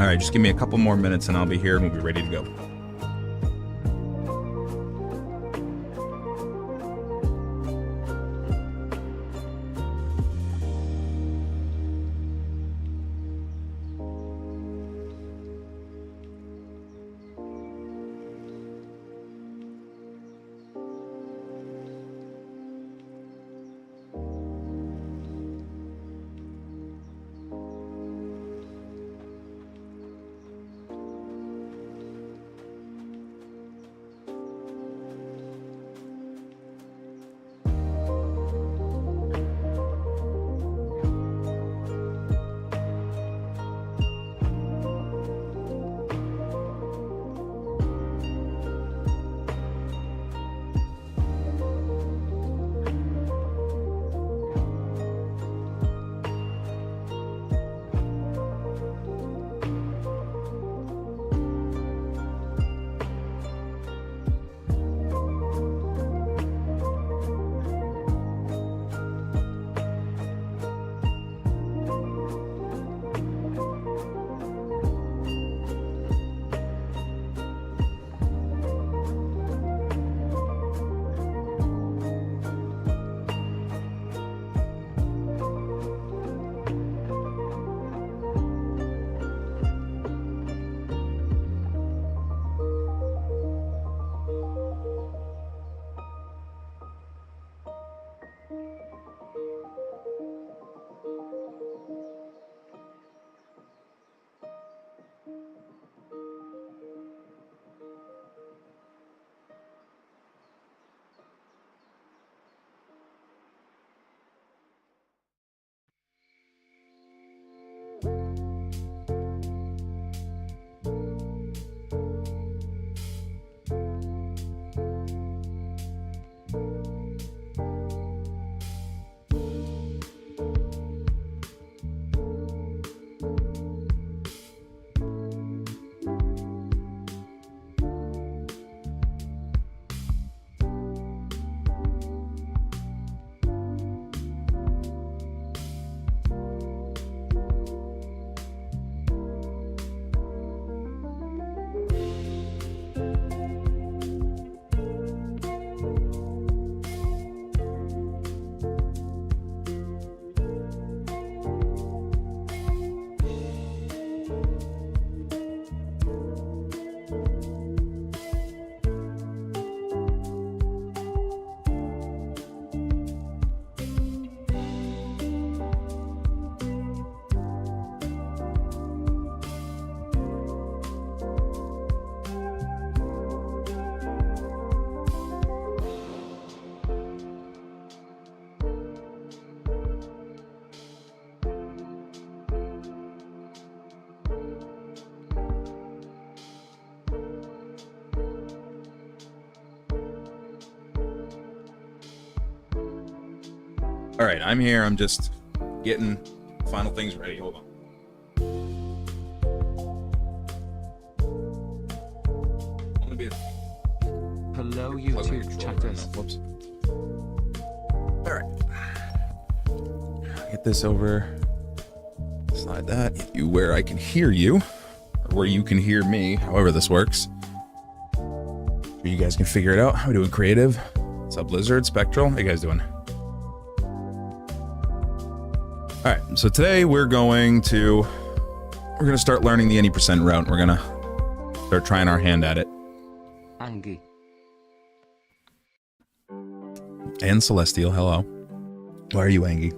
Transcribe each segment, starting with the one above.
All right, just give me a couple more minutes and I'll be here and we'll be ready to go. All right, I'm here. I'm just getting final things ready. Hold on. Hello, YouTube chatters. Whoops. All right. Get this over. Slide that. Get you where I can hear you, or where you can hear me. However this works. Sure you guys can figure it out. How we doing, creative? What's up, Blizzard, Spectral? How you guys doing? All right, so today we're gonna start learning the any percent route. We're gonna start trying our hand at it. Angie. And Celestial, hello. Why are you Angie?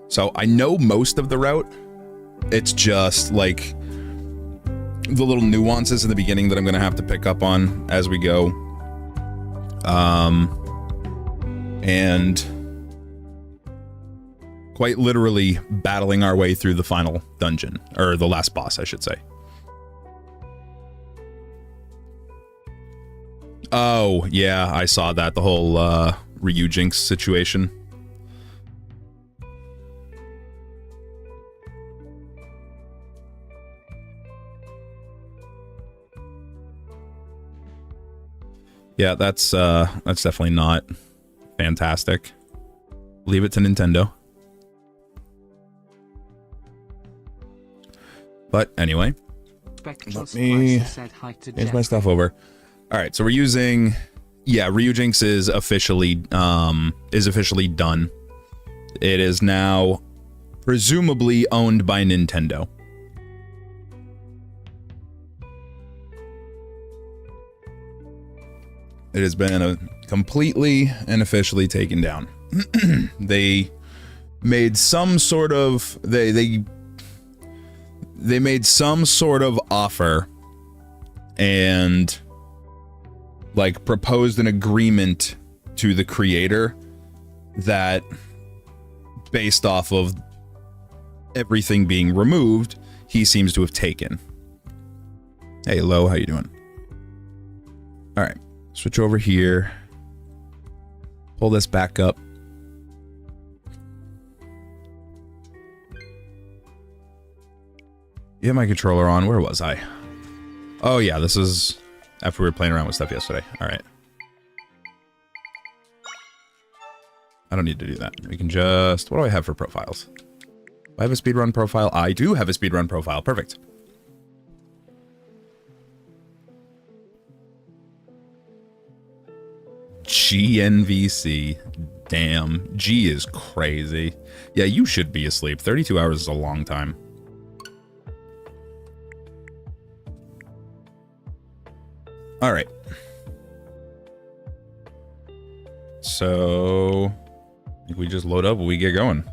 So I know most of the route. It's just like the little nuances in the beginning that I'm gonna have to pick up on as we go. And quite literally battling our way through the final dungeon, or the last boss, I should say. Oh, yeah, I saw that, the whole Ryu Jinx situation. Yeah, that's definitely not fantastic. Leave it to Nintendo. But anyway, Spectral let me Splicer said hi to change my Jeff. stuff over. All right, so we're using, yeah, Ryujinx is officially done. It is now presumably owned by Nintendo. It has been completely and officially taken down. They made some sort of they made some sort of offer and like proposed an agreement to the creator that, based off of everything being removed, he seems to have taken. Hey, Lo, how you doing? All right, switch over here. Pull this back up. You have my controller on. Where was I? Oh yeah, this is after we were playing around with stuff yesterday. All right. I don't need to do that. We can just... What do I have for profiles? Do I have a speedrun profile? I do have a speedrun profile. Perfect. GNVC. Damn. G is crazy. Yeah, you should be asleep. 32 hours is a long time. All right. So... if we just load up, we get going.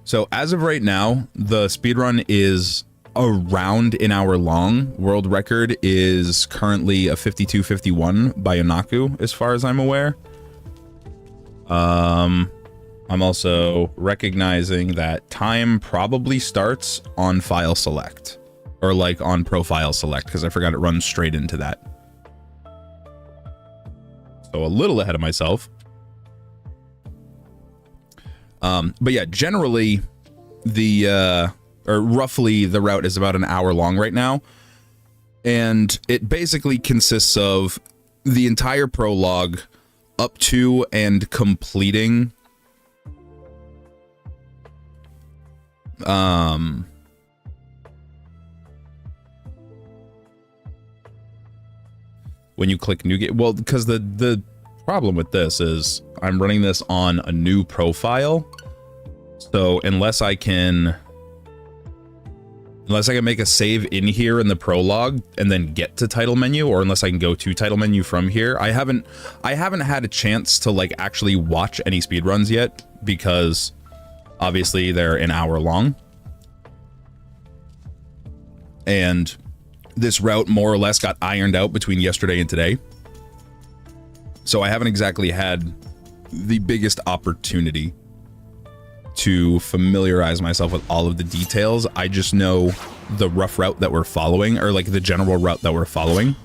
So as of right now, the speedrun is around an hour long. World record is currently a 52:51 by Yonaku, as far as I'm aware. I'm also recognizing that time probably starts on file select, or like on profile select, because I forgot it runs straight into that. So a little ahead of myself. But yeah, generally or roughly the route is about an hour long right now. And it basically consists of the entire prologue up to and completing when you click new game. Well, because the problem with this is I'm running this on a new profile. So unless I can make a save in here in the prologue and then get to title menu, or unless I can go to title menu from here, I haven't had a chance to like actually watch any speedruns yet, because obviously they're an hour long. And this route more or less got ironed out between yesterday and today. So I haven't exactly had the biggest opportunity to familiarize myself with all of the details. I just know the rough route that we're following, or like the general route that we're following.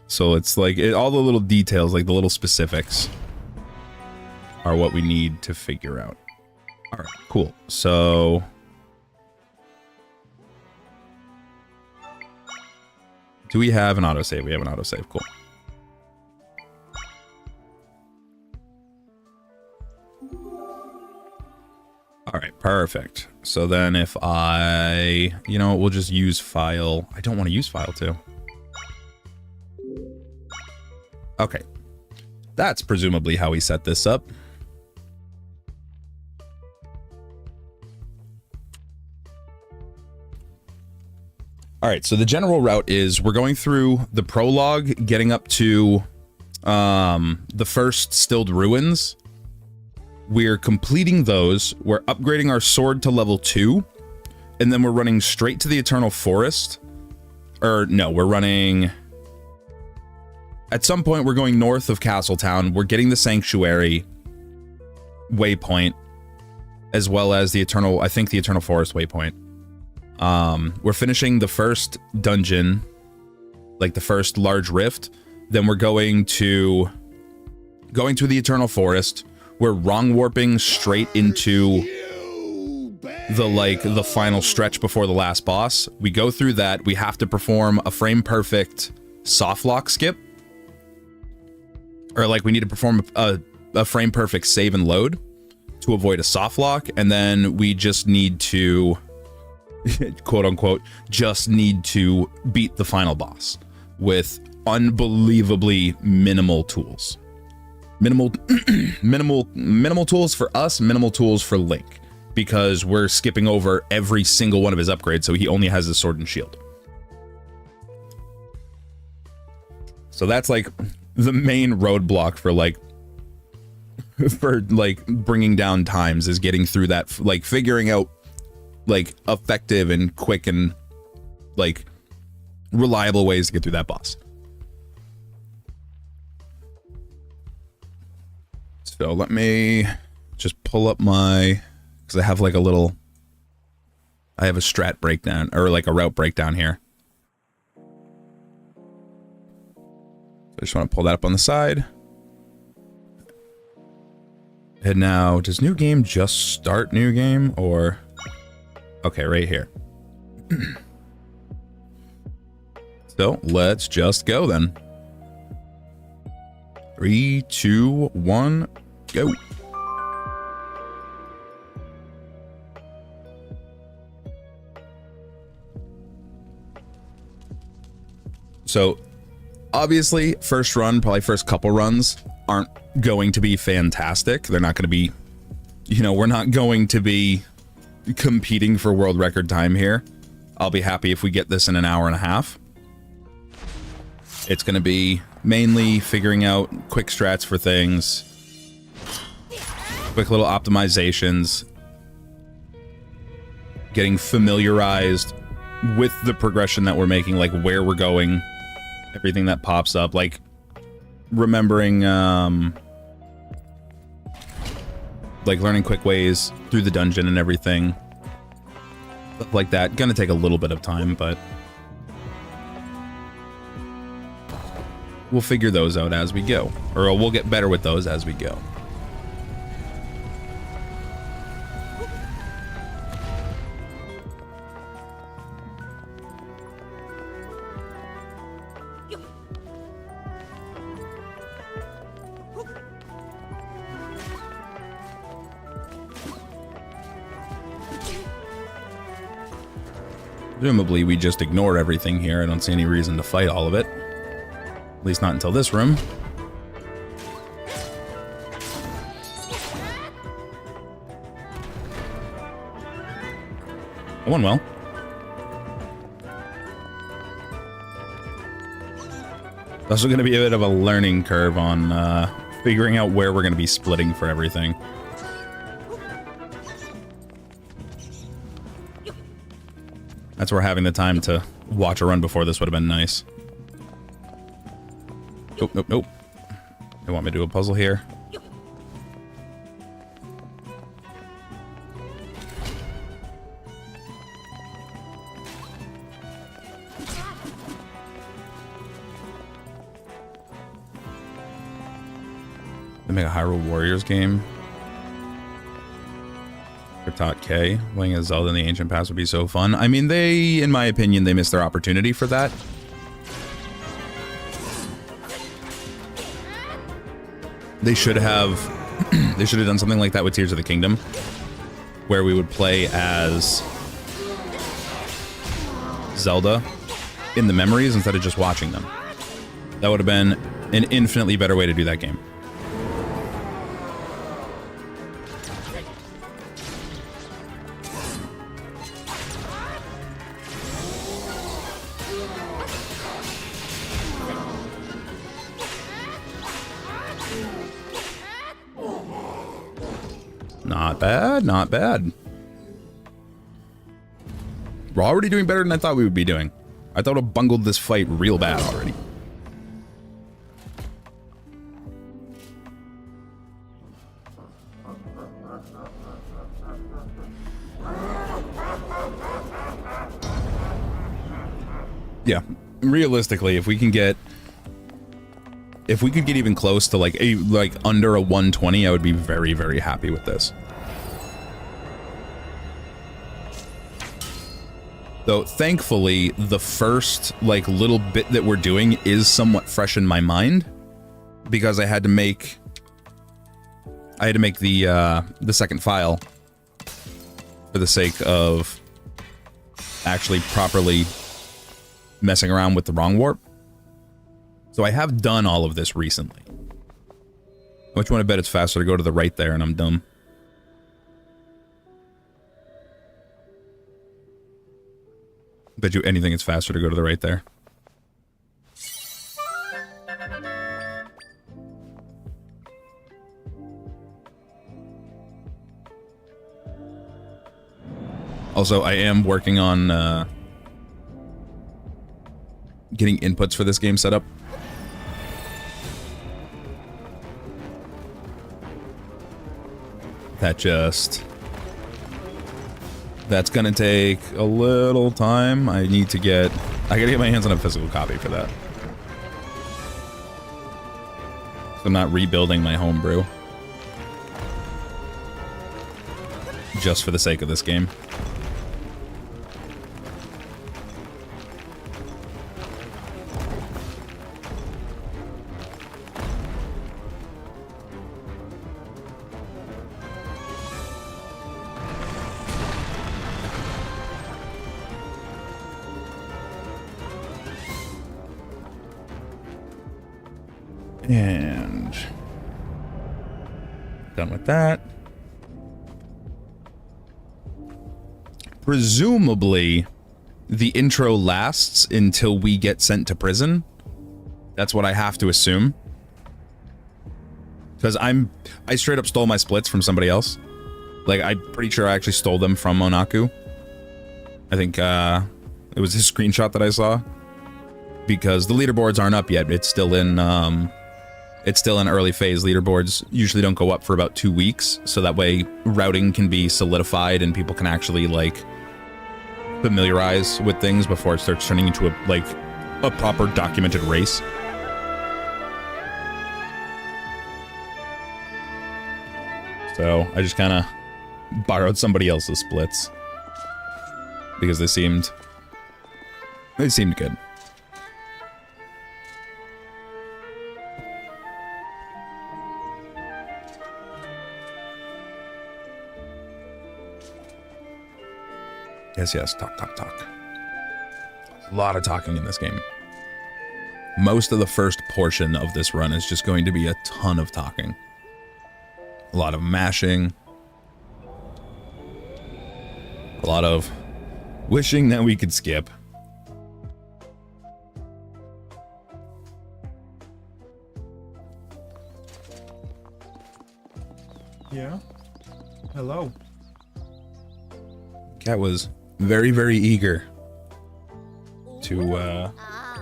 So it's like all the little details, like the little specifics, are what we need to figure out. All right, cool. So do we have an autosave? We have an autosave. Cool. All right, perfect. So then if you know, we'll just use file. I don't want to use file too. Okay. That's presumably how we set this up. All right, so the general route is we're going through the prologue, getting up to the first stilled ruins. We're completing those. We're upgrading our sword to level 2, and then we're running straight to the Eternal Forest. Or no, we're running... At some point, we're going north of Castletown. We're getting the Sanctuary waypoint, as well as the Eternal Forest waypoint. We're finishing the first dungeon, like the first large rift. Then we're going to the Eternal Forest. We're wrong warping straight into the final stretch before the last boss. We go through that. We have to perform a frame perfect soft lock skip, or like we need to perform a frame perfect save and load to avoid a soft lock, and then we just need to quote unquote just need to beat the final boss with unbelievably minimal tools. Minimal tools for us, minimal tools for Link, because we're skipping over every single one of his upgrades, so he only has his sword and shield. So that's like the main roadblock for like bringing down times, is getting through that, like figuring out like effective and quick and like reliable ways to get through that boss. So let me just pull up my, because I have like I have a strat breakdown, or like a route breakdown here. I just want to pull that up on the side. And now, does new game just start new game, or? Okay, right here. So let's just go then. 3, 2, 1, go. So obviously, first run, probably first couple runs, aren't going to be fantastic. They're not going to be, you know, we're not going to be competing for world record time here. I'll be happy if we get this in an hour and a half. It's going to be mainly figuring out quick strats for things, quick little optimizations, getting familiarized with the progression that we're making, like where we're going, everything that pops up, like remembering, like learning quick ways through the dungeon and everything. Stuff like that. Gonna take a little bit of time, but we'll figure those out as we go. Or we'll get better with those as we go. Presumably we just ignore everything here. I don't see any reason to fight all of it. At least not until this room. That went well. Also going to be a bit of a learning curve on figuring out where we're going to be splitting for everything. That's where having the time to watch a run before this would have been nice. Nope, nope, nope. They want me to do a puzzle here. They make a Hyrule Warriors game. Taught K. Playing as Zelda in the Ancient Past would be so fun. I mean, they, in my opinion, they missed their opportunity for that. They should have they should have done something like that with Tears of the Kingdom, where we would play as Zelda in the memories instead of just watching them. That would have been an infinitely better way to do that game. Not bad, not bad. We're already doing better than I thought we would be doing. I thought I bungled this fight real bad already. Yeah, realistically, if we could get even close to like under a 120, I would be very, very happy with this. Though, thankfully, the first, like, little bit that we're doing is somewhat fresh in my mind. Because I had to make the second file for the sake of actually properly messing around with the wrong warp. So I have done all of this recently. Which one I bet it's faster to go to the right there and I'm dumb. Bet you anything it's faster to go to the right there. Also, I am working on getting inputs for this game set up. That's gonna take a little time. I gotta get my hands on a physical copy for that. So I'm not rebuilding my homebrew. Just for the sake of this game. And done with that. Presumably, the intro lasts until we get sent to prison. That's what I have to assume. Because I straight up stole my splits from somebody else. Like, I'm pretty sure I actually stole them from Monaku. I think it was his screenshot that I saw. Because the leaderboards aren't up yet. It's still in early phase. Leaderboards usually don't go up for about 2 weeks, so that way routing can be solidified and people can actually, like, familiarize with things before it starts turning into a proper documented race. So I just kind of borrowed somebody else's splits because they seemed good. Yes, talk. A lot of talking in this game. Most of the first portion of this run is just going to be a ton of talking. A lot of mashing. A lot of wishing that we could skip. Yeah? Hello. Cat was very, very eager to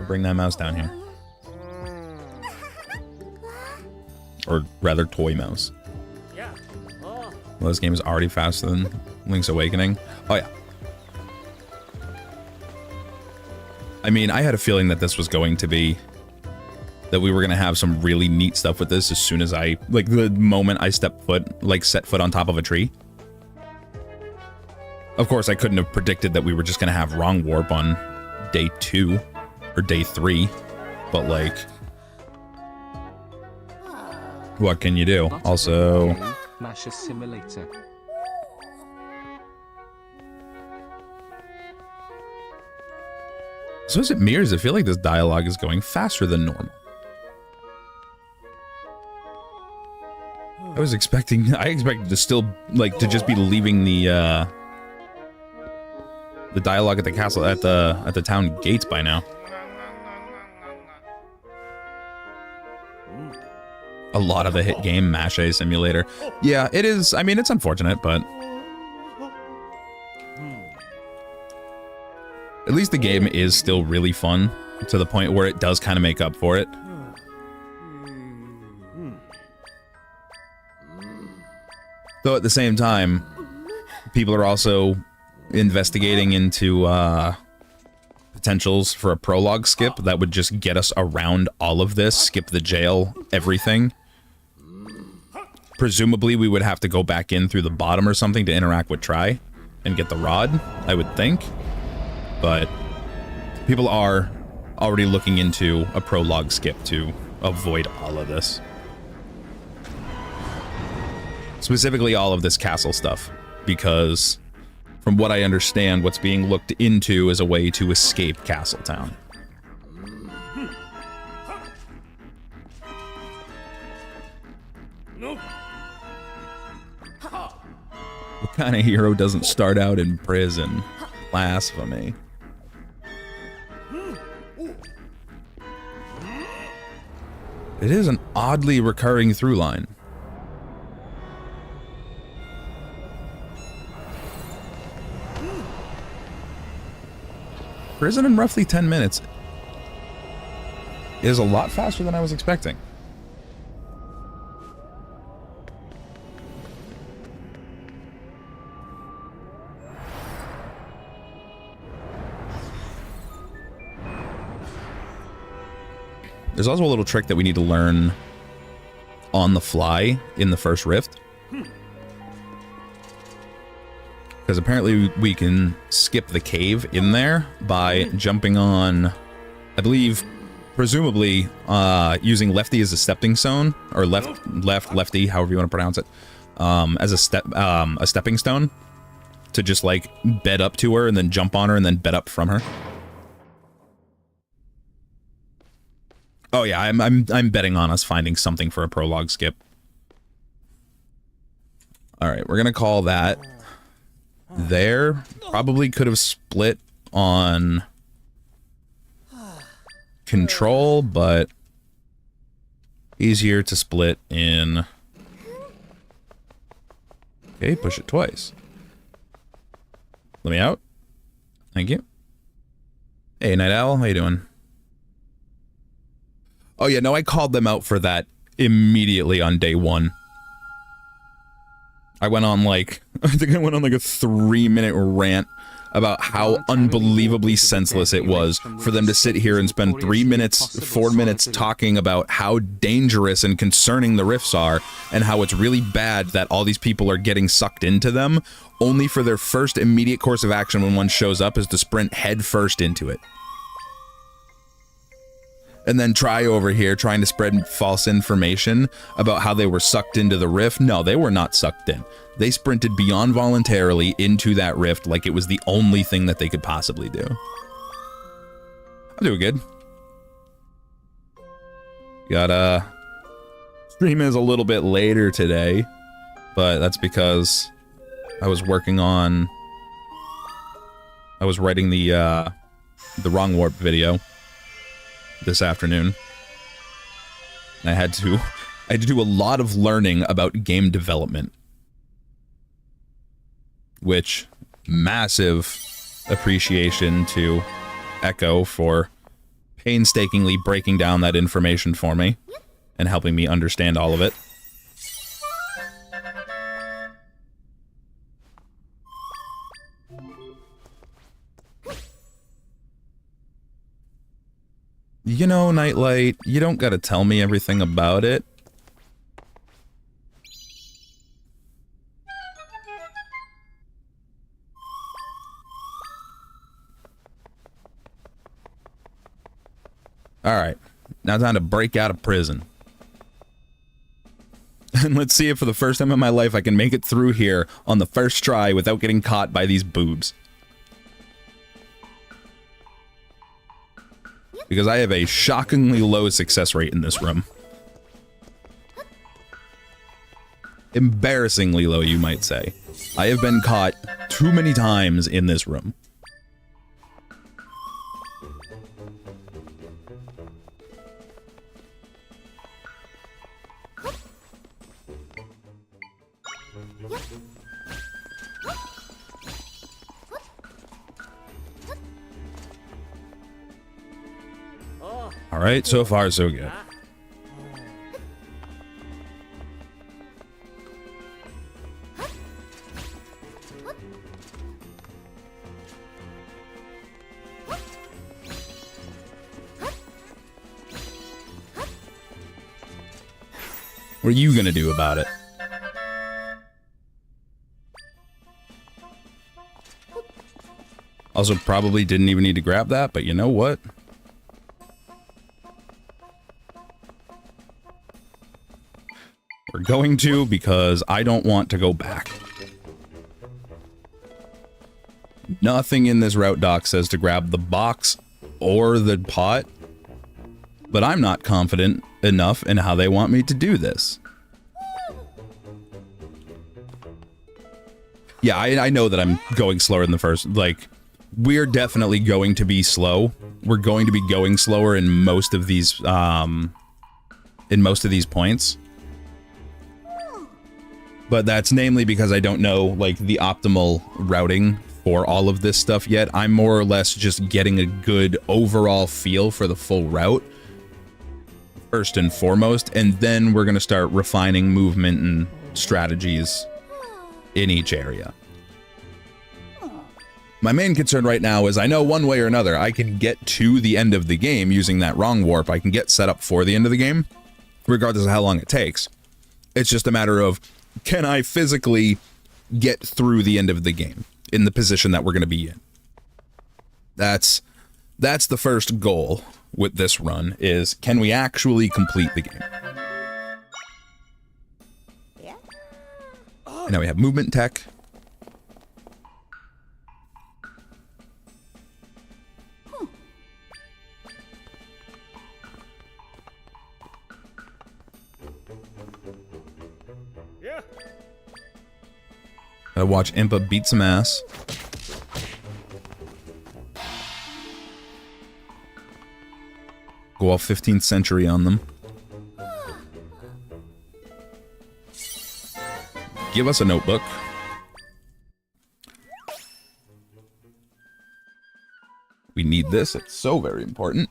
bring that mouse down here. Or rather, toy mouse. Well, this game is already faster than Link's Awakening. Oh, yeah. I mean, I had a feeling that this was going to be... that we were going to have some really neat stuff with this as soon as I... like, the moment I set foot on top of a tree. Of course, I couldn't have predicted that we were just going to have wrong warp on day 2 or day 3, but like, what can you do? Also, Masher Simulator. so is it me or does it feel like this dialogue is going faster than normal? I expected to still, like, to just be leaving the dialogue at the castle, at the town gates by now. A lot of the hit game, Masher Simulator. Yeah, it is. I mean, it's unfortunate, but at least the game is still really fun to the point where it does kind of make up for it. Though at the same time, people are also investigating into potentials for a prologue skip that would just get us around all of this, skip the jail, everything. Presumably we would have to go back in through the bottom or something to interact with Tri and get the rod, I would think. but people are already looking into a prologue skip to avoid all of this. Specifically all of this castle stuff, because from what I understand, what's being looked into is a way to escape Castletown. What kind of hero doesn't start out in prison? Blasphemy. It is an oddly recurring through line. Prison in roughly 10 minutes is a lot faster than I was expecting. There's also a little trick that we need to learn on the fly in the first rift. Because apparently we can skip the cave in there by jumping on, I believe, presumably using lefty as a stepping stone, or lefty, however you want to pronounce it, as a stepping stone to just like bed up to her and then jump on her and then bed up from her. Oh yeah, I'm betting on us finding something for a prologue skip. All right, we're gonna call that there. Probably could have split on control, but easier to split in. Okay, push it twice. Let me out. Thank you. Hey, Night Owl, how you doing? Oh yeah, no, I called them out for that immediately on day one. I went on like, I think I went on like a 3-minute rant about how unbelievably senseless it was for them to sit here and spend 3 minutes, 4 minutes talking about how dangerous and concerning the rifts are, and how it's really bad that all these people are getting sucked into them, only for their first immediate course of action when one shows up is to sprint head first into it. And then try over here trying to spread false information about how they were sucked into the rift. No, they were not sucked in. They sprinted beyond voluntarily into that rift like it was the only thing that they could possibly do. I'm doing good. Got stream is a little bit later today, but that's because I was working on, I was writing the wrong warp video this afternoon. And I had to do a lot of learning about game development, which massive appreciation to Echo for painstakingly breaking down that information for me and helping me understand all of it. You know, Nightlight, you don't gotta tell me everything about it. Alright, now time to break out of prison. And let's see if for the first time in my life I can make it through here on the first try without getting caught by these boobs. Because I have a shockingly low success rate in this room. Embarrassingly low, you might say. I have been caught too many times in this room. Alright, so far so good. What are you gonna do about it? Also, probably didn't even need to grab that, but you know what? We're going to, because I don't want to go back. Nothing in this route doc says to grab the box or the pot, but I'm not confident enough in how they want me to do this. Yeah, I know that I'm going slower than the first, like, we're definitely going to be slow. We're going to be going slower in most of these points. But that's namely because I don't know, like, the optimal routing for all of this stuff yet. I'm more or less just getting a good overall feel for the full route, first and foremost, and then we're going to start refining movement and strategies in each area. My main concern right now is I know one way or another I can get to the end of the game using that wrong warp. I can get set up for the end of the game, regardless of how long it takes. It's just a matter of, can I physically get through the end of the game in the position that we're going to be in? That's the first goal with this run, is can we actually complete the game? And now we have movement tech. Gotta watch Impa beat some ass. Go all 15th century on them. Give us a notebook. We need this, it's so very important.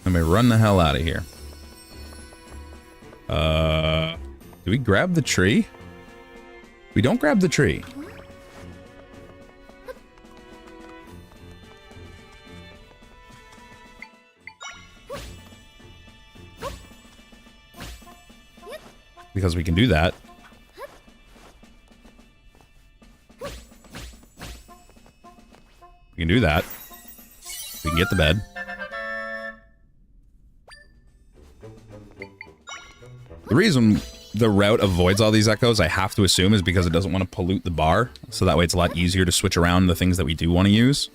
Let me run the hell out of here. Do we grab the tree? We don't grab the tree. Because we can do that. We can do that. We can get the bed. The reason the route avoids all these echoes, I have to assume, is because it doesn't want to pollute the bar, so that way it's a lot easier to switch around the things that we do want to use.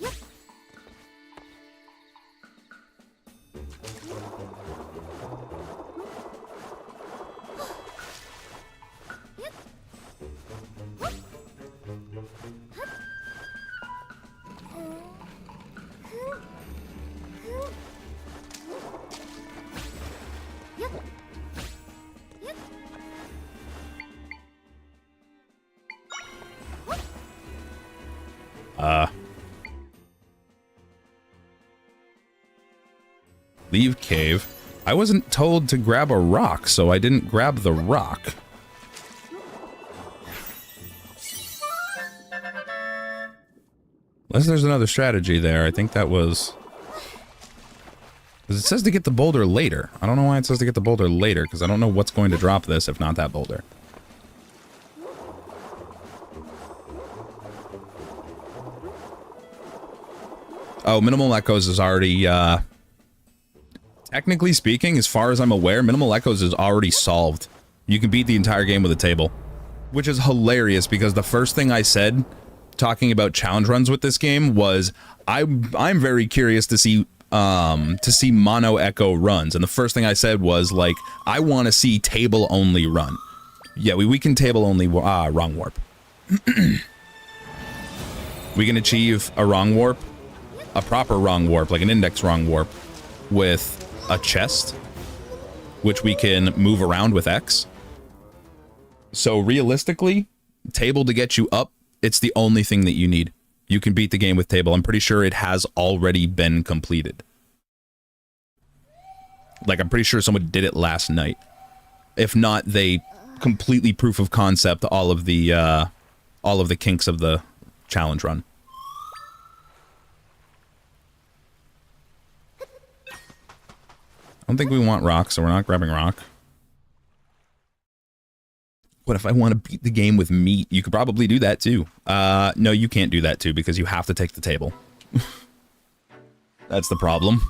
Leave cave. I wasn't told to grab a rock, so I didn't grab the rock. Unless there's another strategy there. I think that was... Because it says to get the boulder later. I don't know why it says to get the boulder later, because I don't know what's going to drop this if not that boulder. Oh, Minimal Echoes is already, technically speaking, as far as I'm aware, Minimal Echoes is already solved. You can beat the entire game with a table. Which is hilarious, because the first thing I said, talking about challenge runs with this game, was I'm very curious to see mono echo runs. And the first thing I said was, like, I want to see table only run. Yeah, we can table only, wrong warp. We can achieve a wrong warp, a proper wrong warp, like an index wrong warp, with a chest, which we can move around with X. So realistically, table to get you up, it's the only thing that you need. You can beat the game with table. I'm pretty sure it has already been completed. Like, I'm pretty sure someone did it last night. If not, they completely proof of concept all of the kinks of the challenge run. I don't think we want rock, so we're not grabbing rock. But if I want to beat the game with meat, you could probably do that too. No, you can't do that too because you have to take the table. That's the problem.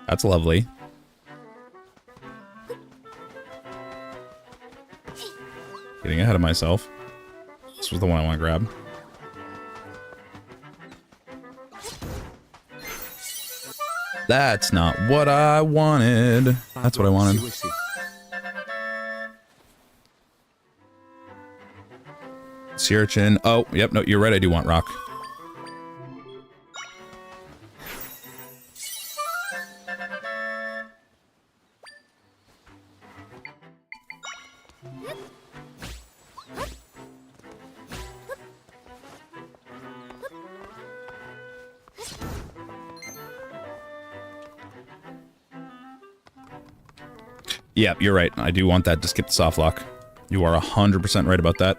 That's lovely. Getting ahead of myself. This was the one I want to grab. That's not what I wanted. That's what I wanted. Sea urchin. Oh, yep, no, you're right. I do want rock. Yeah, you're right. I do want that to skip the soft lock. You are 100% right about that.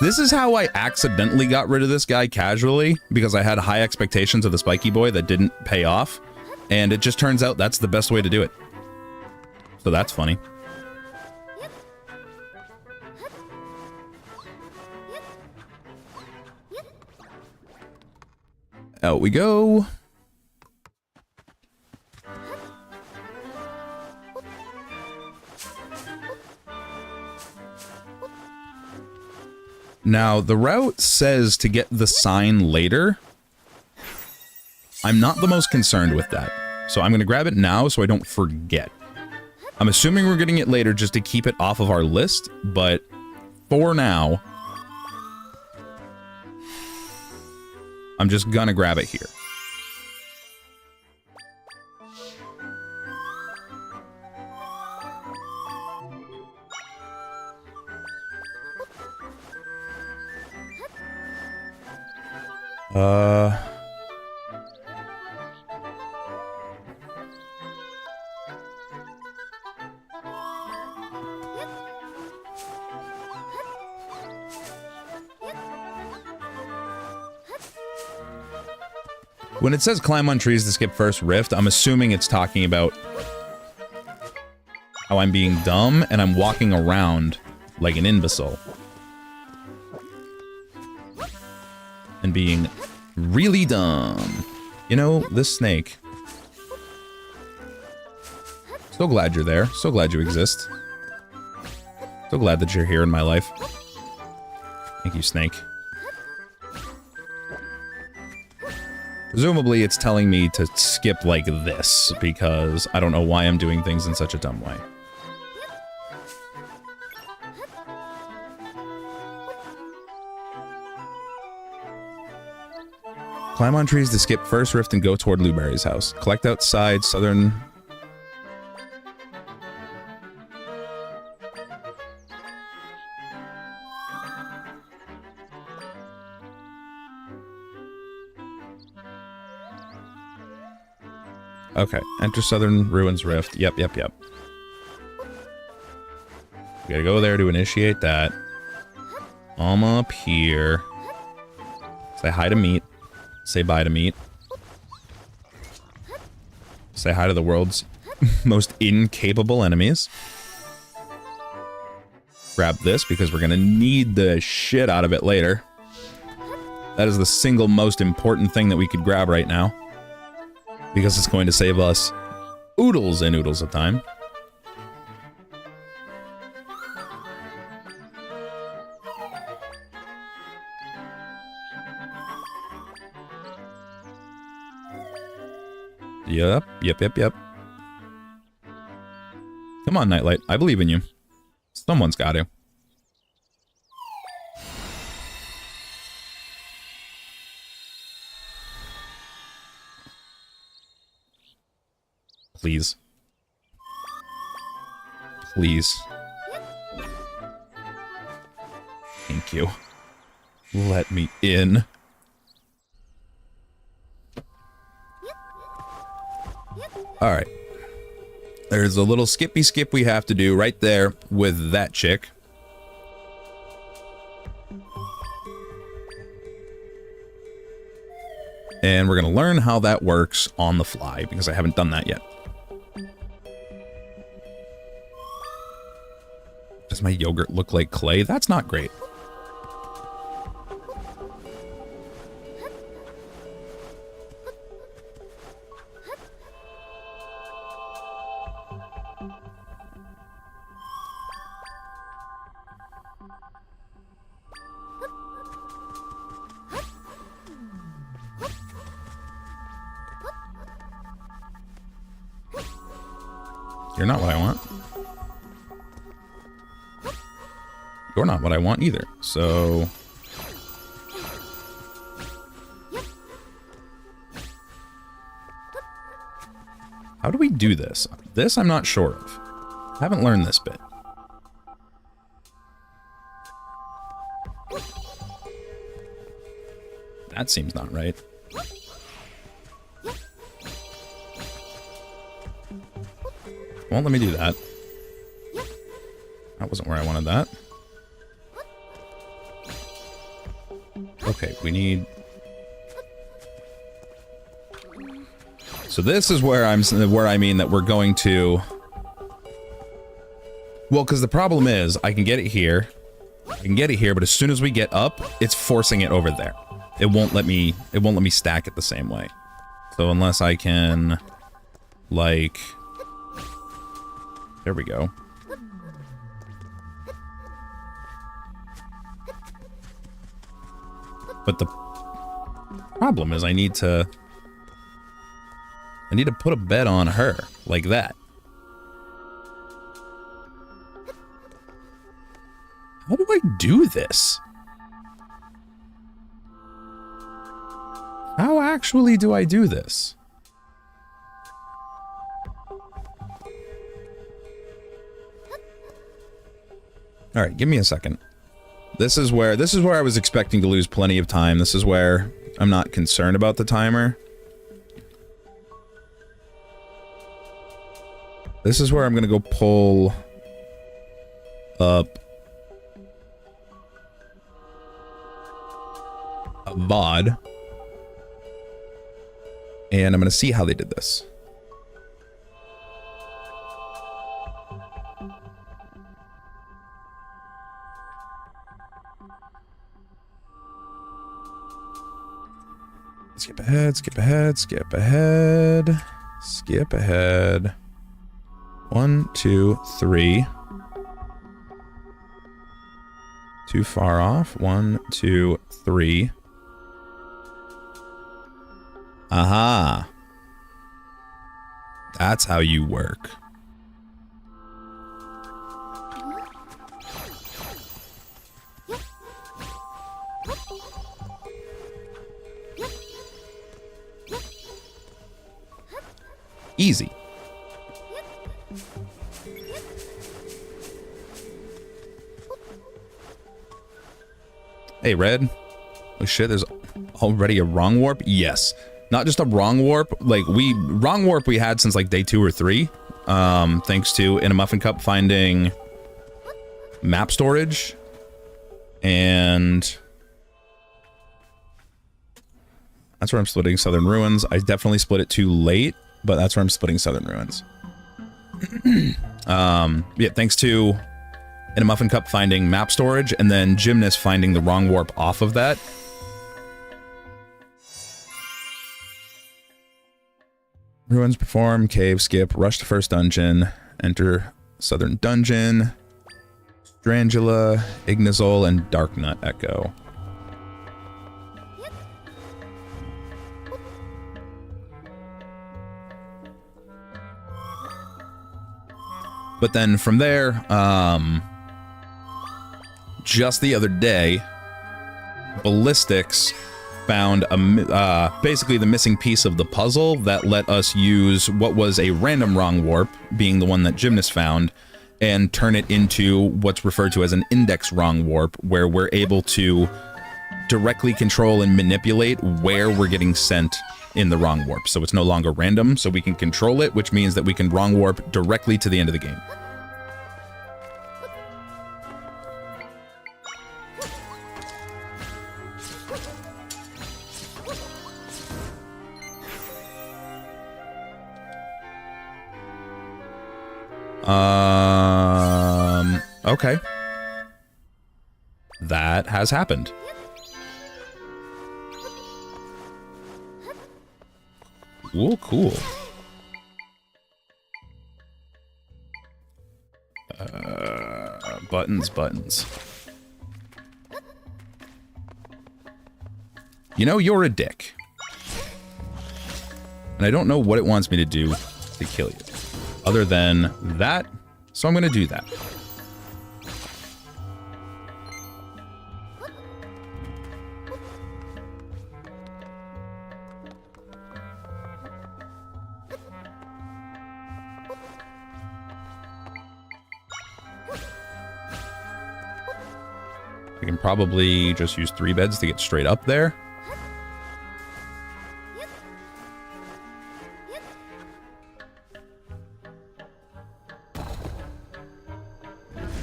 This is how I accidentally got rid of this guy casually, because I had high expectations of the spiky boy that didn't pay off, and it just turns out that's the best way to do it. So that's funny. Out we go. Now, the route says to get the sign later. I'm not the most concerned with that. So I'm going to grab it now so I don't forget. I'm assuming we're getting it later just to keep it off of our list, but for now, I'm just gonna grab it here. When it says climb on trees to skip first rift, I'm assuming it's talking about how I'm being dumb and I'm walking around like an imbecile. And being really dumb. You know, this snake. So glad you're there. So glad you exist. So glad that you're here in my life. Thank you, snake. Presumably, it's telling me to skip like this, because I don't know why I'm doing things in such a dumb way. Climb on trees to skip first rift and go toward Luberry's house. Collect outside southern... Okay, enter Southern Ruins Rift. Yep. We gotta go there to initiate that. I'm up here. Say hi to meat. Say bye to meat. Say hi to the world's most incapable enemies. Grab this because we're gonna need the shit out of it later. That is the single most important thing that we could grab right now. Because it's going to save us oodles and oodles of time. Yep. Come on, Nightlight. I believe in you. Someone's got to. Please. Please. Thank you. Let me in. Alright. There's a little skippy skip we have to do right there with that chick. And we're going to learn how that works on the fly, because I haven't done that yet. Does my yogurt look like clay? That's not great. You're not what I want. You're not what I want either. So... how do we do this? This I'm not sure of. I haven't learned this bit. That seems not right. Won't let me do that. That wasn't where I wanted that. Okay, we need... so this is where I mean that we're going to... well, because the problem is, I can get it here. I can get it here, but as soon as we get up, it's forcing it over there. It won't let me stack it the same way. So unless I can... like... there we go. But the problem is I need to put a bed on her, like that. How do I do this? How actually do I do this? All right, give me a second. This is where I was expecting to lose plenty of time. This is where I'm not concerned about the timer. This is where I'm gonna go pull up a VOD. And I'm gonna see how they did this. Skip ahead, skip ahead, skip ahead, skip ahead. 1, 2, 3. Too far off. 1, 2, 3. Aha. That's how you work. Easy. Hey, Red. Oh shit, there's already a wrong warp? Yes. Not just a wrong warp, like wrong warp we had since like day 2 or 3. Thanks to In a Muffin Cup finding map storage. And that's where I'm splitting Southern Ruins. I definitely split it too late, but that's where I'm splitting Southern Ruins. Yeah, thanks to In a Muffin Cup finding map storage, and then Gymnast finding the wrong warp off of that. Ruins perform, cave, skip, rush to first dungeon, enter Southern Dungeon, Strangula, Ignazol, and Darknut Echo. But then from there, just the other day, Ballistics found basically the missing piece of the puzzle that let us use what was a random wrong warp, being the one that Gymnast found, and turn it into what's referred to as an index wrong warp, where we're able to directly control and manipulate where we're getting sent in the wrong warp, so it's no longer random, so we can control it, which means that we can wrong warp directly to the end of the game. Okay. That has happened. Cool. Buttons. You know, you're a dick. And I don't know what it wants me to do to kill you. Other than that, so I'm gonna do that. We can probably just use 3 beds to get straight up there.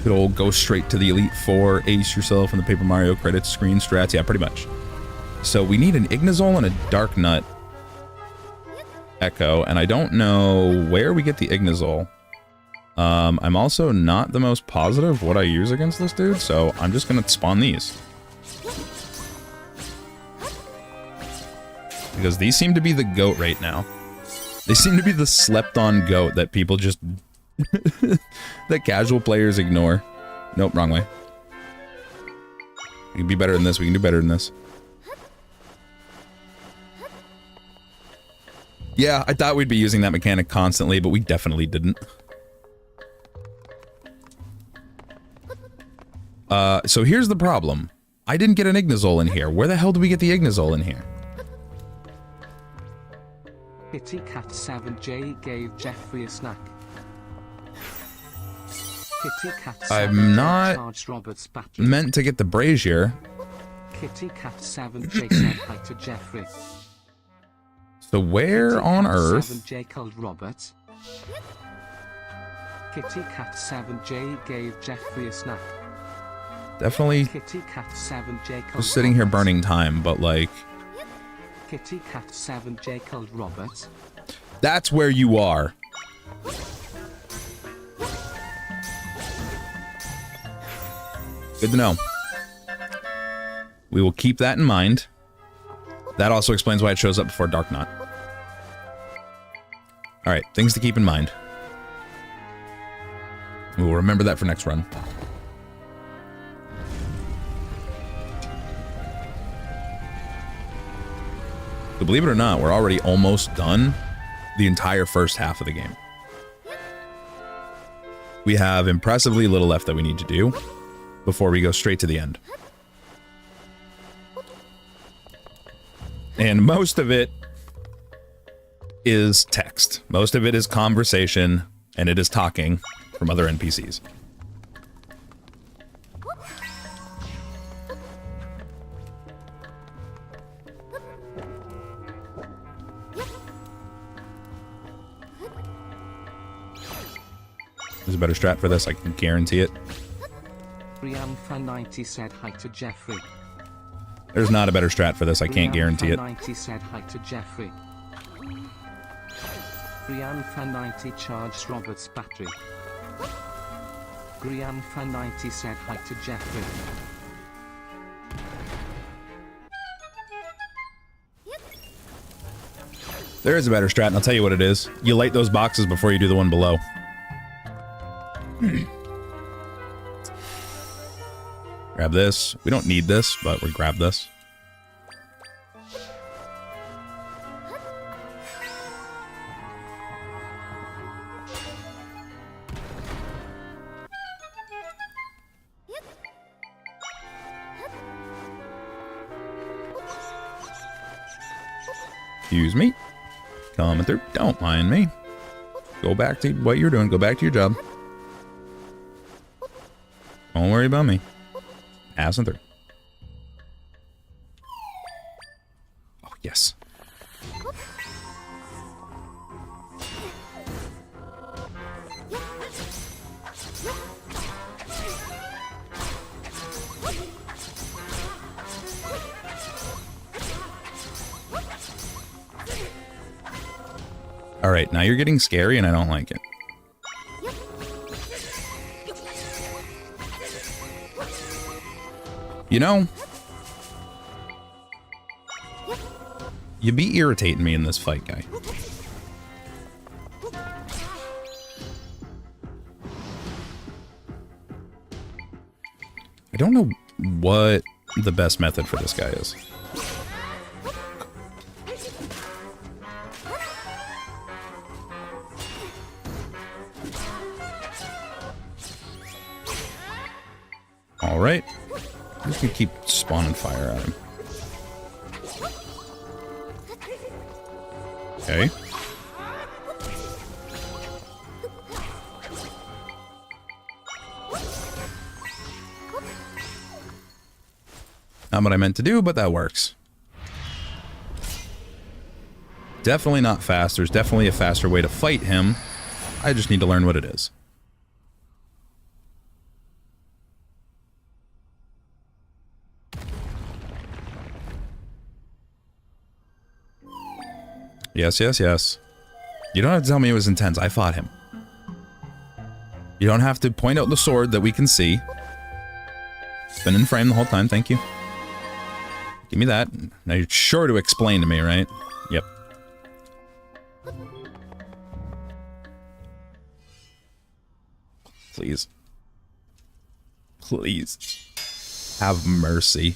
Good old go straight to the Elite Four, ace yourself in the Paper Mario credits, screen strats. Yeah, pretty much. So we need an Ignazole and a Dark Nut Echo, and I don't know where we get the Ignazole. I'm also not the most positive what I use against this dude, so I'm just gonna spawn these. Because these seem to be the GOAT right now. They seem to be the slept-on GOAT that people just... that casual players ignore. Nope, wrong way. We can be better than this, we can do better than this. Yeah, I thought we'd be using that mechanic constantly, but we definitely didn't. So here's the problem. I didn't get an Ignazole in here. Where the hell do we get the Ignazole in here? Kitty Cat 7J gave Jeffrey a snack. Kitty Cat 7J I'm not charged Robert's battery. meant to get the Brazier. Kitty Cat 7J said hi to Jeffrey. So where Kitty on Cat earth? 7J called Robert. Kitty Cat 7J gave Jeffrey a snack. Definitely Kitty Cat 7J called just sitting here Robert. burning time, but like... Kitty Cat 7J called Robert. That's where you are. Good to know. We will keep that in mind. That also explains why it shows up before Dark Knot. Alright, things to keep in mind. We will remember that for next run. So believe it or not, we're already almost done the entire first half of the game. We have impressively little left that we need to do before we go straight to the end. And most of it is text. Most of it is conversation, and it is talking from other NPCs. There's a better strat for this, I can guarantee it. Brian Fan 90 said hi to Jeffrey. There's not a better strat for this, I can't guarantee it. Brian Fan 90 said hi to Jeffrey. Brian Fan 90 charged Robert's battery. Brian Fan 90 said hi to Jeffrey. There is a better strat, and I'll tell you what it is. You light those boxes before you do the one below. Grab this. We don't need this, but we grab this. Excuse me. Coming through. Don't mind me. Go back to what you're doing. Go back to your job. Don't worry about me. Passing through. Oh, yes. Alright, now you're getting scary and I don't like it. You know, you be irritating me in this fight, guy. I don't know what the best method for this guy is. Alright. I'm just gonna keep spawning fire at him. Okay. Not what I meant to do, but that works. Definitely not fast. There's definitely a faster way to fight him. I just need to learn what it is. Yes, yes, yes. You don't have to tell me it was intense. I fought him. You don't have to point out the sword that we can see. It's been in frame the whole time. Thank you. Give me that. Now you're sure to explain to me, right? Yep. Please. Please. Have mercy.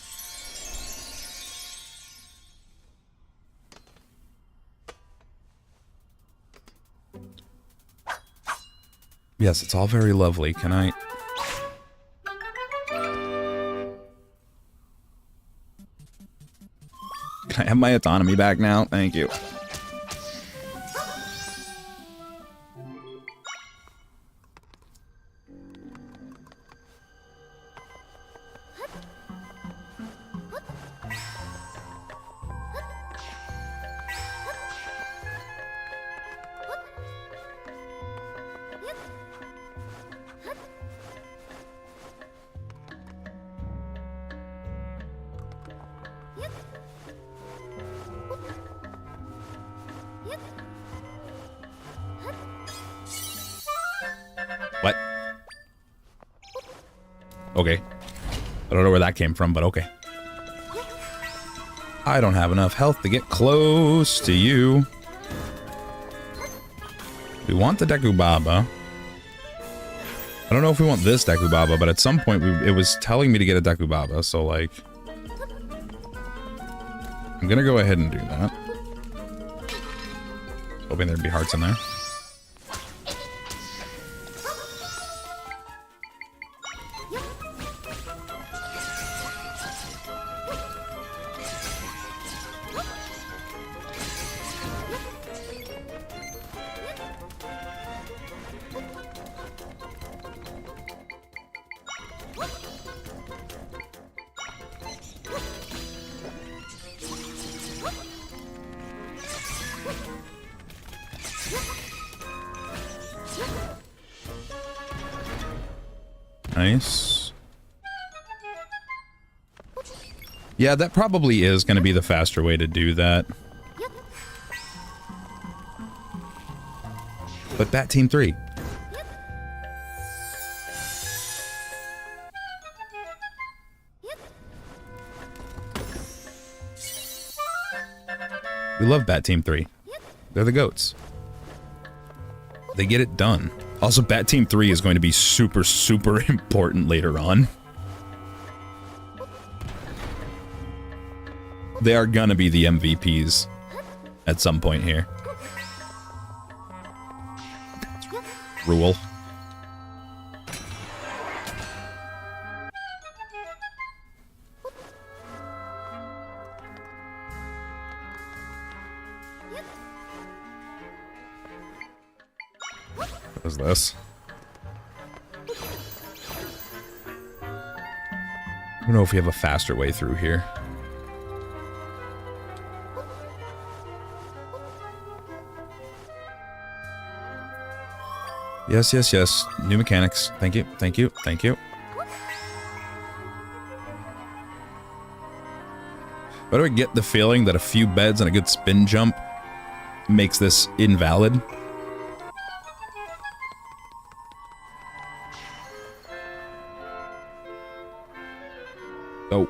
Yes, it's all very lovely. Can I... Can I have my autonomy back now? Thank you. What? Okay. I don't know where that came from, but okay. I don't have enough health to get close to you. We want the Dekubaba. I don't know if we want this Dekubaba, but at some point it was telling me to get a Dekubaba, so like... I'm gonna go ahead and do that. Hoping there'd be hearts in there. Nice. Yeah, that probably is going to be the faster way to do that. But Bat Team 3. We love Bat Team 3. They're the goats. They get it done. Also, Bat Team 3 is going to be super, super important later on. They are gonna be the MVPs at some point here. Rule. What is this? I don't know if we have a faster way through here. Yes, yes, yes. New mechanics. Thank you, thank you, thank you. Why do I get the feeling that a few beds and a good spin jump makes this invalid. Go.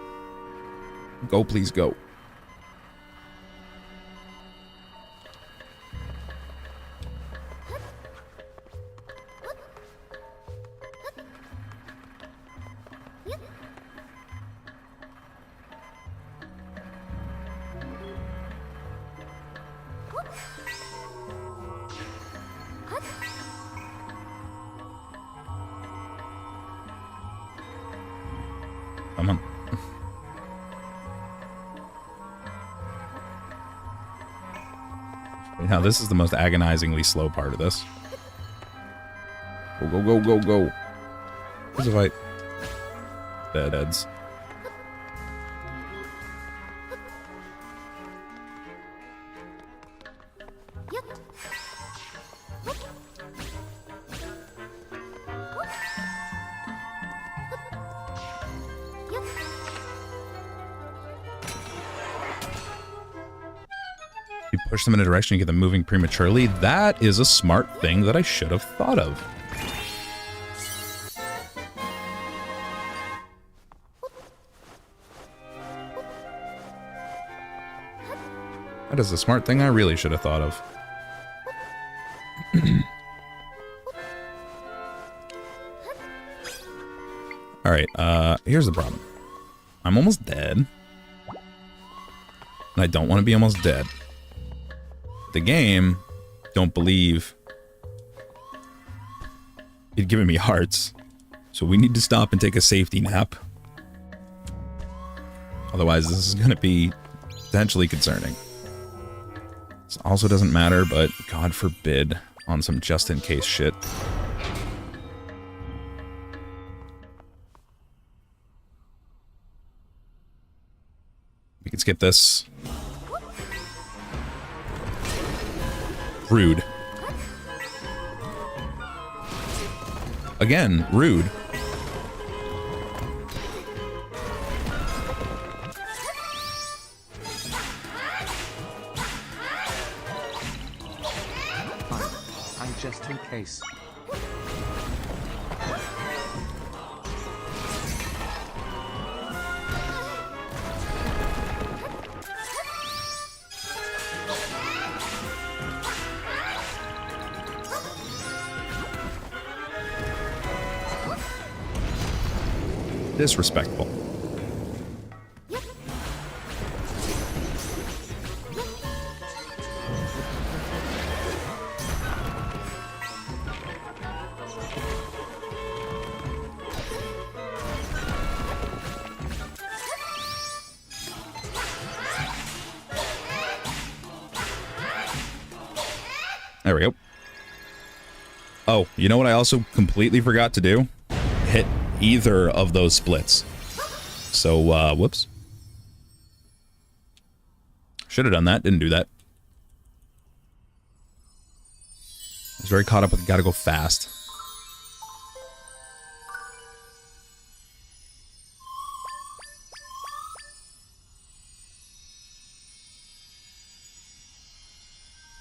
Go, please go. Come on. Now, this is the most agonizingly slow part of this. Go, go, go, go, go. Here's a fight. Deadheads. You push them in a direction, you get them moving prematurely. That is a smart thing that I should have thought of. That is a smart thing I really should have thought of. Alright, here's the problem. I'm almost dead. And I don't want to be almost dead. The game, don't believe it'd given me hearts. So we need to stop and take a safety nap. Otherwise, this is going to be potentially concerning. This also doesn't matter, but God forbid on some just-in-case shit. We can skip this. Rude. Again, rude. Fine. Just in case. Disrespectful. There we go. Oh, you know what I also completely forgot to do? Hit either of those splits. So, whoops. Should have done that, didn't do that. I was very caught up with gotta go fast.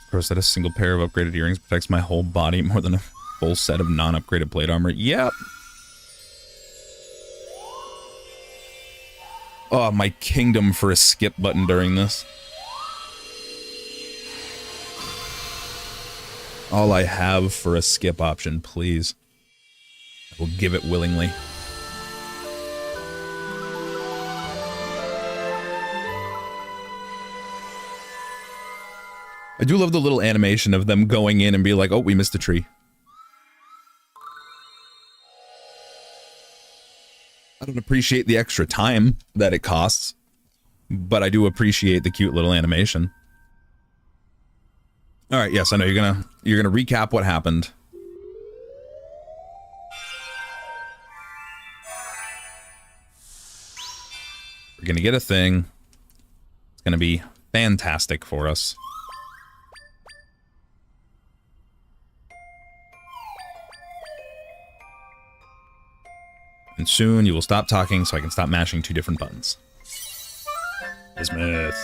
Of course, that a single pair of upgraded earrings protects my whole body more than a full set of non-upgraded plate armor. Yep. Oh, my kingdom for a skip button during this. All I have for a skip option, please. I will give it willingly. I do love the little animation of them going in and be like, oh, we missed a tree. I don't appreciate the extra time that it costs, but I do appreciate the cute little animation. All right, yes, I know you're gonna recap what happened. We're gonna get a thing. It's gonna be fantastic for us. And soon you will stop talking so I can stop mashing two different buttons. Bismuth.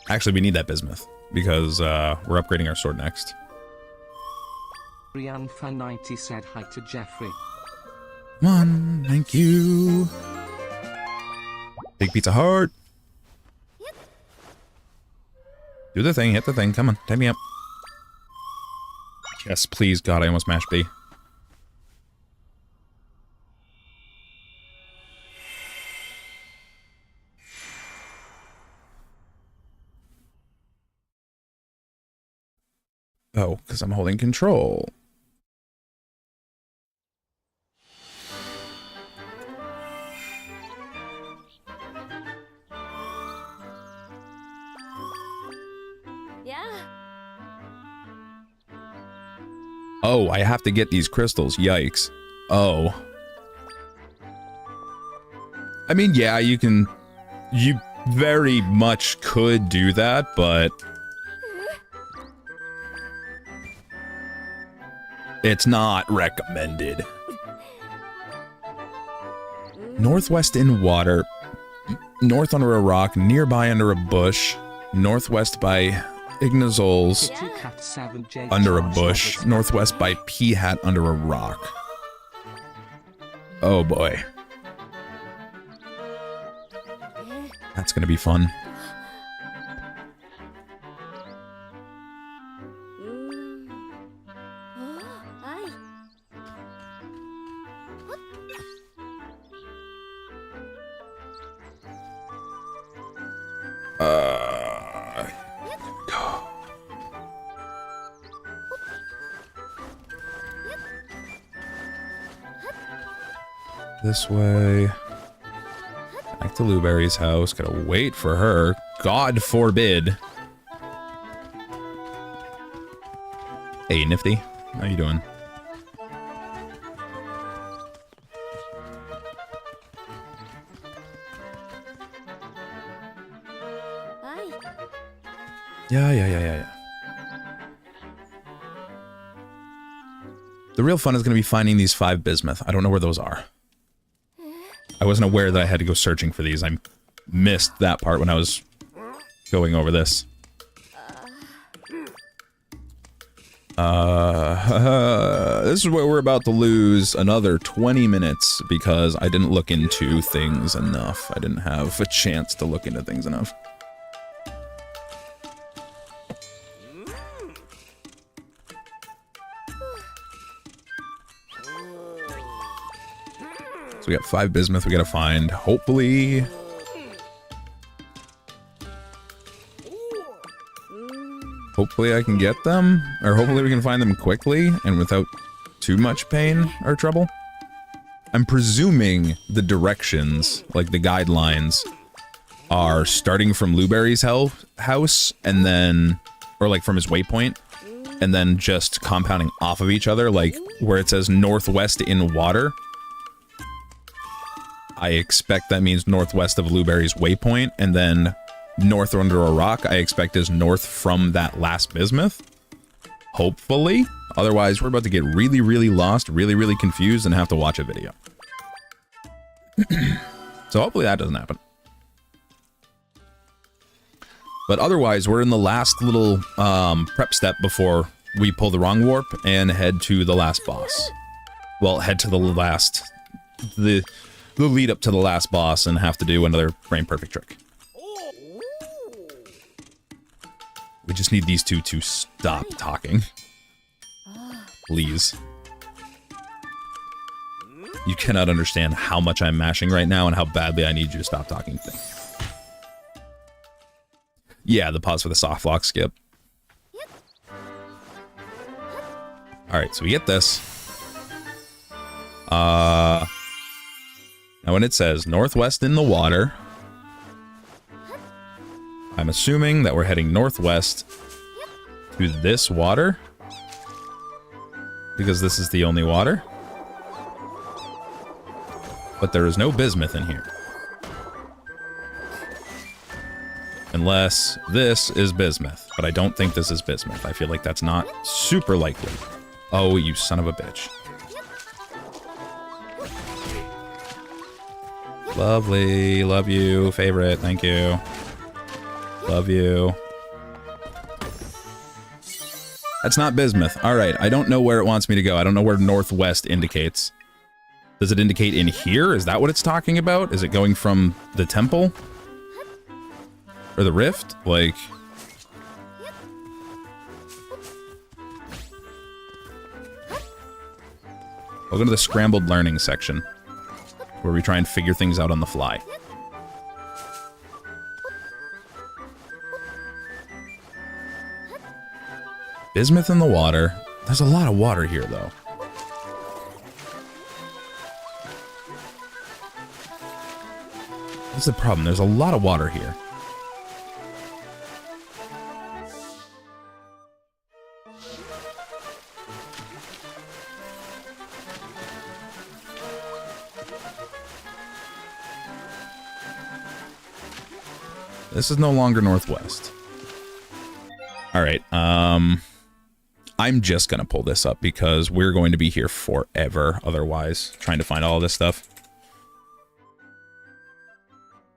Actually, we need that bismuth because we're upgrading our sword next. Brian Fan 90 said hi to Jeffrey. Come on, thank you. Big pizza heart. Do the thing, hit the thing. Come on, tie me up. Yes, please, God, I almost mashed B. Oh, because I'm holding control. Yeah. Oh, I have to get these crystals. Yikes. Oh. I mean, yeah, you can... You very much could do that, but... It's not recommended. Northwest in water. North under a rock. Nearby under a bush. Northwest by Ignazols. Kitty Cat 7J Under a Charles bush. Roberts. Northwest by P-Hat under a rock. Oh boy. That's gonna be fun. Ay. Go. This way. Back to Blueberry's house. Gotta wait for her. God forbid. Hey, Nifty. How you doing? Ay. Yeah. The real fun is going to be finding these 5 bismuth. I don't know where those are. I wasn't aware that I had to go searching for these. I missed that part when I was going over this. This is where we're about to lose another 20 minutes because I didn't look into things enough. I didn't have a chance to look into things enough. So we got 5 bismuth we gotta find. Hopefully... Hopefully I can get them, or hopefully we can find them quickly and without too much pain or trouble. I'm presuming the directions, like the guidelines, are starting from Blueberry's house and then, or like from his waypoint, and then just compounding off of each other, like where it says northwest in water. I expect that means northwest of Blueberry's waypoint, and then north under a rock, I expect is north from that last bismuth. Hopefully. Otherwise, we're about to get really, really lost, really, really confused, and have to watch a video. So hopefully that doesn't happen. But otherwise, we're in the last little prep step before we pull the wrong warp and head to the last boss. Well, head to the last... The lead up to the last boss and have to do another frame perfect trick. We just need these two to stop talking. Please. You cannot understand how much I'm mashing right now and how badly I need you to stop talking thing. Yeah, the pause for the soft lock skip. Alright, so we get this. Now when it says northwest in the water, I'm assuming that we're heading northwest to this water, because this is the only water. But there is no bismuth in here. Unless this is bismuth, but I don't think this is bismuth. I feel like that's not super likely. Oh, you son of a bitch. Lovely, love you, favorite, thank you. Love you. That's not bismuth. All right, I don't know where it wants me to go. I don't know where northwest indicates. Does it indicate in here? Is that what it's talking about? Is it going from the temple? Or the rift? Like... We'll go to the scrambled learning section, where we try and figure things out on the fly. Bismuth in the water. There's a lot of water here, though. That's the problem. There's a lot of water here. This is no longer northwest. All right. I'm just going to pull this up because we're going to be here forever otherwise, trying to find all this stuff.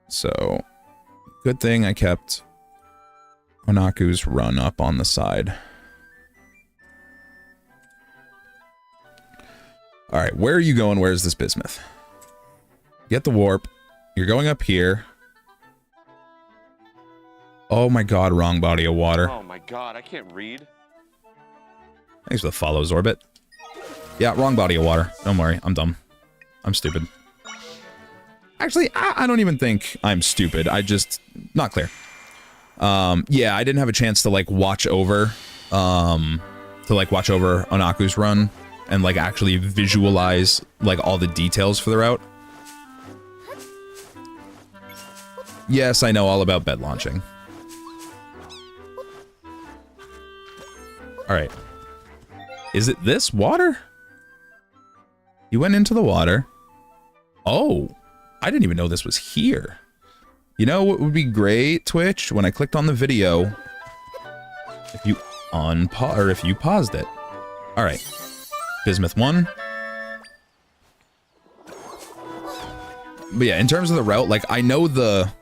So, good thing I kept Onaku's run up on the side. All right, where are you going? Where's this bismuth? Get the warp. You're going up here. Oh my god, wrong body of water. Oh my god, I can't read. Thanks for the follow, Zorbit. Yeah, wrong body of water. Don't worry, I'm dumb. I'm stupid. Actually, I don't even think I'm stupid. I just... not clear. Yeah, I didn't have a chance to, like, watch over... Onaku's run and, like, actually visualize, like, all the details for the route. Yes, I know all about bed launching. Alright. Is it this water? You went into the water. Oh, I didn't even know this was here. You know what would be great, Twitch? When I clicked on the video, if you if you paused it. Alright. Bismuth 1. But yeah, in terms of the route, like, I know the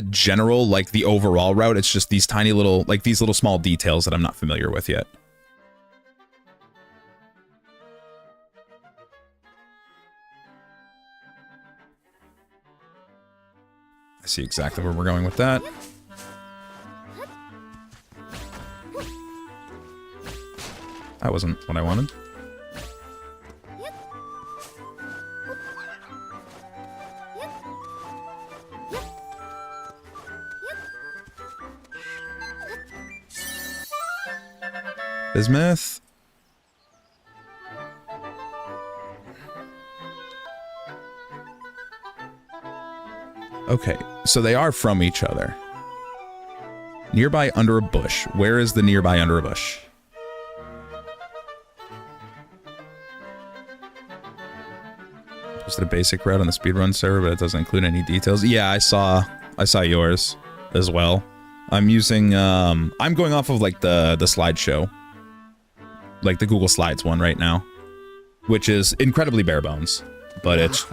general, like, the overall route. It's just these tiny little, like, these little small details that I'm not familiar with yet. I see exactly where we're going with that. That wasn't what I wanted. Bismuth. Okay, so they are from each other. Nearby under a bush. Where is the nearby under a bush? Posted a basic route on the speedrun server, but it doesn't include any details. Yeah, I saw yours as well. I'm using I'm going off of, like, the slideshow. Like the Google Slides one right now, which is incredibly bare bones, but it's...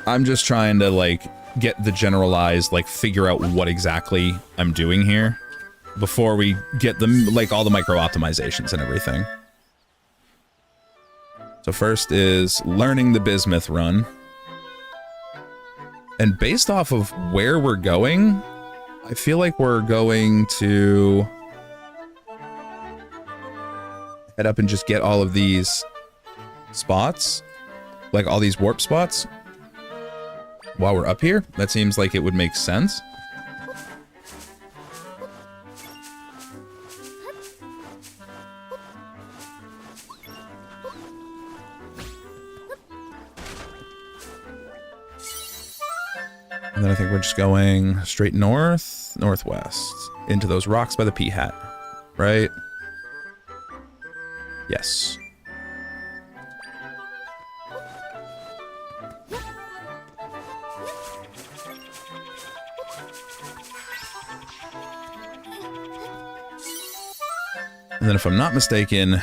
I'm just trying to, like, get the generalized, like, figure out what exactly I'm doing here before we get the, like, all the micro optimizations and everything. So first is learning the bismuth run. And based off of where we're going, I feel like we're going to head up and just get all of these spots, like all these warp spots, while we're up here. That seems like it would make sense. And then I think we're just going straight north, northwest, into those rocks by the P hat, right? Yes. And then if I'm not mistaken,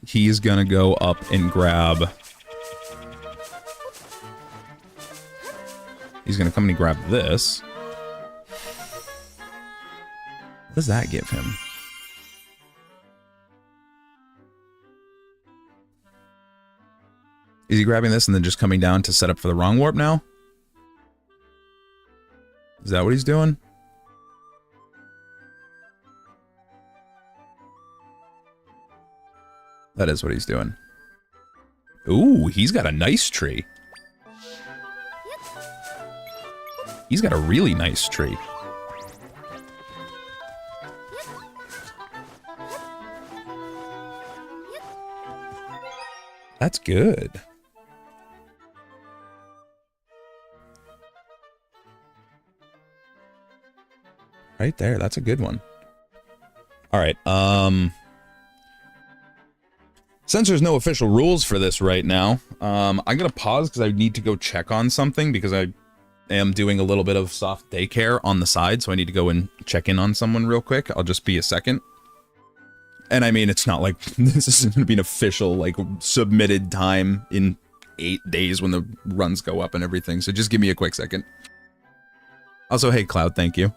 he's gonna go up and grab... He's gonna come and grab this. does that give him? Is he grabbing this and then just coming down to set up for the wrong warp now? Is that what he's doing? That is what he's doing. Ooh, he's got a nice tree. He's got a really nice tree. That's good. Right there, that's a good one. All right, since there's no official rules for this right now, I'm gonna pause because I need to go check on something because I am doing a little bit of soft daycare on the side, so I need to go and check in on someone real quick. I'll just be a second. And I mean, it's not like this isn't gonna be an official, like, submitted time in 8 days when the runs go up and everything, so just give me a quick second. Also, hey Cloud, thank you.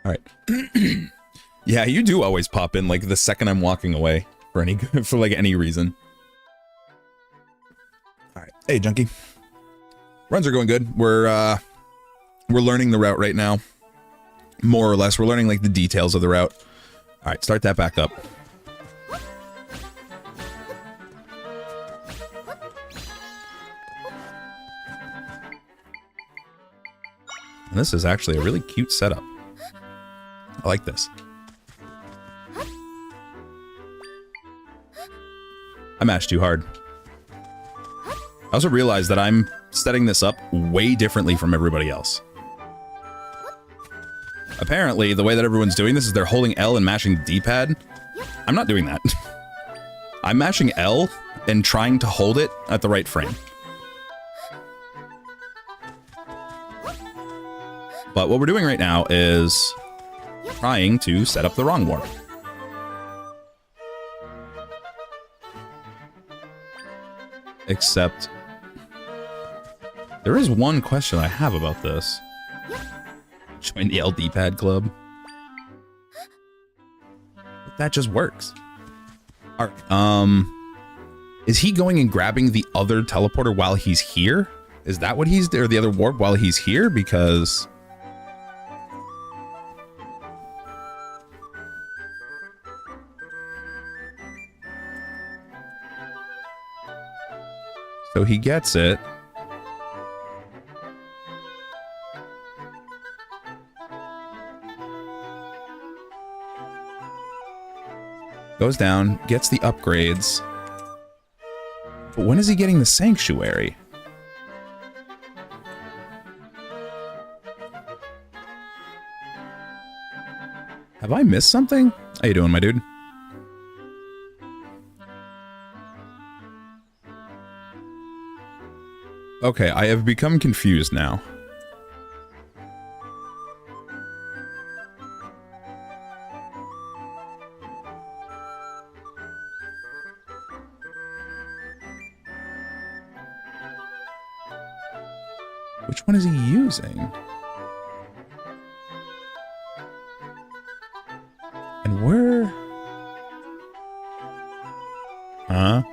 All right. Yeah, you do always pop in like the second I'm walking away for any for like any reason. All right. Hey, Junkie. Runs are going good. We're learning the route right now. More or less. We're learning like the details of the route. All right, start that back up. And this is actually a really cute setup. I like this. I mashed too hard. I also realized that I'm setting this up way differently from everybody else. Apparently, the way that everyone's doing this is they're holding L and mashing the D-pad. I'm not doing that. I'm mashing L and trying to hold it at the right frame. But what we're doing right now is trying to set up the wrong warp. Except, there is one question I have about this. Join the LD pad club. But that just works. Alright, is he going and grabbing the other teleporter while he's here? Is that what he's, or the other warp while he's here? Because so he gets it. Goes down, gets the upgrades. But when is he getting the sanctuary? Have I missed something? How you doing, my dude? Okay, I have become confused now. Which one is he using? And where? Huh?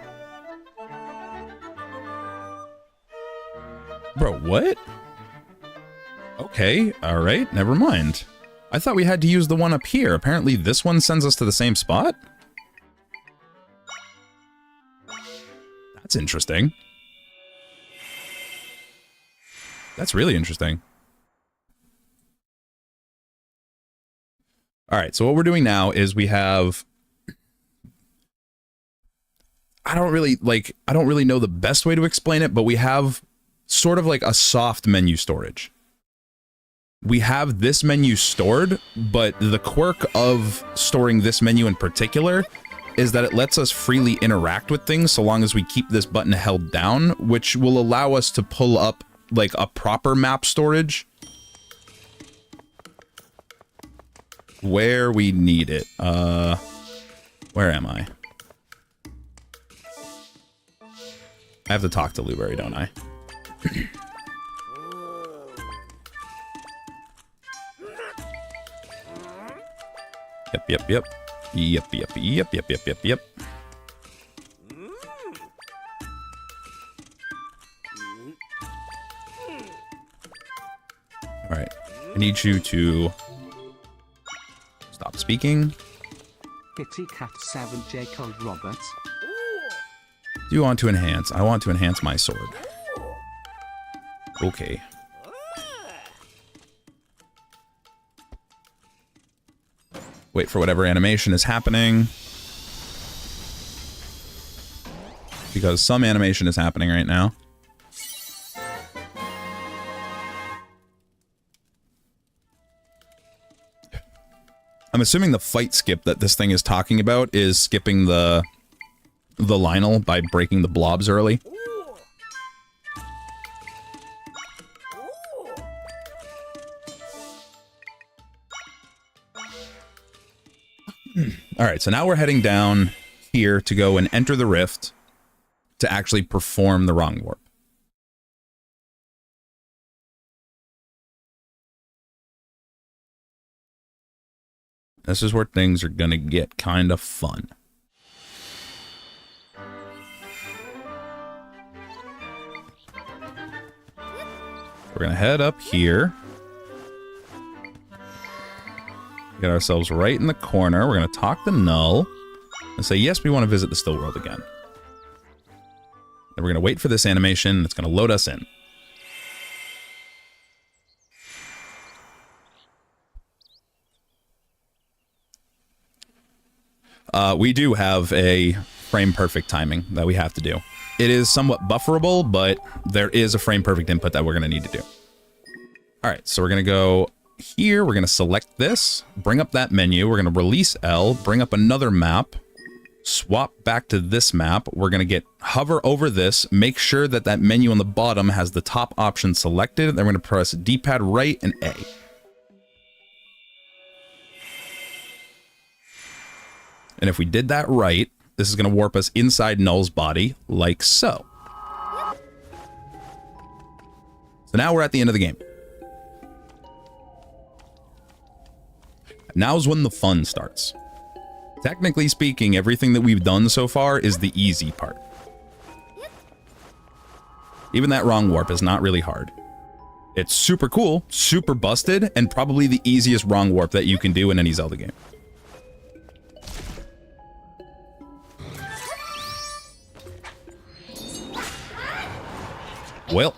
Bro, what? Okay, alright, never mind. I thought we had to use the one up here. Apparently this one sends us to the same spot? That's interesting. That's really interesting. Alright, so what we're doing now is we have... I don't really know the best way to explain it, but we have sort of like a soft menu storage. We have this menu stored, but the quirk of storing this menu in particular is that it lets us freely interact with things so long as we keep this button held down, which will allow us to pull up like a proper map storage where we need it. Where am I? I have to talk to Luberry, don't I? Yep. Alright. I need you to stop speaking. Kitty Cat 7J called Robert. Do you want to enhance? I want to enhance my sword. Okay. Wait for whatever animation is happening. Because some animation is happening right now. I'm assuming the fight skip that this thing is talking about is skipping the Lionel by breaking the blobs early. Alright, so now we're heading down here to go and enter the rift to actually perform the wrong warp. This is where things are gonna get kind of fun. We're gonna head up here. Get ourselves right in the corner. We're gonna talk to Null and say, yes, we want to visit the still world again. Then we're gonna wait for this animation. It's gonna load us in. We do have a frame perfect timing that we have to do. It is somewhat bufferable, but there is a frame perfect input that we're going to need to do. All right, so we're going to go here. We're going to select this, bring up that menu. We're going to release L, bring up another map, swap back to this map. We're going to hover over this, make sure that that menu on the bottom has the top option selected. Then we're going to press D-pad right and A. And if we did that right, this is going to warp us inside Null's body, like so. So now we're at the end of the game. Now's when the fun starts. Technically speaking, everything that we've done so far is the easy part. Even that wrong warp is not really hard. It's super cool, super busted, and probably the easiest wrong warp that you can do in any Zelda game. Well.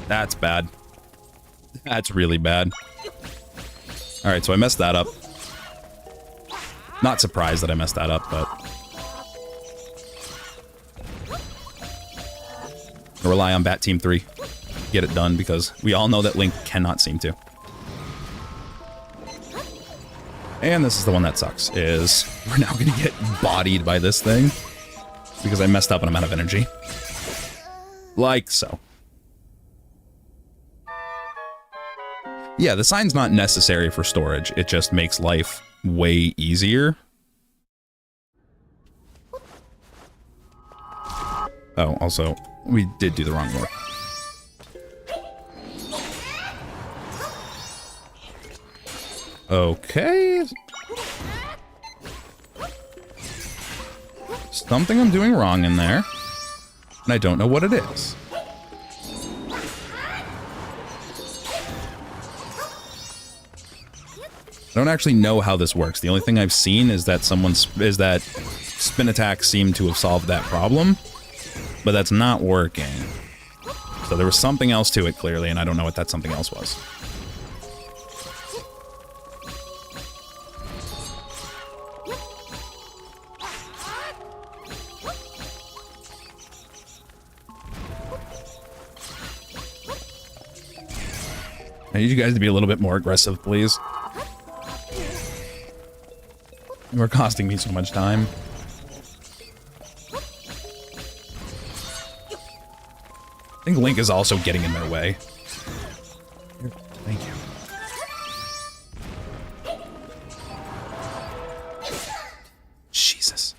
That's bad. That's really bad. Alright, so I messed that up. Not surprised that I messed that up, but... I'll rely on Bat Team 3. Get it done, because we all know that Link cannot seem to. And this is the one that sucks, is we're now gonna get bodied by this thing because I messed up and I'm out of energy. Like so. Yeah, the sign's not necessary for storage. It just makes life way easier. Oh, also, we did do the wrong one. Okay. Something I'm doing wrong in there. And I don't know what it is. I don't actually know how this works. The only thing I've seen is that spin attacks seem to have solved that problem, but that's not working. So there was something else to it, clearly, and I don't know what that something else was. I need you guys to be a little bit more aggressive, please. You are costing me so much time. I think Link is also getting in their way. Here, thank you. Jesus.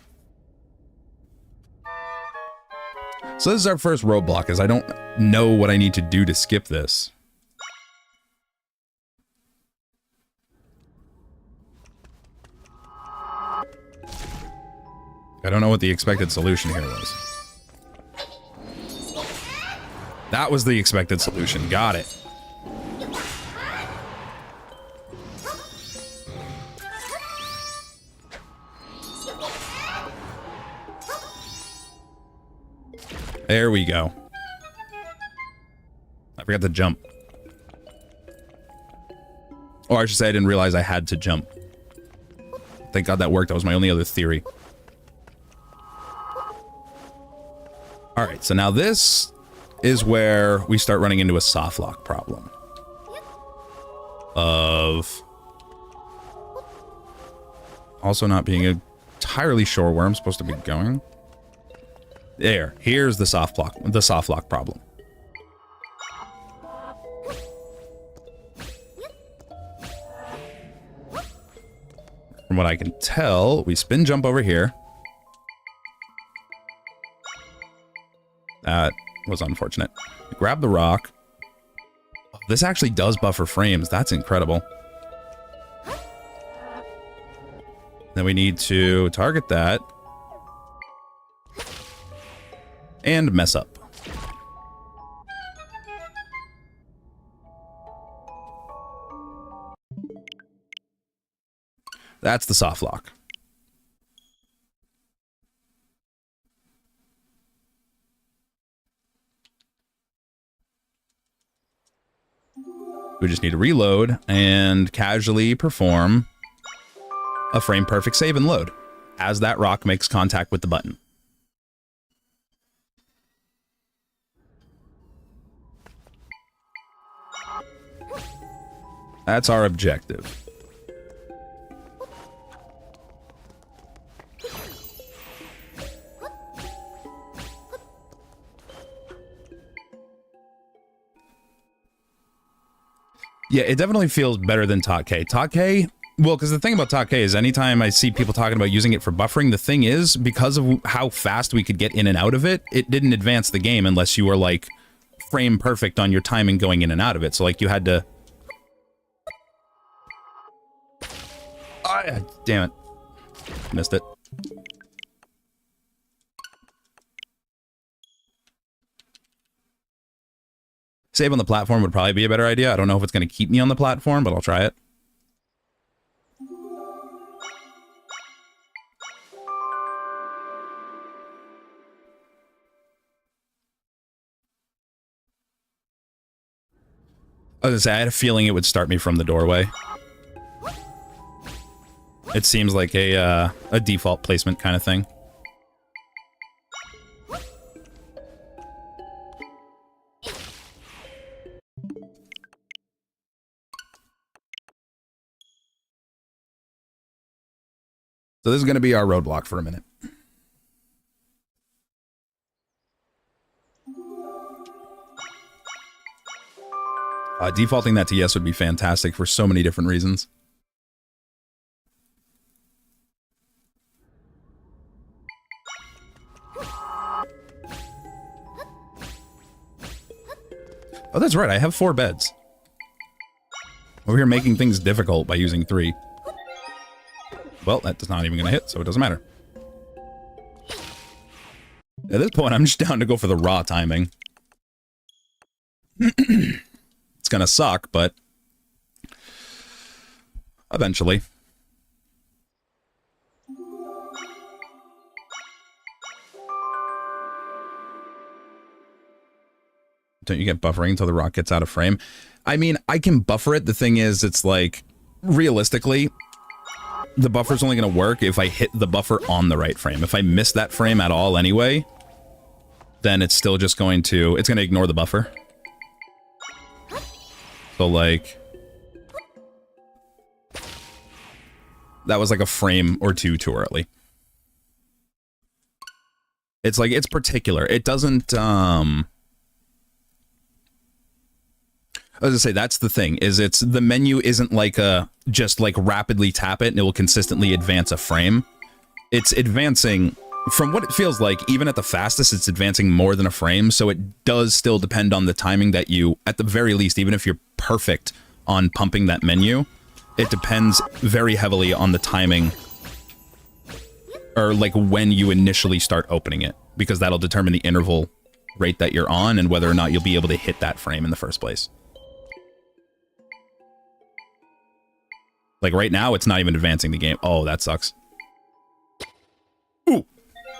So this is our first roadblock, as I don't know what I need to do to skip this. I don't know what the expected solution here was. That was the expected solution. Got it. There we go. I forgot to jump. Or I should say I didn't realize I had to jump. Thank God that worked. That was my only other theory. Alright, so now this is where we start running into a soft lock problem. Of also not being entirely sure where I'm supposed to be going. Here's the soft lock problem. From what I can tell, we spin jump over here. That was unfortunate. Grab the rock. Oh, this actually does buffer frames. That's incredible. Then we need to target that. And mess up. That's the soft lock. We just need to reload and casually perform a frame perfect save and load as that rock makes contact with the button. That's our objective. Yeah, it definitely feels better than Take. Take, well, because the thing about Take is anytime I see people talking about using it for buffering, the thing is, because of how fast we could get in and out of it, it didn't advance the game unless you were, like, frame perfect on your timing going in and out of it. So, like, you had to... Oh, damn it. Missed it. Save on the platform would probably be a better idea. I don't know if it's going to keep me on the platform, but I'll try it. I was gonna say, I had a feeling it would start me from the doorway. It seems like a default placement kind of thing. So this is going to be our roadblock for a minute. Defaulting that to yes would be fantastic for so many different reasons. Oh, that's right. I have 4 beds. Over here making things difficult by using 3. Well, that's not even going to hit, so it doesn't matter. At this point, I'm just down to go for the raw timing. It's going to suck, but eventually. Don't you get buffering until the rock gets out of frame? I mean, I can buffer it. The thing is, it's like, realistically, the buffer's only going to work if I hit the buffer on the right frame. If I miss that frame at all anyway, then it's still just going to, it's going to ignore the buffer. So, like, that was like a frame or 2 too early. It's like, it's particular. It doesn't, I was gonna say, that's the thing, is it's, the menu isn't like a, just like rapidly tap it and it will consistently advance a frame. It's advancing, from what it feels like, even at the fastest, it's advancing more than a frame, so it does still depend on the timing that you, at the very least, even if you're perfect on pumping that menu, it depends very heavily on the timing, or like when you initially start opening it, because that'll determine the interval rate that you're on and whether or not you'll be able to hit that frame in the first place. Like, right now, it's not even advancing the game. Oh, that sucks. Ooh!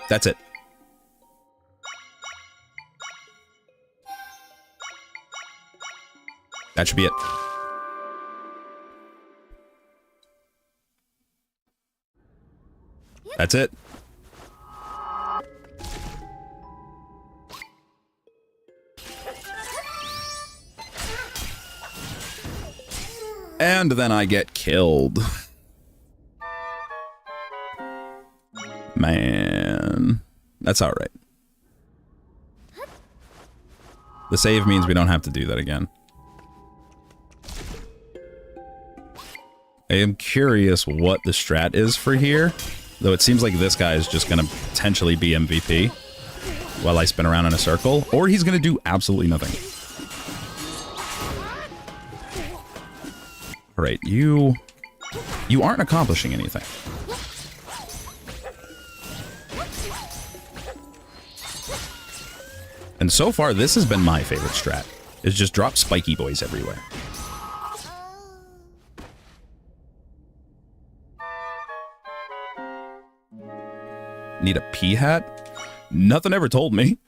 That's it. That should be it. That's it. And then I get killed. Man. That's alright. The save means we don't have to do that again. I am curious what the strat is for here. Though it seems like this guy is just going to potentially be MVP while I spin around in a circle. Or he's going to do absolutely nothing. Alright, you aren't accomplishing anything. And so far, this has been my favorite strat, is just drop spiky boys everywhere. Need a pea hat? Nothing ever told me.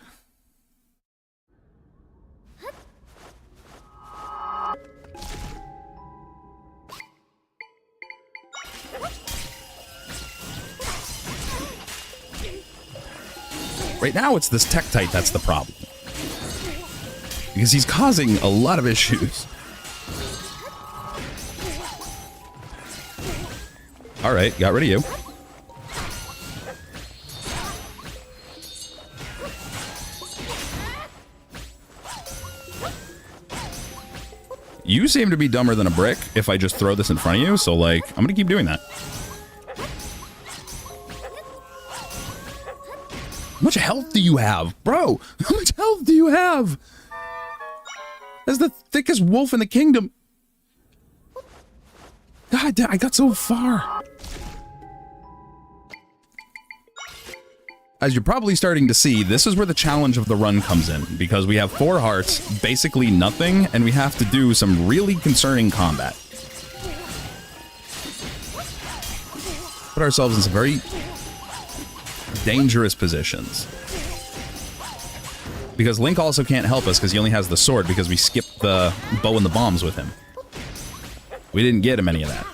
Right now, it's this Tektite that's the problem. Because he's causing a lot of issues. Alright, got rid of you. You seem to be dumber than a brick if I just throw this in front of you, so, like, I'm gonna keep doing that. How much health do you have? Bro, how much health do you have? That's the thickest wolf in the kingdom. God damn, I got so far. As you're probably starting to see, this is where the challenge of the run comes in, because we have 4 hearts, basically nothing, and we have to do some really concerning combat. Put ourselves in some very dangerous positions. Because Link also can't help us because he only has the sword because we skipped the bow and the bombs with him. We didn't get him any of that.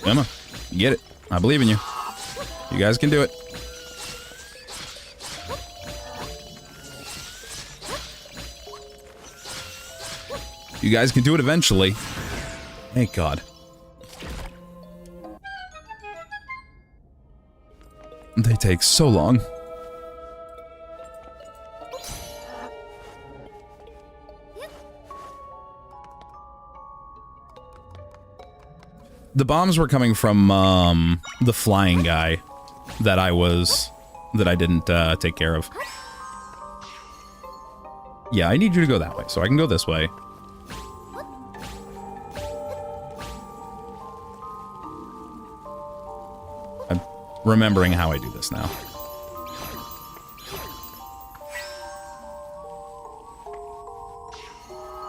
Emma, get it. I believe in you. You guys can do it. You guys can do it eventually. Thank God. They take so long. The bombs were coming from the flying guy that I didn't take care of. Yeah, I need you to go that way, so I can go this way. I'm remembering how I do this now.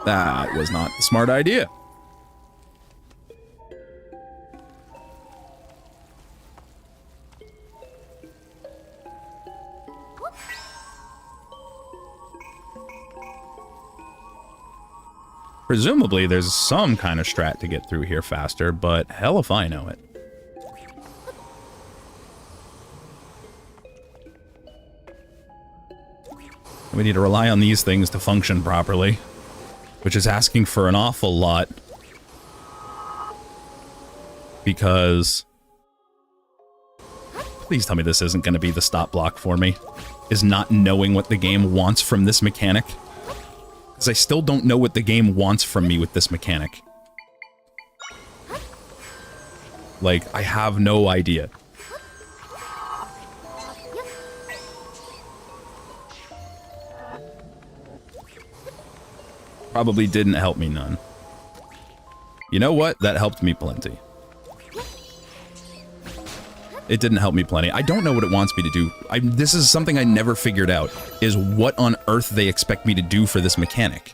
That was not a smart idea. Presumably, there's some kind of strat to get through here faster, but hell if I know it. We need to rely on these things to function properly, which is asking for an awful lot. Because... Please tell me this isn't going to be the stop block for me. Is not knowing what the game wants from this mechanic. Because I still don't know what the game wants from me with this mechanic. Like, I have no idea. Probably didn't help me none. You know what? That helped me plenty. It didn't help me plenty. I don't know what it wants me to do. This is something I never figured out, is what on earth they expect me to do for this mechanic.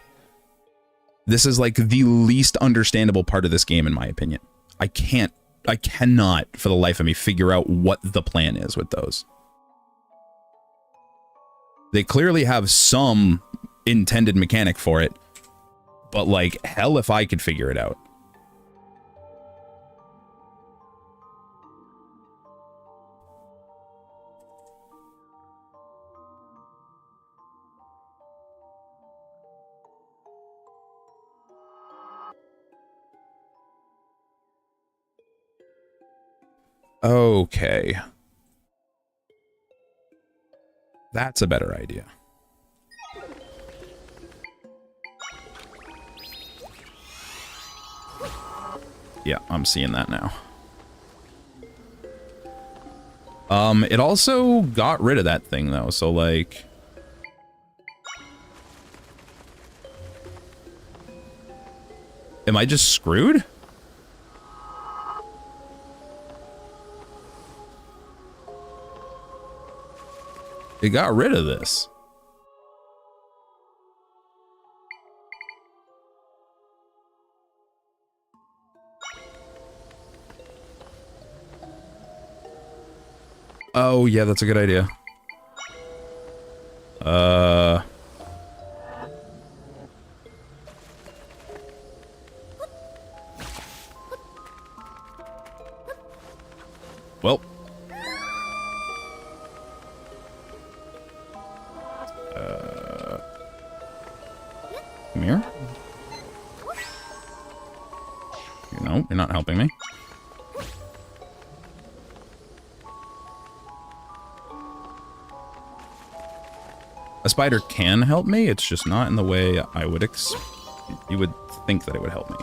This is like the least understandable part of this game, in my opinion. I cannot, for the life of me, figure out what the plan is with those. They clearly have some intended mechanic for it, but like, hell if I could figure it out. Okay. That's a better idea. Yeah, I'm seeing that now. It also got rid of that thing though, so like... Am I just screwed? It got rid of this. Oh, yeah, that's a good idea. Well. Come here. No, you're not helping me. A spider can help me, it's just not in the way I would you would think that it would help me.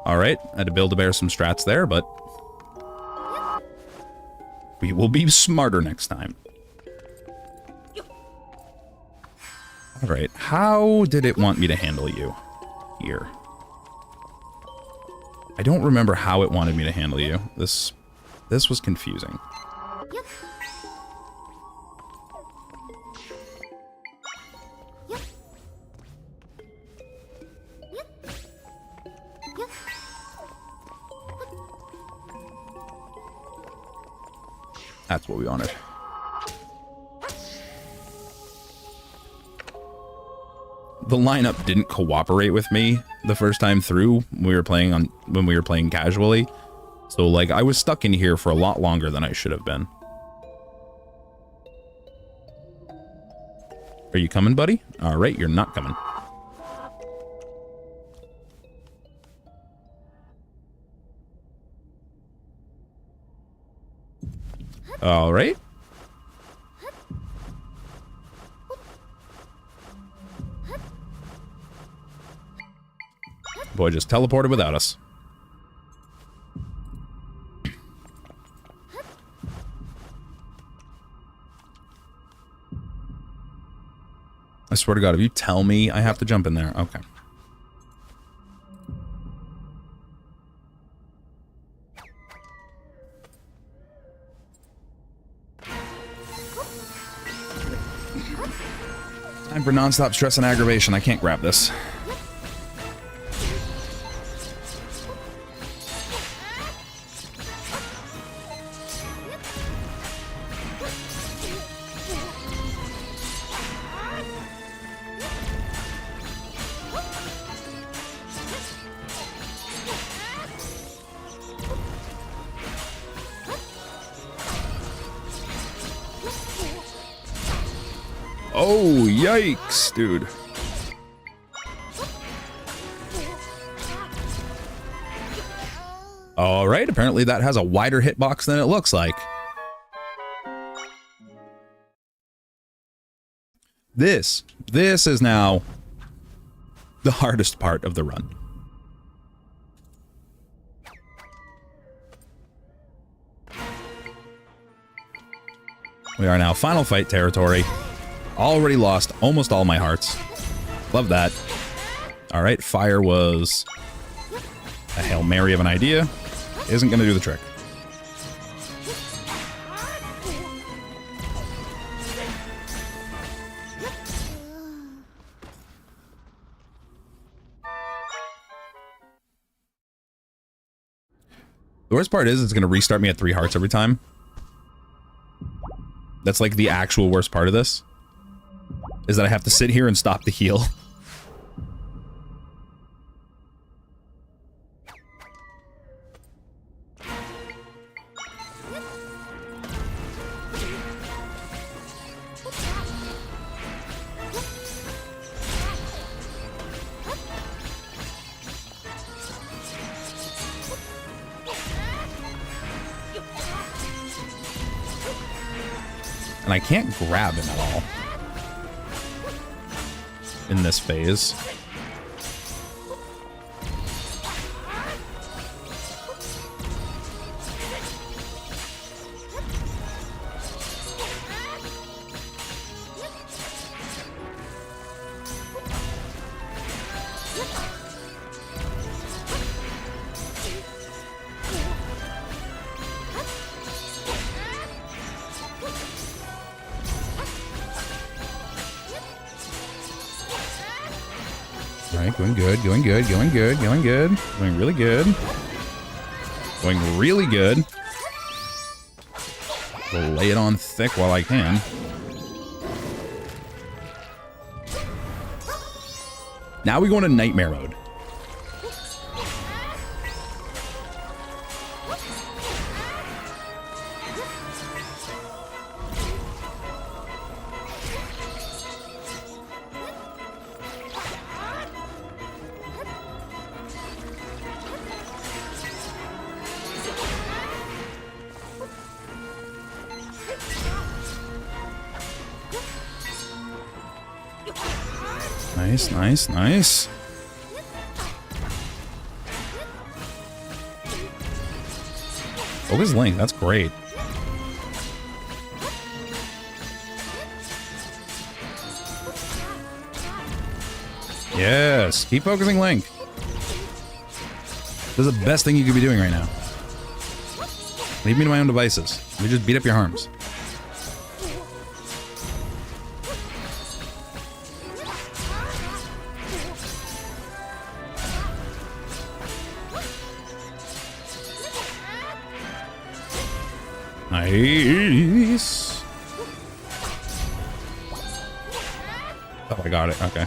Alright, I had to Build-A-Bear some strats there, but we will be smarter next time. Alright, how did it want me to handle you? Here. I don't remember how it wanted me to handle you. This was confusing. That's what we wanted. The lineup didn't cooperate with me the first time through when we were playing casually, So, like, I was stuck in here for a lot longer than I should have been. Are you coming, buddy? All right, you're not coming. All right. Boy just teleported without us. I swear to God, if you tell me I have to jump in there, okay. Time for non-stop stress and aggravation. I can't grab this. Oh, yikes, dude. All right, apparently that has a wider hitbox than it looks like. This is now the hardest part of the run. We are now final fight territory. Already lost almost all my hearts. Love that. Alright, fire was a Hail Mary of an idea. Isn't going to do the trick. The worst part is it's going to restart me at 3 hearts every time. That's like the actual worst part of this. Is that I have to sit here and stop the heal. And I can't grab him at all in this phase. Alright, going good, going good, going good, going good. Going really good. Going really good. We'll lay it on thick while I can. Now we go into nightmare mode. Nice, nice, nice. Focus Link, that's great. Yes, keep focusing Link. This is the best thing you could be doing right now. Leave me to my own devices. Let me just beat up your harms. Nice. Oh, I got it. Okay.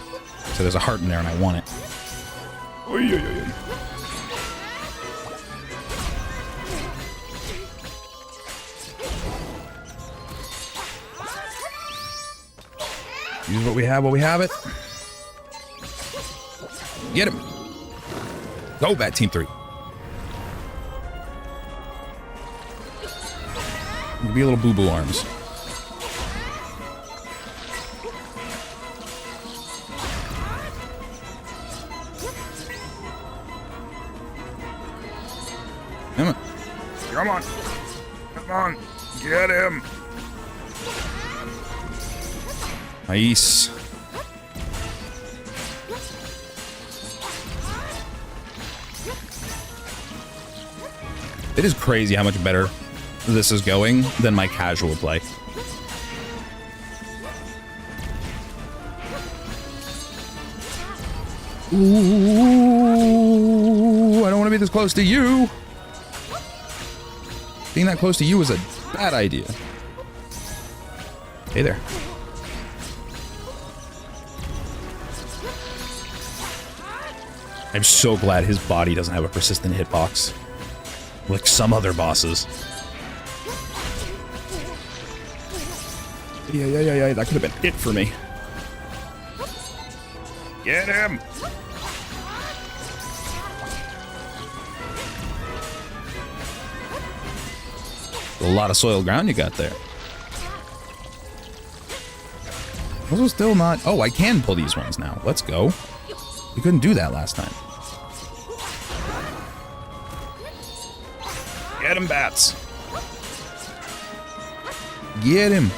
So there's a heart in there and I want it. Oy, oy, oy. Use what we have while we have it. Get him. Go, Bat Team 3. Be a little boo-boo arms. Come on. Come on. Come on. Get him. Nice. It is crazy how much better this is going than my casual play. Ooh, I don't want to be this close to you. Being that close to you is a bad idea. Hey there. I'm so glad his body doesn't have a persistent hitbox, like some other bosses. Yeah, that could have been it for me. Get him! A lot of soiled ground you got there. Also still not... Oh, I can pull these ones now. Let's go. You couldn't do that last time. Get him, bats. Get him.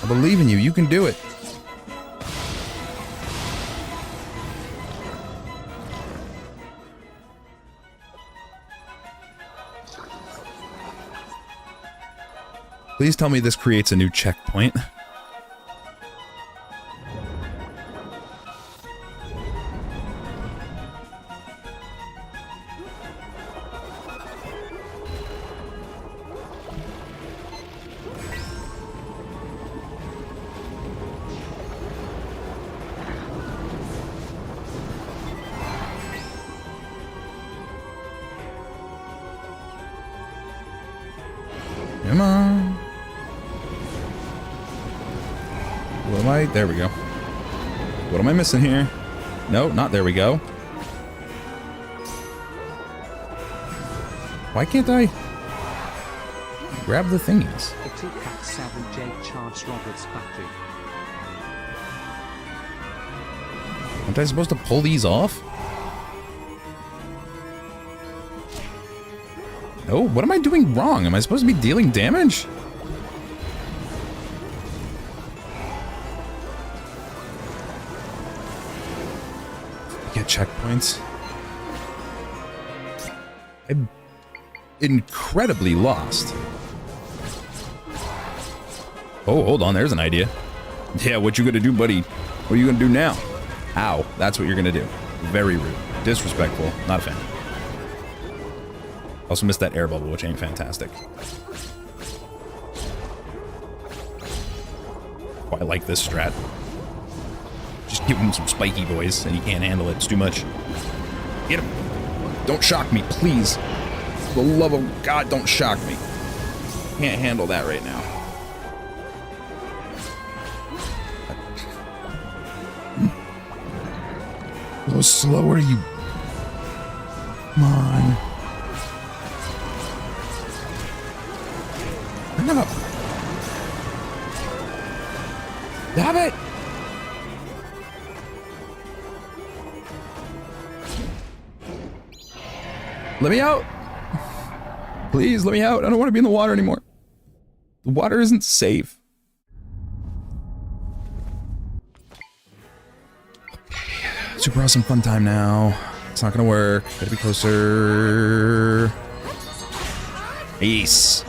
I believe in you. You can do it. Please tell me this creates a new checkpoint. Come on. What am I? There we go. What am I missing here? No, not there we go. Why can't I grab the thingies? Kitty Cat 7J charged Robert's battery. Aren't I supposed to pull these off? No, what am I doing wrong? Am I supposed to be dealing damage? Get checkpoints. I'm incredibly lost. Oh, hold on, there's an idea. Yeah, what you gonna do, buddy? What are you gonna do now? Ow, that's what you're gonna do. Very rude. Disrespectful. Not a fan. Also missed that air bubble, which ain't fantastic. Oh, I like this strat. Just give him some spiky boys, and he can't handle it. It's too much. Get him. Don't shock me, please. For the love of God, don't shock me. Can't handle that right now. Go slower, you... Come on. Bring up. Damn it! Let me out! Please, let me out. I don't want to be in the water anymore. The water isn't safe. Super awesome fun time now. It's not gonna work. Gotta be closer. Ace.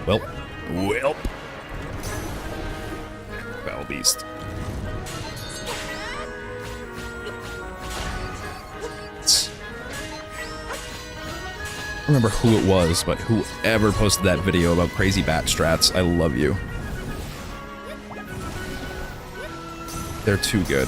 Welp. Welp. Foul beast. I don't remember who it was, but whoever posted that video about crazy bat strats, I love you. They're too good.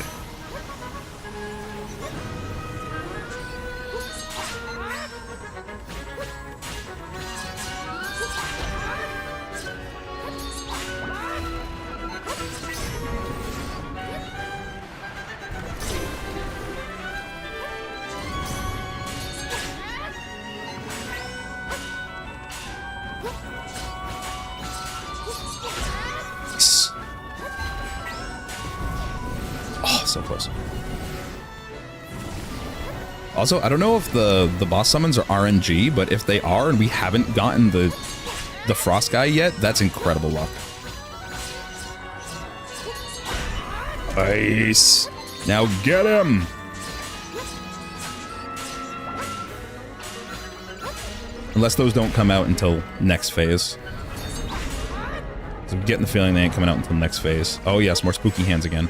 so close. Also, I don't know if the boss summons are RNG, but if they are and we haven't gotten the frost guy yet, that's incredible luck. Nice. Now get him. Unless those don't come out until next phase. I'm getting the feeling they ain't coming out until next phase. Oh yes, more spooky hands again.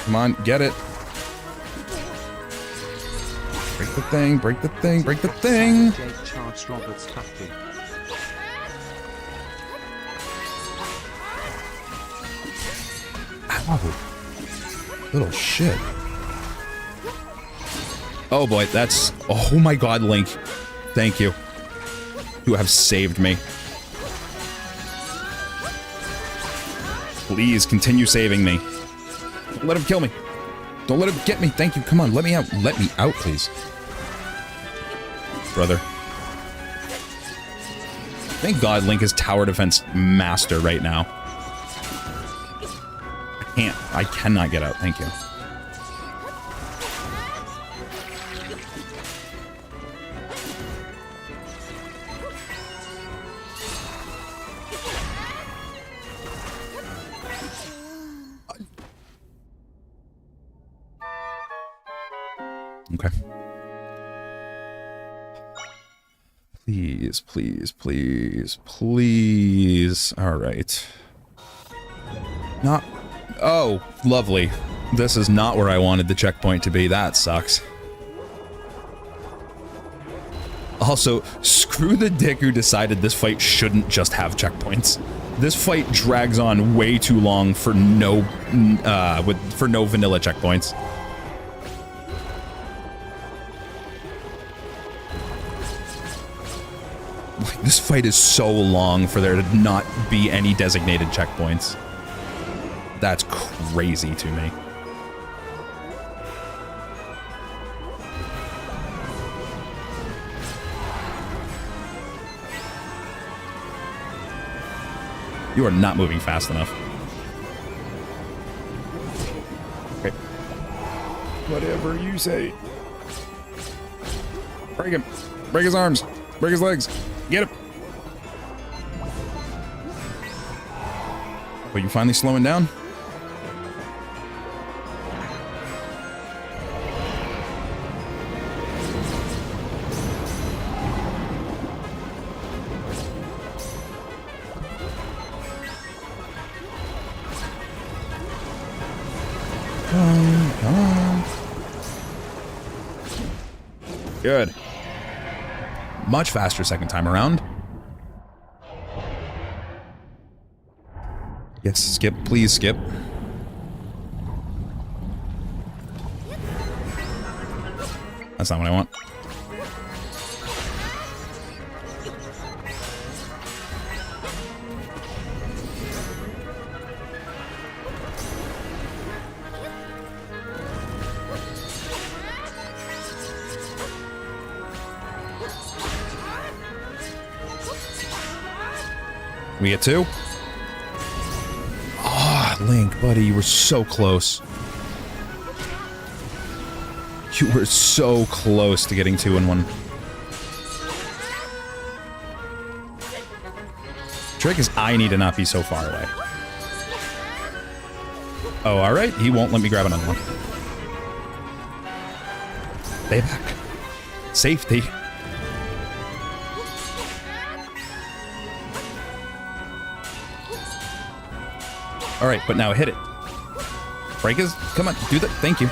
Come on, get it. Break the thing, break the thing, break the thing. Jake charged Robert's happy. Ow. Little shit. Oh boy, that's... Oh my god, Link. Thank you. You have saved me. Please continue saving me. Don't let him kill me. Don't let him get me. Thank you. Come on, let me out. Let me out, please. Brother. Thank God Link is tower defense master right now. I cannot get out. Thank you. Okay. Please, please, please, please. All right. Not... Oh, lovely. This is not where I wanted the checkpoint to be. That sucks. Also, screw the dick who decided this fight shouldn't just have checkpoints. This fight drags on way too long for no vanilla checkpoints. Like, this fight is so long for there to not be any designated checkpoints. That's crazy to me. You are not moving fast enough. Okay. Whatever you say. Break him. Break his arms. Break his legs. Get him. Are you finally slowing down? Come on. Good. Much faster second time around. Yes, skip, please skip. That's not what I want. We get two? Ah, Link, buddy, you were so close. You were so close to getting 2 in 1. Trick is I need to not be so far away. Oh, alright. He won't let me grab another one. Stay back. Safety. Alright, but now hit it. Break his... Come on, do that. Thank you.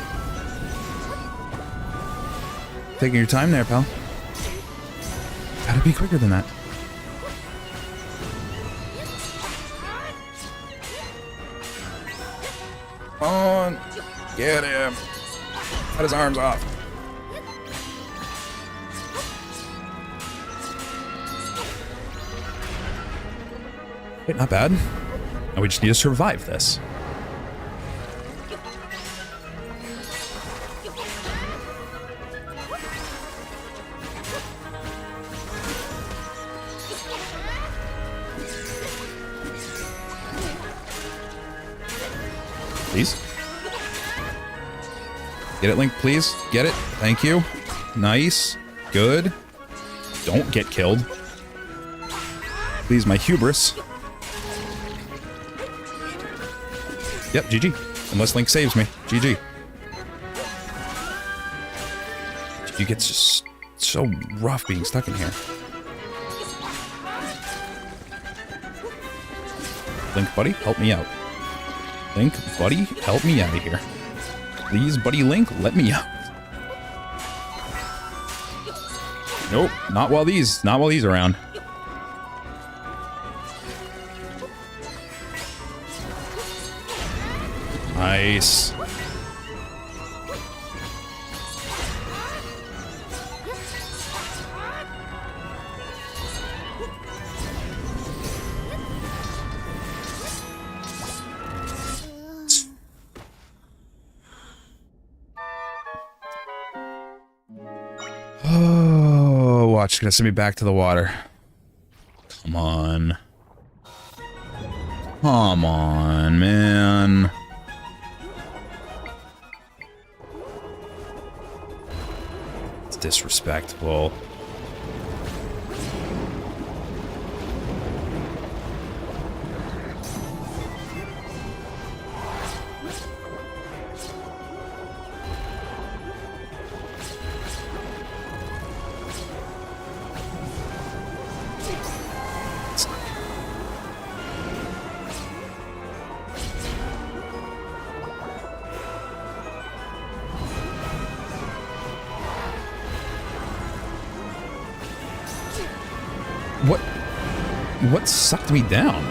Taking your time there, pal. Gotta be quicker than that. On. Get him. Cut his arms off. Wait, not bad. Now we just need to survive this. Please. Get it, Link, please. Get it. Thank you. Nice. Good. Don't get killed. Please, my hubris. Yep, GG. Unless Link saves me. GG. GG gets just so rough being stuck in here. Link, buddy, help me out. Link, buddy, help me out of here. Please, buddy Link, let me out. Nope, not while these are around. Nice. Oh, watch, gonna send me back to the water. Come on. Come on, man. It's disrespectful. What sucked me down?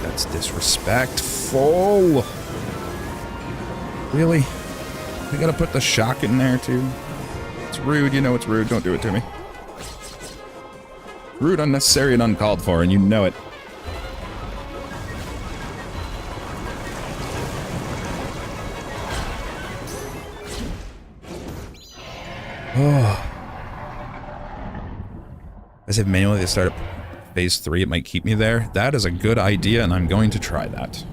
That's disrespectful. Really? We gotta put the shock in there too. It's rude, you know it's rude. Don't do it to me. Rude, unnecessary, and uncalled for, and you know it. Oh. I said manually to start at phase 3, it might keep me there. That is a good idea, and I'm going to try that.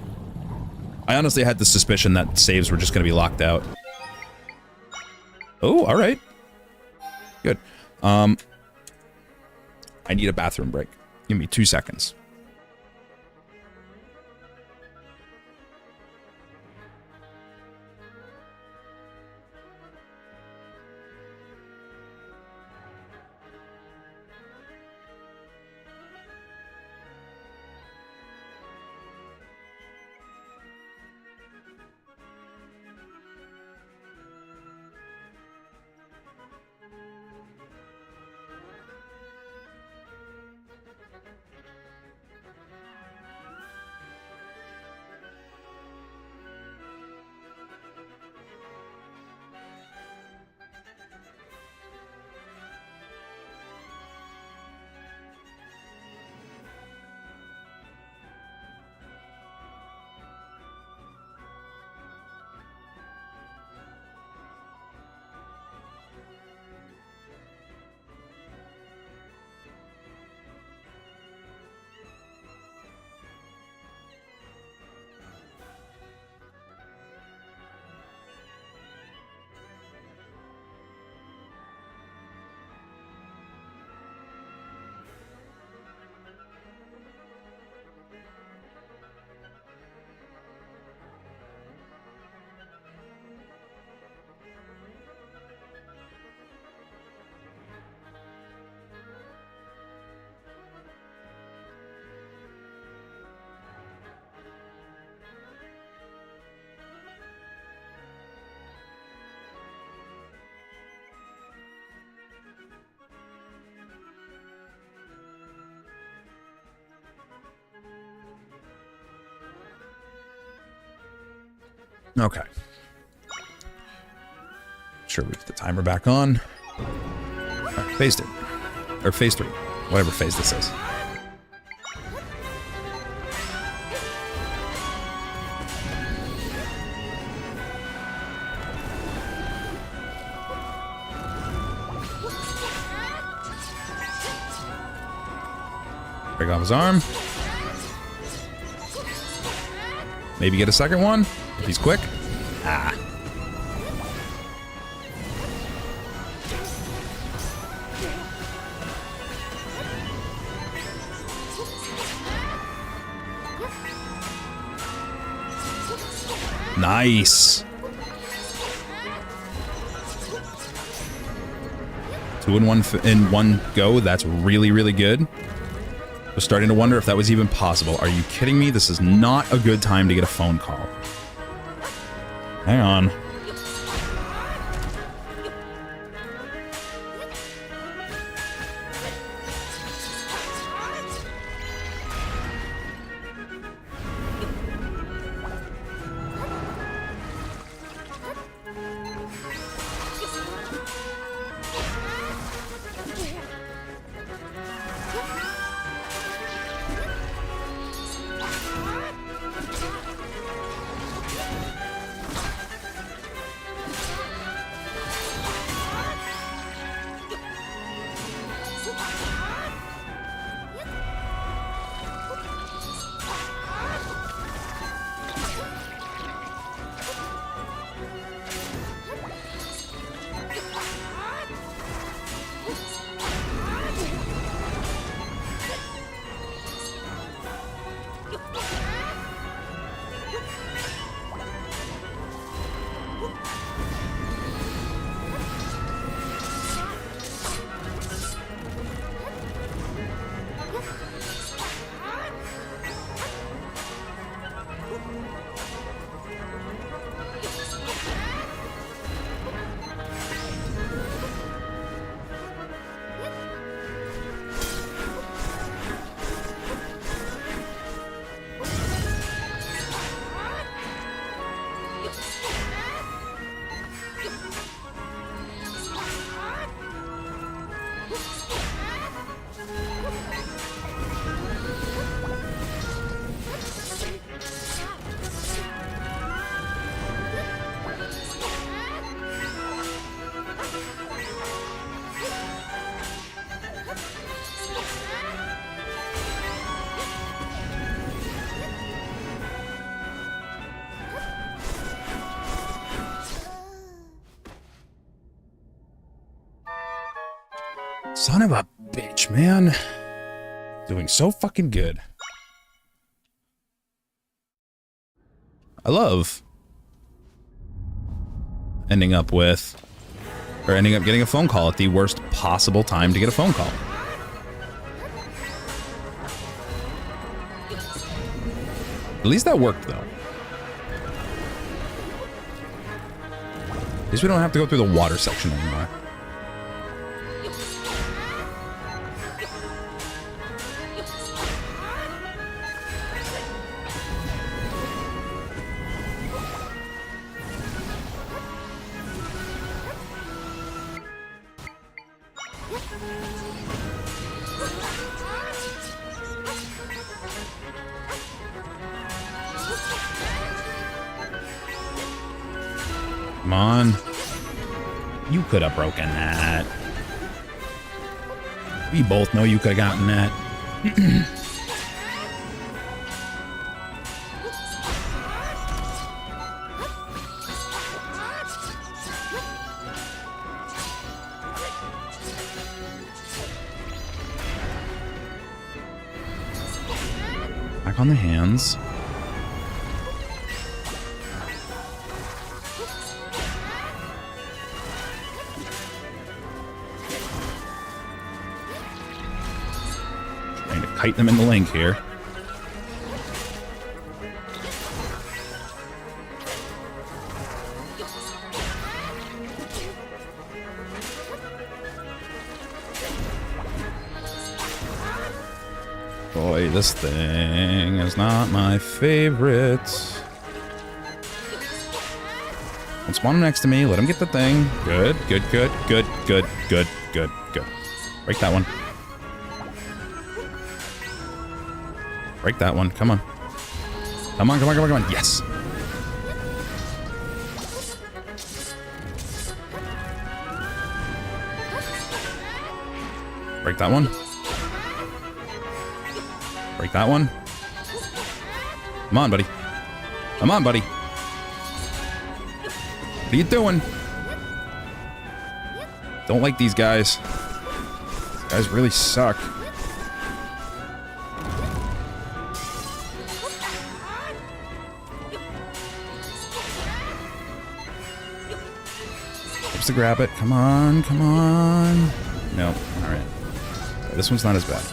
I honestly had the suspicion that saves were just going to be locked out. Oh, alright. Good. I need a bathroom break. Give me 2 seconds. Okay. Sure, we put the timer back on. Right, phased it. Or phase 3. Whatever phase this is. Break off his arm. Maybe get a second one if he's quick. Ah. Nice. 2 in one go. That's really, really good. I was starting to wonder if that was even possible. Are you kidding me? This is not a good time to get a phone call. Hang on. Son of a bitch, man. Doing so fucking good. I love ending up getting a phone call at the worst possible time to get a phone call. At least that worked, though. At least we don't have to go through the water section anymore. Come on. You could have broken that. We both know you could have gotten that. Back on the hands. Kite them in the link here. Boy, this thing is not my favorite. Don't spawn him next to me. Let him get the thing. Good, good, good, good, good, good, good, good. Break that one. Break that one. Come on. Come on, come on, come on, come on. Yes. Break that one. Break that one. Come on, buddy. Come on, buddy. What are you doing? Don't like these guys. These guys really suck. Oops, to grab it. Come on, come on. No, alright. This one's not as bad.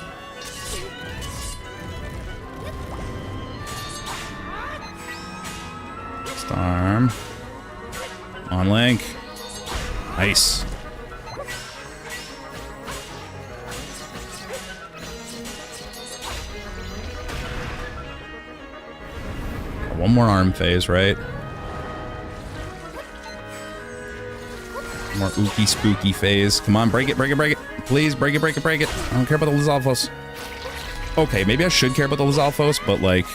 Storm. On Link. Nice. One more arm phase, right? More ooky spooky phase. Come on, break it, break it, break it. Please, break it, break it, break it. I don't care about the Lizalfos. Okay, maybe I should care about the Lizalfos, but like...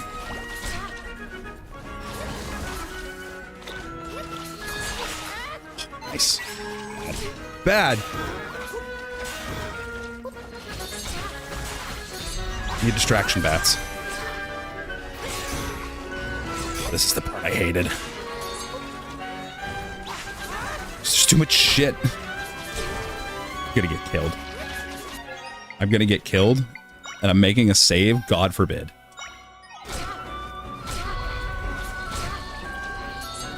Nice. Bad. Need distraction bats. This is the part I hated. There's just too much shit. I'm gonna get killed. I'm gonna get killed, and I'm making a save, God forbid.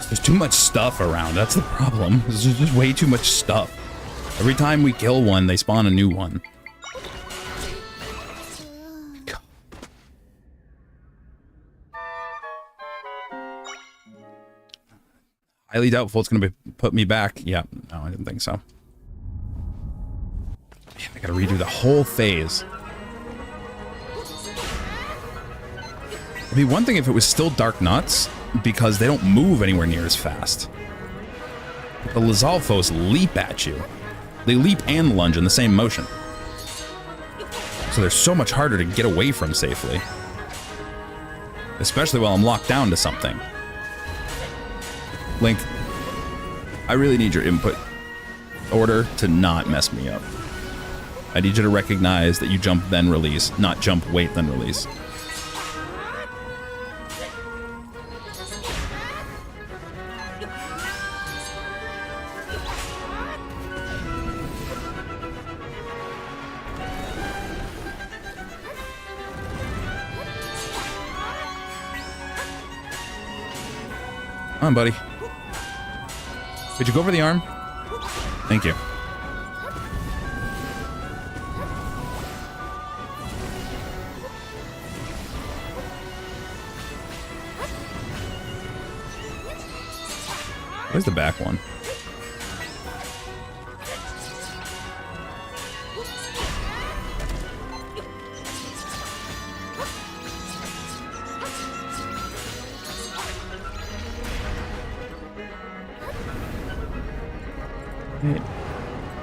There's too much stuff around, that's the problem. There's just way too much stuff. Every time we kill one, they spawn a new one. God. Highly doubtful it's gonna put me back. Yeah, no, I didn't think so. Man, I gotta redo the whole phase. It'd be one thing if it was still Dark Nuts, because they don't move anywhere near as fast. The Lizalfos leap at you. They leap and lunge in the same motion. So they're so much harder to get away from safely. Especially while I'm locked down to something. Link, I really need your input order to not mess me up. I need you to recognize that you jump then release, not jump, wait, then release. Come on, buddy. Did you go over the arm? Thank you. Where's the back one?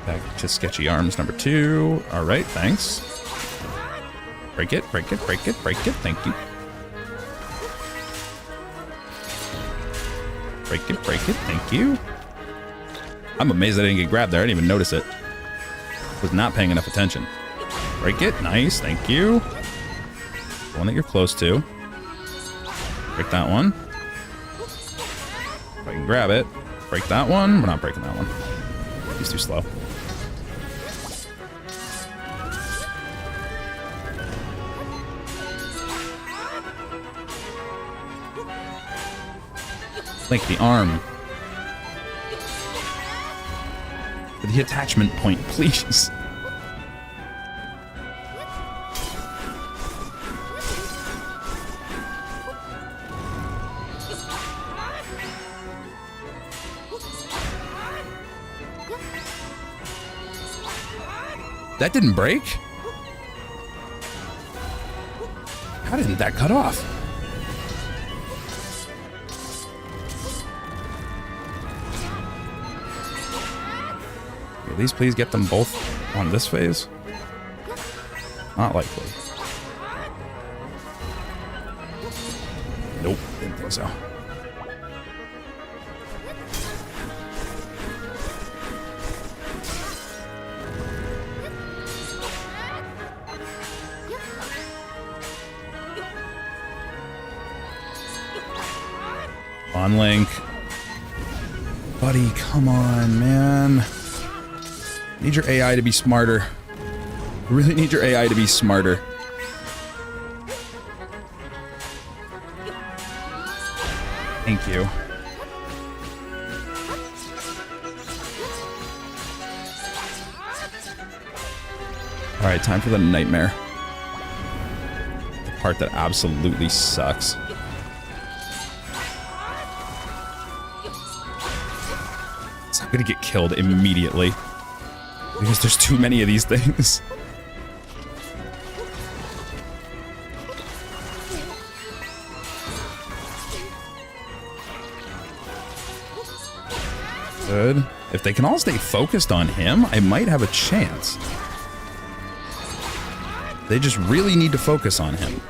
Back to sketchy arms number 2. All right, thanks. Break it, break it, break it, break it. Thank you. Break it, break it. Thank you. I'm amazed I didn't get grabbed there. I didn't even notice it. Was not paying enough attention. Break it. Nice. Thank you. One that you're close to. Break that one. If I can grab it. Break that one. We're not breaking that one. He's too slow. Like the arm. For the attachment point, please. That didn't break? How didn't that cut off? At least please get them both on this phase. Not likely. Nope, didn't think so. on, Link. Buddy, come on, man. Need your AI to be smarter. I really need your AI to be smarter. Thank you. Alright, time for the nightmare. The part that absolutely sucks. So I'm gonna get killed immediately. Because there's too many of these things. Good. If they can all stay focused on him, I might have a chance. They just really need to focus on him.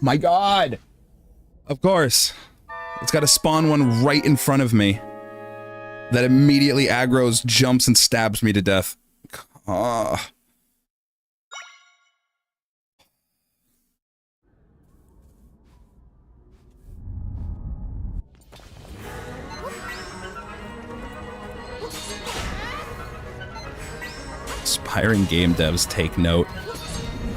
My God! Of course. It's got to spawn one right in front of me. That immediately aggroes, jumps, and stabs me to death. Ah. Aspiring game devs, take note.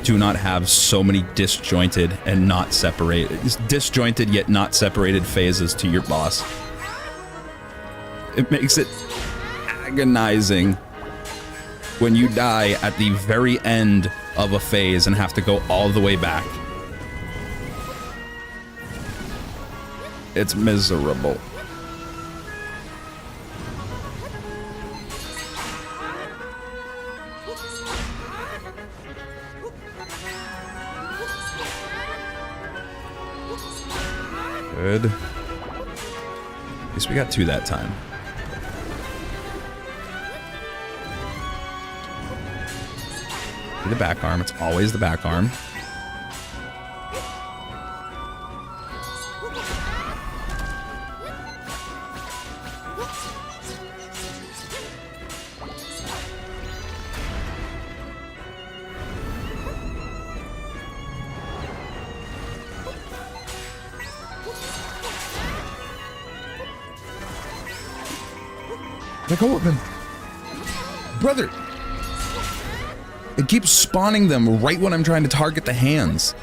Do not have so many disjointed and not separated, disjointed yet not separated phases to your boss. It makes it agonizing when you die at the very end of a phase and have to go all the way back. It's miserable. Good. At least we got two that time. Do the back arm. It's always the back arm. Let go of him. Brother! It keeps spawning them right when I'm trying to target the hands.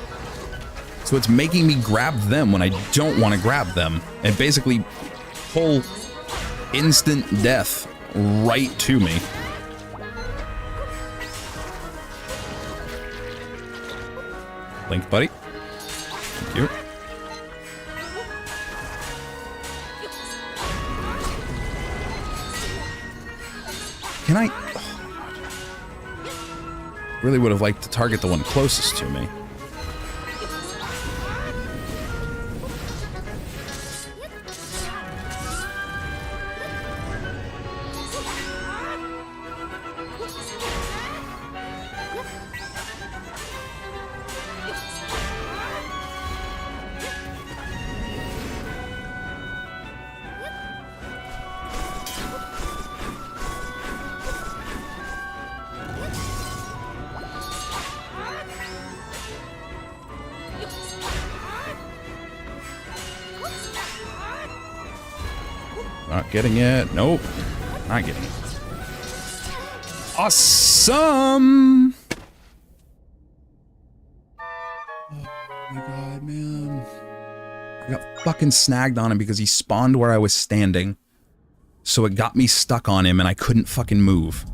So it's making me grab them when I don't want to grab them. And basically pull instant death right to me. Link, buddy. Thank you. Can I? Oh, really would have liked to target the one closest to me. Not getting it. Nope. Not getting it. Awesome! Oh my God, man. I got fucking snagged on him because he spawned where I was standing. So it got me stuck on him and I couldn't fucking move.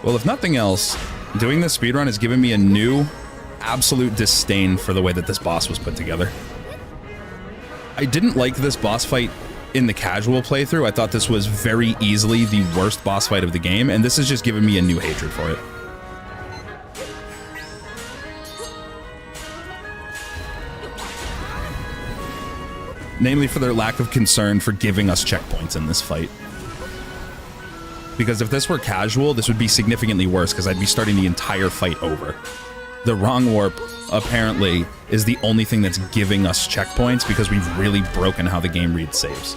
Well, if nothing else, doing this speedrun has given me a new, absolute disdain for the way that this boss was put together. I didn't like this boss fight in the casual playthrough. I thought this was very easily the worst boss fight of the game, and this has just given me a new hatred for it. Namely for their lack of concern for giving us checkpoints in this fight. Because if this were casual, this would be significantly worse because I'd be starting the entire fight over. The wrong warp, apparently, is the only thing that's giving us checkpoints because we've really broken how the game reads saves.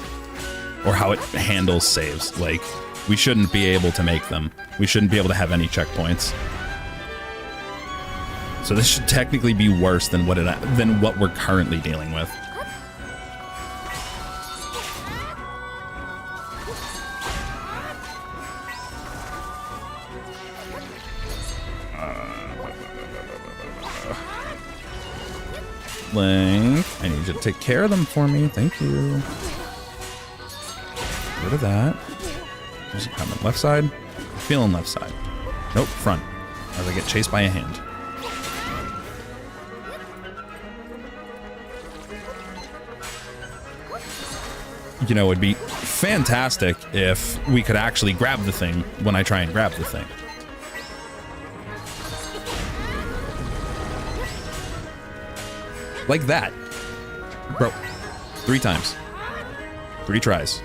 Or how it handles saves. Like, we shouldn't be able to make them. We shouldn't be able to have any checkpoints. So this should technically be worse than what we're currently dealing with. Link, I need you to take care of them for me. Thank you. Get rid of that. Where's it coming? Left side? Feeling left side. Nope, front. As I get chased by a hand. You know, it'd be fantastic if we could actually grab the thing when I try and grab the thing. Like that. Bro, 3 times. 3 tries.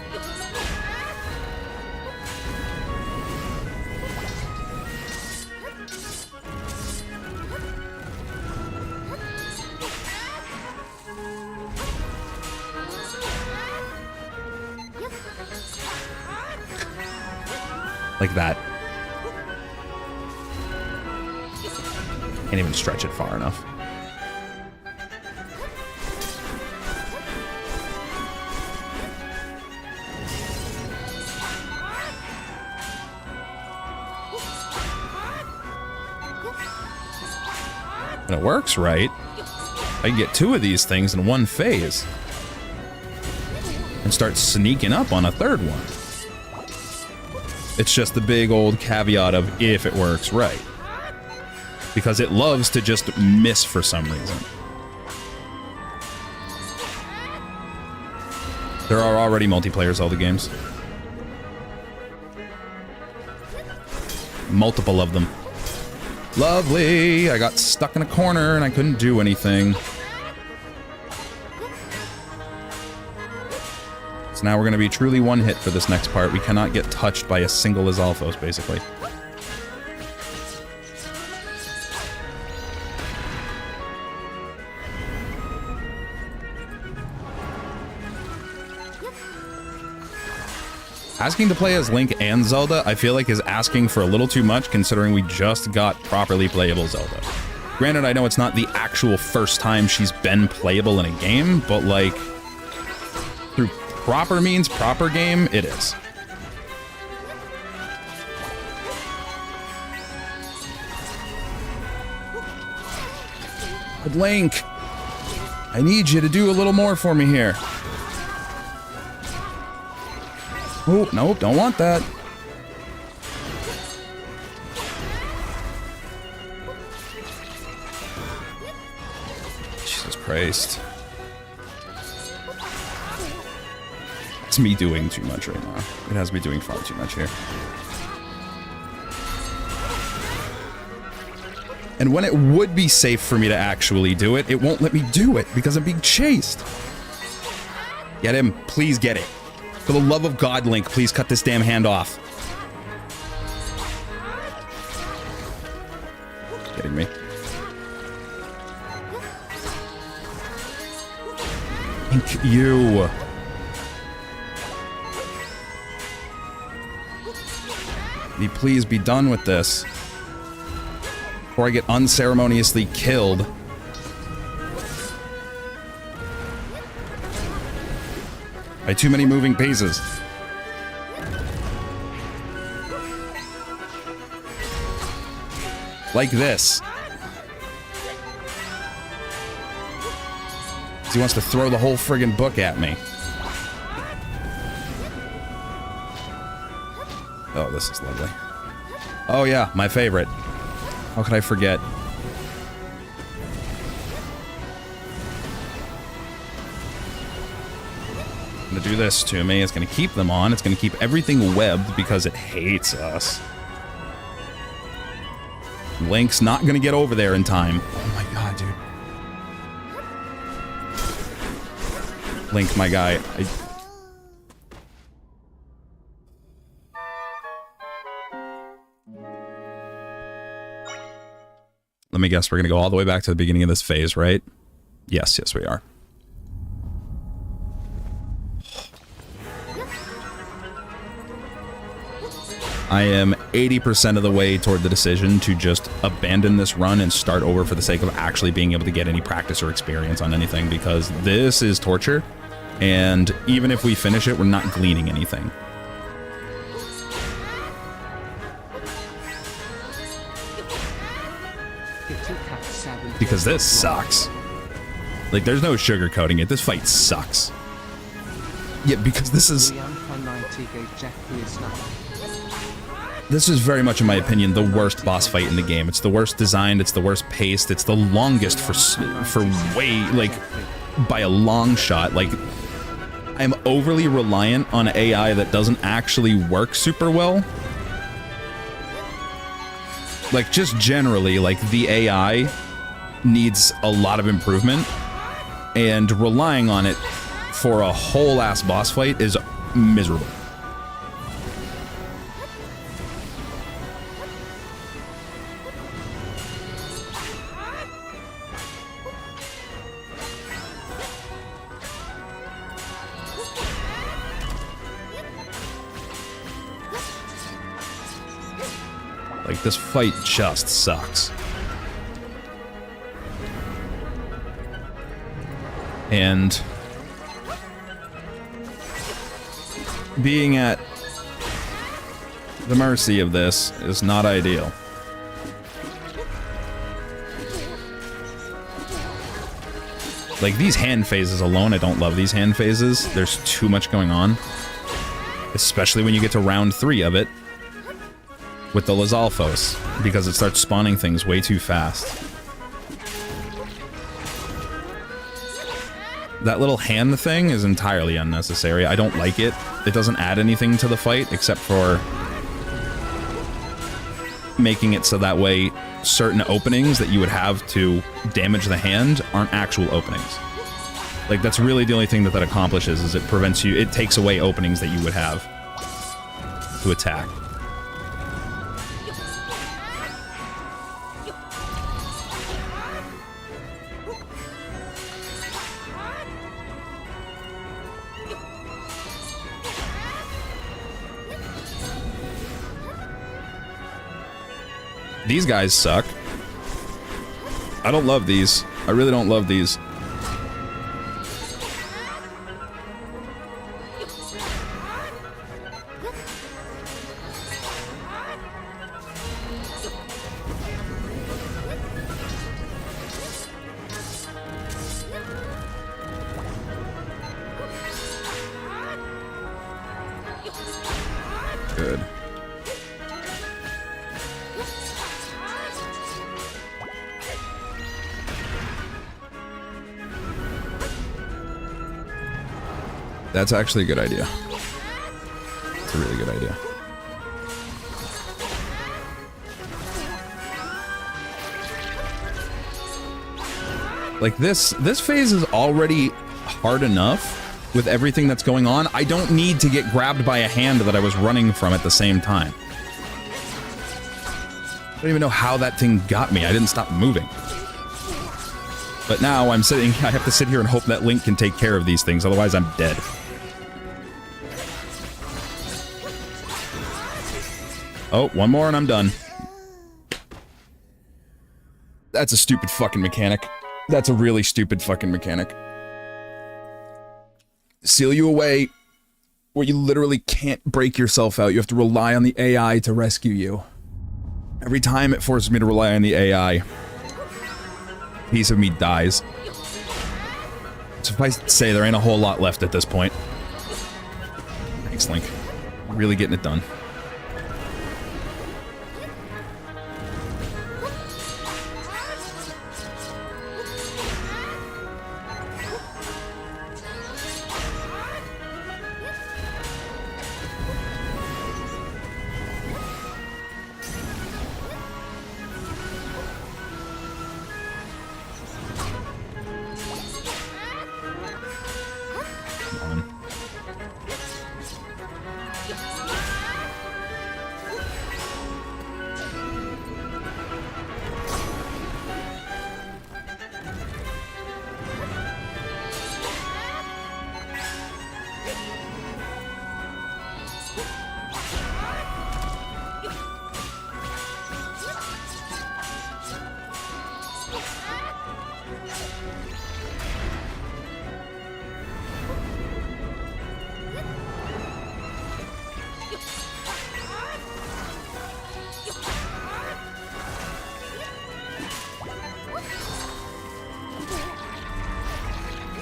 Like that. Can't even stretch it far enough. And it works right. I can get 2 of these things in one phase. And start sneaking up on a 3rd one. It's just the big old caveat of if it works right. Because it loves to just miss for some reason. There are already multiplayer Zelda games. Multiple of them. Lovely! I got stuck in a corner and I couldn't do anything. So now we're going to be truly one hit for this next part. We cannot get touched by a single Lizalfos, basically. Asking to play as Link and Zelda, I feel like is asking for a little too much considering we just got properly playable Zelda. Granted, I know it's not the actual first time she's been playable in a game, but like, through proper means, proper game, it is. But Link, I need you to do a little more for me here. Oh, nope, don't want that. Jesus Christ. It's me doing too much right now. It has me doing far too much here. And when it would be safe for me to actually do it, it won't let me do it because I'm being chased. Get him. Please get it. For the love of God, Link, please cut this damn hand off. Kidding me? Thank you. Can you please be done with this before I get unceremoniously killed? By too many moving pieces. Like this. He wants to throw the whole friggin' book at me. Oh, this is lovely. Oh yeah, my favorite. How could I forget? To do this to me. It's going to keep them on. It's going to keep everything webbed because it hates us. Link's not going to get over there in time. Oh my god, dude. Link, my guy. Let me guess, we're going to go all the way back to the beginning of this phase, right? Yes, yes we are. I am 80% of the way toward the decision to just abandon this run and start over for the sake of actually being able to get any practice or experience on anything, because this is torture, and even if we finish it, we're not gleaning anything. Because this sucks. Like, there's no sugarcoating it. This fight sucks. Yeah, because this is... This is very much, in my opinion, the worst boss fight in the game. It's the worst designed, it's the worst paced, it's the longest for way, like, by a long shot. Like, I'm overly reliant on AI that doesn't actually work super well. Like, just generally, like, the AI needs a lot of improvement, and relying on it for a whole-ass boss fight is miserable. Like, this fight just sucks. And being at the mercy of this is not ideal. Like, these hand phases alone, I don't love these hand phases. There's too much going on. Especially when you get to round 3 of it with the Lizalfos, because it starts spawning things way too fast. That little hand thing is entirely unnecessary. I don't like it. It doesn't add anything to the fight except for making it so that way certain openings that you would have to damage the hand aren't actual openings. Like, that's really the only thing that accomplishes, is it prevents you, it takes away openings that you would have to attack. These guys suck. I don't love these. I really don't love these. Good. That's actually a good idea. It's a really good idea. Like, this phase is already hard enough with everything that's going on. I don't need to get grabbed by a hand that I was running from at the same time. I don't even know how that thing got me. I didn't stop moving. But now I have to sit here and hope that Link can take care of these things, otherwise I'm dead. Oh, one more and I'm done. That's a stupid fucking mechanic. That's a really stupid fucking mechanic. Seal you away where you literally can't break yourself out. You have to rely on the AI to rescue you. Every time it forces me to rely on the AI, a piece of me dies. Suffice to say, there ain't a whole lot left at this point. Thanks, Link. Really getting it done.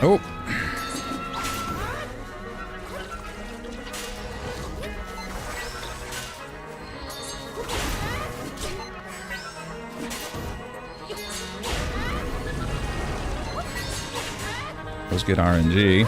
Oh. That was good RNG.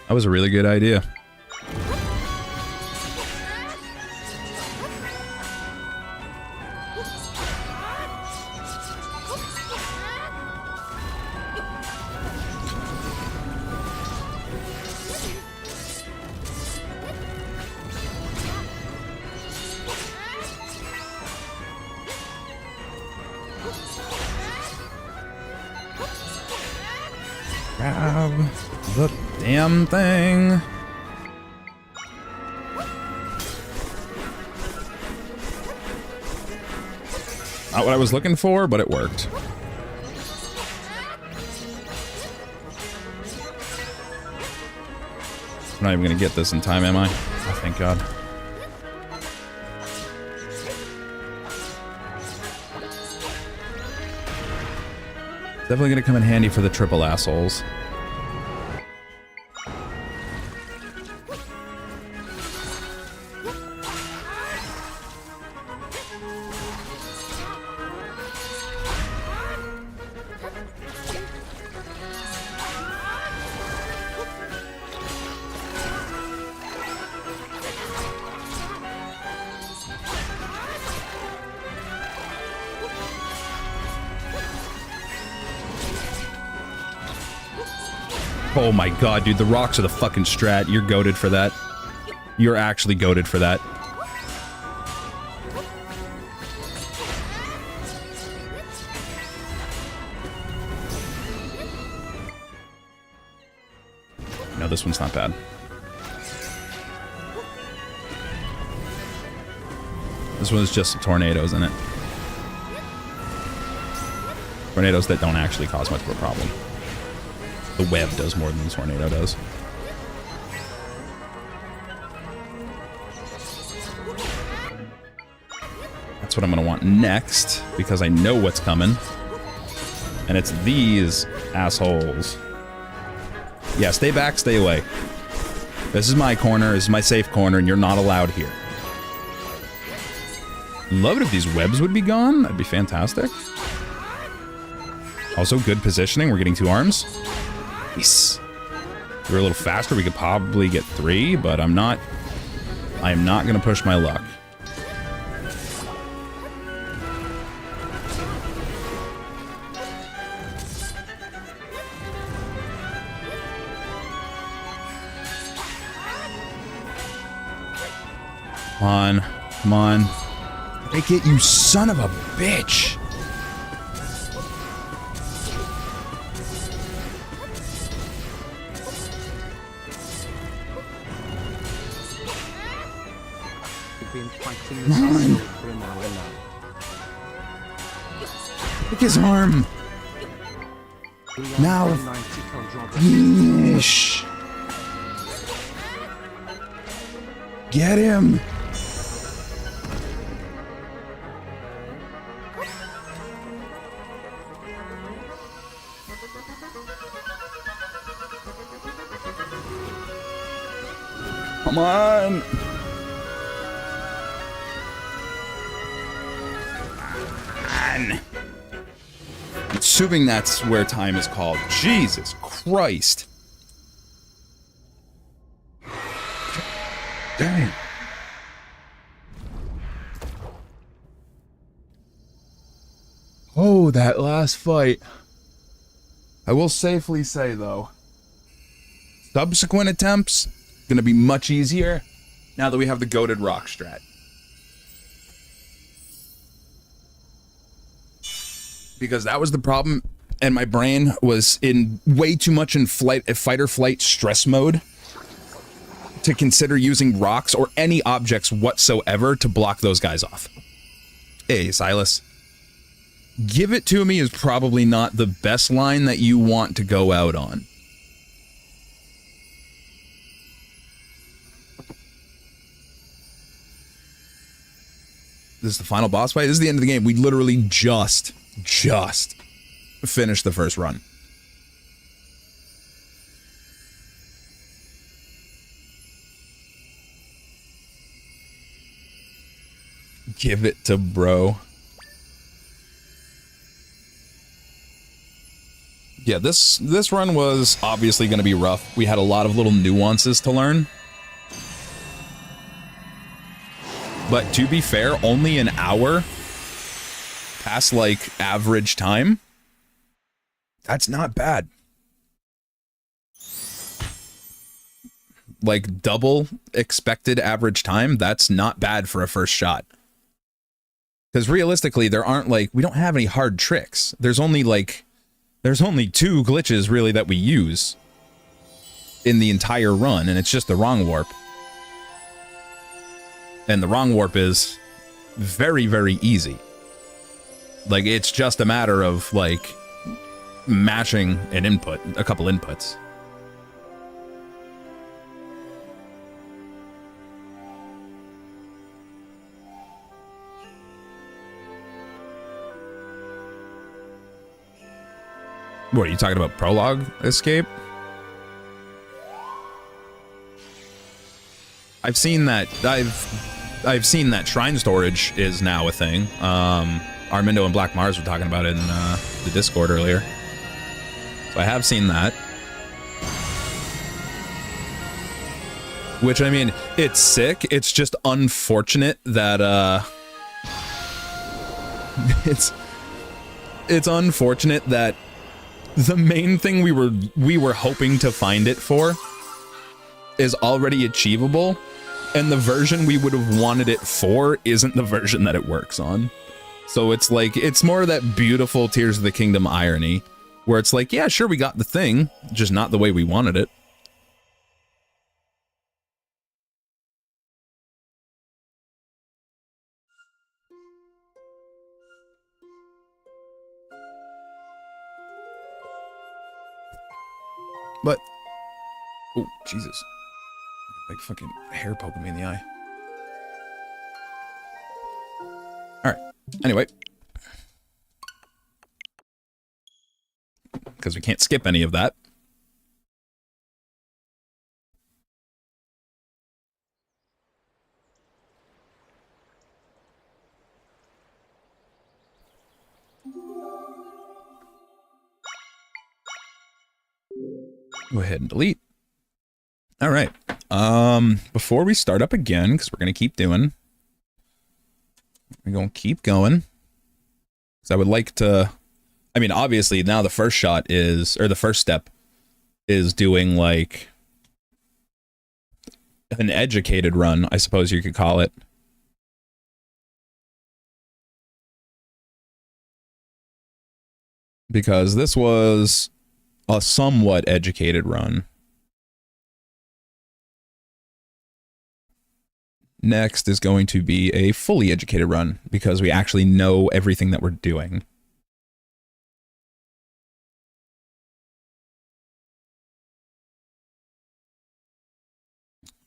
That was a really good idea. Grab the damn thing. Not what I was looking for, but it worked. I'm not even gonna get this in time, am I? Oh, thank God. Definitely gonna come in handy for the triple assholes. Oh my God, dude, the rocks are the fucking strat. You're goated for that. You're actually goated for that. No, this one's not bad. This one's just some tornadoes in it. Tornadoes that don't actually cause much of a problem. The web does more than the tornado does. That's what I'm gonna want next, because I know what's coming. And it's these assholes. Yeah, stay back, stay away. This is my corner, this is my safe corner, and you're not allowed here. Love it if these webs would be gone. That'd be fantastic. Also, good positioning. We're getting 2 arms. Nice. If we were a little faster, we could probably get 3, but I am not going to push my luck. Come on. Come on. Make it, you son of a bitch. Come on. Take his arm. Now. Yeesh. Get him. Come on. I'm assuming that's where time is called. Jesus Christ. Dang. Oh, that last fight. I will safely say, though, subsequent attempts gonna be much easier now that we have the goated rock strat. Because that was the problem and my brain was in way too much in fight or flight stress mode to consider using rocks or any objects whatsoever to block those guys off. Hey, Silas. Give it to me is probably not the best line that you want to go out on. This is the final boss fight. This is the end of the game. We literally just finished the first run. Give it to bro. Yeah, this run was obviously going to be rough. We had a lot of little nuances to learn. But to be fair, only an hour past like average time. That's not bad. Like double expected average time, that's not bad for a first shot. Because realistically, there aren't like, we don't have any hard tricks. There's only 2 glitches really that we use in the entire run, and it's just the wrong warp. And the wrong warp is very, very easy. Like, it's just a matter of, like, mashing an input, a couple inputs. What, are you talking about prologue escape? I've seen that, I've seen that shrine storage is now a thing. Armindo and Black Mars were talking about it in the Discord earlier. So I have seen that. Which, I mean, it's sick. It's just unfortunate that, it's unfortunate that the main thing we were hoping to find it for is already achievable, and the version we would have wanted it for isn't the version that it works on. So it's like, it's more of that beautiful Tears of the Kingdom irony, where it's like, yeah, sure, we got the thing, just not the way we wanted it. But, oh, Jesus. Like fucking hair poking me in the eye. Alright, anyway. Because we can't skip any of that. Go ahead and delete. All right. Before we start up again, because we're going to keep doing, we're going to keep going. Because I would like to, I mean, obviously now the first shot is, or the first step is doing like an educated run, I suppose you could call it. Because this was a somewhat educated run. Next is going to be a fully educated run, because we actually know everything that we're doing.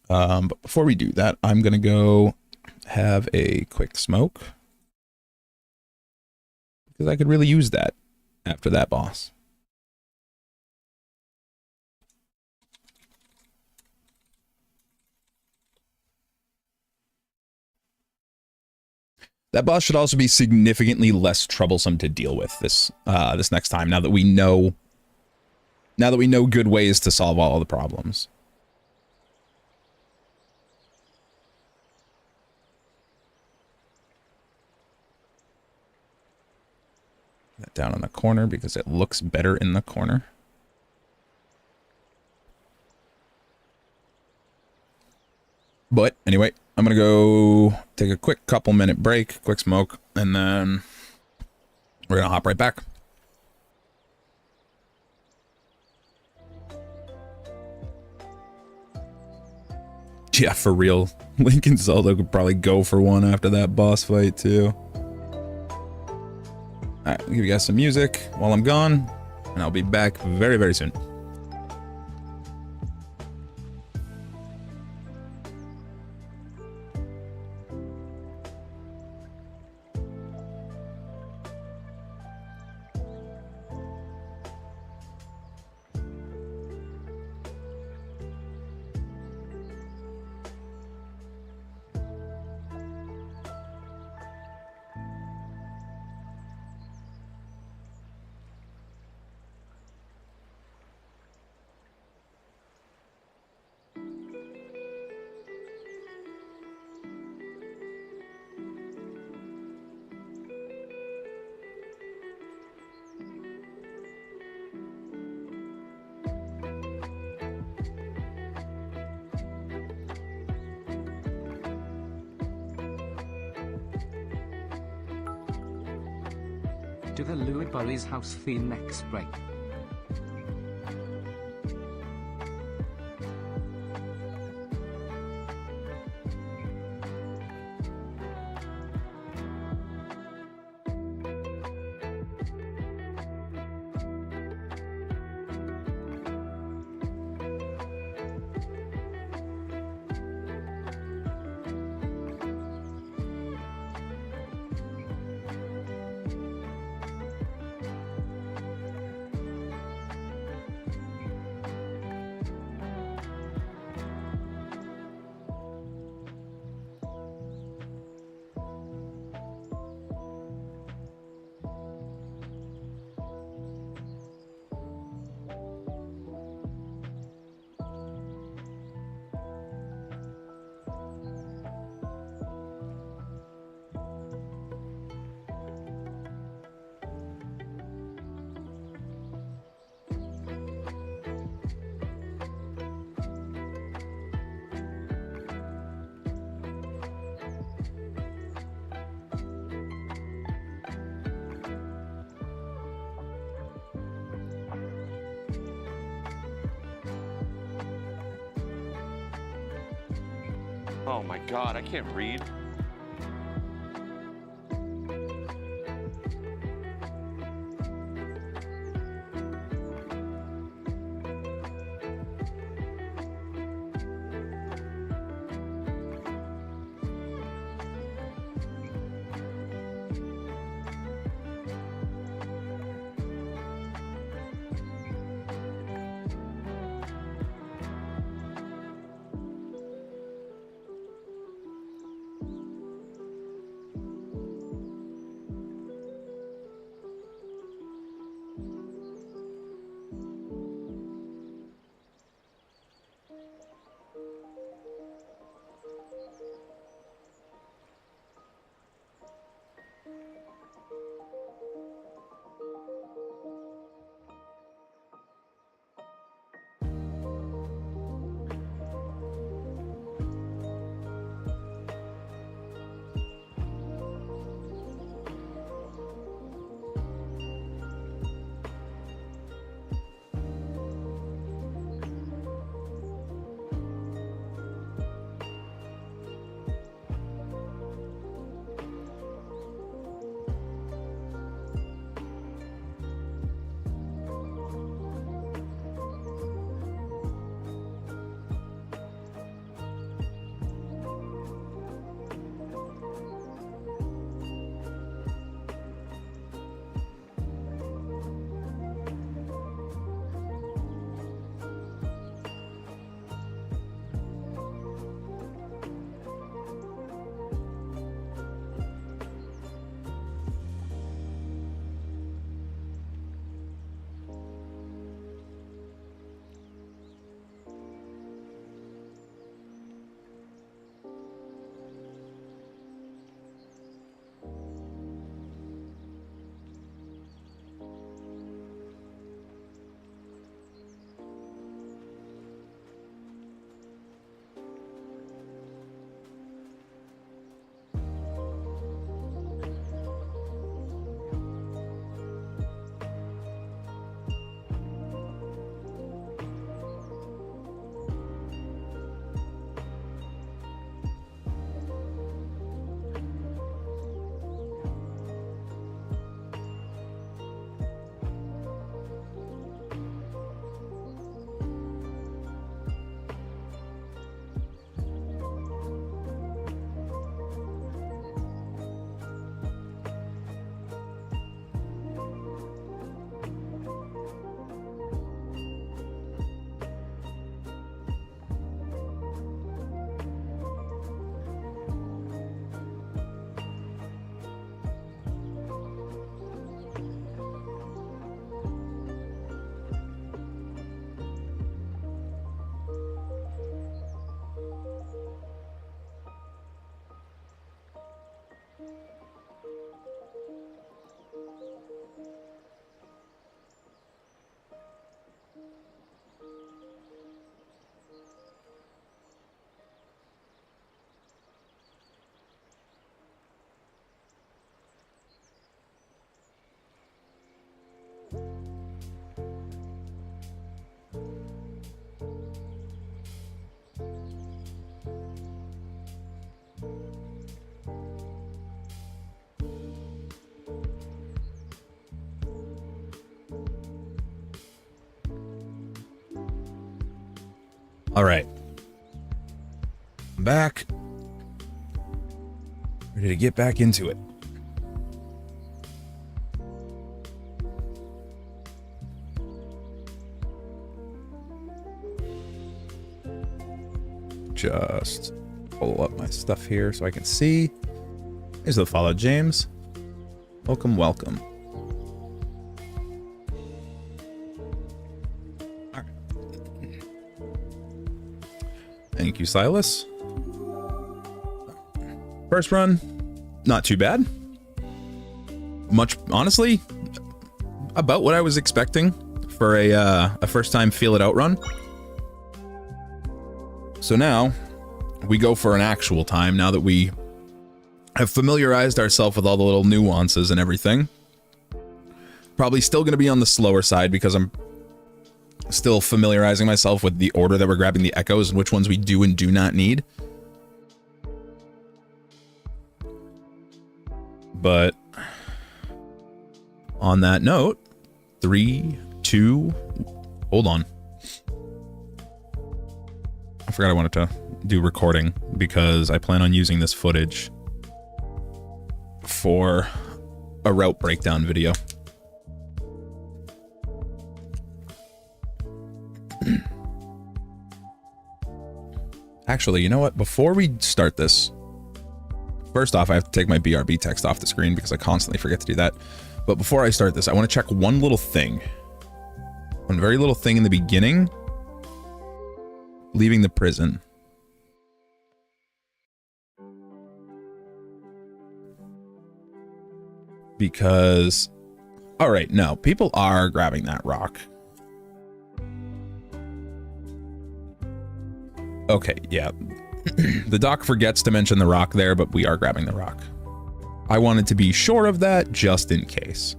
But before we do that, I'm going to go have a quick smoke, because I could really use that after that boss. That boss should also be significantly less troublesome to deal with this this next time, now that we know good ways to solve all the problems. That down in the corner because it looks better in the corner. But anyway, I'm going to go take a quick couple-minute break, quick smoke, and then we're going to hop right back. Yeah, for real. Link and Zelda could probably go for one after that boss fight, too. Alright, I'll give you guys some music while I'm gone, and I'll be back very, very soon. Do the Louis Burry's house theme next break? Oh my god, I can't read. All right. I'm back. Ready to get back into it. Just pull up my stuff here so I can see. Here's the follow, James. Welcome, welcome. All right. Thank you, Silas. First run, not too bad. Much, honestly, about what I was expecting for a first-time feel-it-out run. So now, we go for an actual time, now that we have familiarized ourselves with all the little nuances and everything. Probably still going to be on the slower side because I'm still familiarizing myself with the order that we're grabbing the echoes and which ones we do and do not need. But on that note, 3, 2, hold on. I forgot I wanted to do recording because I plan on using this footage for a route breakdown video. Actually, you know what? Before we start this, first off, I have to take my BRB text off the screen because I constantly forget to do that. But before I start this, I want to check one little thing. One very little thing in the beginning. Leaving the prison. Because, all right, no, people are grabbing that rock. Okay, yeah. The doc forgets to mention the rock there, but we are grabbing the rock. I wanted to be sure of that just in case.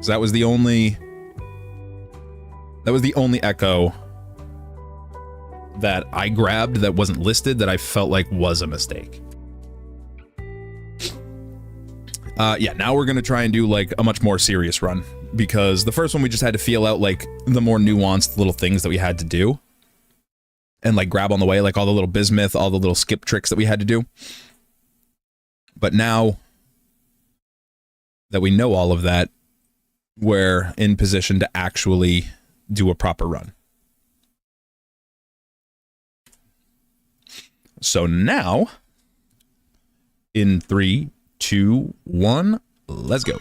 So that was the only echo that I grabbed that wasn't listed that I felt like was a mistake. Yeah, now we're gonna try and do like a much more serious run because the first one we just had to feel out like the more nuanced little things that we had to do and like grab on the way, like all the little bismuth, all the little skip tricks that we had to do. But now that we know all of that, we're in position to actually do a proper run. So now, in 3, 2, 1, let's go.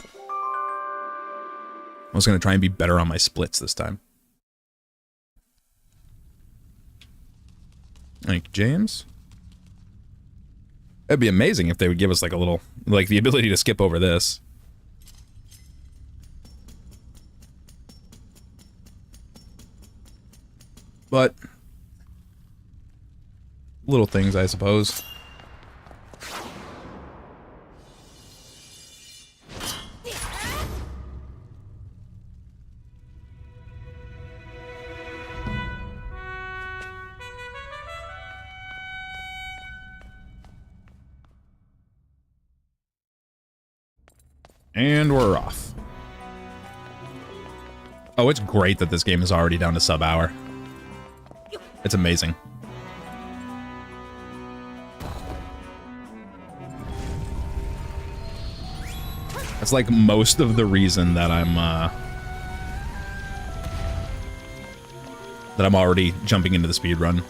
I was going to try and be better on my splits this time. Thank you, James. It'd be amazing if they would give us like a little, like the ability to skip over this. But little things, I suppose. And we're off. Oh, it's great that this game is already down to sub-hour. It's amazing. That's like most of the reason that I'm already jumping into the speed run,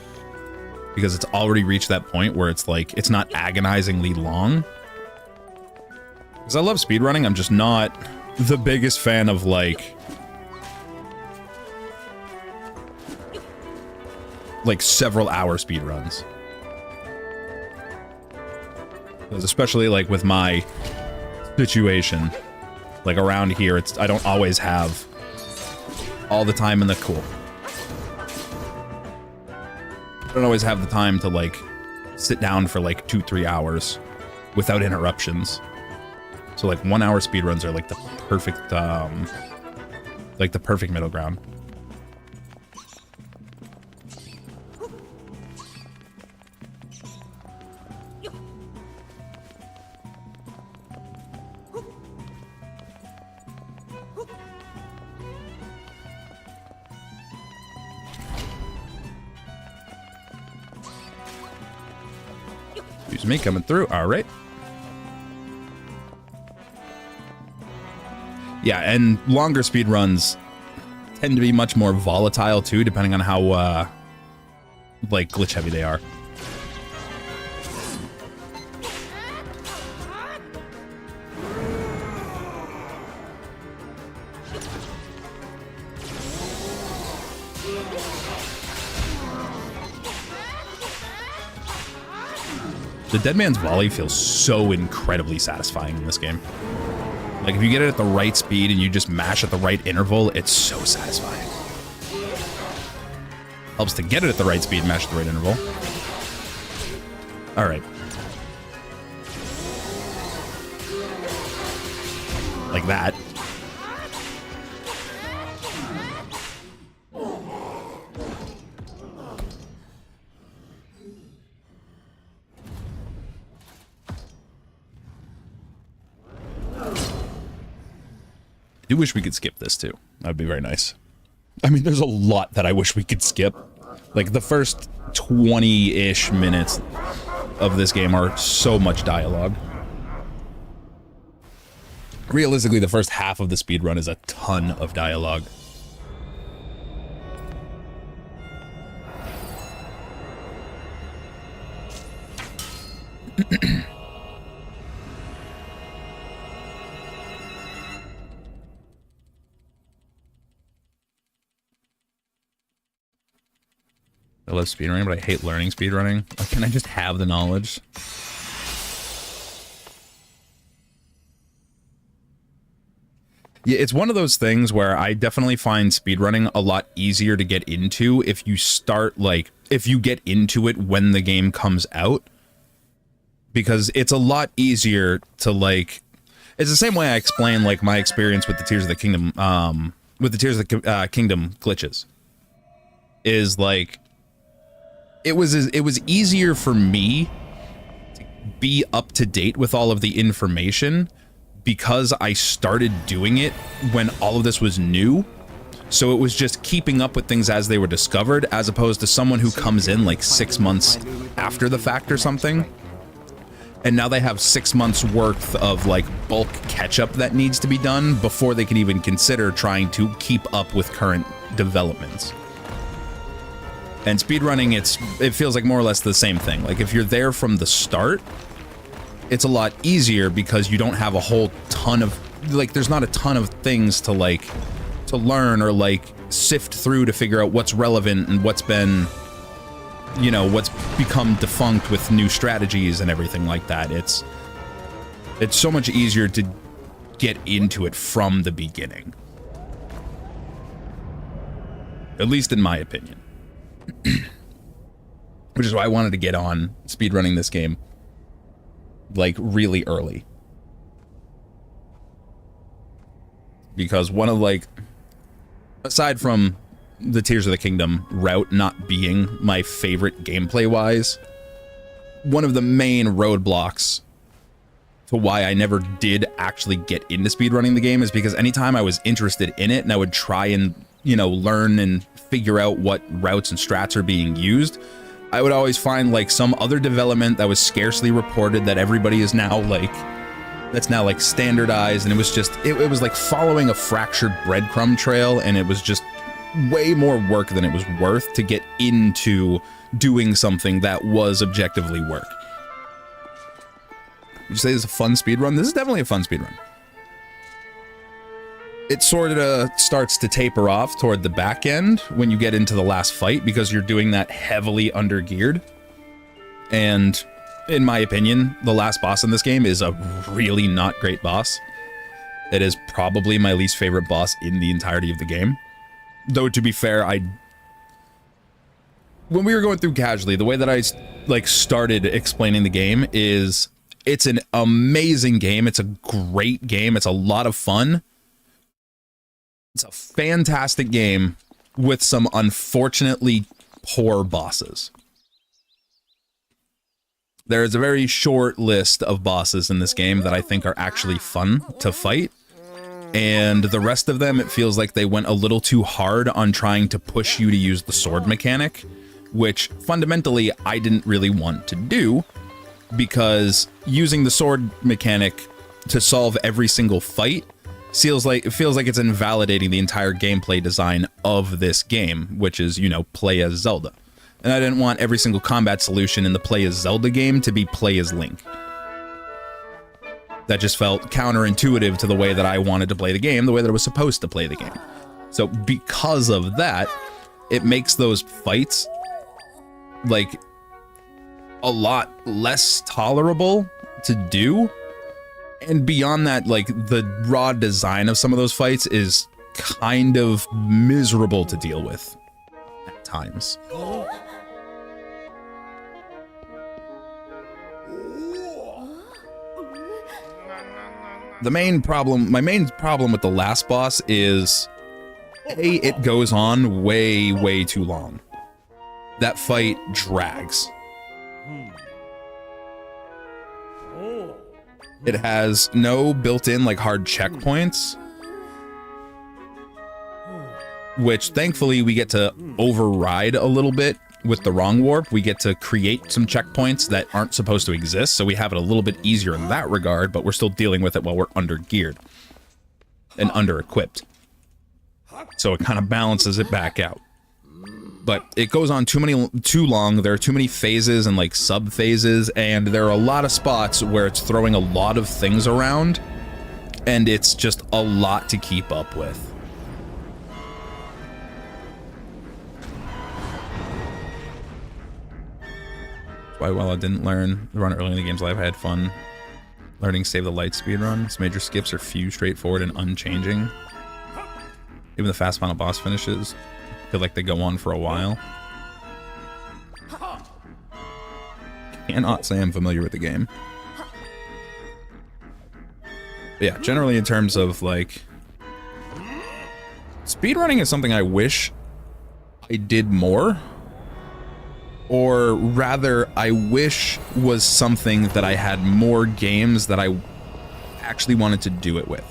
because it's already reached that point where it's like it's not agonizingly long. Because I love speedrunning, I'm just not the biggest fan of like several hour speedruns. Because especially like with my situation, like around here, I don't always have all the time in the cool. I don't always have the time to like sit down for like 2-3 hours without interruptions. So like 1 hour speedruns are like the perfect middle ground. Excuse me, coming through. All right. Yeah, and longer speed runs tend to be much more volatile too, depending on how like glitch heavy they are. The Dead Man's Volley feels so incredibly satisfying in this game. Like, if you get it at the right speed and you just mash at the right interval, it's so satisfying. Helps to get it at the right speed and mash at the right interval. All right. Like that. I do wish we could skip this too. That'd be very nice. I mean, there's a lot that I wish we could skip. Like, the first 20-ish minutes of this game are so much dialogue. Realistically, the first half of the speedrun is a ton of dialogue. I love speedrunning, but I hate learning speedrunning. Like, can I just have the knowledge? Yeah, it's one of those things where I definitely find speedrunning a lot easier to get into if you start, like, if you get into it when the game comes out. Because it's a lot easier to, like... It's the same way I explain, like, my experience with the Tears of the Kingdom, Kingdom glitches. Is, like... It was easier for me to be up to date with all of the information because I started doing it when all of this was new. So it was just keeping up with things as they were discovered, as opposed to someone who comes in like 6 months after the fact or something. And now they have 6 months worth of like bulk catch up that needs to be done before they can even consider trying to keep up with current developments. And speedrunning, it feels like more or less the same thing. Like, if you're there from the start, it's a lot easier because you don't have a whole ton of, like, there's not a ton of things to, like, to learn or, like, sift through to figure out what's relevant and what's been, you know, what's become defunct with new strategies and everything like that. It's so much easier to get into it from the beginning. At least in my opinion. Which is why I wanted to get on speedrunning this game, like, really early. Because one of, like, aside from the Tears of the Kingdom route not being my favorite gameplay-wise, one of the main roadblocks to why I never did actually get into speedrunning the game is because anytime I was interested in it and I would try and, you know, learn and figure out what routes and strats are being used, I would always find like some other development that was scarcely reported that everybody is now like, that's now like standardized, and it was just, it was like following a fractured breadcrumb trail, and it was just way more work than it was worth to get into doing something that was objectively work. Would you say this is a fun speedrun? This is definitely a fun speedrun. It sort of starts to taper off toward the back end when you get into the last fight, because you're doing that heavily under-geared. And in my opinion, the last boss in this game is a really not great boss. It is probably my least favorite boss in the entirety of the game. Though, to be fair, when we were going through casually, the way that I like started explaining the game is it's an amazing game. It's a great game. It's a lot of fun. It's a fantastic game with some unfortunately poor bosses. There is a very short list of bosses in this game that I think are actually fun to fight. And the rest of them, it feels like they went a little too hard on trying to push you to use the sword mechanic, which fundamentally I didn't really want to do. because using the sword mechanic to solve every single fight it feels like it's invalidating the entire gameplay design of this game, which is, you know, play as Zelda. And I didn't want every single combat solution in the play as Zelda game to be play as Link. That just felt counterintuitive to the way that I wanted to play the game, the way that I was supposed to play the game. So because of that, it makes those fights like a lot less tolerable to do. And beyond that, like the raw design of some of those fights is kind of miserable to deal with at times. My main problem with the last boss is, A, it goes on way too long. That fight drags. It has no built-in like hard checkpoints, which thankfully we get to override a little bit with the wrong warp. We get to create some checkpoints that aren't supposed to exist, so we have it a little bit easier in that regard, but we're still dealing with it while we're under-geared and under-equipped. So it kind of balances it back out. But it goes on too long, there are too many phases and like sub-phases, and there are a lot of spots where it's throwing a lot of things around, and it's just a lot to keep up with. Why, while I didn't learn the run early in the game's life, I had fun learning Save the Light speedrun. Its major skips are few, straightforward, and unchanging. Even the fast final boss finishes feel like they go on for a while. Cannot say I'm familiar with the game. But yeah, generally in terms of like... speedrunning is something I wish I did more. Or rather, I wish was something that I had more games that I actually wanted to do it with.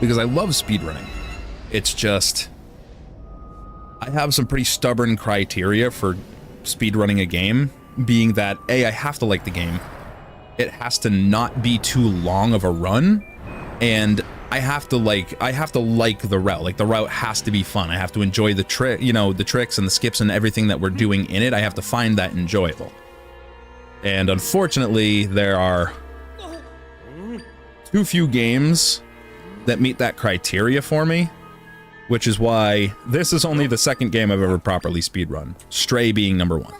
Because I love speedrunning. It's just... I have some pretty stubborn criteria for speedrunning a game, being that, A, I have to like the game. It has to not be too long of a run, and I have to like the route. Like, the route has to be fun. I have to enjoy the the tricks and the skips and everything that we're doing in it. I have to find that enjoyable. And unfortunately, there are too few games that meet that criteria for me, which is why this is only the second game I've ever properly speedrun. Stray being number 1.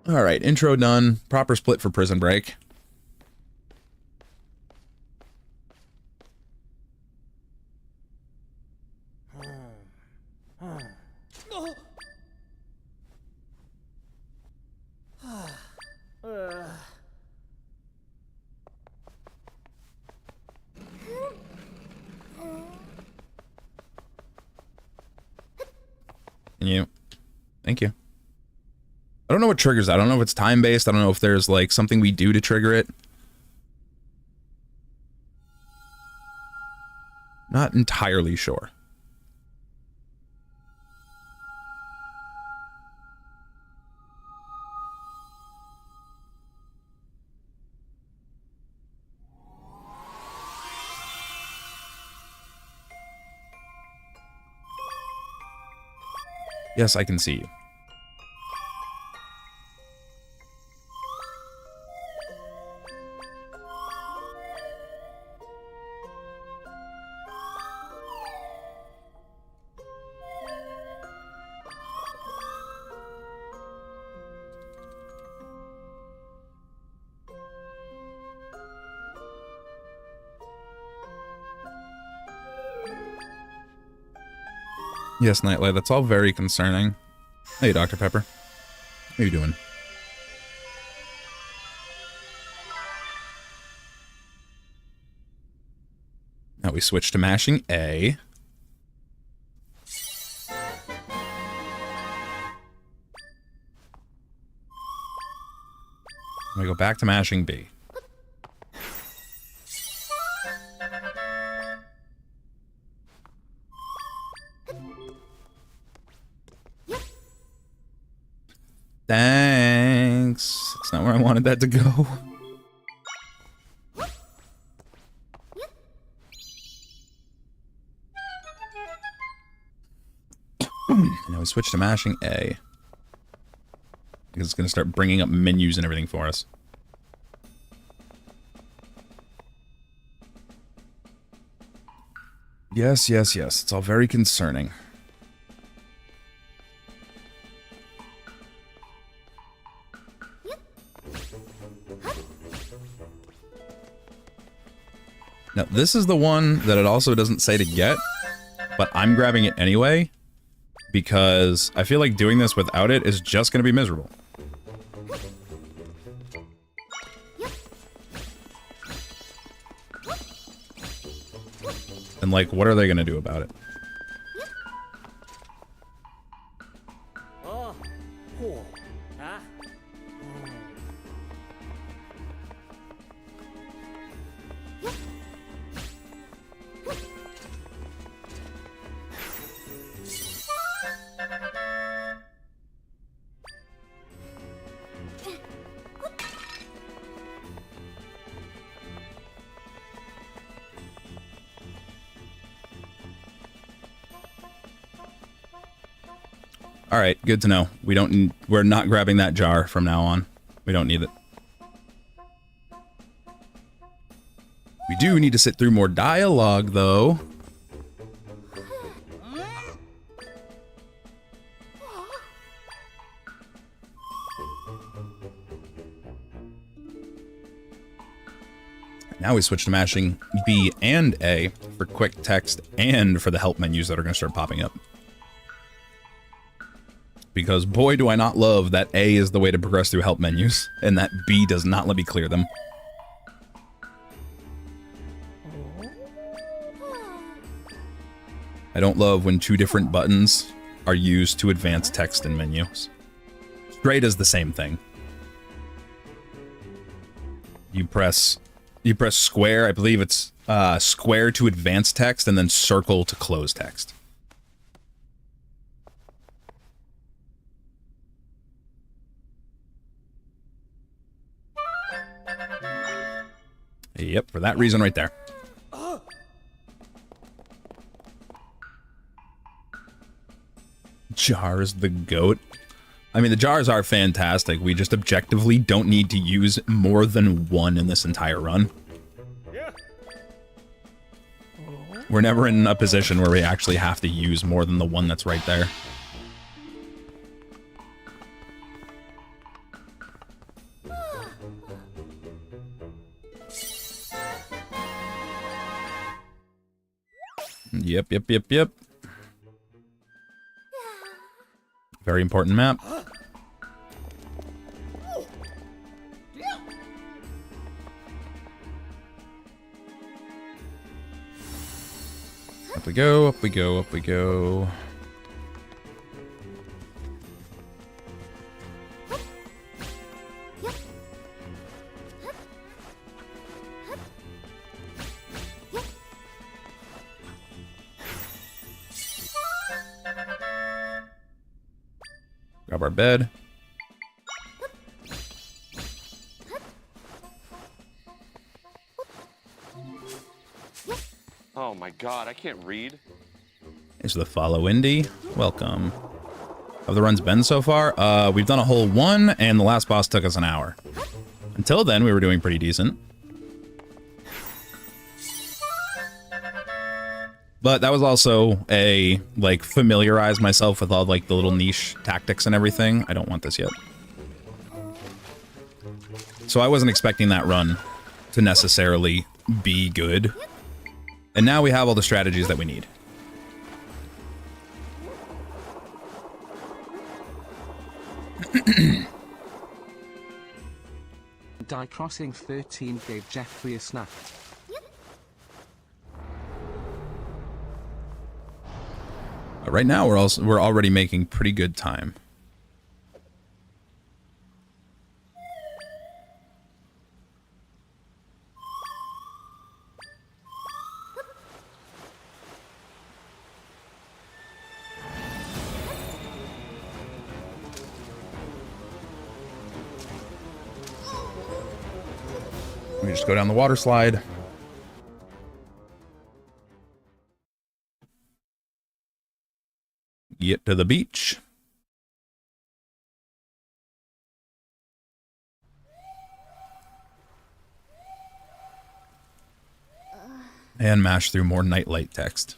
Alright, intro done. Proper split for Prison Break. Thank you. I don't know what triggers that. I don't know if it's time-based. I don't know if there's like something we do to trigger it. Not entirely sure. Yes, I can see you. Yes, Nightlight, that's all very concerning. Hey, Dr. Pepper. How you doing? Now we switch to mashing A. We go back to mashing B. where I wanted that to go. Now we switch to mashing A. Because it's going to start bringing up menus and everything for us. Yes, yes, yes. It's all very concerning. Now, this is the one that it also doesn't say to get, but I'm grabbing it anyway, because I feel like doing this without it is just going to be miserable. And, like, what are they going to do about it? All right, good to know. We're not grabbing that jar from now on. We don't need it. We do need to sit through more dialogue, though. Now we switch to mashing B and A for quick text and for the help menus that are going to start popping up. Because boy, do I not love that A is the way to progress through help menus, and that B does not let me clear them. I don't love when two different buttons are used to advance text in menus. Straight is the same thing. You press square, I believe it's square to advance text, and then circle to close text. Yep, for that reason right there. Jars the goat. I mean, the jars are fantastic. We just objectively don't need to use more than one in this entire run. We're never in a position where we actually have to use more than the one that's right there. Yep. Very important map. Up we go, up we go, up we go. Grab our bed. Oh my god, I can't read. Thanks for the follow, Indy. Welcome. How have the runs been so far? We've done a whole one, and the last boss took us an hour. Until then, we were doing pretty decent. But that was also a, like, familiarize myself with all, like, the little niche tactics and everything. I don't want this yet. So I wasn't expecting that run to necessarily be good. And now we have all the strategies that we need. Die Crossing 13 gave Jeffrey a snack. Right now, we're already making pretty good time. just go down the water slide. Get to the beach. And mash through more nightlight text.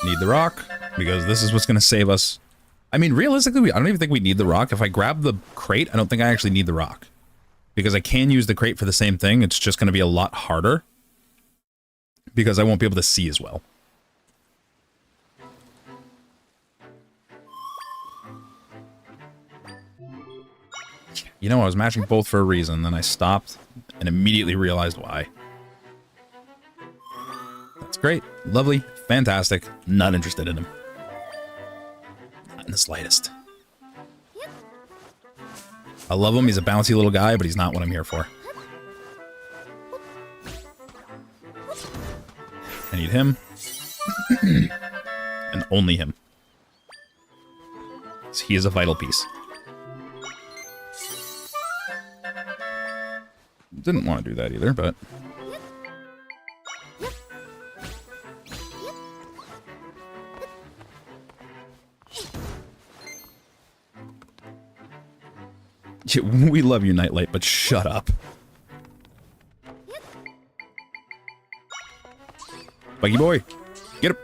Need the rock, because this is what's going to save us. I mean, realistically, I don't even think we need the rock. If I grab the crate, I don't think I actually need the rock. Because I can use the crate for the same thing. It's just going to be a lot harder. Because I won't be able to see as well. You know, I was mashing both for a reason, then I stopped and immediately realized why. That's great. Lovely. Fantastic. Not interested in him. Not in the slightest. I love him. He's a bouncy little guy, but he's not what I'm here for. I need him. And only him. So he is a vital piece. Didn't want to do that either, but... We love you, Nightlight, but shut up. Buggy boy, get him.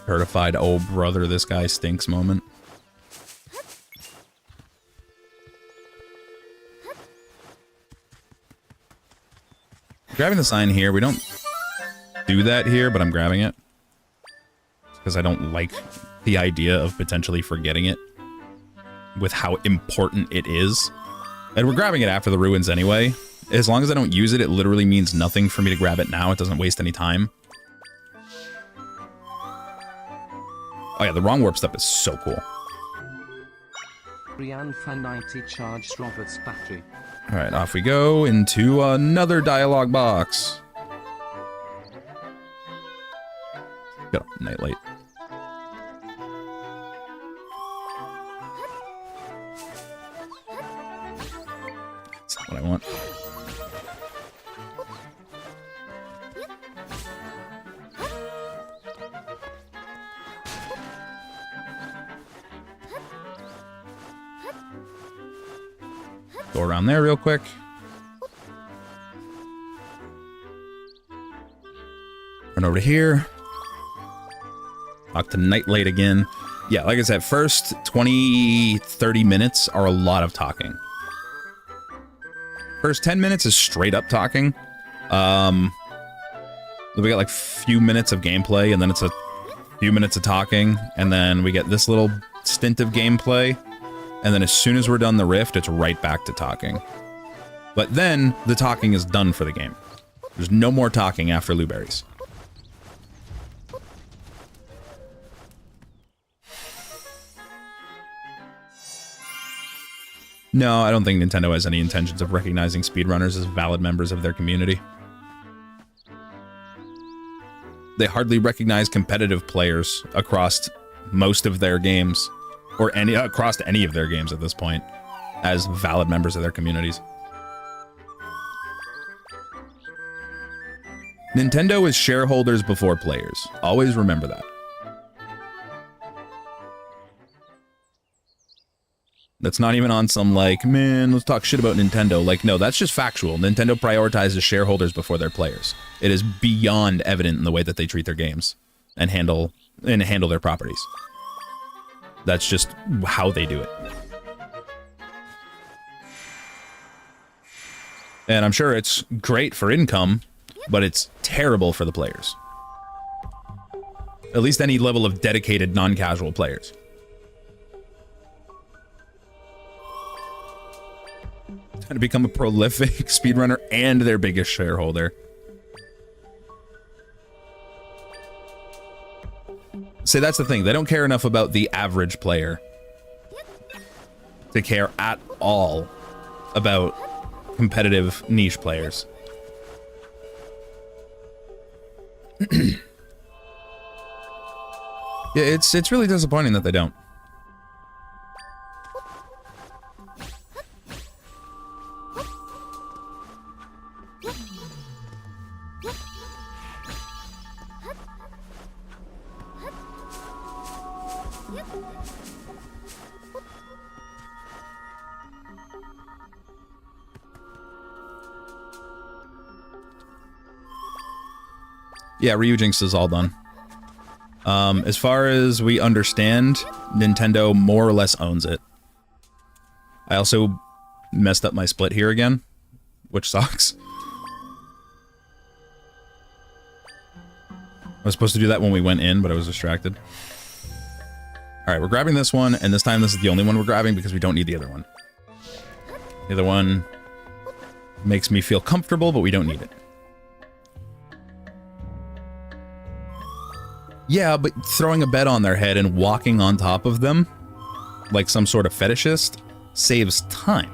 Certified, oh brother, this guy stinks moment. Grabbing the sign here, we don't do that here, but I'm grabbing it. Because I don't like the idea of potentially forgetting it with how important it is. And we're grabbing it after the ruins anyway. As long as I don't use it, it literally means nothing for me to grab it now. It doesn't waste any time. Oh yeah, the wrong warp step is so cool. Brian Fan 90 charged Robert's battery. Alright, off we go into another dialogue box. Get up, Nightlight. That's not what I want. Go around there real quick. Run over to here. Talk to Nightlight again. Yeah, like I said, first 20-30 minutes are a lot of talking. First 10 minutes is straight up talking. We got like a few minutes of gameplay, and then it's a few minutes of talking, and then we get this little stint of gameplay. And then as soon as we're done the rift, it's right back to talking. But then, the talking is done for the game. There's no more talking after Blueberries. No, I don't think Nintendo has any intentions of recognizing speedrunners as valid members of their community. They hardly recognize competitive players across most of their games. Or across any of their games at this point, as valid members of their communities. Nintendo is shareholders before players. Always remember that. That's not even on some like, man, let's talk shit about Nintendo. Like, no, that's just factual. Nintendo prioritizes shareholders before their players. It is beyond evident in the way that they treat their games and handle their properties. That's just how they do it. And I'm sure it's great for income, but it's terrible for the players. At least any level of dedicated, non-casual players. How to become a prolific speedrunner and their biggest shareholder. See, that's the thing. They don't care enough about the average player to care at all about competitive niche players. Yeah, it's really disappointing that they don't. Yeah, Ryujinx is all done. As far as we understand, Nintendo more or less owns it. I also messed up my split here again, which sucks. I was supposed to do that when we went in, but I was distracted. Alright, we're grabbing this one, and this time this is the only one we're grabbing because we don't need the other one. The other one makes me feel comfortable, but we don't need it. Yeah, but throwing a bed on their head and walking on top of them, like some sort of fetishist, saves time.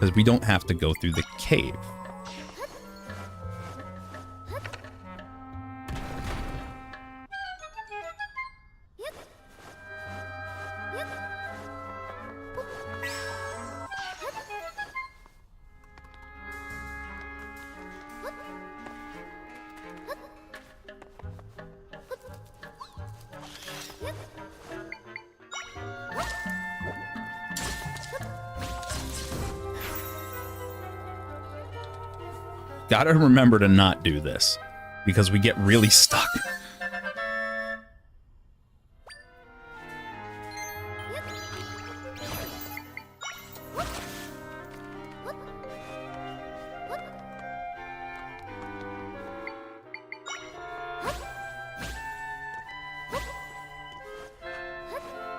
Because we don't have to go through the cave. Gotta remember to not do this, because we get really stuck.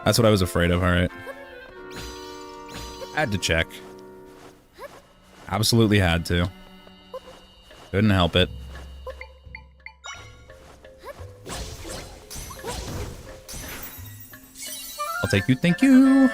That's what I was afraid of, alright. Had to check. Absolutely had to. Couldn't help it. I'll take you, thank you.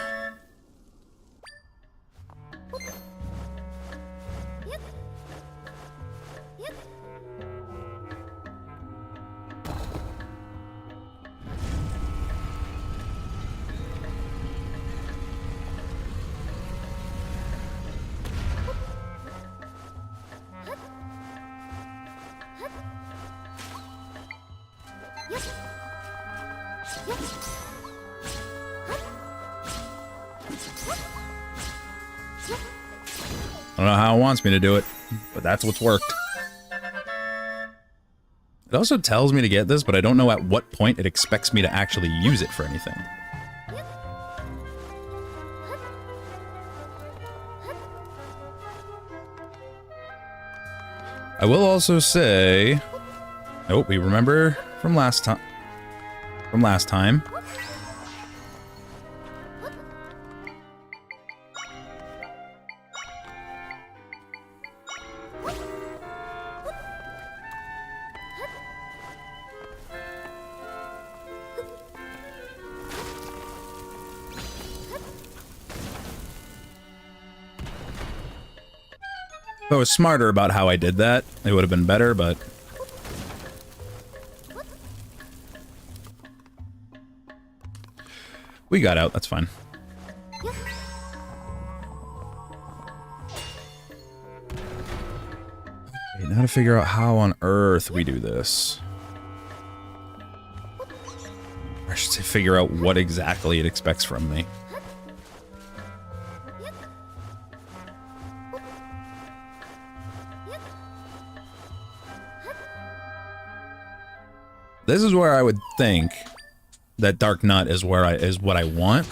I don't know how it wants me to do it, but that's what's worked. It also tells me to get this, but I don't know at what point it expects me to actually use it for anything. I will also say... Oh, we remember from last time. If I was smarter about how I did that, it would have been better, but... we got out, that's fine. Okay, now to figure out how on earth we do this. I should say figure out what exactly it expects from me. This is where I would think that Dark Nut is where is what I want.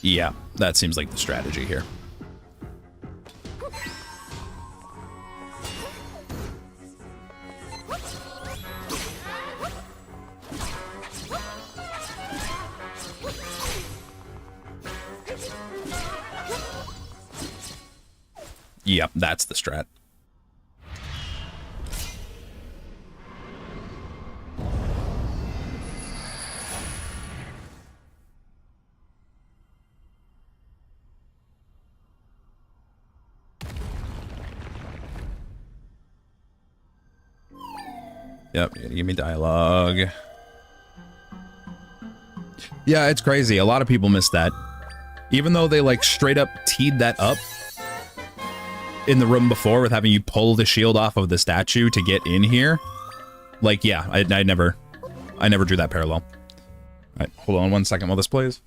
Yeah, that seems like the strategy here. Yep, that's the strat. Yep, you gotta give me dialogue. Yeah, it's crazy. A lot of people miss that. Even though they like straight up teed that up in the room before with having you pull the shield off of the statue to get in here. Like, yeah, I never drew that parallel. All right, hold on 1 second while this plays.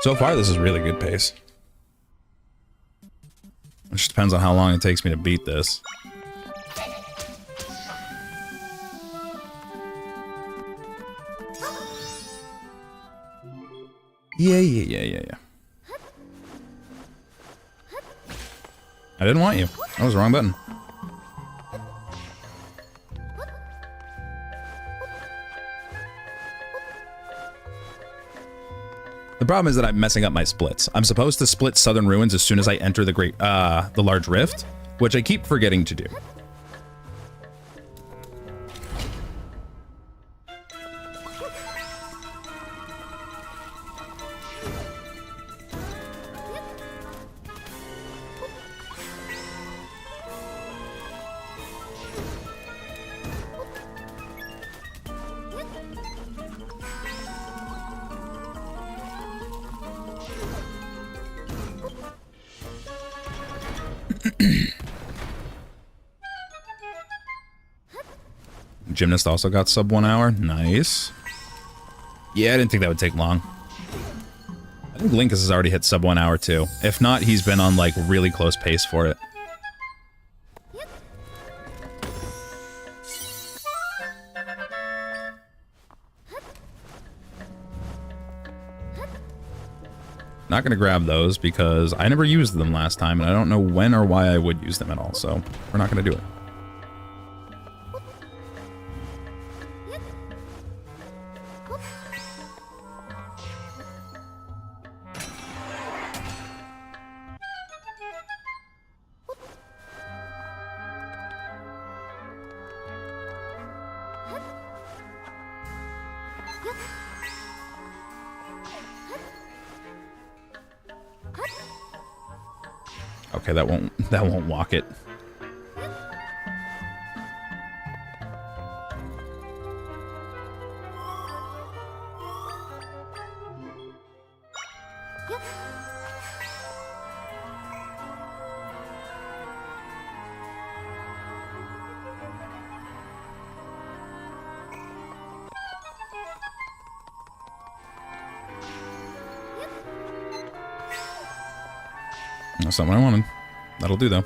So far, this is really good pace. It just depends on how long it takes me to beat this. Yeah. I didn't want you. That was the wrong button. The problem is that I'm messing up my splits. I'm supposed to split Southern Ruins as soon as I enter the large rift, which I keep forgetting to do. Gymnast also got sub 1 hour. Nice. Yeah, I didn't think that would take long. I think Linkus has already hit sub 1 hour too. If not, he's been on like really close pace for it. Not gonna grab those because I never used them last time and I don't know when or why I would use them at all, so we're not gonna do it. Okay, that won't walk it. That's not what I wanted. That'll do, though.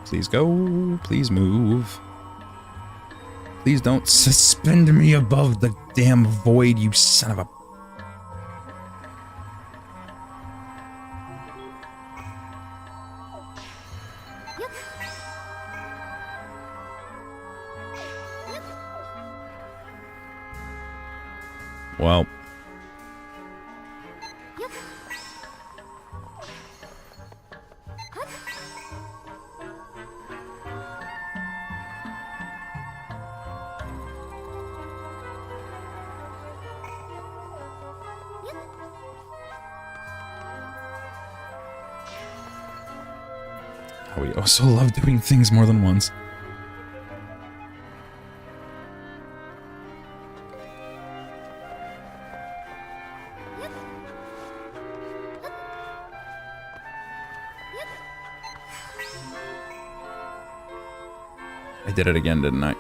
Please go. Please move. Please don't suspend me above the damn void, you son of a... Well... We also love doing things more than once. I did it again, didn't I?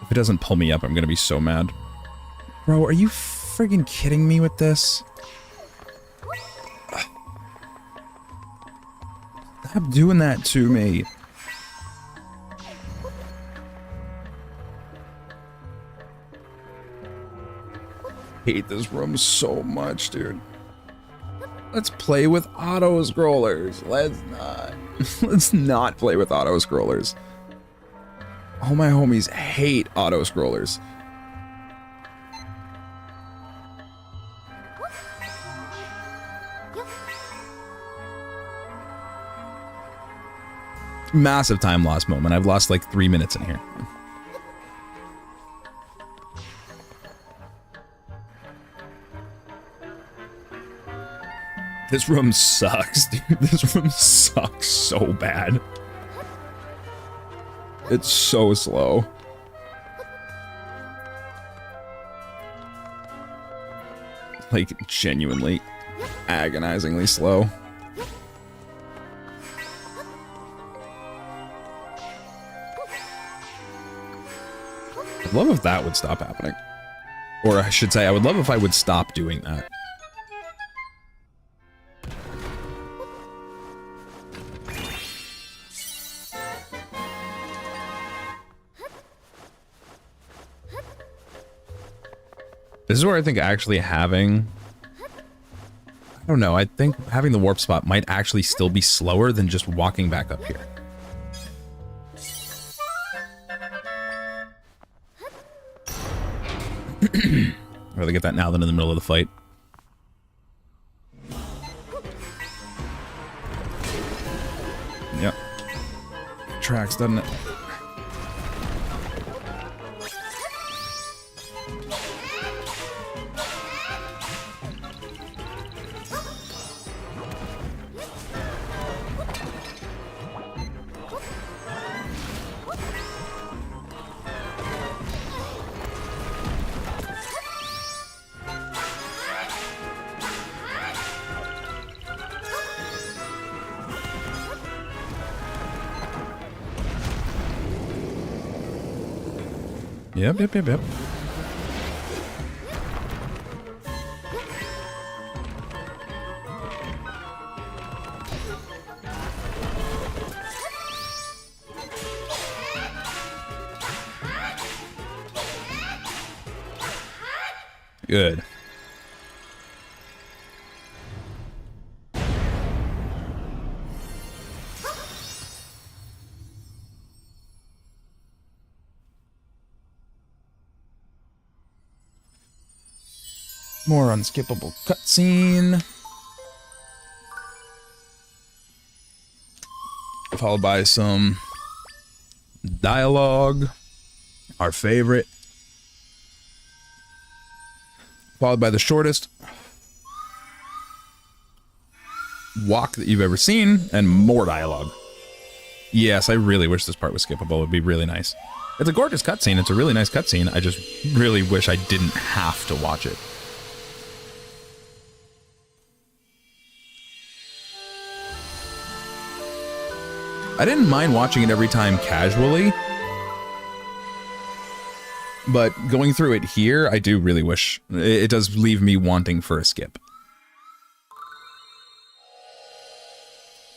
If it doesn't pull me up, I'm gonna be so mad. Bro, are you friggin' kidding me with this? Stop doing that to me. Hate this room so much, dude. Let's play with auto scrollers. Let's not. Let's not play with auto scrollers. All my homies hate auto scrollers. Massive time loss moment. I've lost like 3 minutes in here. This room sucks, dude. This room sucks so bad. It's so slow. Like, genuinely, agonizingly slow. I'd love if that would stop happening. Or I should say, I would love if I would stop doing that. This is where I think actually having... I don't know, I think having the warp spot might actually still be slower than just walking back up here. I'd rather get that now than in the middle of the fight. Yep. Tracks, doesn't it? Yep. Good. More unskippable cutscene. Followed by some dialogue, our favorite. Followed by the shortest walk that you've ever seen, and more dialogue. Yes, I really wish this part was skippable. It would be really nice. It's a gorgeous cutscene. It's a really nice cutscene. I just really wish I didn't have to watch it. I didn't mind watching it every time casually, but going through it here, I do really wish. It does leave me wanting for a skip.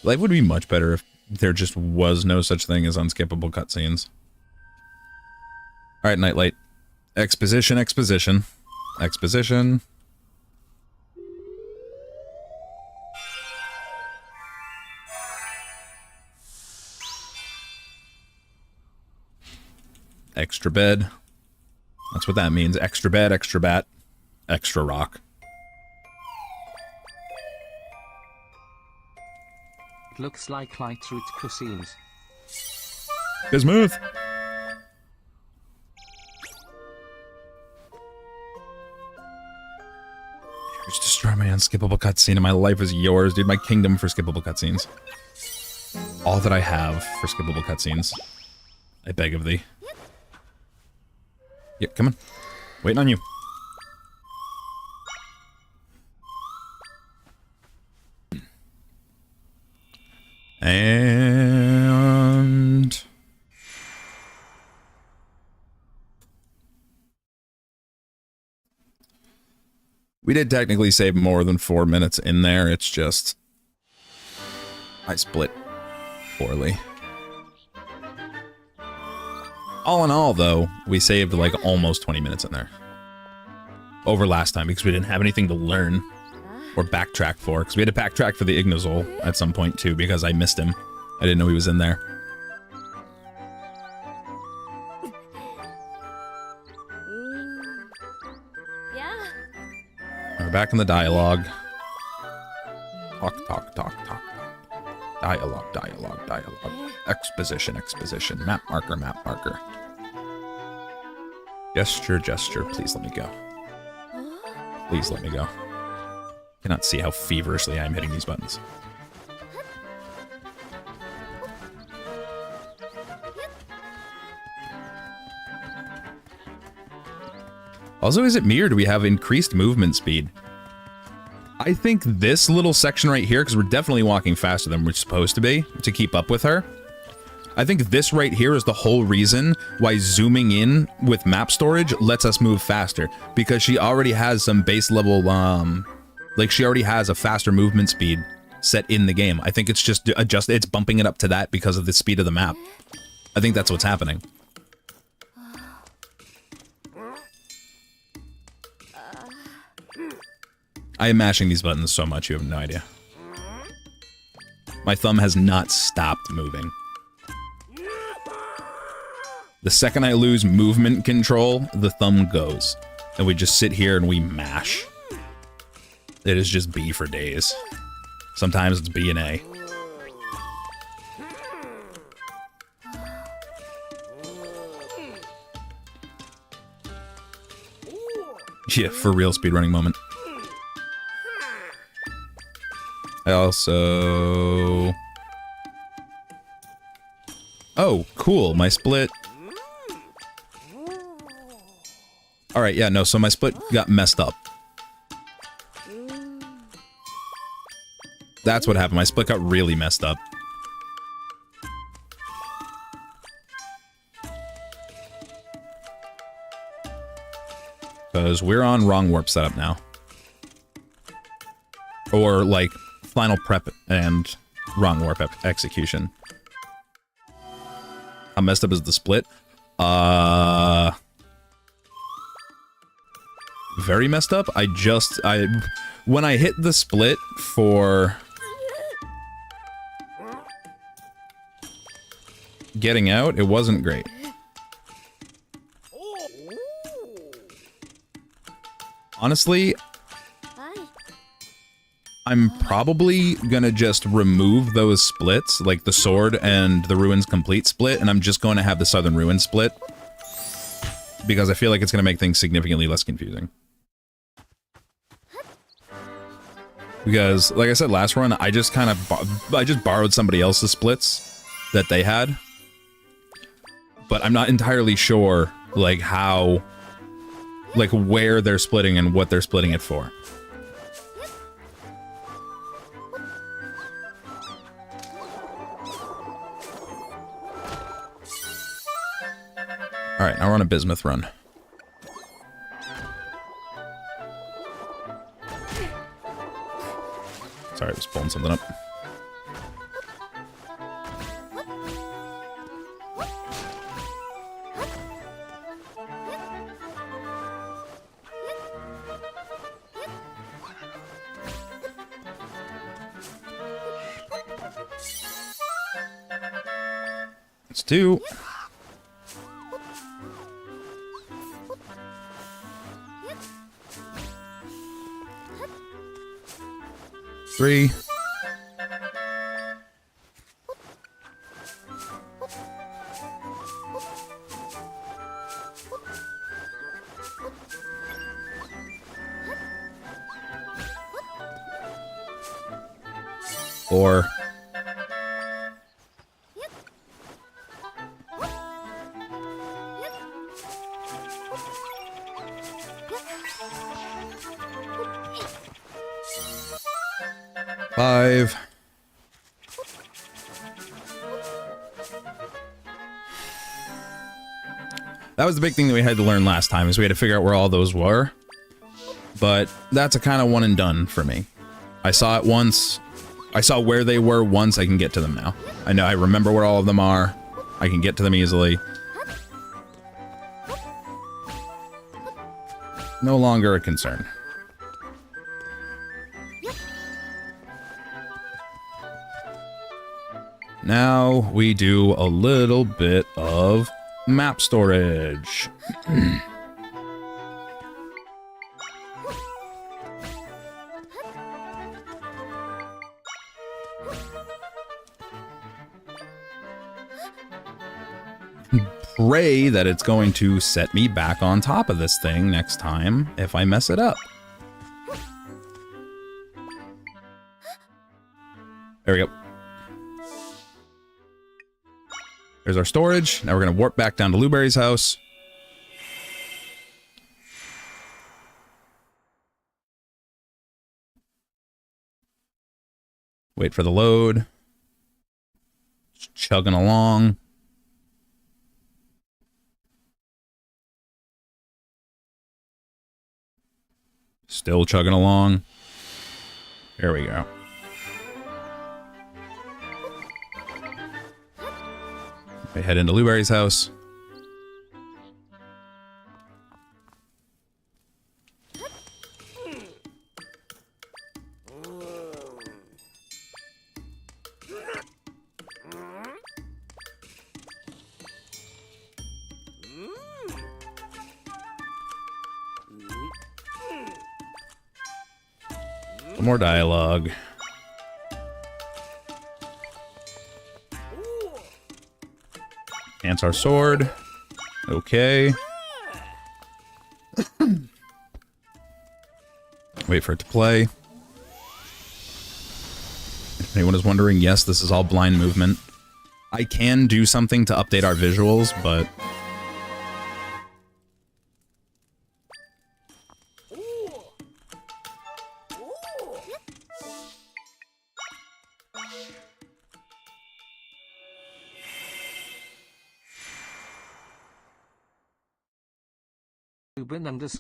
Life would be much better if there just was no such thing as unskippable cutscenes. Alright, Nightlight. Exposition. Extra bed. That's what that means. Extra bed, extra bat, extra rock. It looks like light route cuisines. Bismuth! Just destroy my unskippable cutscene and my life is yours, dude. My kingdom for skippable cutscenes. All that I have for skippable cutscenes. I beg of thee. Yeah, come on. Waiting on you. And we did technically save more than 4 minutes in there. It's just I split poorly. All in all, though, we saved like almost 20 minutes in there over last time because we didn't have anything to learn or backtrack for, because we had to backtrack for the Ignazol at some point too because I missed him. I didn't know he was in there. Yeah. We're back in the dialogue. Talk, talk, talk, talk. Dialogue, dialogue, dialogue. Exposition, exposition. Map marker, map marker. Gesture, gesture. Please let me go. Please let me go. Cannot see how feverishly I'm hitting these buttons. Also, is it me or do we have increased movement speed? I think this little section right here, because we're definitely walking faster than we're supposed to be to keep up with her. I think this right here is the whole reason why zooming in with map storage lets us move faster, because she already has some base level, like she already has a faster movement speed set in the game. I think it's just it's bumping it up to that because of the speed of the map. I think that's what's happening. I am mashing these buttons so much you have no idea. My thumb has not stopped moving. The second I lose movement control, the thumb goes. And we just sit here and we mash. It is just B for days. Sometimes it's B and A. Yeah, for real speedrunning moment. I also... Oh, cool, my split... Alright, yeah, no, so my split got messed up. That's what happened, my split got really messed up. Because we're on wrong warp setup now. Or, like, final prep and wrong warp execution. How messed up is the split? Very messed up. When I hit the split for getting out, it wasn't great. Honestly, I'm probably gonna just remove those splits, like the sword and the ruins complete split, and I'm just going to have the southern ruins split. Because I feel like it's gonna make things significantly less confusing. Because, like I said last run, I just kind of I just borrowed somebody else's splits that they had. But I'm not entirely sure, like, how... like, where they're splitting and what they're splitting it for. Alright, now we're on a bismuth run. Sorry, I was pulling something up. Let's do... 3. Or 5. That was the big thing that we had to learn last time, is we had to figure out where all those were. But that's a kind of one and done for me. I saw it once. I saw where they were once. I can get to them now. I know I remember where all of them are. I can get to them easily. No longer a concern. Now we do a little bit of map storage. Pray that it's going to set me back on top of this thing next time if I mess it up. There we go. There's our storage. Now we're going to warp back down to Blueberry's house. Wait for the load. Just chugging along. Still chugging along. There we go. We head into Blueberry's house. More dialogue. Ants our sword. Okay. Wait for it to play. If anyone is wondering, yes, this is all blind movement. I can do something to update our visuals, but...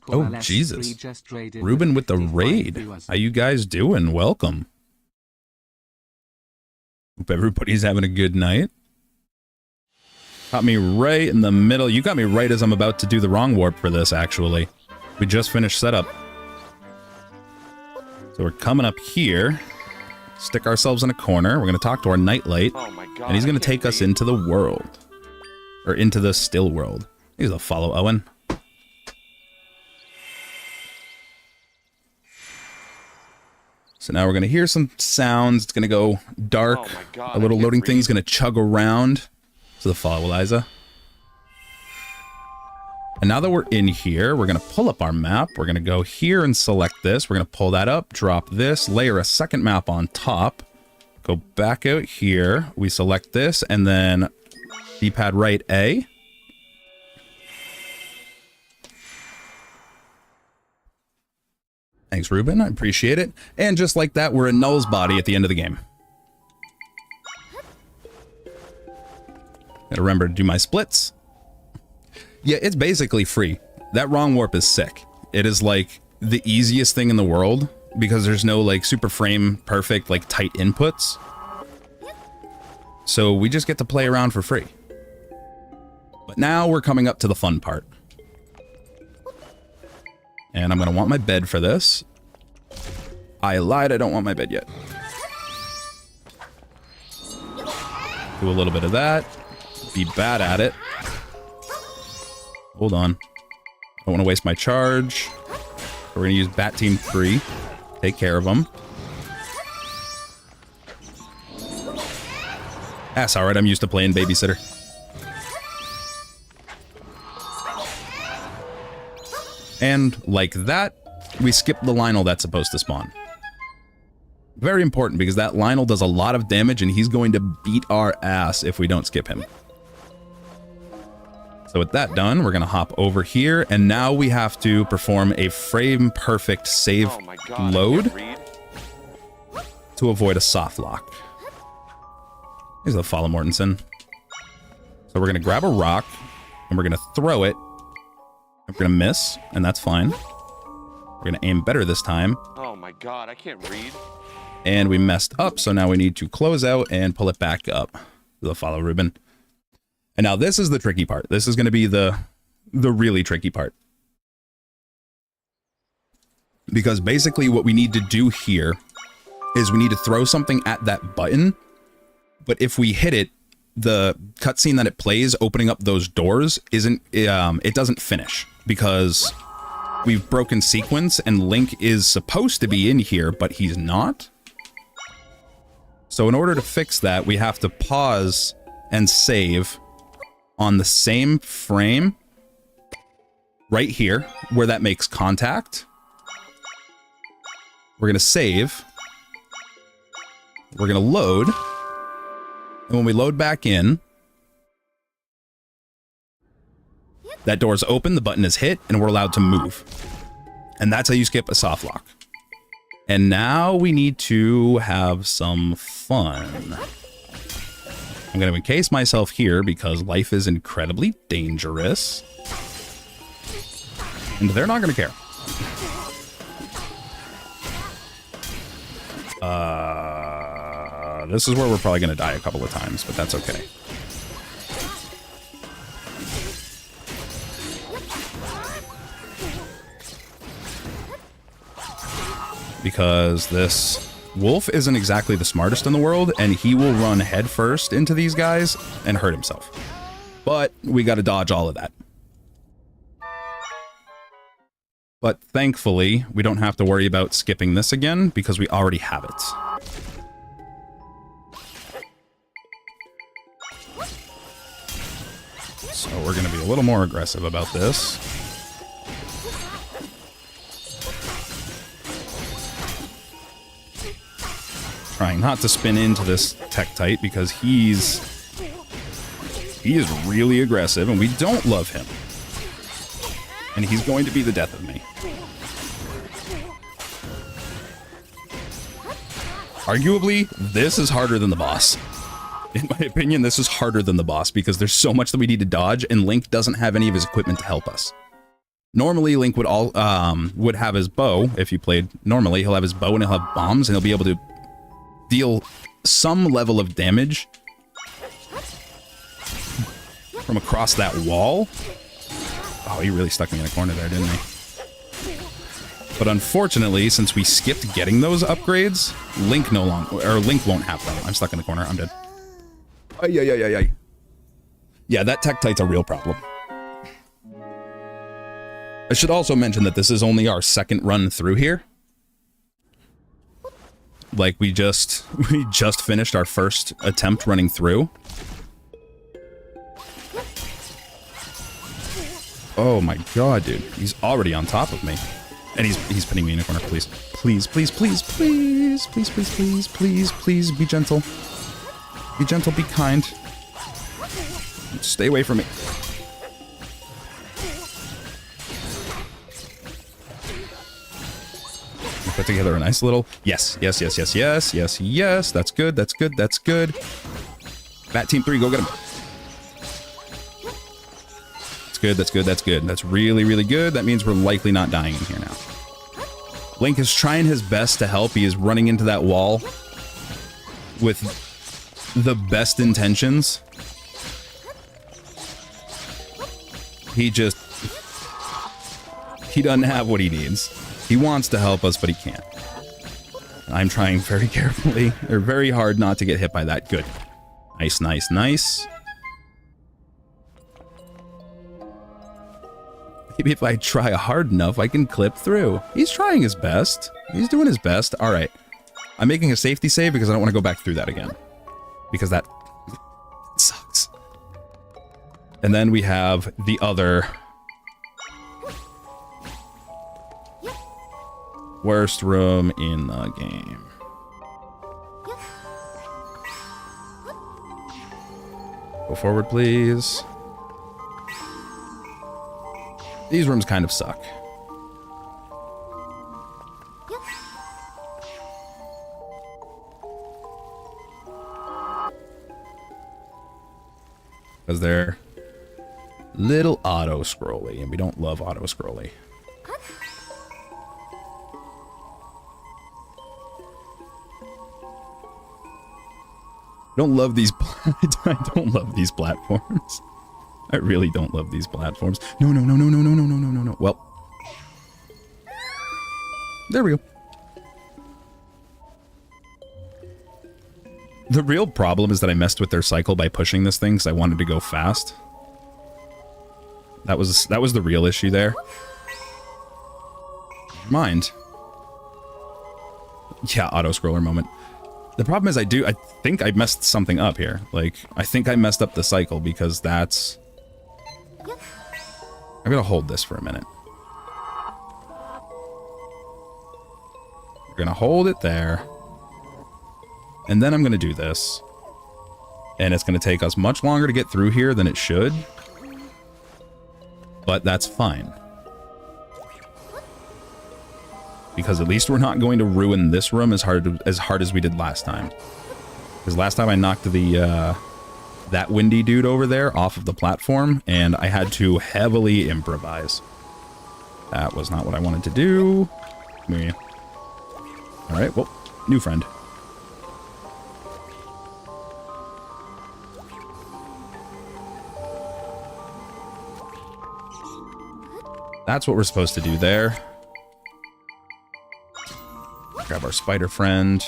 Oh, Jesus. Ruben with the raid. How you guys doing? Welcome. Hope everybody's having a good night. Got me right in the middle. You got me right as I'm about to do the wrong warp for this, actually. We just finished setup. So we're coming up here. Stick ourselves in a corner. We're going to talk to our nightlight. Oh my God, and he's going to take us into the world. Or into the still world. He's a follow Owen. So now we're going to hear some sounds. It's going to go dark. Oh my God, a little I loading can't thing is read. going to chug around. So the follow Eliza. And now that we're in here, we're going to pull up our map. We're going to go here and select this. We're going to pull that up, drop this, layer a second map on top. Go back out here. We select this and then D-pad right A. Thanks, Ruben. I appreciate it. And just like that, we're in Null's body at the end of the game. Gotta remember to do my splits. Yeah, it's basically free. That wrong warp is sick. It is like the easiest thing in the world because there's no like super frame perfect like tight inputs. So we just get to play around for free. But now we're coming up to the fun part. And I'm going to want my bed for this. I lied, I don't want my bed yet. Do a little bit of that. Be bad at it. Hold on. I don't want to waste my charge. We're going to use Bat Team 3. Take care of them. That's alright, I'm used to playing babysitter. And like that, we skip the Lionel that's supposed to spawn. Very important because that Lionel does a lot of damage and he's going to beat our ass if we don't skip him. So with that done, we're going to hop over here and now we have to perform a frame perfect save Oh my God, load I can't read. to avoid a soft lock. Here's the follow Mortensen. So we're going to grab a rock. And we're going to throw it. We're going to miss, and that's fine. We're going to aim better this time. Oh my god, I can't read. And we messed up, so now we need to close out and pull it back up. The follow ribbon. And now this is the tricky part. This is going to be the really tricky part. Because basically what we need to do here is we need to throw something at that button. But if we hit it, the cutscene that it plays opening up those doors it doesn't finish because we've broken sequence and Link is supposed to be in here, but he's not. So in order to fix that, we have to pause and save on the same frame right here where that makes contact. We're going to save. We're going to load. And when we load back in, that door is open, the button is hit, and we're allowed to move. And that's how you skip a soft lock. And now we need to have some fun. I'm going to encase myself here because life is incredibly dangerous. And they're not going to care. This is where we're probably going to die a couple of times, but that's okay. Because this wolf isn't exactly the smartest in the world, and he will run headfirst into these guys and hurt himself. But we got to dodge all of that. But thankfully, we don't have to worry about skipping this again because we already have it. So we're going to be a little more aggressive about this. Trying not to spin into this Tektite because he is really aggressive and we don't love him. And he's going to be the death of me. Arguably, this is harder than the boss. In my opinion, this is harder than the boss because there's so much that we need to dodge and Link doesn't have any of his equipment to help us. Normally, Link would have his bow. If you played normally, he'll have his bow and he'll have bombs and he'll be able to deal some level of damage from across that wall. Oh, he really stuck me in a corner there, didn't he? But unfortunately, since we skipped getting those upgrades, Link won't have them. I'm stuck in the corner. I'm dead. Yeah, that Tektite's a real problem. I should also mention that this is only our second run through here. Like we just finished our first attempt running through. Oh my god, dude. He's already on top of me. And he's putting me in a corner, please. Please, please, please, please, please, please, please, please, please, be gentle. Be gentle, be kind. Stay away from me. Put together a nice little... Yes, yes, yes, yes, yes, yes, yes. That's good, that's good, that's good. Bat Team 3, go get him. That's good, that's good, that's good. That's really, really good. That means we're likely not dying in here now. Link is trying his best to help. He is running into that wall with the best intentions. He doesn't have what he needs. He wants to help us, but he can't. I'm trying very carefully, or very hard not to get hit by that. Good. Nice, nice, nice. Maybe if I try hard enough, I can clip through. He's trying his best. He's doing his best. All right. I'm making a safety save because I don't want to go back through that again. Because that sucks. And then we have the other... worst room in the game. Go forward, please. These rooms kind of suck. Because they're Little auto-scrolly, and we don't love auto-scrolly. Don't love these. I don't love these platforms. I really don't love these platforms. No, no, no, no, no, no, no, no, no, no, no. Well, there we go. The real problem is that I messed with their cycle by pushing this thing because I wanted to go fast. That was the real issue there. Mind. Yeah, auto-scroller moment. The problem is I think I messed something up here. Like, I think I messed up the cycle because that's... I'm gonna hold this for a minute. We're gonna hold it there. And then I'm gonna do this. And it's gonna take us much longer to get through here than it should. But that's fine. Because at least we're not going to ruin this room as hard as we did last time. Because last time I knocked the that windy dude over there off of the platform, and I had to heavily improvise. That was not what I wanted to do. Alright, well, new friend. That's what we're supposed to do there. Grab our spider friend.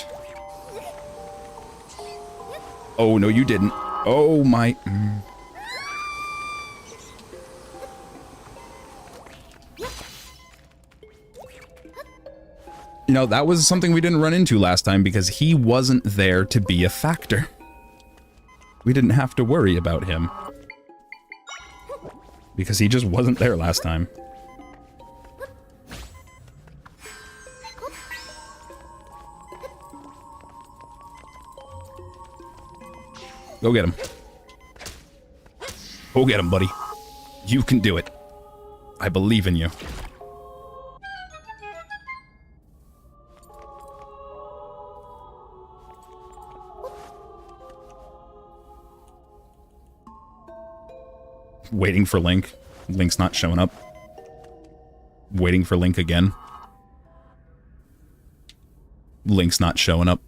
Oh, no, you didn't. Oh, my... You know, that was something we didn't run into last time because he wasn't there to be a factor. We didn't have to worry about him. Because he just wasn't there last time. Go get him. Go get him, buddy. You can do it. I believe in you. Waiting for Link. Link's not showing up. Waiting for Link again. Link's not showing up.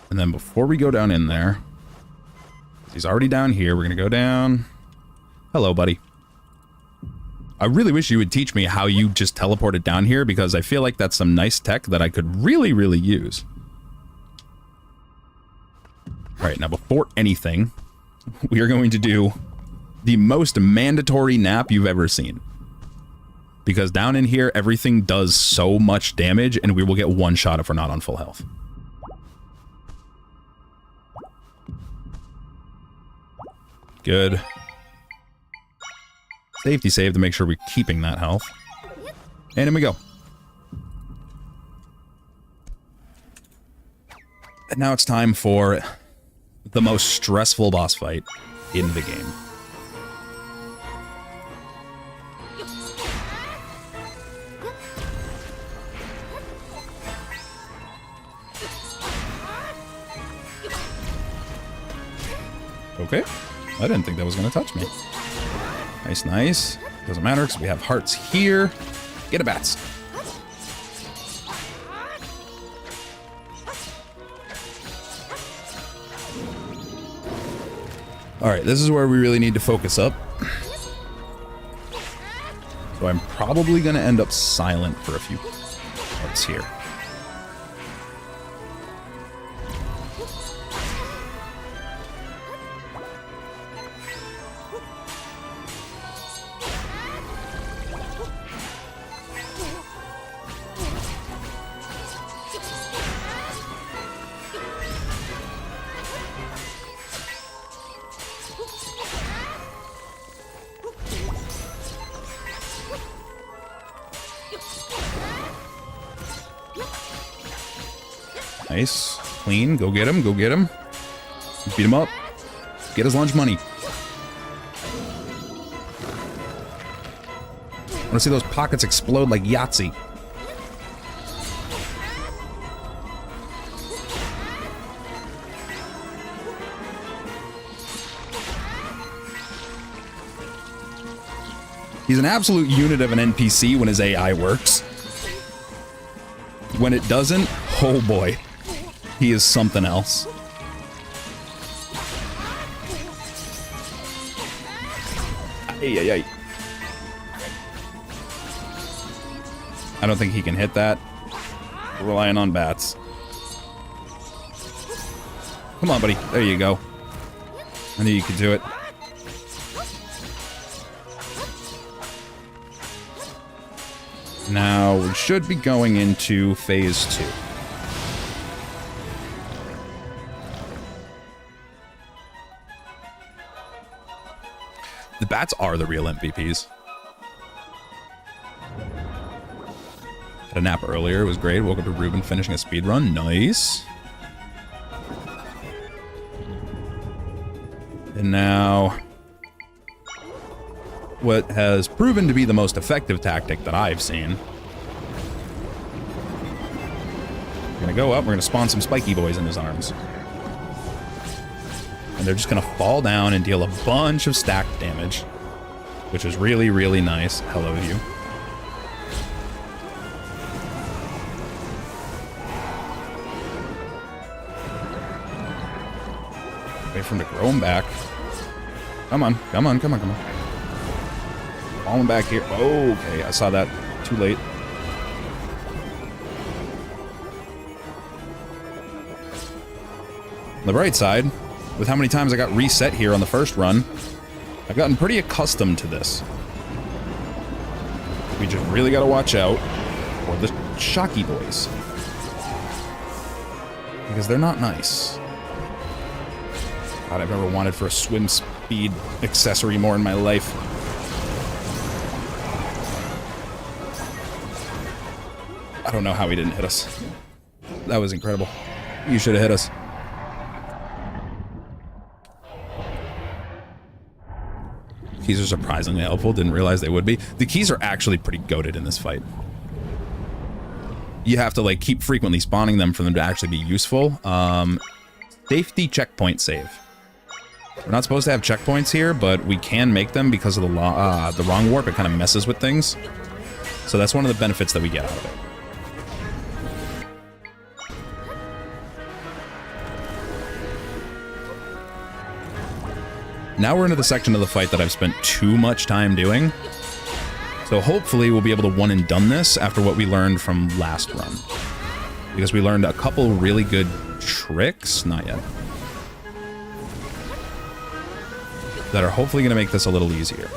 And then before we go down in there, he's already down here, we're gonna go down. Hello, buddy. I really wish you would teach me how you just teleported down here, because I feel like that's some nice tech that I could really, really use. Alright, now before anything, we are going to do the most mandatory nap you've ever seen. Because down in here, everything does so much damage, and we will get one shot if we're not on full health. Good. Safety save to make sure we're keeping that health. And in we go. And now it's time for the most stressful boss fight in the game. Okay. I didn't think that was going to touch me. Nice, nice. Doesn't matter because we have hearts here. Get a bats. Alright, this is where we really need to focus up. So I'm probably going to end up silent for a few parts here. Nice. Clean. Go get him. Go get him. Beat him up. Get his lunch money. I want to see those pockets explode like Yahtzee. He's an absolute unit of an NPC when his AI works. When it doesn't, oh boy, he is something else. Ay, ay, ay. I don't think he can hit that. We're relying on bats. Come on, buddy. There you go. I knew you could do it. Now, we should be going into phase 2. The bats are the real MVPs. Had a nap earlier, it was great. Woke up to Ruben finishing a speed run. Nice. And now, what has proven to be the most effective tactic that I've seen. We're gonna go up, we're gonna spawn some spiky boys in his arms. And they're just gonna fall down and deal a bunch of stacked damage. Which was really, really nice. Hello, you. Wait for him to grow him back. Come on, come on, come on, come on. Fall him back here. Oh, okay, I saw that too late. On the bright side, with how many times I got reset here on the first run, I've gotten pretty accustomed to this. We just really gotta watch out for the shocky boys. Because they're not nice. God, I've never wanted for a swim speed accessory more in my life. I don't know how he didn't hit us. That was incredible. You should have hit us. Keys are surprisingly helpful. Didn't realize they would be. The keys are actually pretty goated in this fight. You have to like keep frequently spawning them for them to actually be useful. Safety checkpoint save. We're not supposed to have checkpoints here, but we can make them because of the wrong warp. It kind of messes with things. So that's one of the benefits that we get out of it. Now we're into the section of the fight that I've spent too much time doing. So hopefully we'll be able to one and done this after what we learned from last run. Because we learned a couple really good tricks, not yet, that are hopefully going to make this a little easier.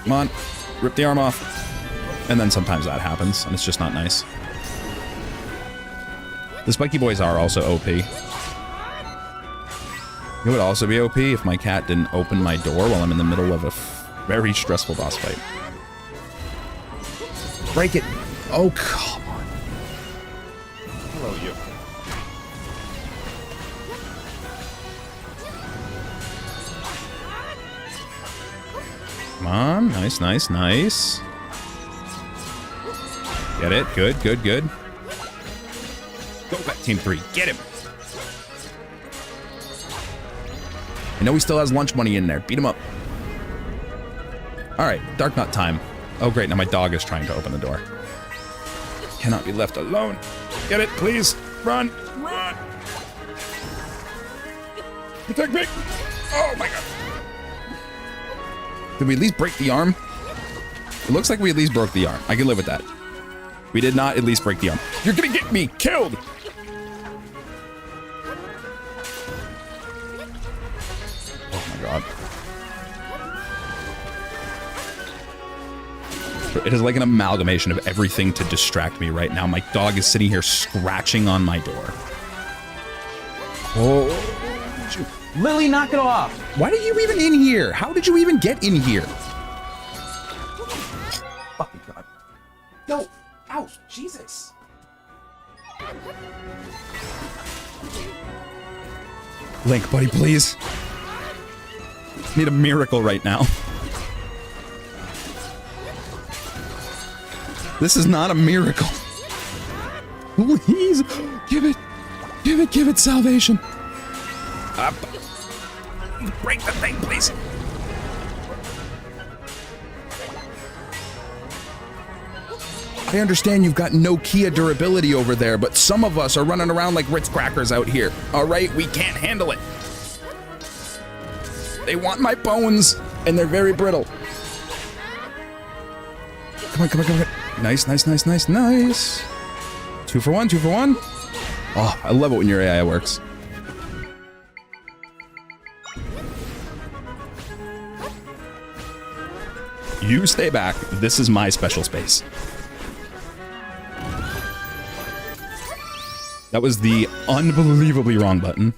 Come on, rip the arm off. And then sometimes that happens, and it's just not nice. The spiky boys are also OP. It would also be OP if my cat didn't open my door while I'm in the middle of a very stressful boss fight. Break it! Oh, come on. Hello, you. Come on. Nice, nice, nice. Get it. Good, good, good. Go back, Team 3. Get him. I know he still has lunch money in there. Beat him up. All right, Dark Knot time. Oh, great. Now my dog is trying to open the door. Cannot be left alone. Get it, please. Run. Run. Protect me. Oh, my God. Did we at least break the arm? It looks like we at least broke the arm. I can live with that. We did not at least break the arm. You're gonna get me killed! Oh my God. It is like an amalgamation of everything to distract me right now. My dog is sitting here scratching on my door. Oh. Lily, knock it off! Why are you even in here? How did you even get in here? Fucking God. No! Ouch! Jesus! Link, buddy, please. Need a miracle right now. This is not a miracle. Please. Give it. Give it salvation. Up. Break the thing, please. I understand you've got no Kia durability over there, but some of us are running around like Ritz crackers out here. All right, we can't handle it. They want my bones, and they're very brittle. Come on, come on, come on. Nice, nice, nice, nice, nice. 2 for 1, 2 for 1. Oh, I love it when your AI works. You stay back. This is my special space. That was the unbelievably wrong button.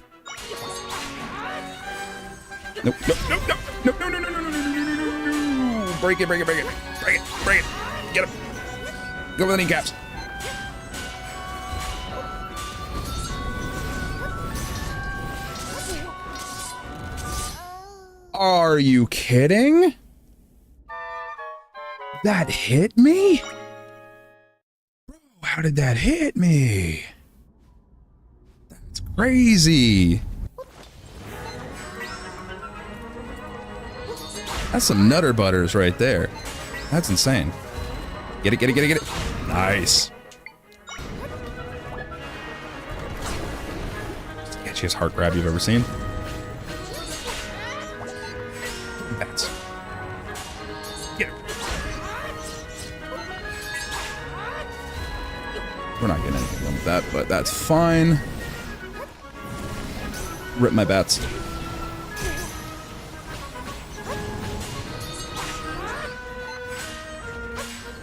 Nope, nope, nope, nope, nope, no, no, no, no, no, no, no, no. Break it, break it, break it, break it, break it. Get him. Go for the kneecaps. Are you kidding? That hit me? Bro, how did that hit me? That's crazy. That's some nutter butters right there. That's insane. Get it, get it, get it, get it. Nice. Sketchiest heart grab you've ever seen. Bats. Get it. We're not getting anything done with that, but that's fine. Rip my bats.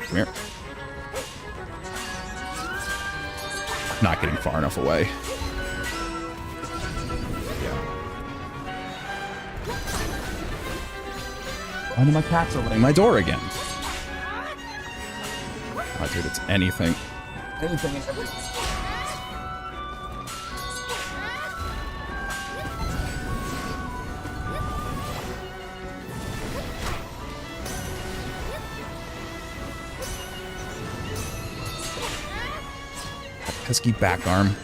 Come here. Not getting far enough away. Why do my cats opening my door again? Oh, dude, it's anything. Anything and everything. Pesky back arm.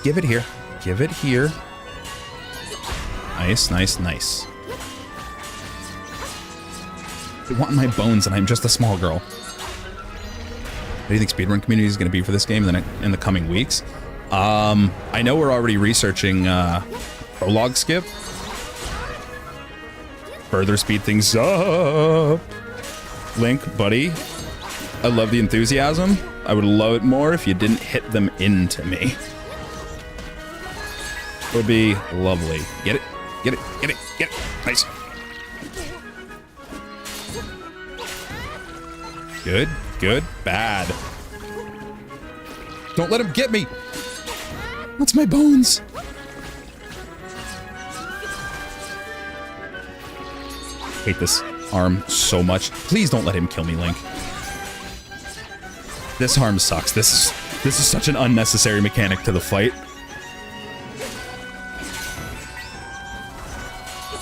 Give it here. Give it here. Nice, nice, nice. They want my bones and I'm just a small girl. What do you think speedrun community is going to be for this game in the coming weeks? I know we're already researching prologue skip. Further speed things up. Link, buddy. I love the enthusiasm. I would love it more if you didn't hit them into me. It would be lovely. Get it, get it, get it, get it. Nice. Good, good, bad. Don't let him get me. What's my bones? Hate this arm so much. Please don't let him kill me, Link. This arm sucks. This is such an unnecessary mechanic to the fight.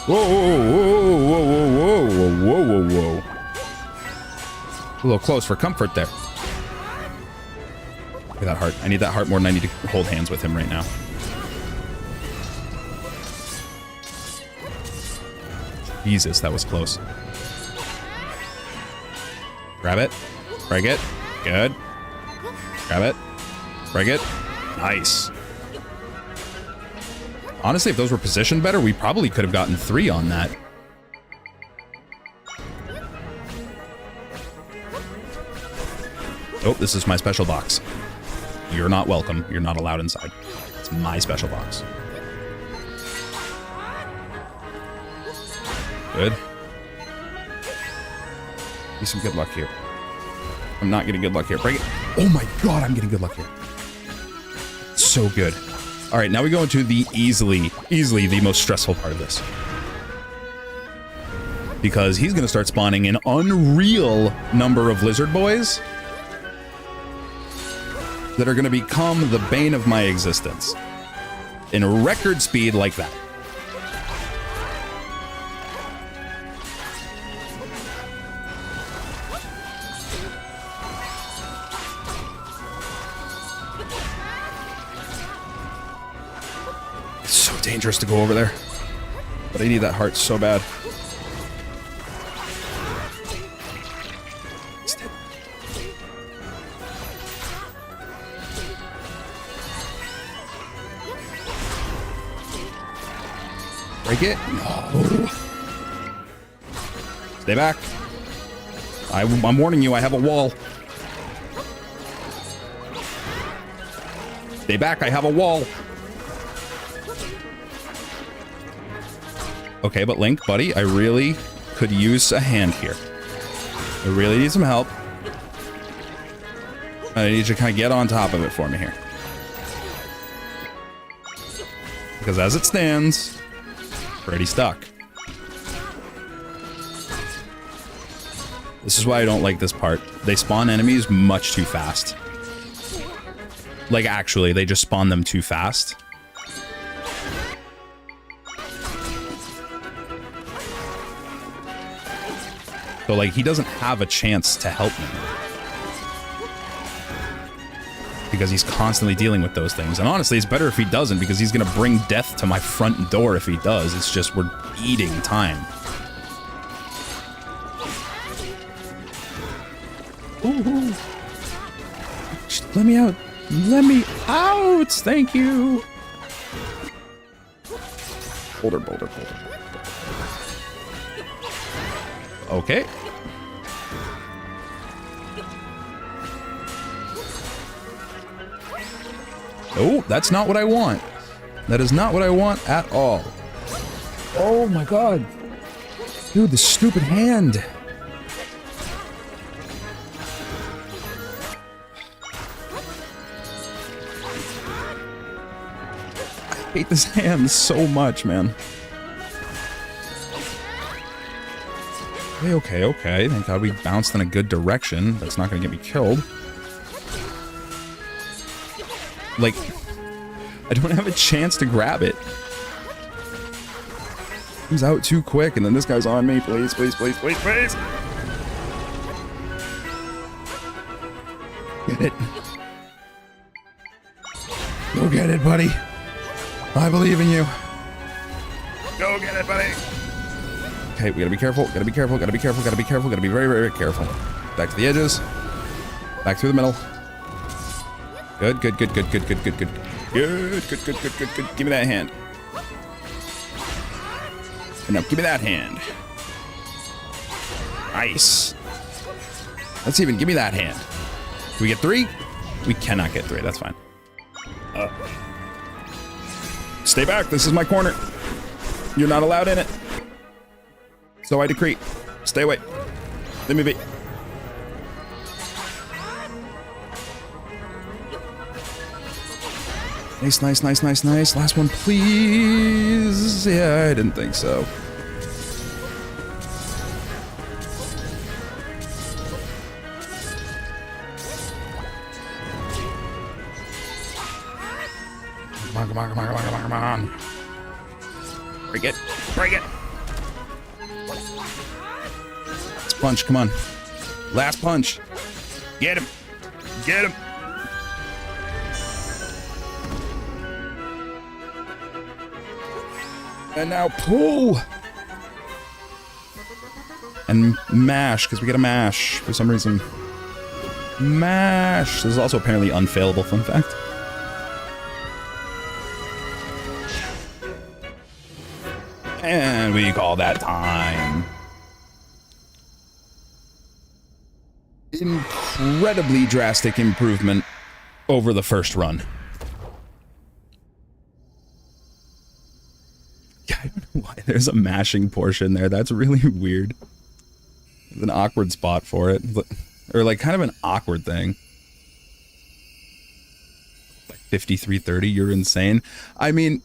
Whoa, whoa, whoa, whoa, whoa, whoa, whoa, whoa. A little close for comfort there. Look at that heart. I need that heart more than I need to hold hands with him right now. Jesus, that was close. Grab it. Break it. Good. Grab it. Break it. Nice. Honestly, if those were positioned better, we probably could have gotten 3 on that. Oh, this is my special box. You're not welcome. You're not allowed inside. It's my special box. Good. Need some good luck here. I'm not getting good luck here. Break it. Oh my god, I'm getting good luck here. So good. All right, now we go into the easily the most stressful part of this. Because he's going to start spawning an unreal number of lizard boys that are going to become the bane of my existence. In record speed like that. dangerous to go over there. But I need that heart so bad. He's dead. Break it? No. Stay back. I'm warning you, I have a wall. Stay back, I have a wall. Okay, but Link, buddy, I really could use a hand here. I really need some help. I need you to kind of get on top of it for me here. Because as it stands, pretty stuck. This is why I don't like this part. They spawn enemies much too fast. Like, actually, they just spawn them too fast. So, like, he doesn't have a chance to help me. Because he's constantly dealing with those things. And honestly, it's better if he doesn't, because he's going to bring death to my front door if he does. It's just, we're eating time. Ooh. Just let me out. Let me out. Thank you. Boulder, boulder, boulder. Okay. Oh, that's not what I want. That is not what I want at all. Oh my god. Dude, the stupid hand. I hate this hand so much, man. Okay, okay, okay. Thank God we bounced in a good direction. That's not gonna get me killed. Like, I don't have a chance to grab it. He's out too quick, and then this guy's on me. Please, please, please, please, please. Get it. Go get it, buddy. I believe in you. Go get it, buddy. Okay, we gotta be careful. Gotta be careful. Gotta be careful. Gotta be careful. Gotta be very, very, very careful. Back to the edges. Back through the middle. Good, good, good, good, good, good, good, good. Good, good, good, good, good, good. Give me that hand. And now give me that hand. Nice. Let's even give me that hand. Can we get 3? We cannot get 3. That's fine. Stay back. This is my corner. You're not allowed in it. So I decree. Stay away. Let me be. Nice, nice, nice, nice, nice. Last one, please. Yeah, I didn't think so. Come on, come on, come on, come on, come on, come on. Break it. Break it. Last punch, come on. Last punch. Get him. Get him. And now pull. And mash, because we gotta mash for some reason. Mash. This is also apparently unfailable, fun fact. And we call that time. Incredibly drastic improvement over the first run. Yeah, I don't know why there's a mashing portion there. That's really weird. There's an awkward spot for it. Or like kind of an awkward thing. Like 5330, you're insane. I mean,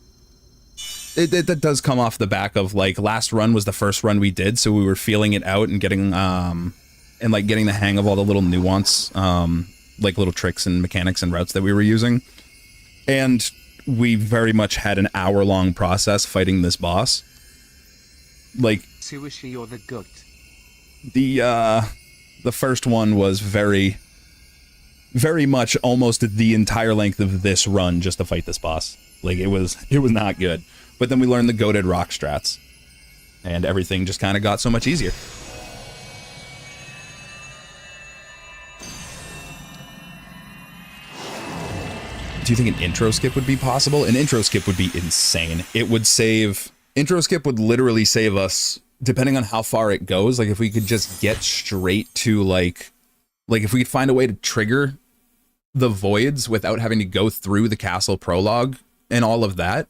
that does come off the back of like last run was the first run we did, so we were feeling it out and getting like getting the hang of all the little nuance, like little tricks and mechanics and routes that we were using. And we very much had an hour-long process fighting this boss. Like, Suishi, you're the goat. The first one was very much almost the entire length of this run just to fight this boss. Like it was not good. But then we learned the goated rock strats, and everything just kind of got so much easier. Do you think an intro skip would be possible? An intro skip would be insane. It would save... Intro skip would literally save us, depending on how far it goes. Like, if we could just get straight to, like if we could find a way to trigger the voids without having to go through the castle prologue and all of that,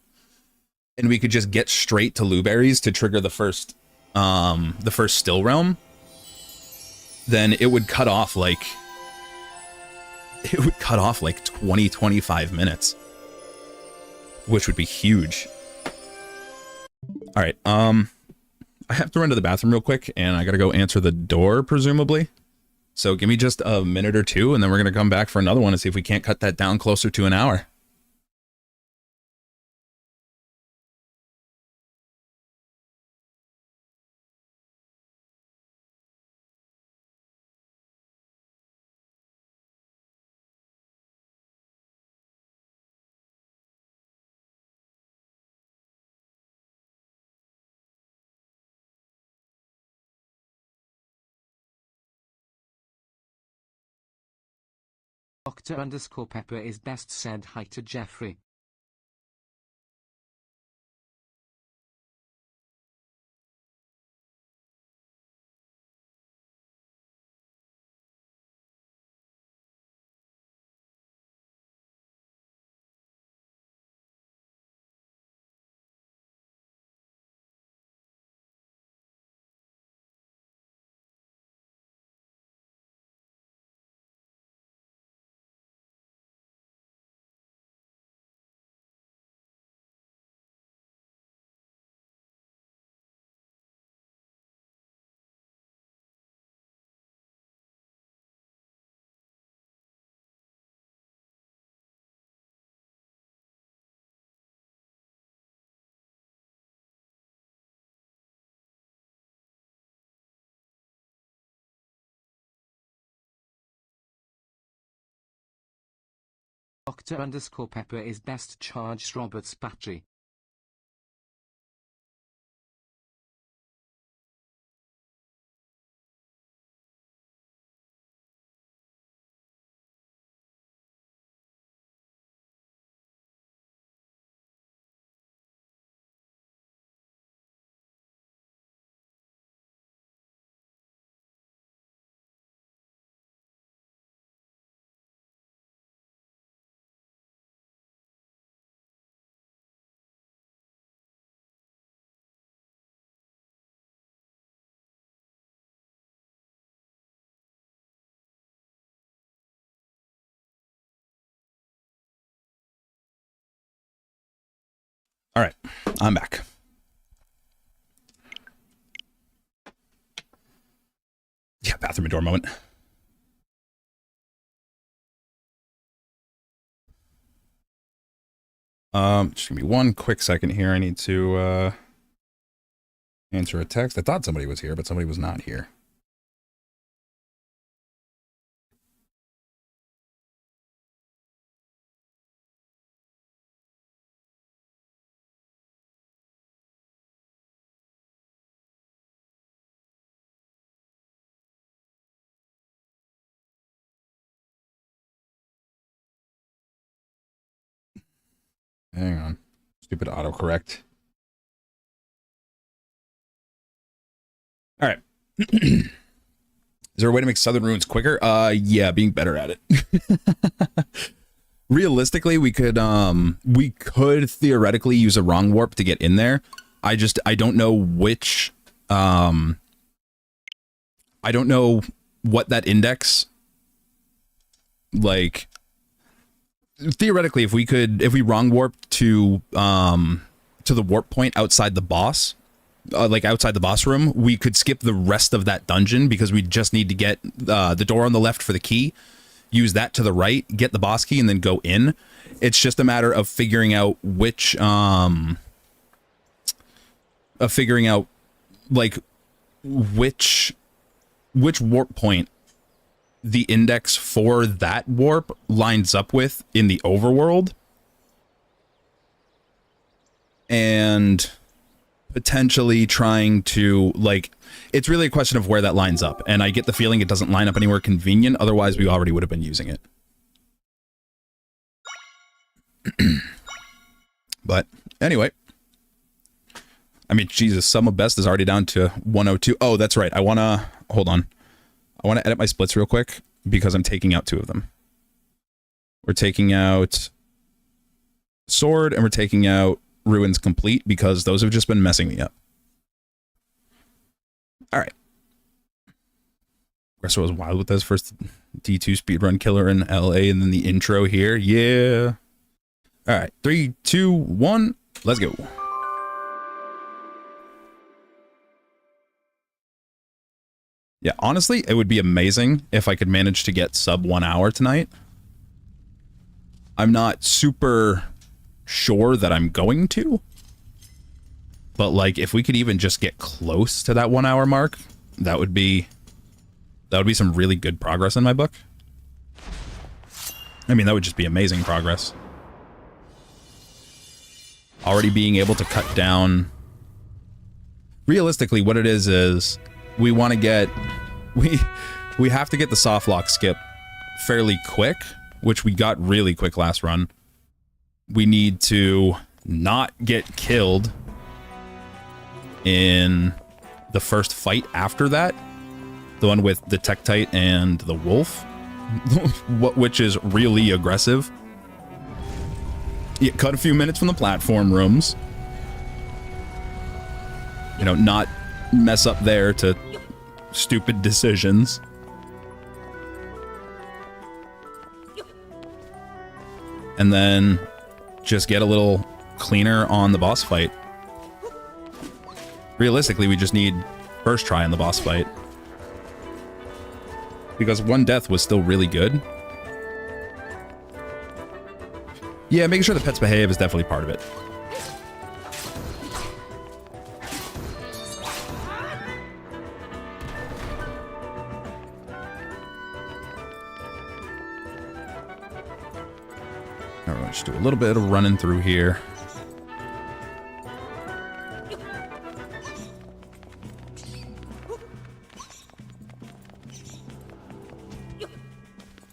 and we could just get straight to Luberries to trigger the first still realm, then it would cut off, like... It would cut off like 20-25 minutes, which would be huge. All right, I have to run to the bathroom real quick, and I gotta go answer the door, presumably. So give me just a minute or two, and then we're gonna come back for another one and see if we can't cut that down closer to an hour. Dr_Pepper is best, said hi to Jeffrey. Dr_Pepper is best, charged Robert's battery. All right, I'm back. Yeah, bathroom and door moment. Just give me one quick second here. I need to answer a text. I thought somebody was here, but somebody was not here. Hang on. Stupid autocorrect. All right. Is there a way to make Southern Ruins quicker? Yeah, being better at it. Realistically, we could theoretically use a wrong warp to get in there. I don't know which I don't know what that index, like, theoretically, if we wrong warped to the warp point outside the boss, like outside the boss room, we could skip the rest of that dungeon because we just need to get the door on the left for the key, use that to the right, get the boss key, and then go in. It's just a matter of figuring out which like which warp point the index for that warp lines up with in the overworld. and potentially trying to, like, it's really a question of where that lines up. And I get the feeling it doesn't line up anywhere convenient. Otherwise, we already would have been using it. But anyway, I mean, Jesus, sum of best is already down to 102. Oh, that's right. I want to, hold on. I want to edit my splits real quick because I'm taking out 2 of them. We're taking out Sword and we're taking out Ruins Complete because those have just been messing me up. All right. Aggressor was wild with this first D2 speedrun killer in LA and then the intro here. Yeah. All right. 3, 2, 1. Let's go. Yeah, honestly, it would be amazing if I could manage to get sub 1 hour tonight. I'm not super sure that I'm going to. But, like, if we could even just get close to that 1 hour mark, that would be some really good progress in my book. I mean, that would just be amazing progress. Already being able to cut down... Realistically, what it is we want to get... We have to get the soft lock skip fairly quick, which we got really quick last run. We need to not get killed in the first fight after that. The one with the Tektite and the Wolf, which is really aggressive. Yeah, cut a few minutes from the platform rooms. You know, not mess up there to stupid decisions. And then just get a little cleaner on the boss fight. Realistically, we just need first try on the boss fight. Because 1 death was still really good. Yeah, making sure the pets behave is definitely part of it. Alright, just do a little bit of running through here.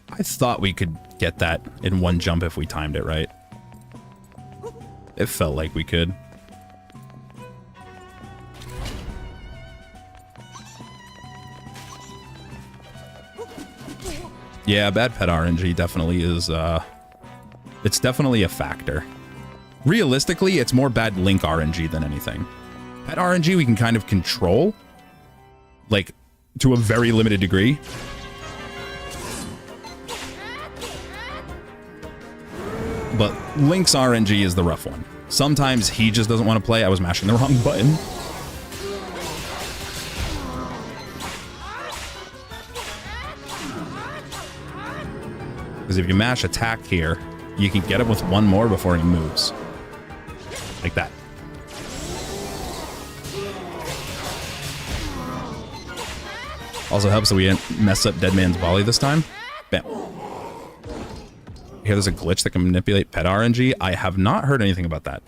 I thought we could get that in 1 jump if we timed it right. It felt like we could. Yeah, bad pet RNG definitely is, it's definitely a factor. Realistically, it's more bad Link RNG than anything. Pet RNG we can kind of control, like, to a very limited degree. But Link's RNG is the rough one. Sometimes he just doesn't want to play. I was mashing the wrong button. Because if you mash attack here, you can get him with 1 more before he moves. Like that. Also helps that we didn't mess up Dead Man's Volley this time. Bam. Here, there's a glitch that can manipulate pet RNG. I have not heard anything about that.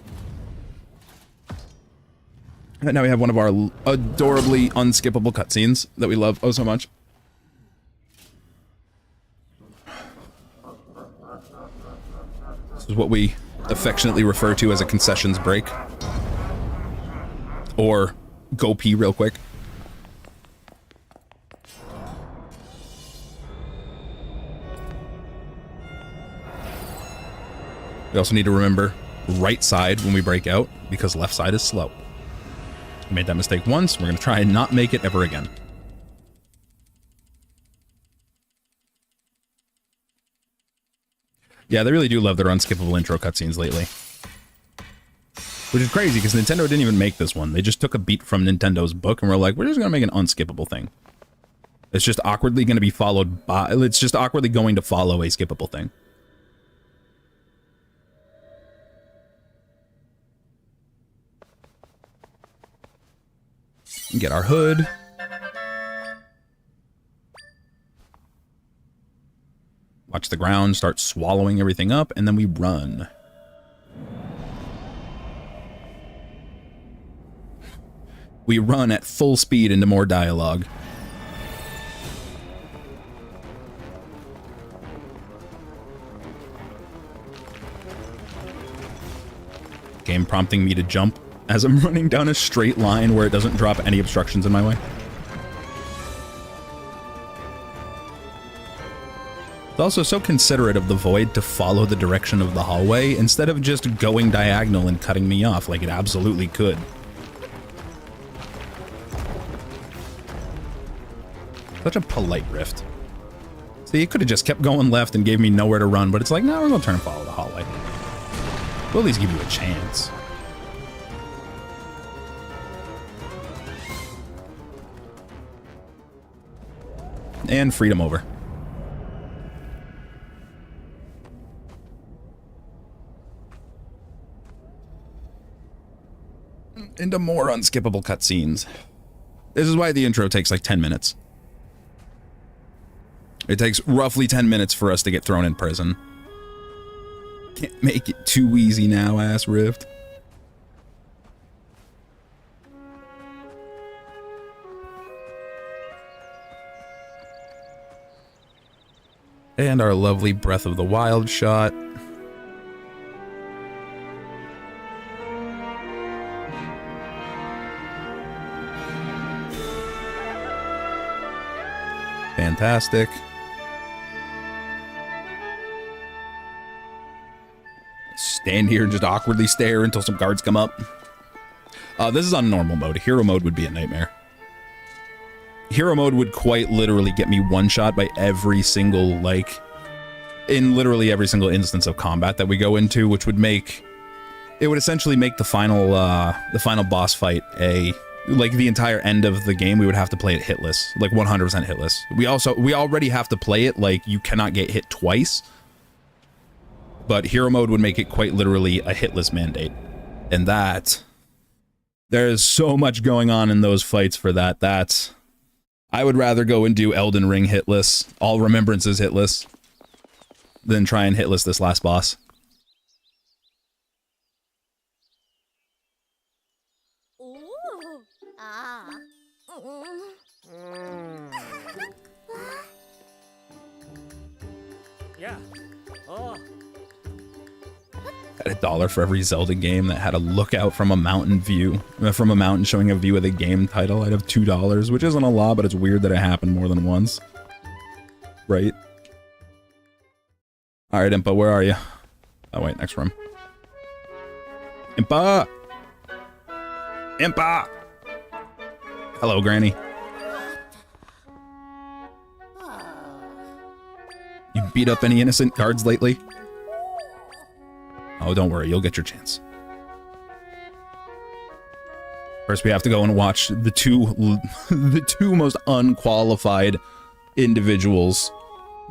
Right now we have one of our adorably unskippable cutscenes that we love oh so much. This is what we affectionately refer to as a concessions break. Or go pee real quick. We also need to remember right side when we break out, because left side is slow. I made that mistake once, we're going to try and not make it ever again. Yeah, they really do love their unskippable intro cutscenes lately. Which is crazy, because Nintendo didn't even make this one. They just took a beat from Nintendo's book and were like, we're just going to make an unskippable thing. It's just awkwardly going to be followed by... It's just awkwardly going to follow a skippable thing. Get our hood. Watch the ground start swallowing everything up, and then we run. we run at full speed into more dialogue. Game prompting me to jump as I'm running down a straight line where it doesn't drop any obstructions in my way. It's also so considerate of the void to follow the direction of the hallway instead of just going diagonal and cutting me off like it absolutely could. Such a polite rift. See, it could have just kept going left and gave me nowhere to run, but it's like, no, we're gonna turn and follow the hallway. We'll at least give you a chance. And freedom over. Into more unskippable cutscenes. This is why the intro takes like 10 minutes. It takes roughly 10 minutes for us to get thrown in prison. Can't make it too easy now, ass Rift. And our lovely Breath of the Wild shot. Fantastic. Stand here and just awkwardly stare until some guards come up. This is on normal mode. Hero mode would be a nightmare. Hero mode would quite literally get me one shot by every single, like, in literally every single instance of combat that we go into, which would make, it would essentially make the final boss fight like the entire end of the game, we would have to play it hitless, like 100% hitless. We already have to play it like you cannot get hit twice, but hero mode would make it quite literally a hitless mandate. And that, there's so much going on in those fights for that. I would rather go and do Elden Ring hitless, all remembrances hitless, than try and hitless this last boss. Ooh. Ah. Yeah. Oh. At $1 for every Zelda game that had a lookout from a mountain view, from a mountain showing a view of the game title, I'd have $2, which isn't a lot, but it's weird that it happened more than once. Right? Alright, Impa, where are you? Oh, wait, next room. Impa! Impa! Hello, Granny. You beat up any innocent guards lately? Oh, don't worry, you'll get your chance. First, we have to go and watch the two most unqualified individuals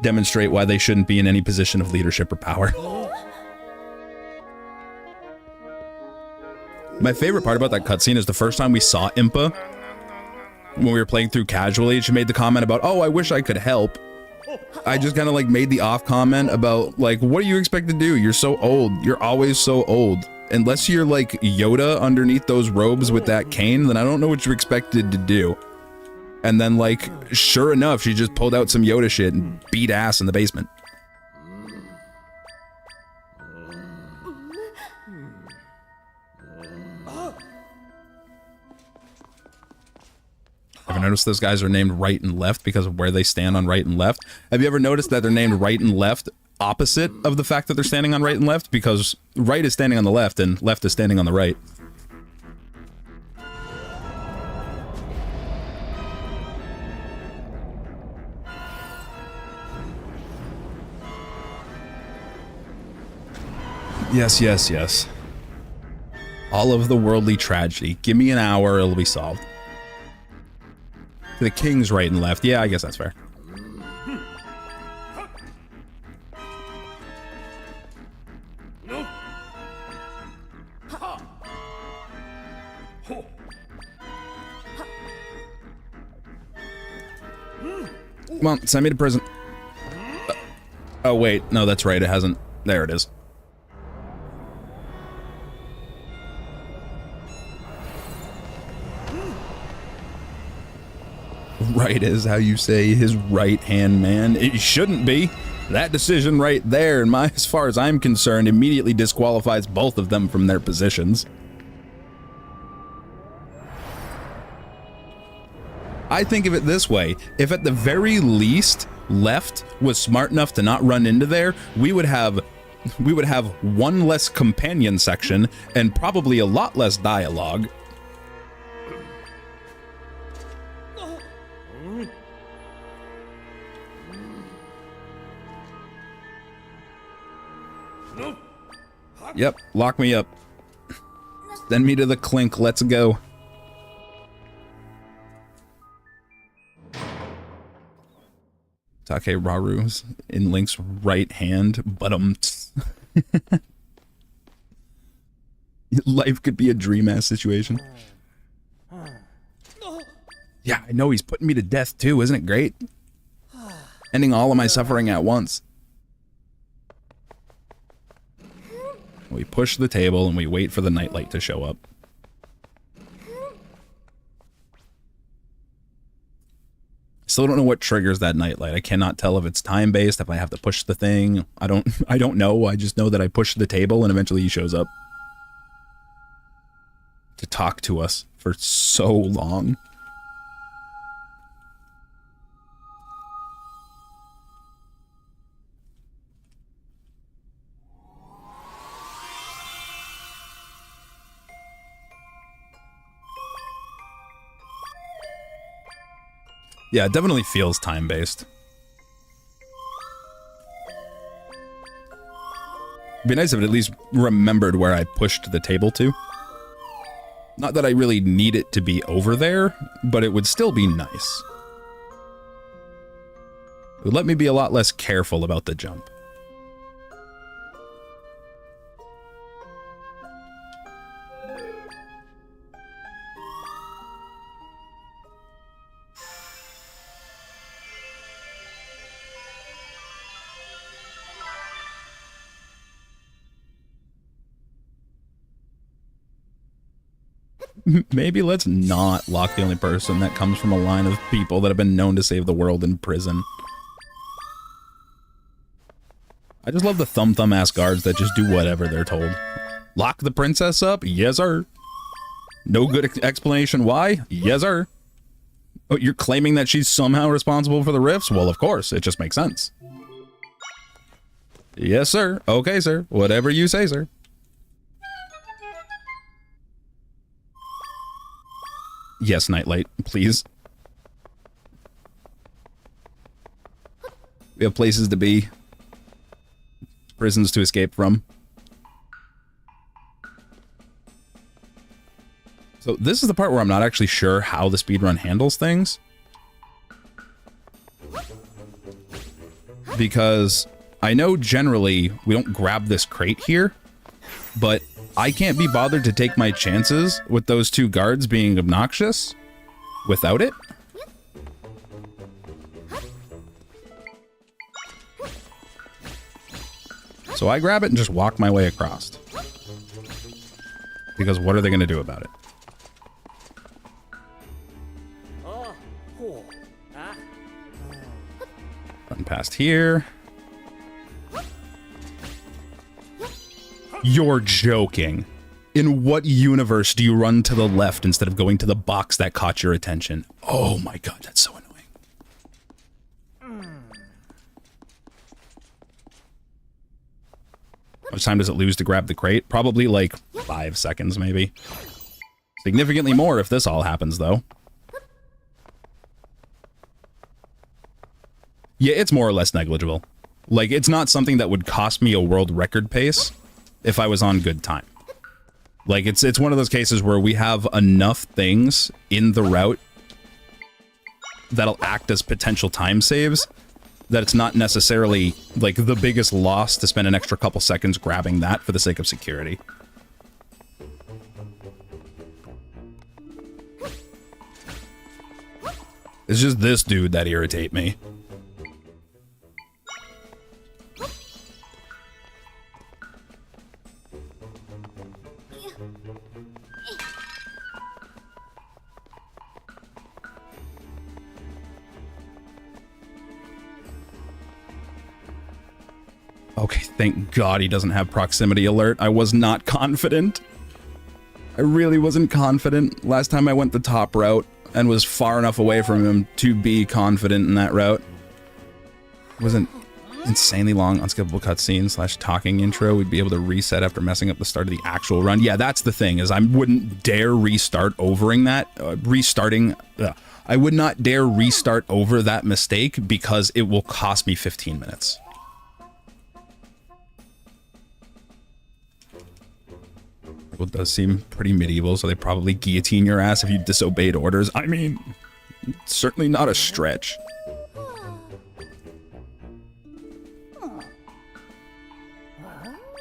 demonstrate why they shouldn't be in any position of leadership or power. My favorite part about that cutscene is the first time we saw Impa, when we were playing through casually, she made the comment about, oh, I wish I could help. I just kind of like made the off comment about like, what do you expect to do? You're so old. You're always so old. Unless you're like Yoda underneath those robes with that cane, then I don't know what you're expected to do. And then like, sure enough, she just pulled out some Yoda shit and beat ass in the basement. Have you noticed those guys are named right and left because of where they stand on right and left? Have you ever noticed that they're named right and left opposite of the fact that they're standing on right and left? Because right is standing on the left and left is standing on the right. Yes, yes, yes. All of the worldly tragedy. Give me an hour, it'll be solved. To the king's right and left. Yeah, I guess that's fair. Come on, send me to prison. Oh, wait. No, that's right. It hasn't. There it is. Right is how you say his right-hand man. It shouldn't be. That decision right there, as far as I'm concerned, immediately disqualifies both of them from their positions. I think of it this way. If at the very least, left was smart enough to not run into there, we would have one less companion section and probably a lot less dialogue. Yep, lock me up. Send me to the clink, let's go. Take Raru's in Link's right hand, but life could be a dream-ass situation. Yeah, I know, he's putting me to death too, isn't it great? Ending all of my suffering at once. We push the table and we wait for the nightlight to show up. Still don't know what triggers that nightlight. I cannot tell if it's time-based, if I have to push the thing. I don't know. I just know that I push the table and eventually he shows up to talk to us for so long. Yeah, it definitely feels time-based. It'd be nice if it at least remembered where I pushed the table to. Not that I really need it to be over there, but it would still be nice. It would let me be a lot less careful about the jump. Maybe let's not lock the only person that comes from a line of people that have been known to save the world in prison. I just love the thumb-ass guards that just do whatever they're told. Lock the princess up? Yes, sir. No good explanation why? Yes, sir. Oh, you're claiming that she's somehow responsible for the rifts? Well, of course. It just makes sense. Yes, sir. Okay, sir. Whatever you say, sir. Yes, Nightlight, please. We have places to be. Prisons to escape from. So this is the part where I'm not actually sure how the speedrun handles things. Because I know generally we don't grab this crate here, but I can't be bothered to take my chances with those two guards being obnoxious without it. So I grab it and just walk my way across. Because what are they going to do about it? Run past here. You're joking. In what universe do you run to the left instead of going to the box that caught your attention? Oh my god, that's so annoying. How much time does it lose to grab the crate? Probably like 5 seconds, maybe. Significantly more if this all happens, though. Yeah, it's more or less negligible. Like, it's not something that would cost me a world record pace if I was on good time. Like, it's one of those cases where we have enough things in the route that'll act as potential time saves that it's not necessarily, like, the biggest loss to spend an extra couple seconds grabbing that for the sake of security. It's just this dude that irritate me. Okay, thank God he doesn't have proximity alert. I was not confident. I really wasn't confident. Last time I went the top route and was far enough away from him to be confident in that route. It wasn't insanely long unskippable cutscene / talking intro. We'd be able to reset after messing up the start of the actual run. Yeah, that's the thing, is I wouldn't dare restart overing that. I would not dare restart over that mistake because it will cost me 15 minutes. It does seem pretty medieval, so they probably guillotine your ass if you disobeyed orders. I mean, certainly not a stretch.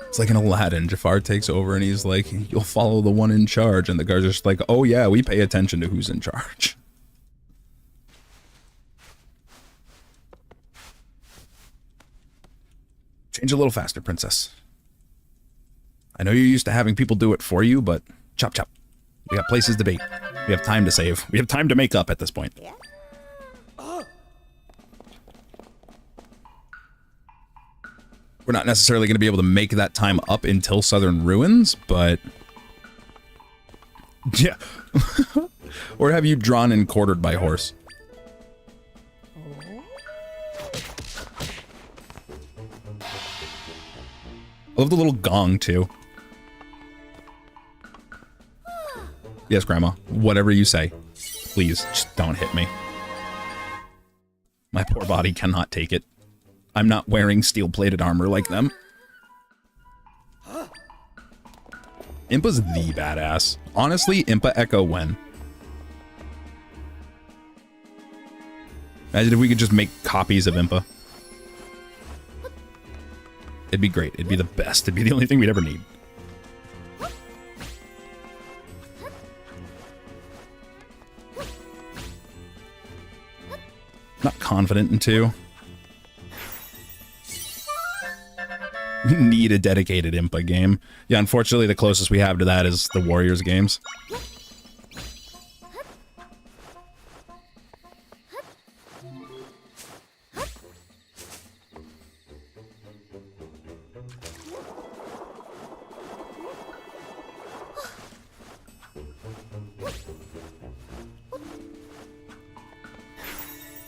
It's like in Aladdin, Jafar takes over and he's like, you'll follow the one in charge. And the guards are just like, oh yeah, we pay attention to who's in charge. Change a little faster, princess. I know you're used to having people do it for you, but chop chop. We got places to be. We have time to save. We have time to make up at this point. We're not necessarily going to be able to make that time up until Southern Ruins, but... yeah. Or have you drawn and quartered by horse? I love the little gong, too. Yes, Grandma. Whatever you say. Please, just don't hit me. My poor body cannot take it. I'm not wearing steel-plated armor like them. Impa's the badass. Honestly, Impa Echo when. Imagine if we could just make copies of Impa. It'd be great. It'd be the best. It'd be the only thing we'd ever need. Not confident in 2. We need a dedicated Impa game. Yeah, unfortunately, the closest we have to that is the Warriors games.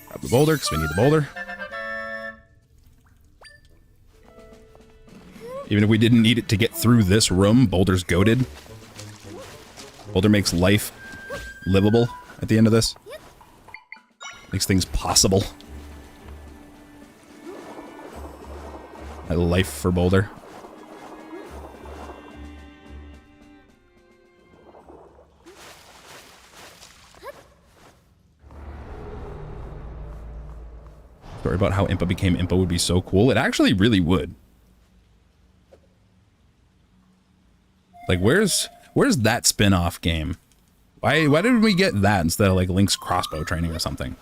Grab the boulder, because we need the boulder. Even if we didn't need it to get through this room, Boulder's goated. Boulder makes life livable at the end of this. Makes things possible. A life for Boulder. Story about how Impa became Impa would be so cool. It actually really would. Like, where's that spin-off game? Why didn't we get that instead of, like, Link's crossbow training or something?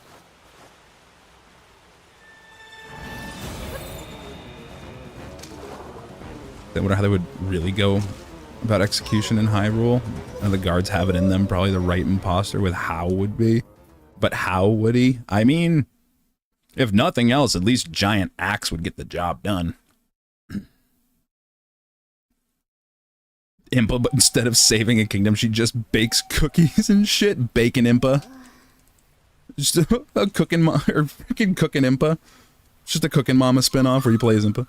I wonder how they would really go about execution in Hyrule. And the guards have it in them, probably the right imposter with how would be. But how would he? I mean, if nothing else, at least Giant Axe would get the job done. Impa, but instead of saving a kingdom, she just bakes cookies and shit. Bacon Impa. Just a cooking or freaking cooking Impa. It's just a Cooking Mama spinoff where you play as Impa.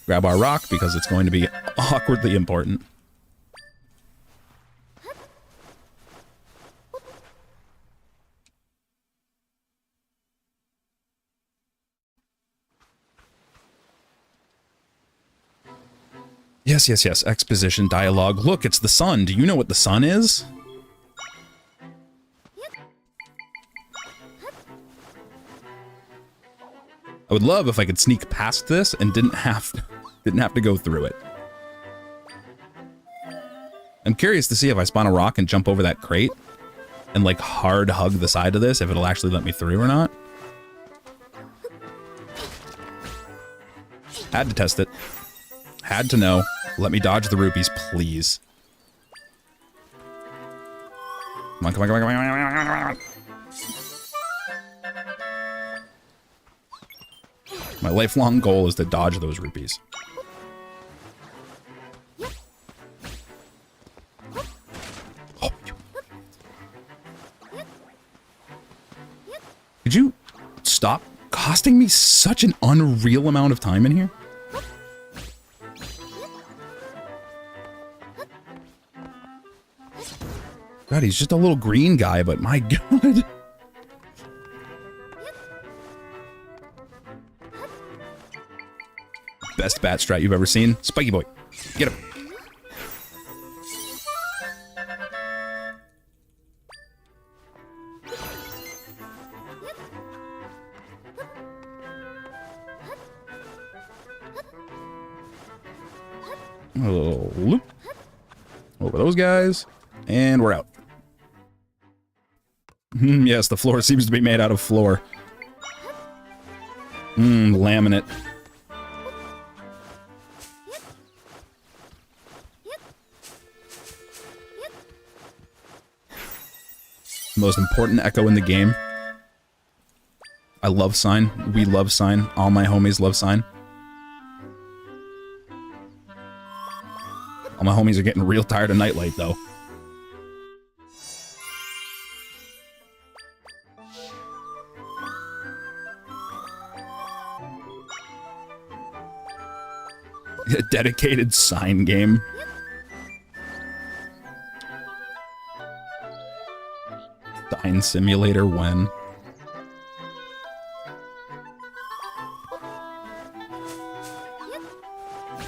Grab our rock because it's going to be awkwardly important. Yes, yes, yes. Exposition, dialogue. Look, it's the sun. Do you know what the sun is? I would love if I could sneak past this and didn't have to go through it. I'm curious to see if I spawn a rock and jump over that crate and like hard hug the side of this, if it'll actually let me through or not. Had to test it. Had to know. Let me dodge the rupees, please. Come on, come on, come on, come on, come on, come on. My lifelong goal is to dodge those rupees. Oh, could you stop costing me such an unreal amount of time in here? God, he's just a little green guy, but my God. Best bat strat you've ever seen. Spiky boy. Get him. A little loop over those guys, and we're out. Yes, the floor seems to be made out of floor. Laminate. Most important echo in the game. I love sign. We love sign. All my homies love sign. All my homies are getting real tired of Nightlight, though. A dedicated sign game. Sign simulator when?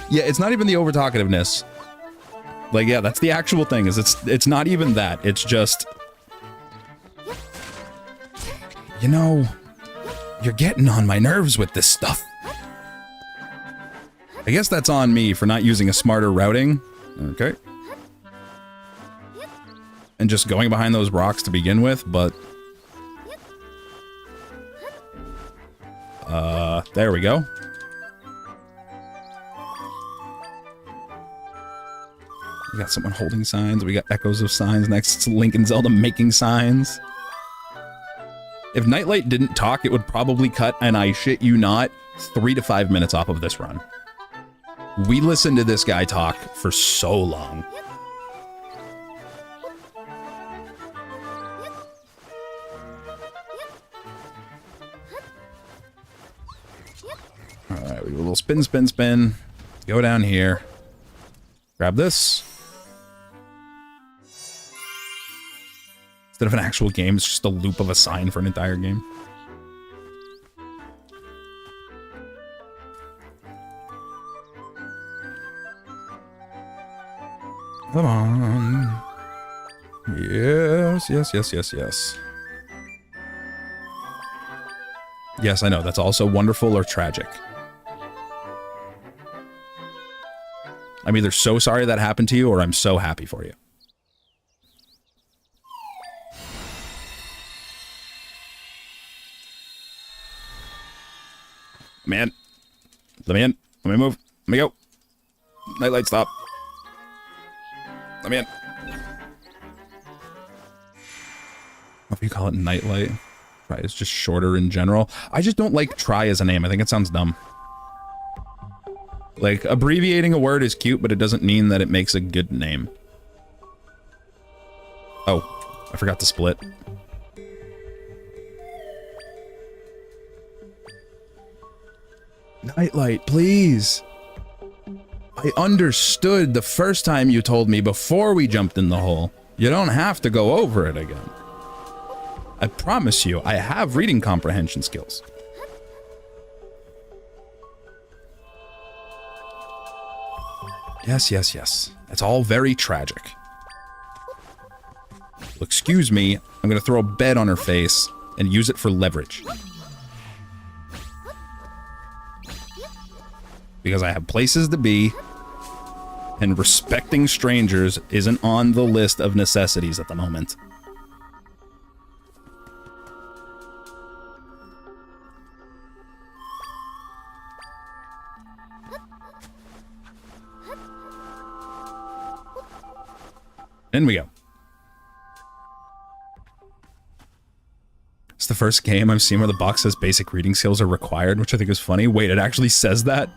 Yeah, it's not even the over talkativeness. Like, yeah, that's the actual thing. Is it's not even that. It's just, you know, you're getting on my nerves with this stuff. I guess that's on me for not using a smarter routing. Okay. And just going behind those rocks to begin with, but there we go. We got someone holding signs. We got echoes of signs next to Link and Zelda making signs. If Nightlight didn't talk, it would probably cut, and I shit you not, 3 to 5 minutes off of this run. We listened to this guy talk for so long. Alright, we do a little spin, spin, spin. Go down here. Grab this. Instead of an actual game, it's just a loop of a sign for an entire game. Come on. Yes, yes, yes, yes, yes. Yes, I know. That's also wonderful or tragic. I'm either so sorry that happened to you, or I'm so happy for you. Man. Let me in. Let me move. Let me go. Nightlight, stop. Let me in. If you call it Nightlight. Try is just shorter in general. I just don't like try as a name. I think it sounds dumb. Like, abbreviating a word is cute, but it doesn't mean that it makes a good name. Oh, I forgot to split. Nightlight, please. I understood the first time you told me before we jumped in the hole. You don't have to go over it again. I promise you, I have reading comprehension skills. Yes, yes, yes. It's all very tragic. Well, excuse me, I'm gonna throw a bed on her face and use it for leverage. Because I have places to be, and respecting strangers isn't on the list of necessities at the moment. In we go. It's the first game I've seen where the box says basic reading skills are required, which I think is funny. Wait, it actually says that?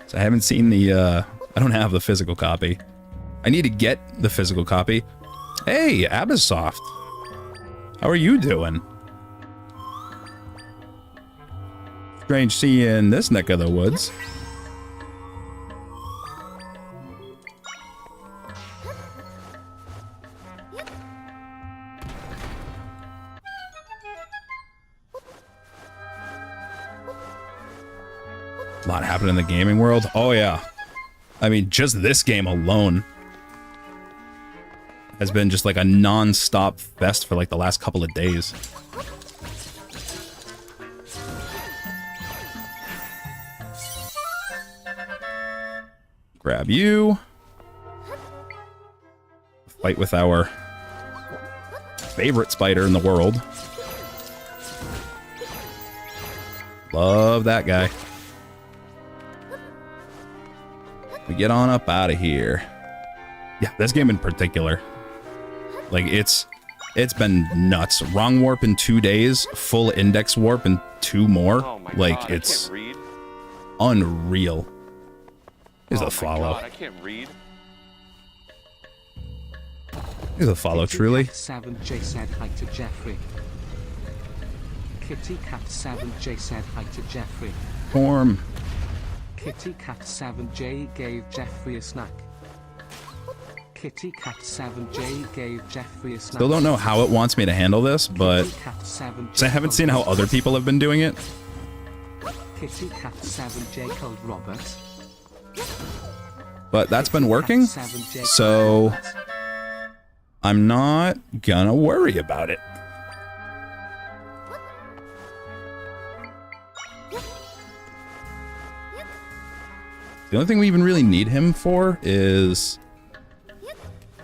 So I haven't seen the, I don't have the physical copy. I need to get the physical copy. Hey, Abisoft. How are you doing? Strange seeing this neck of the woods. A lot happened in the gaming world. Oh yeah. I mean, just this game alone has been just like a non-stop fest for like the last couple of days. Grab you. Fight with our favorite spider in the world. Love that guy. We get on up out of here. Yeah, this game in particular. Like, it's been nuts. Wrong warp in 2 days, full index warp in 2 more. Oh my like, God, it's I can't read. unreal. Here's a follow. God, I can't read. Here's a follow, truly. Kitty Cat 7J said hi to Jeffrey. Kitty Cat 7J said hi to Jeffrey. Form. Kitty Cat 7J gave Jeffrey a snack. Kitty Cat 7J gave Jeffrey a snack. Still don't know how it wants me to handle this, but Kitty Cat 7J so I haven't seen how other people have been doing it. Kitty Cat 7J called Robert. But that's been working, so I'm not gonna worry about it. The only thing we even really need him for is...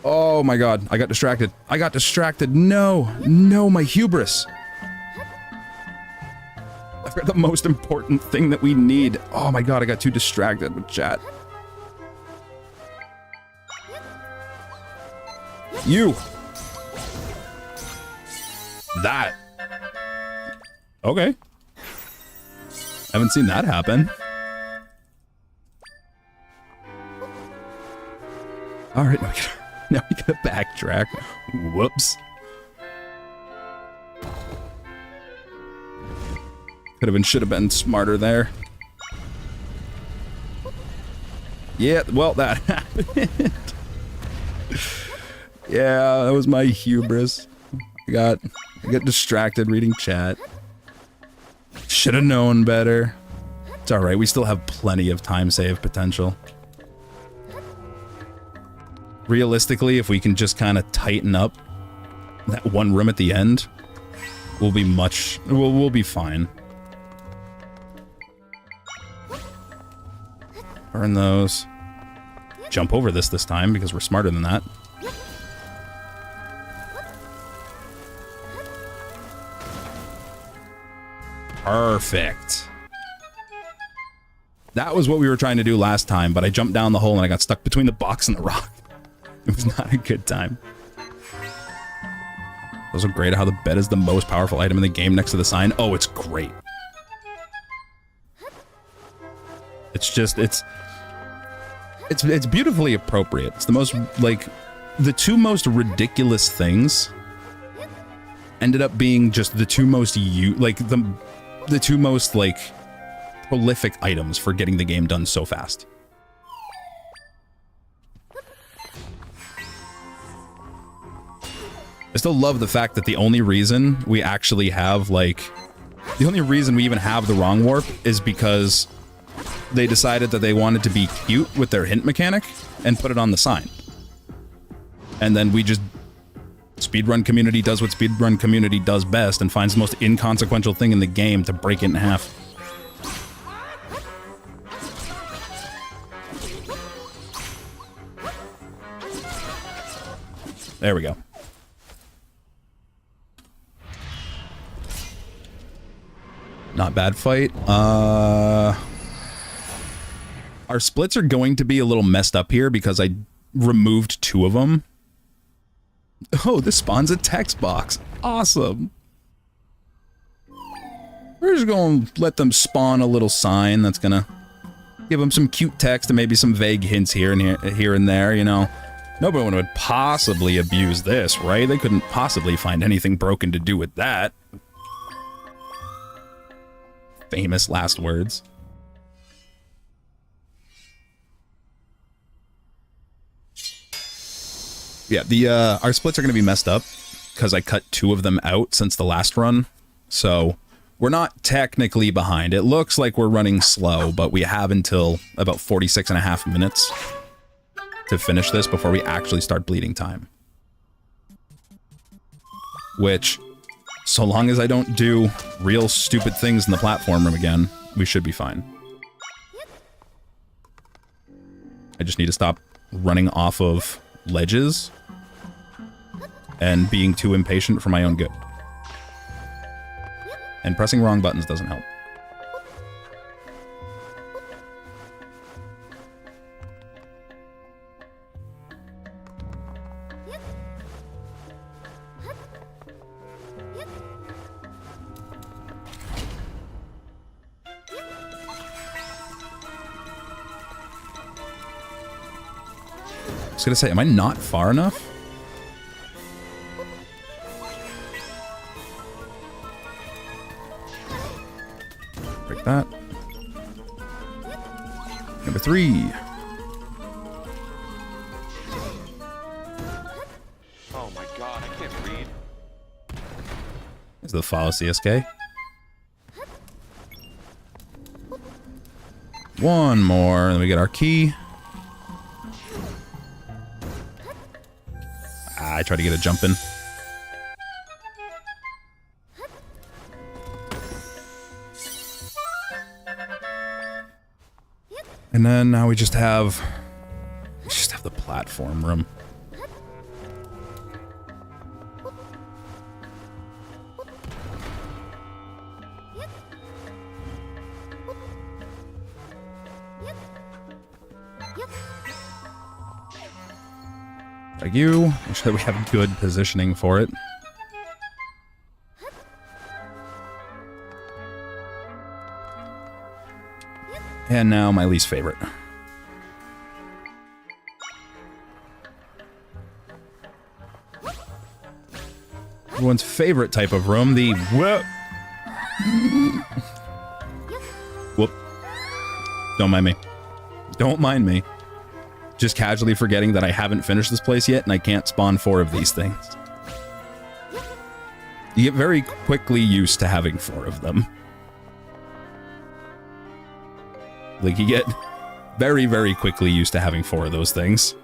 Oh my god, I got distracted. I got distracted. No, no, my hubris. I've got the most important thing that we need. Oh my god, I got too distracted with chat. You. That. Okay. Haven't seen that happen. All right, now we gotta backtrack. Whoops. Could have been, should have been smarter there. Yeah, well, that happened. Yeah, that was my hubris. I got distracted reading chat. Should have known better. It's all right. We still have plenty of time save potential. Realistically, if we can just kind of tighten up that one room at the end, we'll be we'll be fine. Burn those. Jump over this time because we're smarter than that. Perfect. That was what we were trying to do last time, but I jumped down the hole and I got stuck between the box and the rock. It was not a good time. Also great how the bed is the most powerful item in the game next to the sign. Oh, it's great. It's just, it's beautifully appropriate. It's the most, like, the two most ridiculous things ended up being just the two most, the two most, like, prolific items for getting the game done so fast. I still love the fact that the only reason we actually have, like, the only reason we even have the wrong warp is because they decided that they wanted to be cute with their hint mechanic and put it on the sign. And then we just... Speedrun community does what speedrun community does best and finds the most inconsequential thing in the game to break it in half. There we go. Not bad fight. Our splits are going to be a little messed up here because I removed 2 of them. Oh, this spawns a text box. Awesome. We're just going to let them spawn a little sign that's going to give them some cute text and maybe some vague hints here and there, you know. Nobody would possibly abuse this, right? They couldn't possibly find anything broken to do with that. Famous last words. Yeah, our splits are going to be messed up because I cut 2 of them out since the last run. So we're not technically behind. It looks like we're running slow, but we have until about 46.5 minutes to finish this before we actually start bleeding time. Which, so long as I don't do real stupid things in the platform room again, we should be fine. I just need to stop running off of ledges and being too impatient for my own good. And pressing wrong buttons doesn't help. I was gonna say, am I not far enough? Break that. Number 3. Oh my god, I can't read. Is the follow CSK? One more, and then we get our key. I tried to get a jump in. And then now we just have the platform room. Like you, make sure that we have good positioning for it. And now my least favorite. Everyone's favorite type of room, the whoop. Don't mind me. Don't mind me. Just casually forgetting that I haven't finished this place yet and I can't spawn 4 of these things. You get very quickly used to having 4 of them. Like, you get very, very quickly used to having 4 of those things.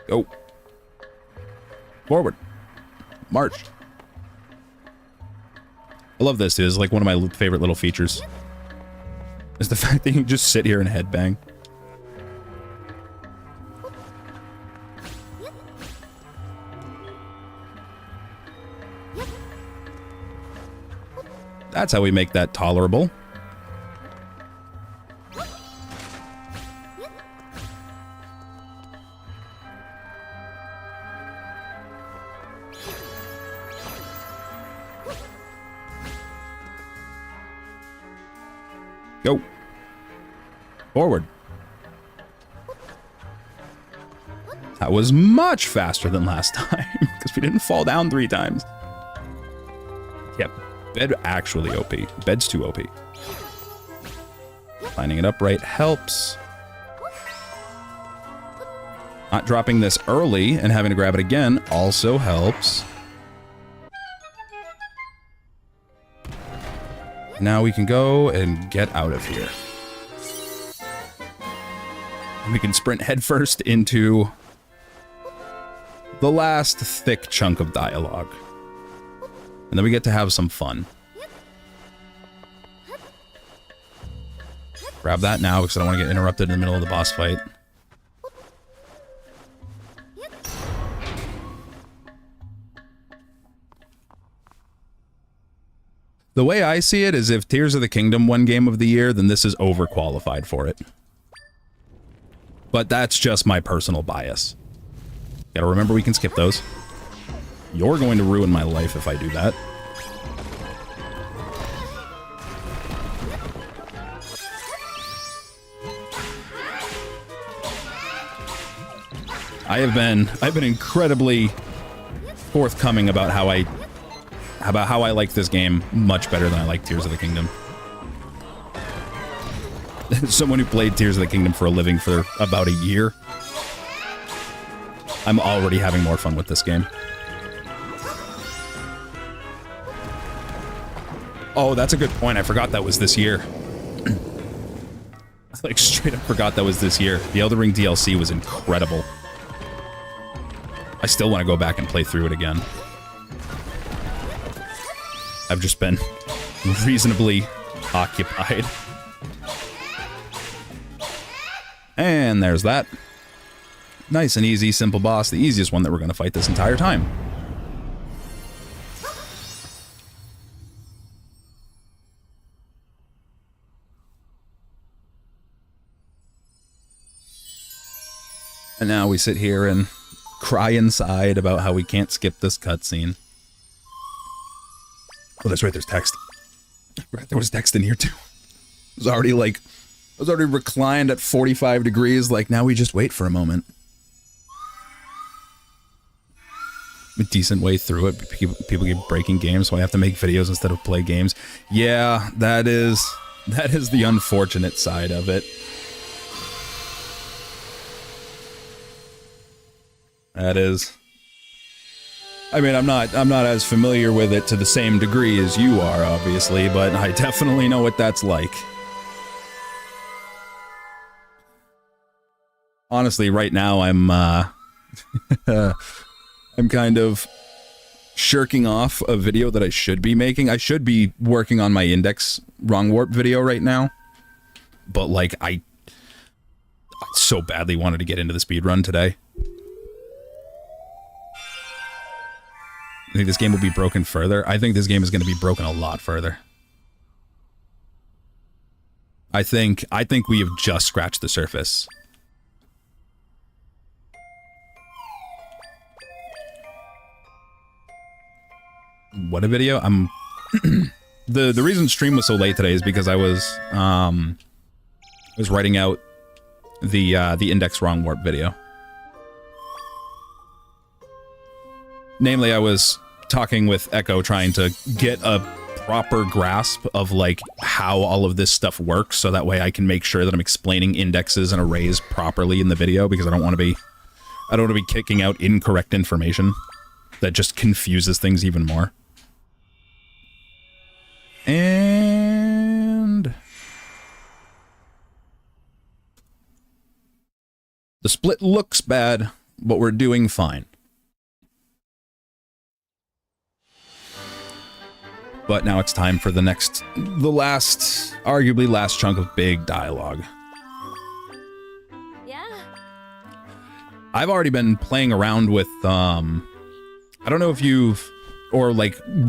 Go. Forward. March. I love this, dude. It's like one of my favorite little features. Is the fact that you can just sit here and headbang. That's how we make that tolerable. Go. Forward. That was much faster than last time, because we didn't fall down 3 times. Yep. Bed actually OP. Bed's too OP. Lining it up right helps. Not dropping this early and having to grab it again also helps. Now we can go and get out of here. And we can sprint headfirst into the last thick chunk of dialogue. And then we get to have some fun. grab that now because I don't want to get interrupted in the middle of the boss fight. The way I see it is if Tears of the Kingdom won Game of the Year, then this is overqualified for it. But that's just my personal bias. Gotta remember we can skip those. You're going to ruin my life if I do that. I've been incredibly forthcoming about how I like this game much better than I like Tears of the Kingdom. Someone who played Tears of the Kingdom for a living for about a year, I'm already having more fun with this game. Oh, that's a good point. I forgot that was this year. Like, straight up forgot that was this year. The Elden Ring DLC was incredible. I still want to go back and play through it again. I've just been reasonably occupied. And there's that. Nice and easy, simple boss. The easiest one that we're going to fight this entire time. And now we sit here and cry inside about how we can't skip this cutscene. Oh, that's right, there's text. There was text in here too. It was already like, I was already reclined at 45 degrees, like now we just wait for a moment. A decent way through it. People keep breaking games, so I have to make videos instead of play games. Yeah, that is the unfortunate side of it. That is. I mean, I'm not as familiar with it to the same degree as you are, obviously, but I definitely know what that's like. Honestly, right now I'm I'm kind of shirking off a video that I should be making. I should be working on my index wrong warp video right now, but like I so badly wanted to get into the speedrun today. I think this game will be broken further. I think this game is going to be broken a lot further. I think we have just scratched the surface. What a video! I'm the reason stream was so late today is because I was writing out the index wrong warp video. Namely, I was talking with Echo, trying to get a proper grasp of like how all of this stuff works, so that way I can make sure that I'm explaining indexes and arrays properly in the video, because I don't want to be kicking out incorrect information that just confuses things even more. And the split looks bad, but we're doing fine. But now it's time for arguably last chunk of big dialogue. Yeah. I've already been playing around with, I don't know if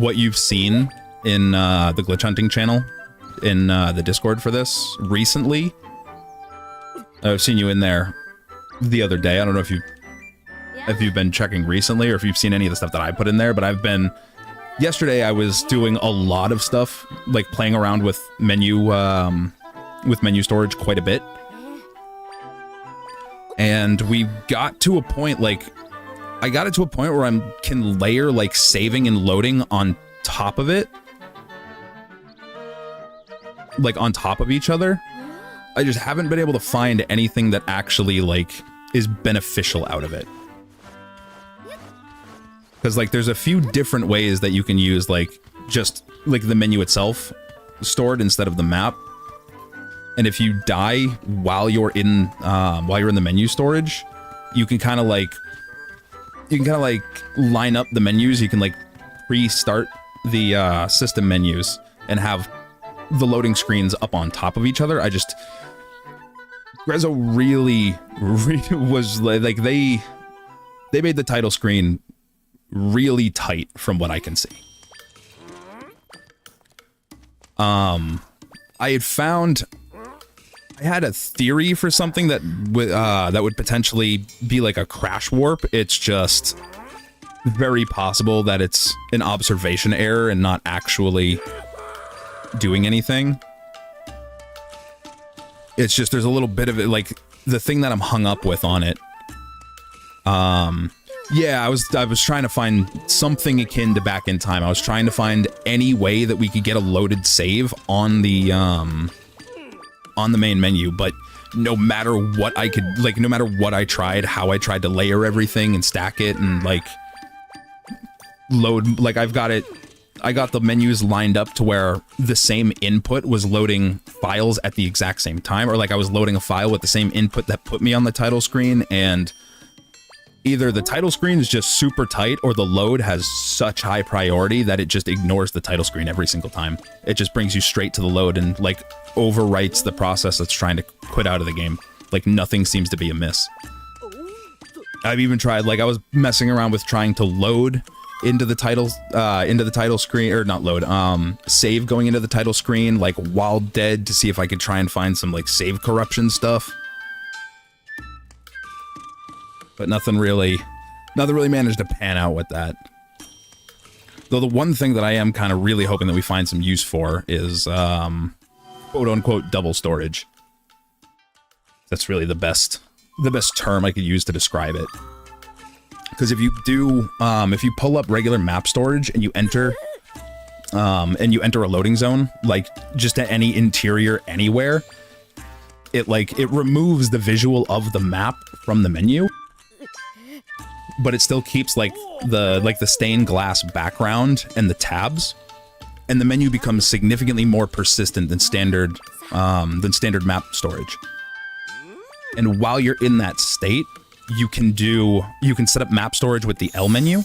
what you've seen in the glitch hunting channel in the Discord for this recently. I've seen you in there the other day. I don't know if you've been checking recently or if you've seen any of the stuff that I put in there, but yesterday I was doing a lot of stuff, like playing around with menu storage quite a bit. And we got to a point, where I can layer like saving and loading on top of it. Like on top of each other. I just haven't been able to find anything that actually like is beneficial out of it. Because like there's a few different ways that you can use like just like the menu itself stored instead of the map. And if you die while you're in the menu storage, you can kind of like line up the menus. You can like restart the system menus and have the loading screens up on top of each other. Grezzo really was like they made the title screen really tight from what I can see. I had found I had a theory for something that would potentially be like a crash warp. It's just very possible that it's an observation error and not actually doing anything. It's just there's a little bit of it, like the thing that I'm hung up with on it. Yeah, I was trying to find something akin to Back in Time. I was trying to find any way that we could get a loaded save on the main menu, but no matter what I could, like, no matter what I tried, how I tried to layer everything and stack it and like load, like I got the menus lined up to where the same input was loading files at the exact same time, or like I was loading a file with the same input that put me on the title screen, and either the title screen is just super tight or the load has such high priority that it just ignores the title screen every single time. It just brings you straight to the load and like overwrites the process that's trying to quit out of the game. Like nothing seems to be amiss. I've even tried, like I was messing around with trying to load into the title screen, or not load, save going into the title screen like while dead to see if I could try and find some like save corruption stuff. But nothing really managed to pan out with that. Though the one thing that I am kind of really hoping that we find some use for is, quote-unquote double storage. That's really the best term I could use to describe it. Because if you do, if you pull up regular map storage and you enter a loading zone, like just at any interior anywhere, it removes the visual of the map from the menu. But it still keeps like the stained glass background and the tabs, and the menu becomes significantly more persistent than standard map storage. And while you're in that state, you can set up map storage with the L menu,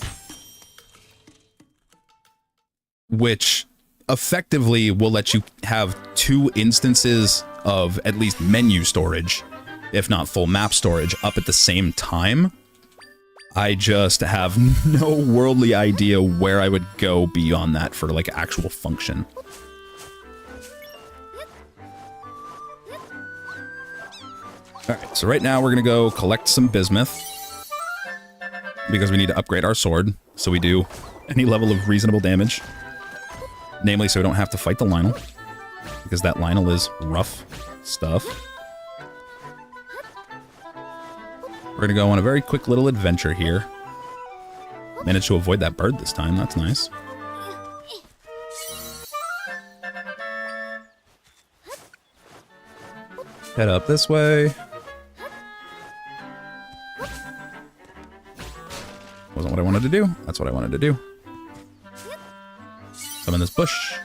which effectively will let you have 2 instances of at least menu storage, if not full map storage, up at the same time. I just have no worldly idea where I would go beyond that for like actual function. Alright, so right now we're gonna go collect some bismuth because we need to upgrade our sword so we do any level of reasonable damage. Namely, so we don't have to fight the Lionel, because that Lionel is rough stuff. We're gonna go on a very quick little adventure here. Managed to avoid that bird this time, that's nice. Head up this way. Wasn't what I wanted to do. That's what I wanted to do. Summon this bush.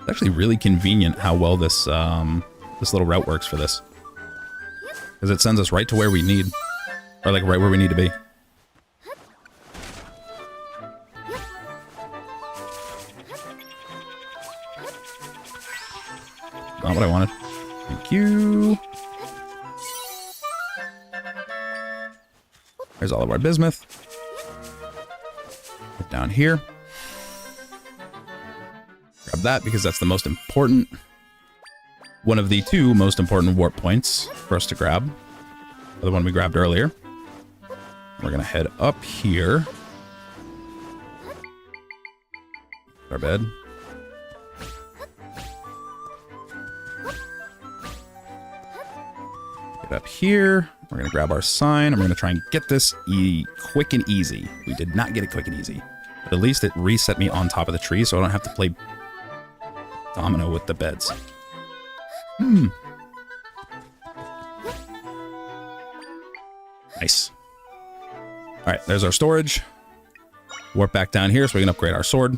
It's actually really convenient how well this this little route works for this, because it sends us right to where we need, or like right where we need to be. Not what I wanted. Thank you. There's all of our bismuth. Put down here. Grab that because that's the most important, one of the 2 most important warp points for us to grab. The one we grabbed earlier. We're gonna head up here. Our bed. Get up here. We're gonna grab our sign, and we're gonna try and get this quick and easy. We did not get it quick and easy, but at least it reset me on top of the tree, so I don't have to play domino with the beds. Nice. Alright, there's our storage. Warp back down here so we can upgrade our sword.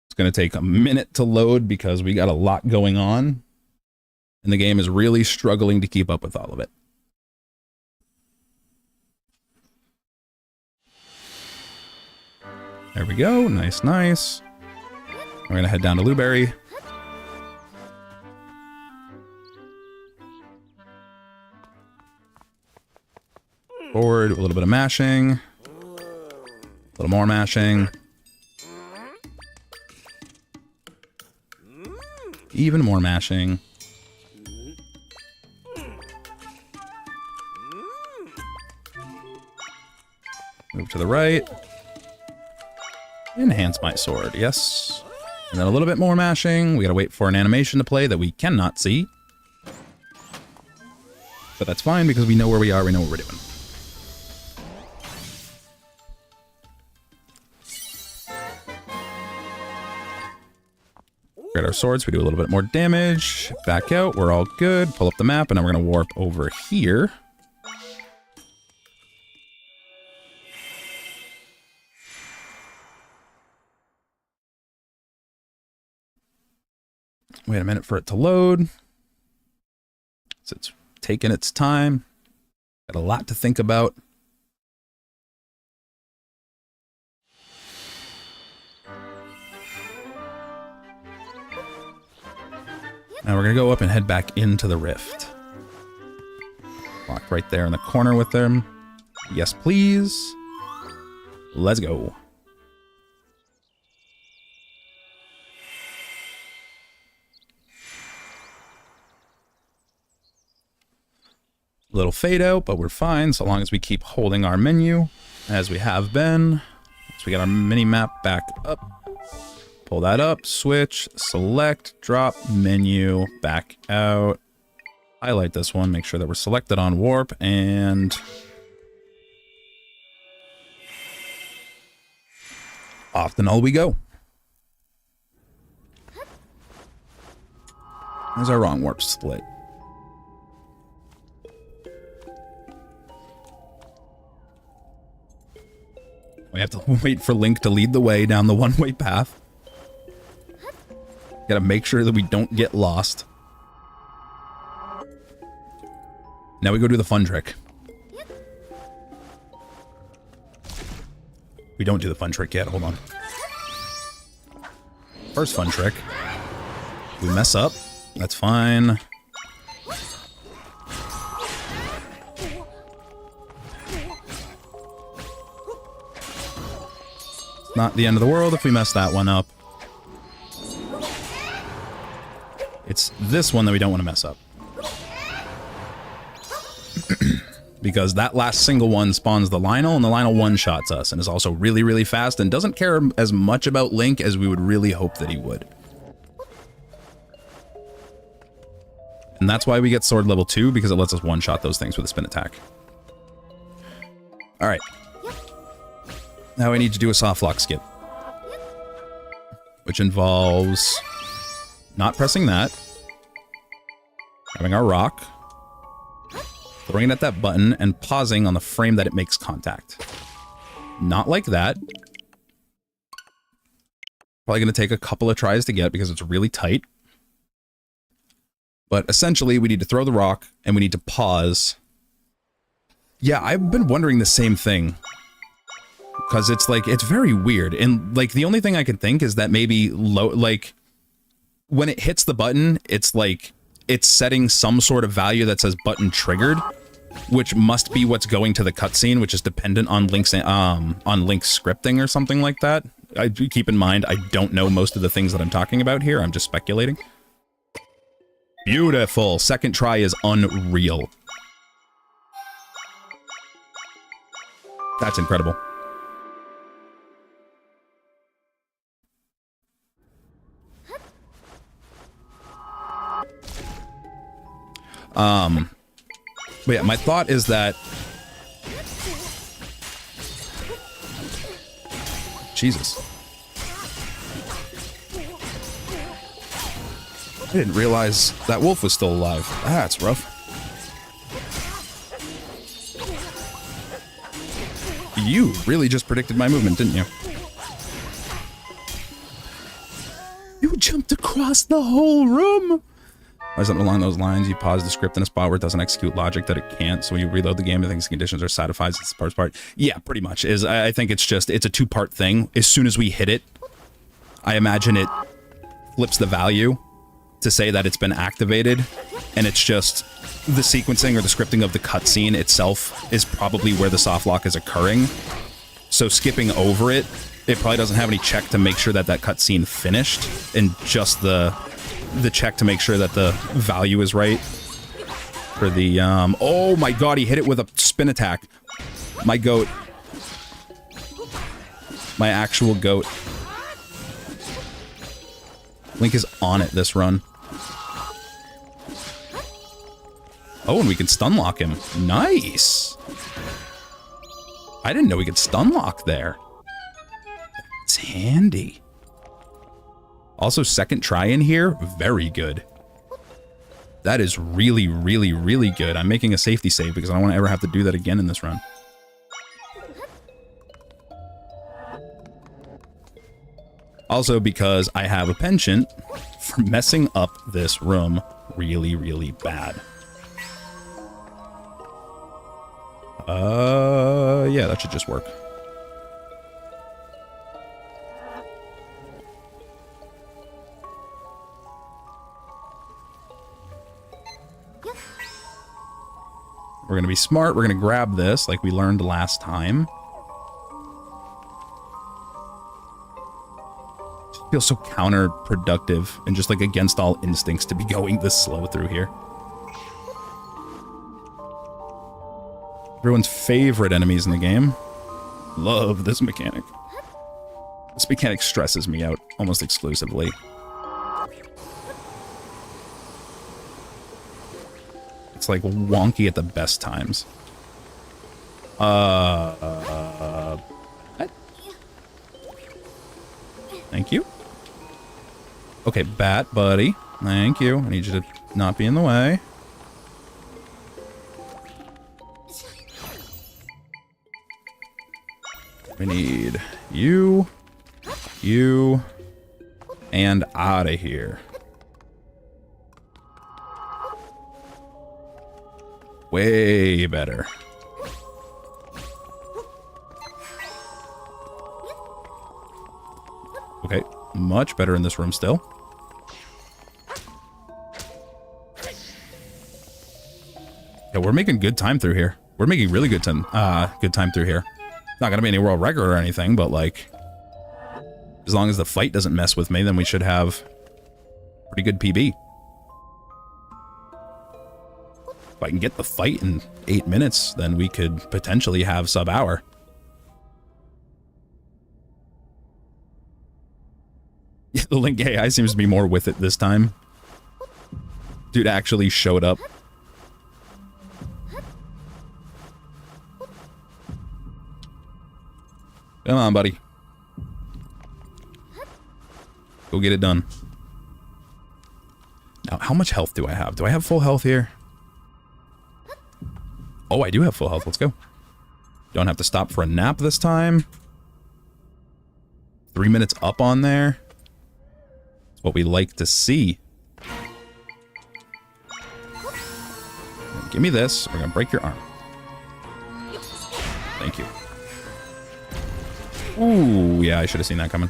It's going to take a minute to load because we got a lot going on. And the game is really struggling to keep up with all of it. There we go. Nice, nice. We're going to head down to Blueberry. Forward, a little bit of mashing. A little more mashing. Even more mashing. Move to the right. Enhance my sword, yes. And then a little bit more mashing. We gotta wait for an animation to play that we cannot see. But that's fine because we know where we are, we know what we're doing. Get our swords, we do a little bit more damage. Back out, we're all good. Pull up the map, and then we're gonna warp over here. Wait a minute for it to load. So it's taking its time. Got a lot to think about. Now we're going to go up and head back into the rift. Locked right there in the corner with them. Yes, please. Let's go. Little fade out, but we're fine so long as we keep holding our menu as we have been. So we got our mini map back up. Pull that up, switch, select, drop, menu, back out. Highlight this one, make sure that we're selected on warp, and off the null we go. There's our wrong warp split. We have to wait for Link to lead the way down the one-way path. Gotta make sure that we don't get lost. Now we go do the fun trick. We don't do the fun trick yet, hold on. First fun trick. We mess up, that's fine. Not the end of the world if we mess that one up. It's this one that we don't want to mess up. Because that last single one spawns the Lionel, and the Lionel one-shots us, and is also really, really fast, and doesn't care as much about Link as we would really hope that he would. And that's why we get sword level 2, because it lets us one-shot those things with a spin attack. Alright. Now I need to do a soft lock skip. Which involves not pressing that, having our rock, throwing it at that button, and pausing on the frame that it makes contact. Not like that. Probably going to take a couple of tries to get because it's really tight. But essentially, we need to throw the rock, and we need to pause. Yeah, I've been wondering the same thing. Because it's like, it's very weird. And like, the only thing I can think is that maybe like, when it hits the button, it's like, it's setting some sort of value that says button triggered, which must be what's going to the cutscene, which is dependent on Link's scripting or something like that. I do keep in mind, I don't know most of the things that I'm talking about here. I'm just speculating. Beautiful. Second try is unreal. That's incredible. But yeah, my thought is that... Jesus. I didn't realize that wolf was still alive. That's rough. You really just predicted my movement, didn't you? You jumped across the whole room! Or something along those lines. You pause the script in a spot where it doesn't execute logic that it can't. So when you reload the game, I think the conditions are satisfied. It's the parts part. Yeah, pretty much. I think it's a two-part thing. As soon as we hit it, I imagine it flips the value to say that it's been activated, and it's just the sequencing or the scripting of the cutscene itself is probably where the soft lock is occurring. So skipping over it, it probably doesn't have any check to make sure that that cutscene finished, and just the check to make sure that the value is right for the oh my god, he hit it with a spin attack. My goat. My actual goat. Link is on it this run. Oh, and we can stun lock him. Nice. I didn't know we could stun lock there. It's handy. Also, second try in here, very good. That is really, really, really good. I'm making a safety save because I don't want to ever have to do that again in this run. Also because I have a penchant for messing up this room really, really bad. Yeah, that should just work. We're gonna be smart. We're gonna grab this like we learned last time. It feels so counterproductive and just like against all instincts to be going this slow through here. Everyone's favorite enemies in the game. Love this mechanic. This mechanic stresses me out almost exclusively. It's like wonky at the best times. What? Thank you. Okay, bat buddy. Thank you. I need you to not be in the way. We need you, and out of here. Way better. Okay, much better in this room still. Yeah, we're making good time through here. We're making really good time through here. Not gonna be any world record or anything, but like, as long as the fight doesn't mess with me, then we should have pretty good PB. If I can get the fight in 8 minutes, then we could potentially have sub-hour. Yeah, the Link AI seems to be more with it this time. Dude actually showed up. Come on, buddy. Go get it done. Now, how much health do I have? Do I have full health here? Oh, I do have full health. Let's go. Don't have to stop for a nap this time. 3 minutes up on there. That's what we like to see. Give me this. We're gonna break your arm. Thank you. Ooh, yeah, I should have seen that coming.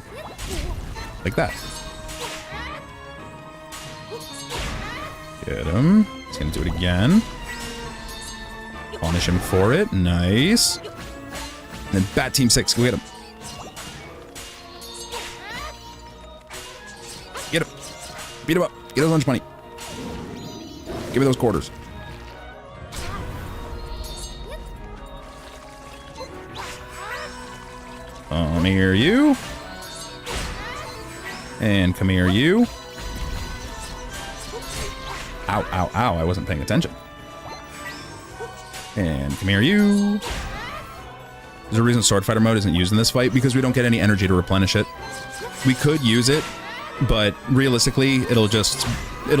Like that. Get him. He's gonna do it again. Punish him for it. Nice. And then Bat Team 6, go get him. Get him. Beat him up. Get his lunch money. Give me those quarters. Come here, you. And come here, you. Ow, ow, ow. I wasn't paying attention. And come here, you. There's a reason Sword Fighter mode isn't used in this fight, because we don't get any energy to replenish it. We could use it, but realistically, it'll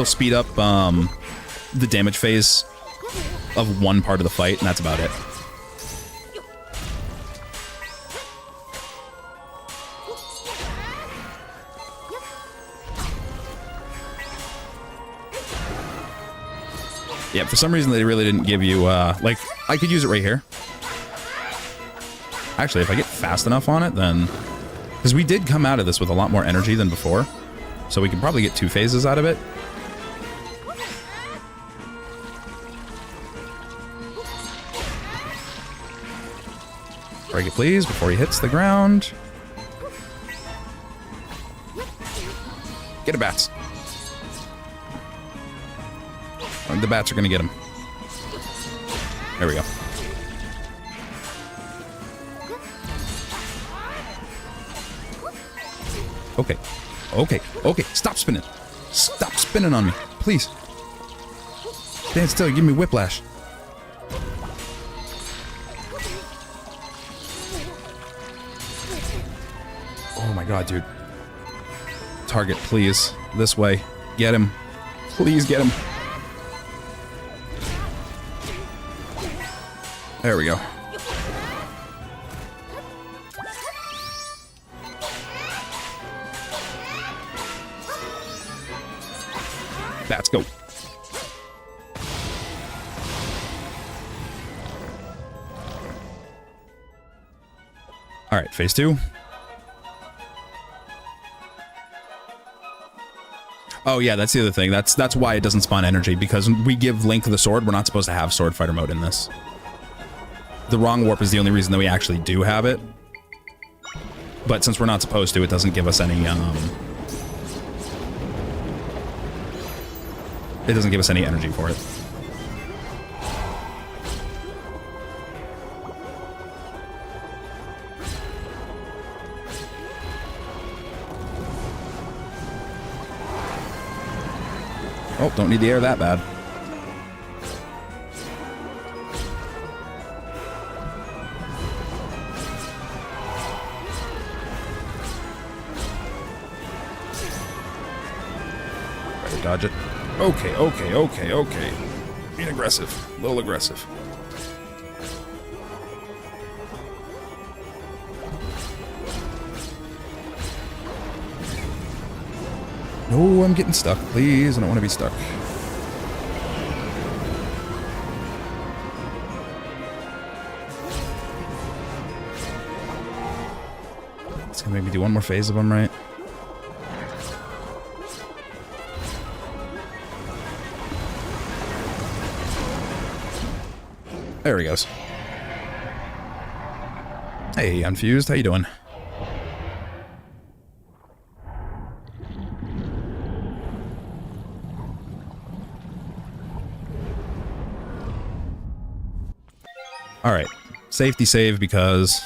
speed up the damage phase of one part of the fight, and that's about it. Yeah, for some reason they really didn't give you, like, I could use it right here. Actually, if I get fast enough on it, then... Because we did come out of this with a lot more energy than before. So we can probably get 2 phases out of it. Break it, please, before he hits the ground. Get a bats. The bats are going to get him. There we go. Okay. Okay. Okay. Stop spinning. Stop spinning on me. Please. Stand still. Give me whiplash. Oh my god, dude. Target, please. This way. Get him. Please get him. There we go. Let's go. All right, phase 2. Oh yeah, that's the other thing. That's why it doesn't spawn energy, because we give Link the sword. We're not supposed to have sword fighter mode in this. The wrong warp is the only reason that we actually do have it. But since we're not supposed to, it doesn't give us any it doesn't give us any energy for it. Oh, don't need the air that bad. Better dodge it. Okay, okay, okay, okay. Being aggressive. A little aggressive. No, I'm getting stuck. Please, I don't want to be stuck. It's gonna make me do one more phase of them, right? There he goes. Hey, Unfused, how you doing? Alright, safety save because...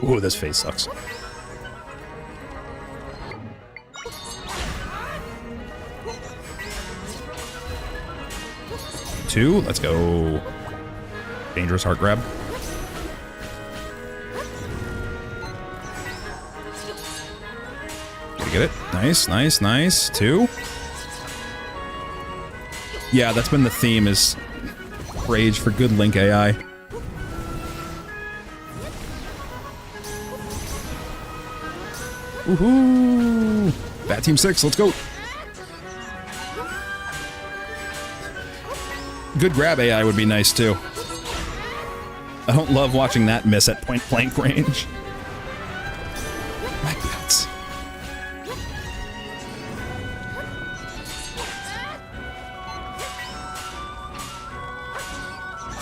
Ooh, this phase sucks. Two, let's go. Dangerous heart grab. Get it? Nice, nice, nice. 2. Yeah, that's been the theme, is rage for good Link AI. Woohoo! Bat Team 6, let's go! Good grab AI would be nice, too. I don't love watching that miss at point-blank range. My bats.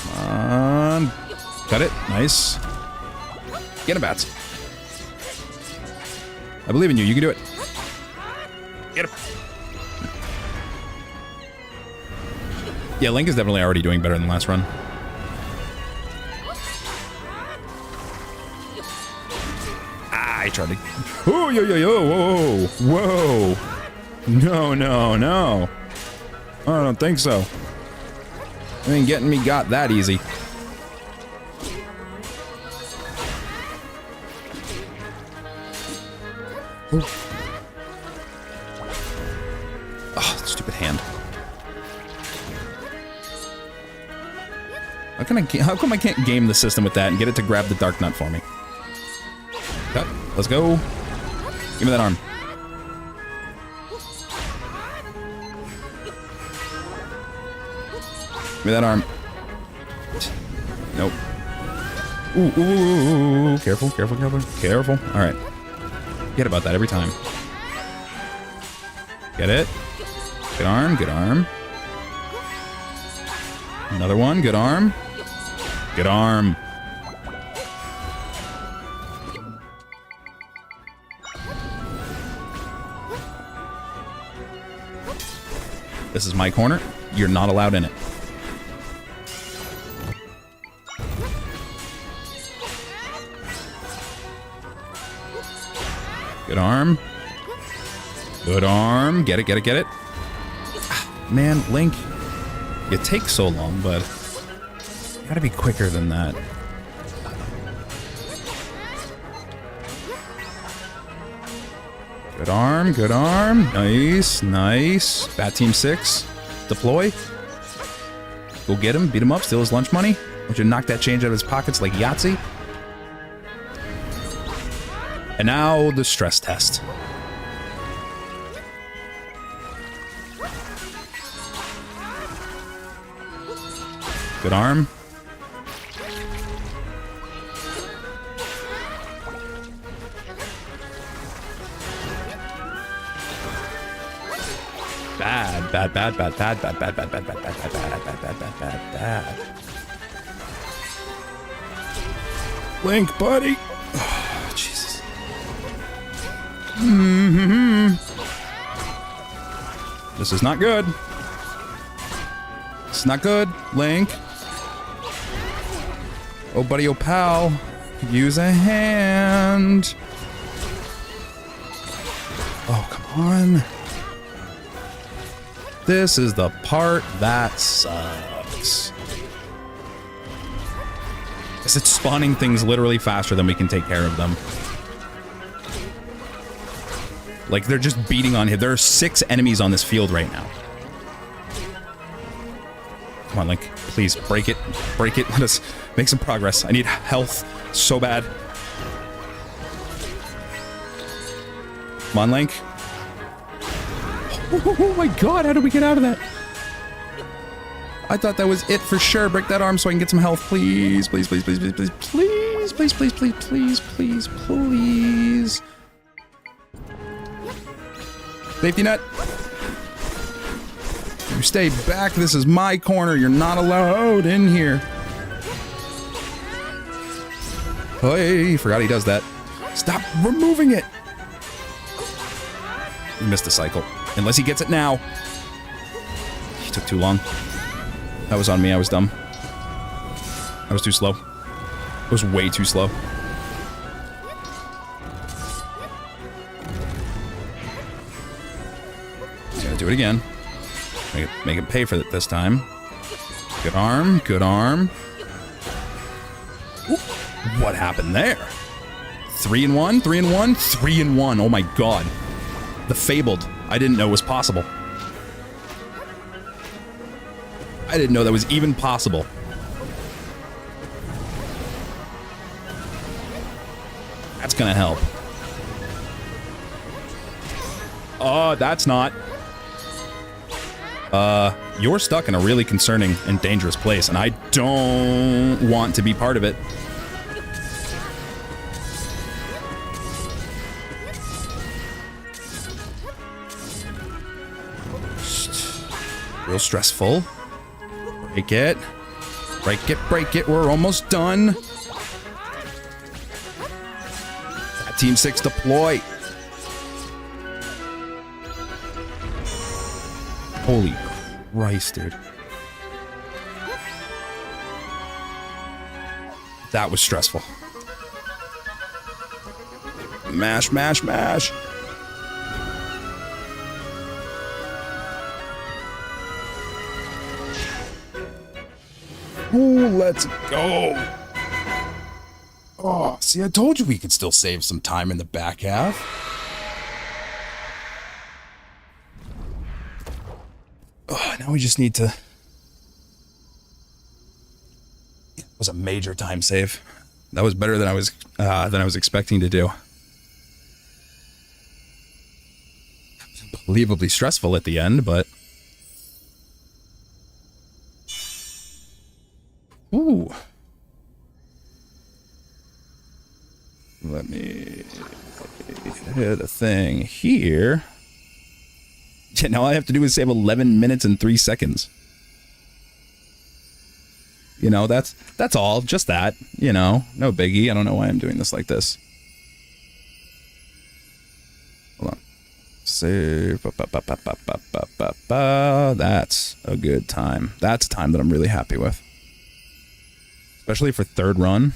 Come on. Got it. Nice. Get him, bats. I believe in you. You can do it. Get him. Yeah, Link is definitely already doing better than last run. Ah, I tried to... Oh, yo, yo, yo, whoa, whoa. No, no, no. I don't think so. I ain't getting me got that easy. Oh, stupid hand. How come I can't game the system with that and get it to grab the Dark Nut for me? Cut. Let's go. Give me that arm. Give me that arm. Nope. Ooh, ooh, ooh, ooh. Careful, careful, careful, careful. All right. Forget about that every time. Get it? Good arm, good arm. Another one, good arm. Good arm. This is my corner. You're not allowed in it. Good arm. Good arm. Get it, get it, get it. Ah, man, Link, you take so long, but you gotta be quicker than that. Good arm, good arm. Nice, nice. Bat Team 6. Deploy. Go get him, beat him up, steal his lunch money. Want you to knock that change out of his pockets like Yahtzee. And now the stress test. Good arm. Bad, bad, bad, bad, bad, bad, bad, bad, bad, bad, bad, bad, bad, bad, bad, bad, bad, bad. Link, buddy. Oh, Jesus. This is not good. It's not good, Link. Oh, buddy, oh, pal. Use a hand. Oh, come on. This is the part that sucks. Because it's spawning things literally faster than we can take care of them. Like, they're just beating on him. There are 6 enemies on this field right now. Come on, Link. Please, break it. Break it. Let us make some progress. I need health so bad. Come on, Link. Oh my god, how did we get out of that? I thought that was it for sure. Break that arm so I can get some health, please. Please, please, please, please, please, please, please, please, please, please, please, please. Safety net. You stay back. This is my corner. You're not allowed in here. Hey, forgot he does that. Stop removing it. You missed the cycle. Unless he gets it now. He took too long. That was on me. I was dumb. I was too slow. I was way too slow. He's gonna do it again. Make it pay for it this time. Good arm. Good arm. Ooh, what happened there? 3 and 1? 3 and 1? 3 and 1. Oh my god. The fabled. I didn't know was possible. I didn't know that was even possible. That's gonna help. Oh, that's not. You're stuck in a really concerning and dangerous place, and I don't want to be part of it. Real stressful. Break it. Break it, break it. We're almost done. Team 6 deploy. Holy Christ, dude. That was stressful. Mash, mash, mash. Ooh, let's go. Oh, see, I told you we could still save some time in the back half. Oh, now we just need to... It was a major time save. That was better than I was expecting to do. Unbelievably stressful at the end, but... thing here. Yeah, now all I have to do is save 11 minutes and 3 seconds. You know, that's all. Just that. You know, no biggie. I don't know why I'm doing this like this. Hold on. Save. That's a good time. That's a time that I'm really happy with. Especially for third run.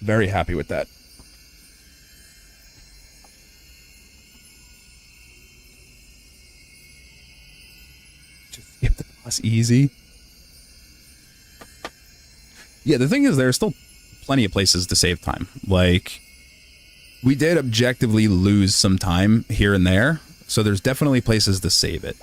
Very happy with that. Just skip the boss easy. Yeah, the thing is, there's still plenty of places to save time. Like, we did objectively lose some time here and there, so there's definitely places to save it.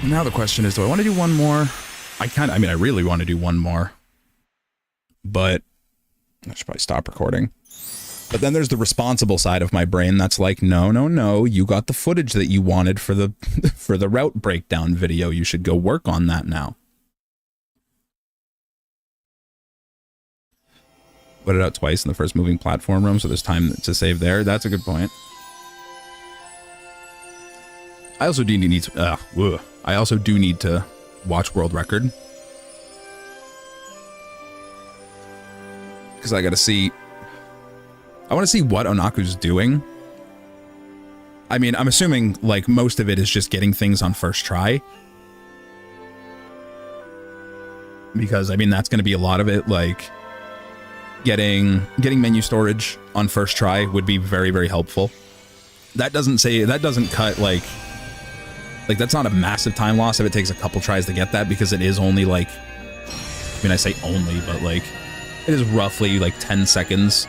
Now the question is, do I want to do one more? I mean, I really want to do one more. But I should probably stop recording. But then there's the responsible side of my brain that's like, no, no, no, you got the footage that you wanted for the for the route breakdown video. You should go work on that now. Put it out twice in the first moving platform room, so there's time to save there. That's a good point. I also do need to, I also do need to watch world record. Because I gotta see, I want to see what Onaku's doing. I mean, I'm assuming like most of it is just getting things on first try. Because I mean, that's gonna be a lot of it, like getting menu storage on first try would be very, very helpful. That doesn't cut like that's not a massive time loss if it takes a couple tries to get that, because it is only like, I mean, I say only, but like it is roughly like 10 seconds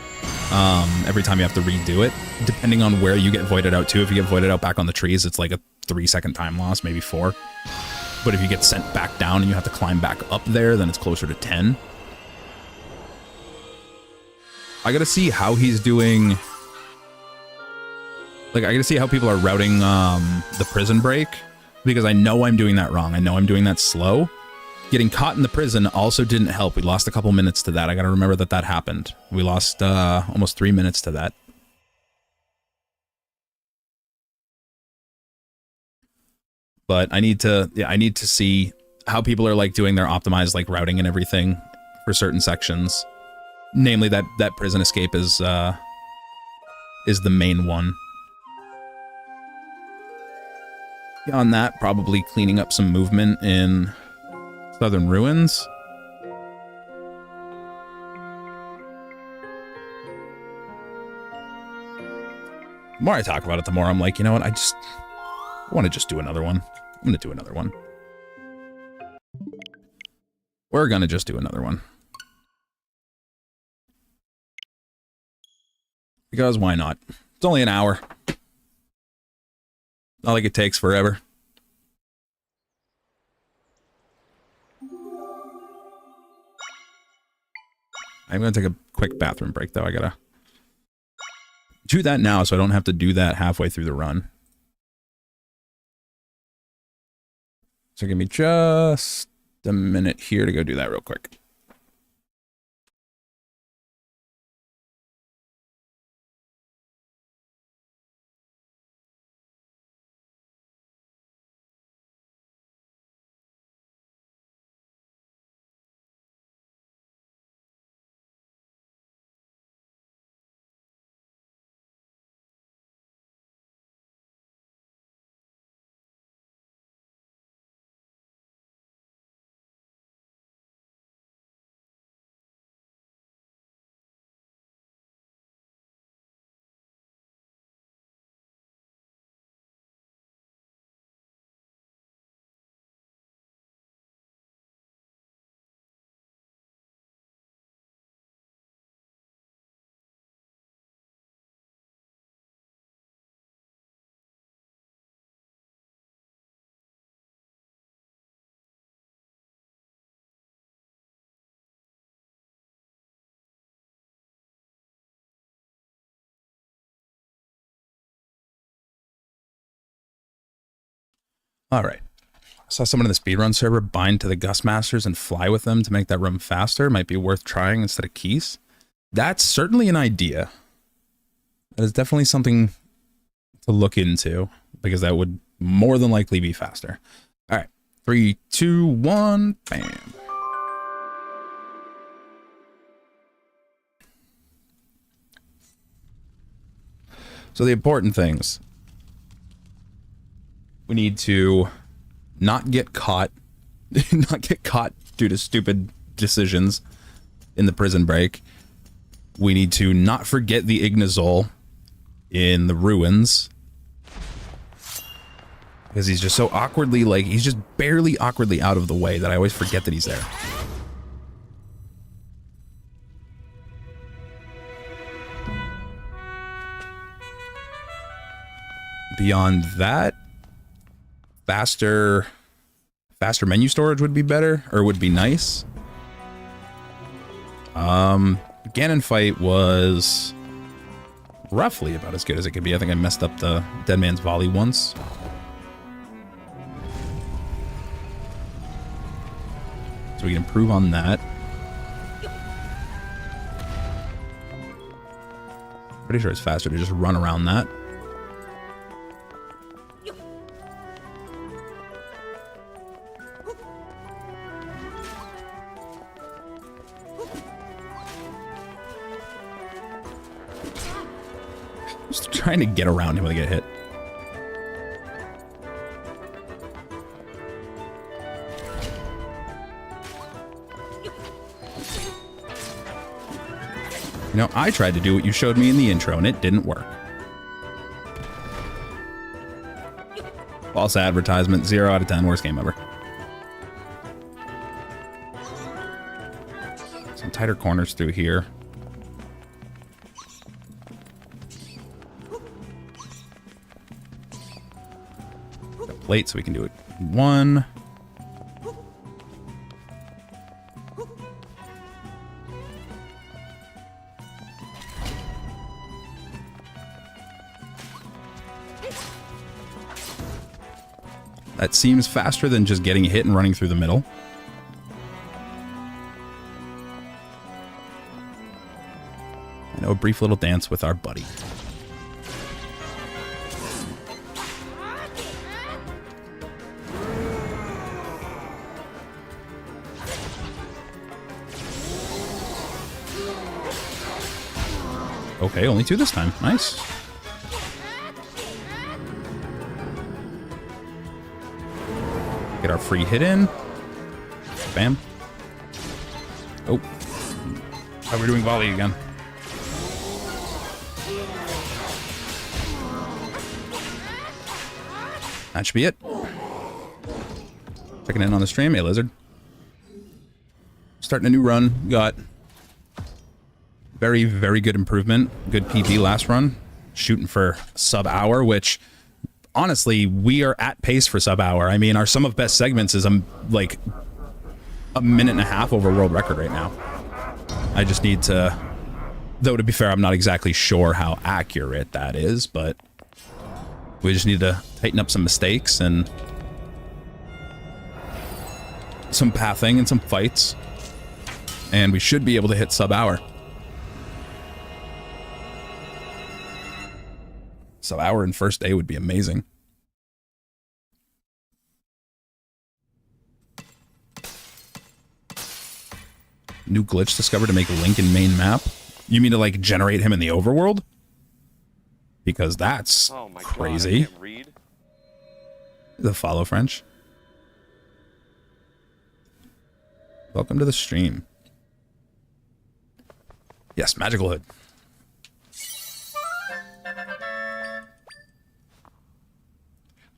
every time you have to redo it, depending on where you get voided out to. If you get voided out back on the trees, it's like a 3-second time loss, maybe 4. But if you get sent back down and you have to climb back up there, then it's closer to 10. I gotta see how he's doing. Like, I gotta see how people are routing the prison break, because I know I'm doing that wrong. I know I'm doing that slow. Getting caught in the prison also didn't help. We lost a couple minutes to that. I gotta remember that that happened. We lost almost 3 minutes to that. But I need to, yeah, I need to see how people are like doing their optimized like routing and everything for certain sections. Namely, that prison escape is the main one. Beyond that, probably cleaning up some movement in Southern Ruins. The more I talk about it, the more I'm like, you know what, I want to just do another one. I'm going to do another one. We're going to just do another one. Because why not? It's only an hour. Not like it takes forever. I'm going to take a quick bathroom break, though. I gotta do that now so I don't have to do that halfway through the run. So give me just a minute here to go do that real quick. All right. I saw someone in the speedrun server bind to the Gust Masters and fly with them to make that room faster. Might be worth trying instead of keys. That's certainly an idea. That is definitely something to look into, because that would more than likely be faster. All right. 3, 2, 1, bam. So the important things. We need to not get caught. Not get caught due to stupid decisions in the prison break. We need to not forget the Ignazol in the ruins. Because he's just so awkwardly, like, he's just barely awkwardly out of the way that I always forget that he's there. Beyond that, faster menu storage would be better, or would be nice. Ganon fight was roughly about as good as it could be. I think I messed up the Dead Man's Volley once. So we can improve on that. Pretty sure it's faster to just run around that. Just trying to get around him when I get hit. You know, I tried to do what you showed me in the intro, and it didn't work. False advertisement, 0 out of 10, worst game ever. Some tighter corners through here. Got a plate, so we can do it in 1. That seems faster than just getting hit and running through the middle. I know, a brief little dance with our buddy. Okay, only 2 this time. Nice. Get our free hit in. Bam. Oh. Oh, we're doing volley again. That should be it. Checking in on the stream. Hey, Lizard. Starting a new run. Got very, very good improvement. Good PP last run. Shooting for sub-hour, which... honestly, we are at pace for sub-hour. I mean, our sum of best segments is like a minute and a half over world record right now. I just need to... though, to be fair, I'm not exactly sure how accurate that is, but we just need to tighten up some mistakes and some pathing and some fights, and we should be able to hit sub-hour. Sub-hour in first day would be amazing. New glitch discovered to make Link in main map. You mean to, like, generate him in the overworld? Because that's crazy. God, I can't read. The follow French. Welcome to the stream. Yes, magical hood.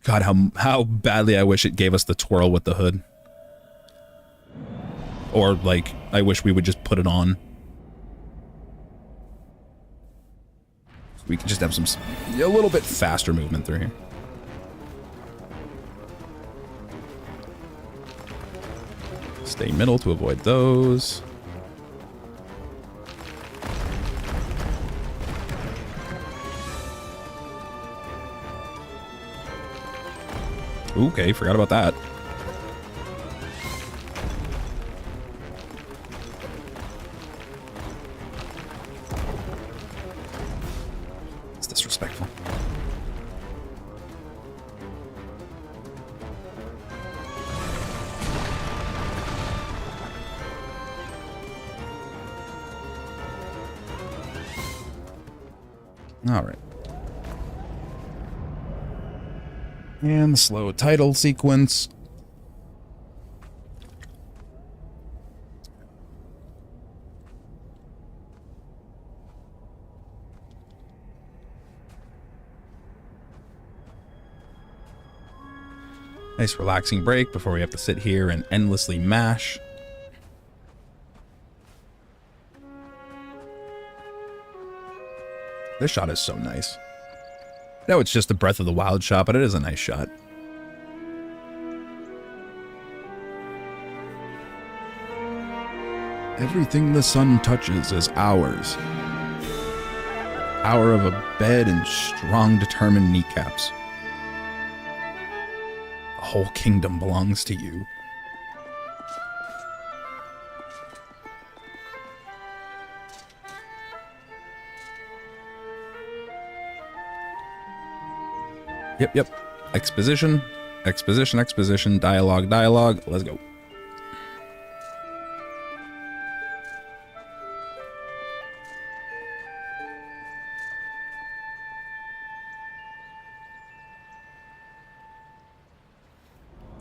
God, how badly I wish it gave us the twirl with the hood. Or, like, I wish we would just put it on. We can just have some a little bit faster movement through here. Stay middle to avoid those. Okay, forgot about that. It's disrespectful. All right. And the slow title sequence. Nice relaxing break before we have to sit here and endlessly mash. This shot is so nice. No, it's just a Breath of the Wild shot, but it is a nice shot. Everything the sun touches is ours. Power of a bed and strong, determined kneecaps. The whole kingdom belongs to you. Yep. Exposition, exposition, exposition, dialogue, dialogue. Let's go.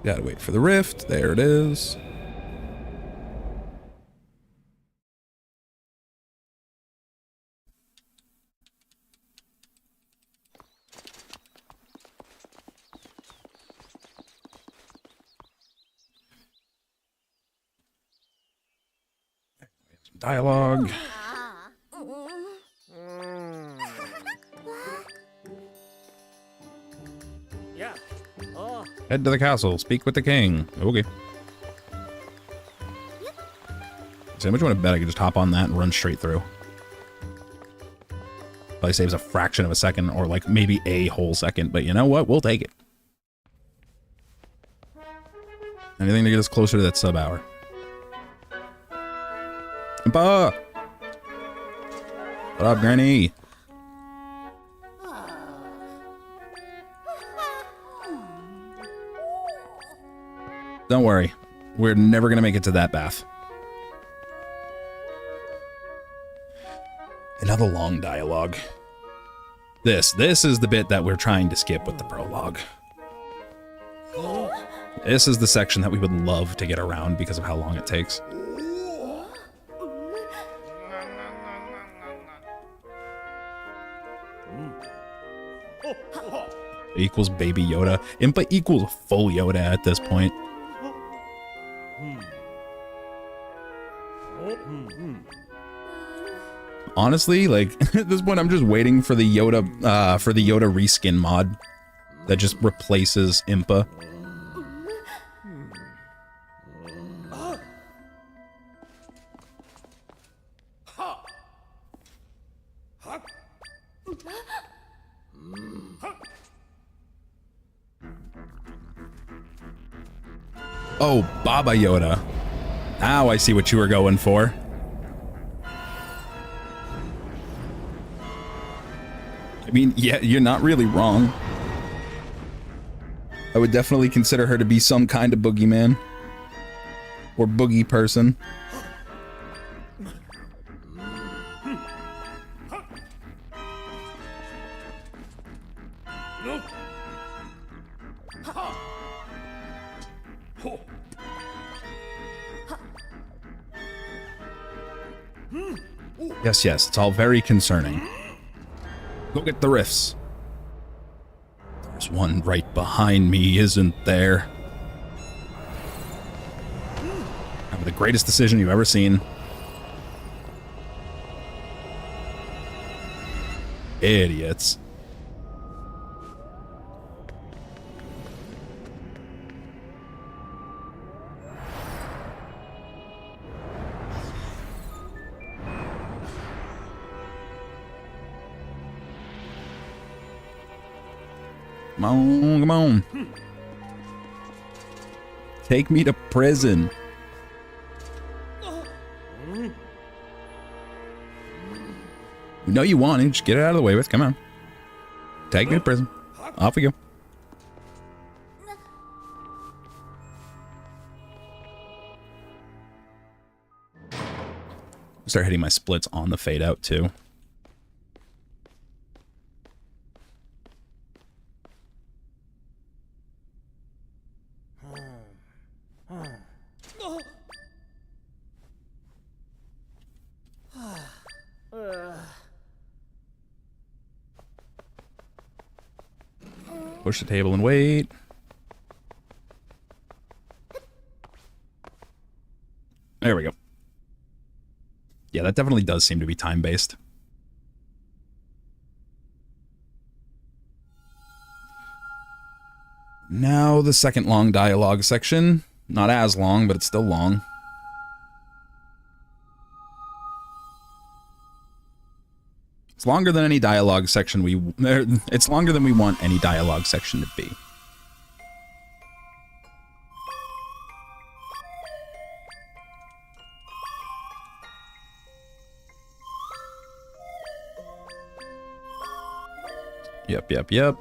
Gotta wait for the rift. There it is. Dialogue. Yeah. Oh. Head to the castle. Speak with the king. Okay. So how much you want to bet I could just hop on that and run straight through? Probably saves a fraction of a second, or like maybe a whole second, but you know what? We'll take it. Anything to get us closer to that sub hour. Impa! What up, Granny? Don't worry. We're never gonna make it to that bath. Another long dialogue. This is the bit that we're trying to skip with the prologue. This is the section that we would love to get around because of how long it takes. Equals baby Yoda. Impa equals full Yoda at this point. Honestly, like at this point, I'm just waiting for the Yoda reskin mod that just replaces Impa. Oh, Baba Yoda. Now I see what you were going for. I mean, yeah, you're not really wrong. I would definitely consider her to be some kind of boogeyman. Or boogie person. Yes, it's all very concerning. Go get the rifts. There's one right behind me, isn't there? Have the greatest decision you've ever seen. Idiots. Come on, come on. Take me to prison. We know you want it. Just get it out of the way with. Come on. Take me to prison. Off we go. Start hitting my splits on the fade out too. Push the table and wait. There we go. Yeah, that definitely does seem to be time-based. Now the second long dialogue section. Not as long, but it's still long. It's longer than any dialogue section it's longer than we want any dialogue section to be. Yep.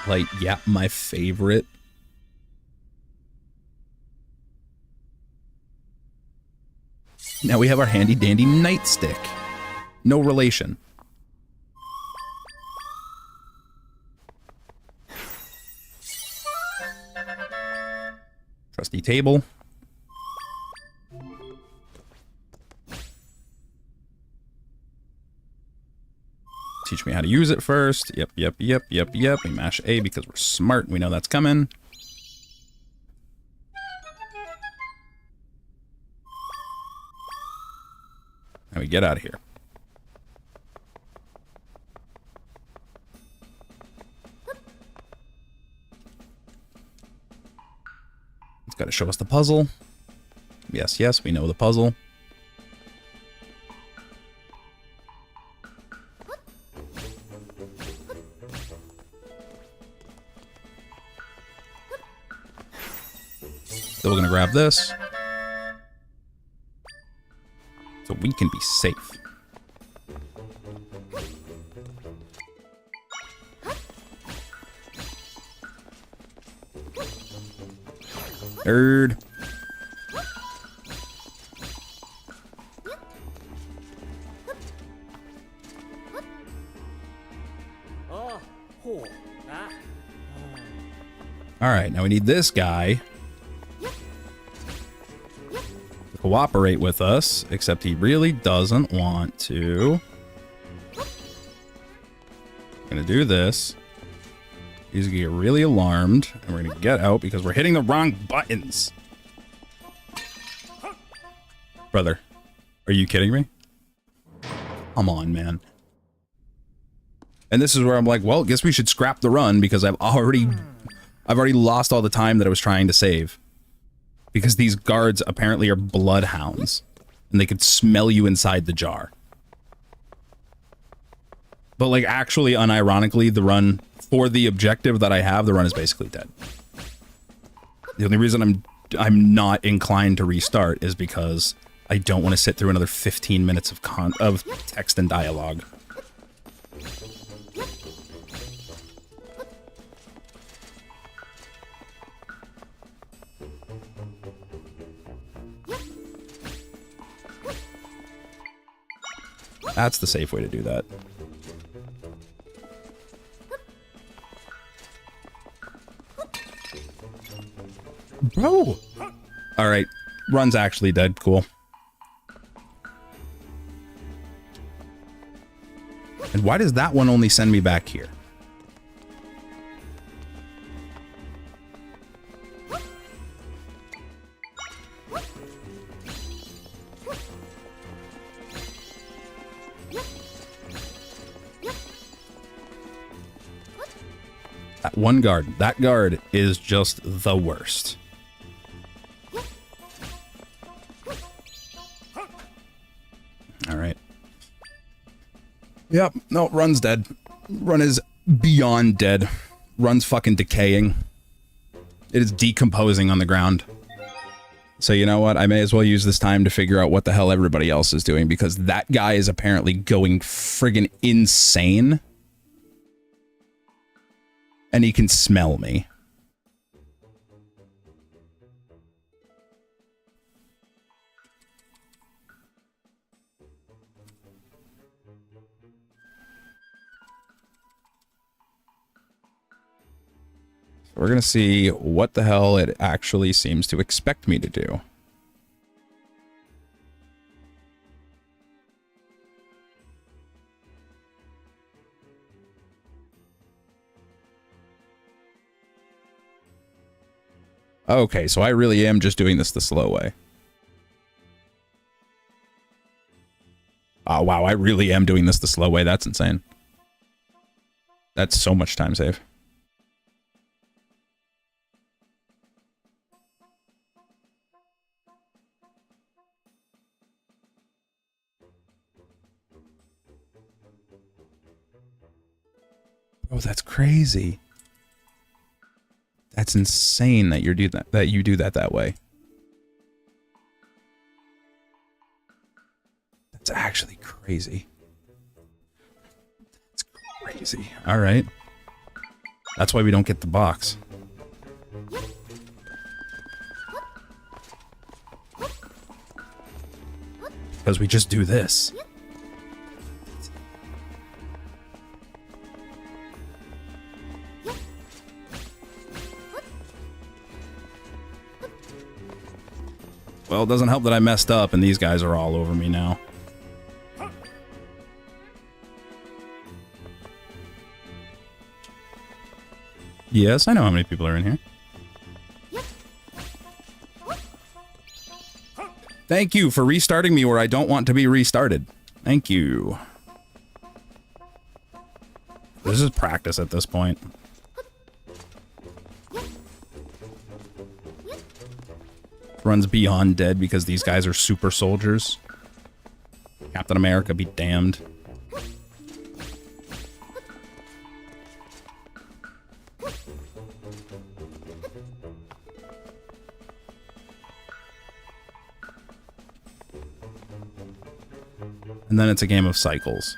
Like, yeah, my favorite. Now we have our handy dandy nightstick. No relation. Trusty table. Teach me how to use it first. Yep. We mash A because we're smart. We know that's coming. And we get out of here. It's got to show us the puzzle. Yes, we know the puzzle. So we're going to grab this. So we can be safe. Nerd. All right, now we need this guy to cooperate with us, except he really doesn't want to. I'm gonna do this. He's gonna get really alarmed, and we're gonna get out because we're hitting the wrong buttons. Brother, are you kidding me? Come on, man. And this is where I'm like, well, guess we should scrap the run because I've already lost all the time that I was trying to save. Because these guards apparently are bloodhounds, and they could smell you inside the jar. But like, actually, unironically, the run, for the objective that I have, the run is basically dead. The only reason I'm not inclined to restart is because I don't want to sit through another 15 minutes of text and dialogue. That's the safe way to do that. Bro! Alright. Run's actually dead. Cool. And why does that one only send me back here? That one guard. That guard is just the worst. All right. Yep. No, Run's dead. Run is beyond dead. Run's fucking decaying. It is decomposing on the ground. So you know what? I may as well use this time to figure out what the hell everybody else is doing, because that guy is apparently going friggin' insane. And he can smell me. We're going to see what the hell it actually seems to expect me to do. Okay, so I really am just doing this the slow way. Oh, wow, I really am doing this the slow way. That's insane. That's so much time save. Oh, that's crazy. That's insane that you do that way. That's actually crazy. That's crazy. All right. That's why we don't get the box. Because we just do this. Well, it doesn't help that I messed up and these guys are all over me now. Yes, I know how many people are in here. Thank you for restarting me where I don't want to be restarted. Thank you. This is practice at this point. Runs beyond dead because these guys are super soldiers. Captain America be damned. And then it's a game of cycles.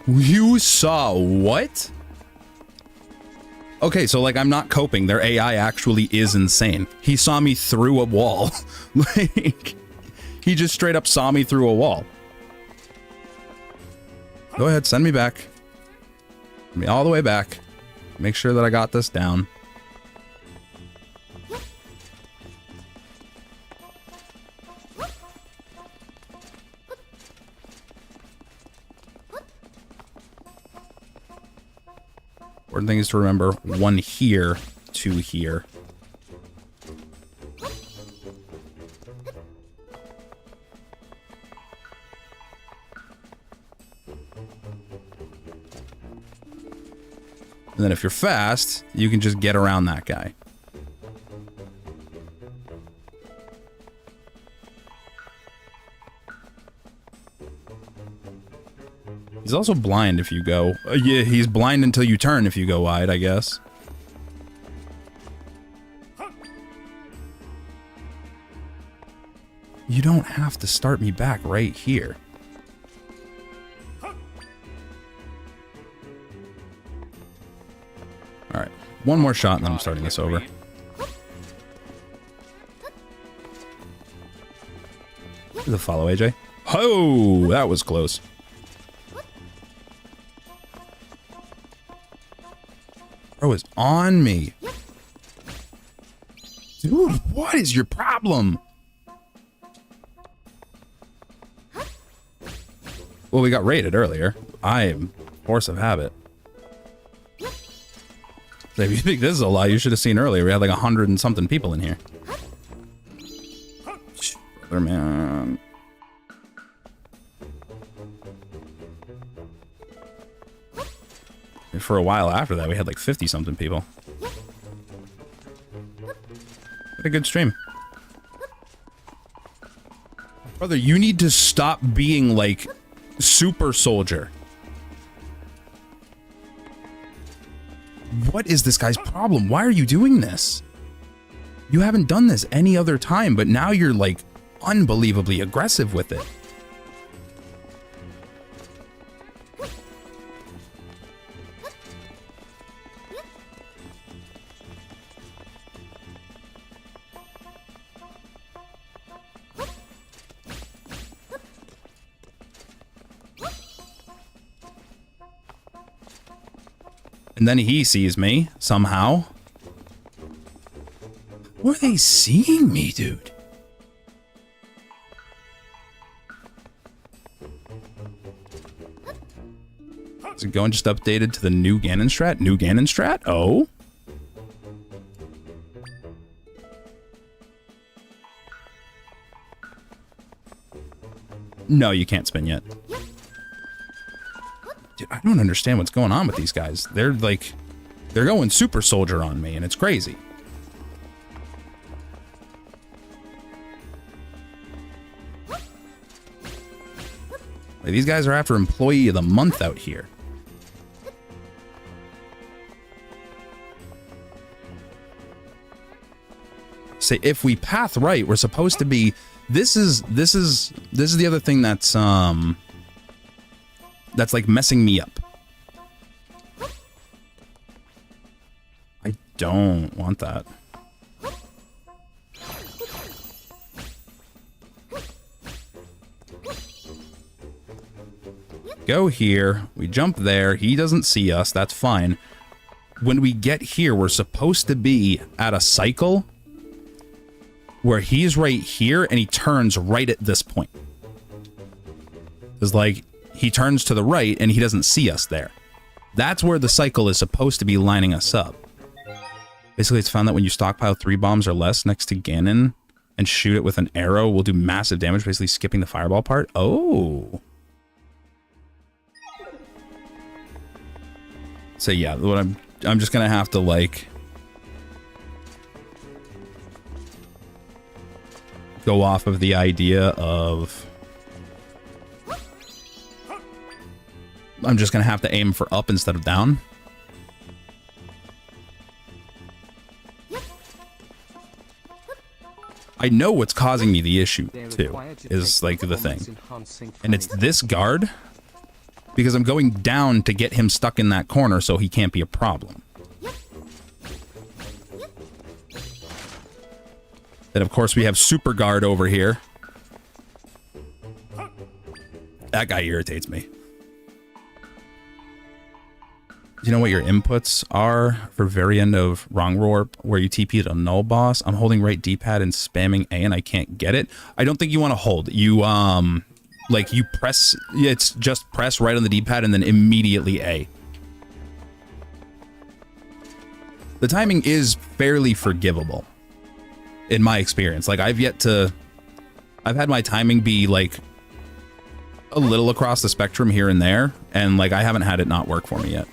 You saw what? Okay, so like I'm not coping. Their AI actually is insane. He saw me through a wall. Like, he just straight up saw me through a wall. Go ahead, send me back. Send me all the way back. Make sure that I got this down. Important thing is to remember one here, two here. And then if you're fast, you can just get around that guy. He's also blind if you go... yeah, he's blind until you turn if you go wide, I guess. You don't have to start me back right here. Alright, one more shot and then I'm starting this over. The follow, AJ. Oh, that was close. Bro is on me. Dude, what is your problem? Well, we got raided earlier. I am force of habit. If you think this is a lie, you should have seen earlier. We had like 100 and something people in here. Brother, man. for a while after that, we had like 50-something people. What a good stream. Brother, you need to stop being like super soldier. What is this guy's problem? Why are you doing this? You haven't done this any other time, but now you're like unbelievably aggressive with it. And then he sees me, somehow. Where are they seeing me, dude? Is it going just updated to the new Ganon strat? New Ganon strat? Oh? No, you can't spin yet. Dude, I don't understand what's going on with these guys. They're like, they're going super soldier on me, and it's crazy. Like, these guys are after Employee of the Month out here. Say, if we path right, we're supposed to be. This is the other thing that's like messing me up. I don't want that. Go here, we jump there, he doesn't see us, that's fine. When we get here, we're supposed to be at a cycle where he's right here and he turns right at this point. It's like, he turns to the right and he doesn't see us there. That's where the cycle is supposed to be lining us up. Basically, it's found that when you stockpile 3 bombs or less next to Ganon and shoot it with an arrow, will do massive damage, basically skipping the fireball part. Oh. So yeah, what I'm just gonna have to like go off of the idea of I'm just gonna have to aim for up instead of down. I know what's causing me the issue too, is like the thing. And it's this guard, because I'm going down to get him stuck in that corner so he can't be a problem. Then of course we have Super Guard over here. That guy irritates me. Do you know what your inputs are for very end of Wrong Warp where you TP'd a null boss? I'm holding right D-pad and spamming A and I can't get it. I don't think you want to hold. You, like you press, it's just press right on the D-pad and then immediately A. The timing is fairly forgivable in my experience. Like I've had my timing be like a little across the spectrum here and there, and like I haven't had it not work for me yet.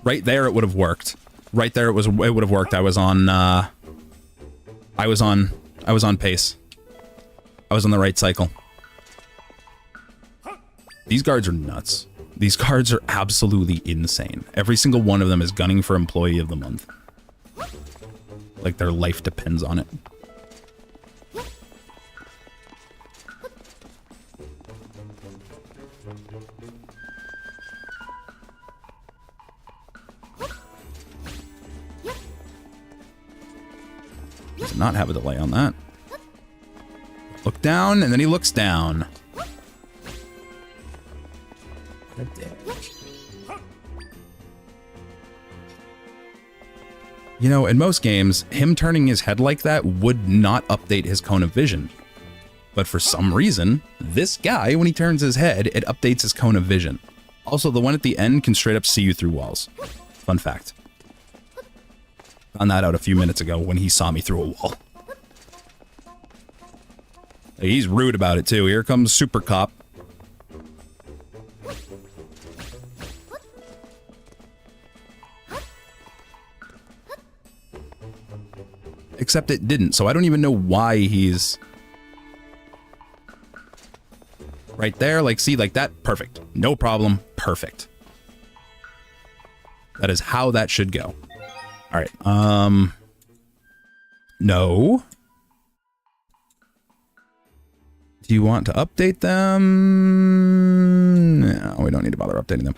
Right there, it would have worked. Right there, it would have worked. I was on pace. I was on the right cycle. These guards are nuts. These guards are absolutely insane. Every single one of them is gunning for Employee of the Month. Like their life depends on it. Does not have a delay on that. Look down, and then he looks down. What a dick. You know, in most games, him turning his head like that would not update his cone of vision. but for some reason, this guy, when he turns his head, it updates his cone of vision. Also, the one at the end can straight up see you through walls. Fun fact. Found that out a few minutes ago when he saw me through a wall. He's rude about it too. Here comes Super Cop. Except it didn't, so I don't even know why he's... Right there, like, see, like that, perfect. No problem, perfect. That is how that should go. All right, no. Do you want to update them? No, we don't need to bother updating them.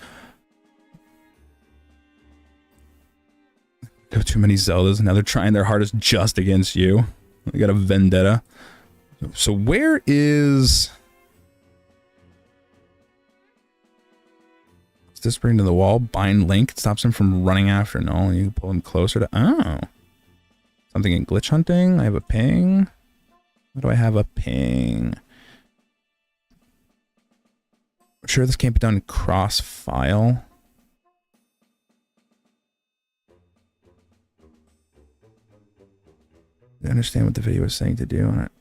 There are too many Zeldas, now they're trying their hardest just against you. They got a vendetta. So where is... This bring to the wall, bind Link, it stops him from running after Noel. You can pull him closer to... Oh. Something in glitch hunting. I have a ping. What do I have a ping? I'm sure this can't be done cross-file. I understand what the video is saying to do on it.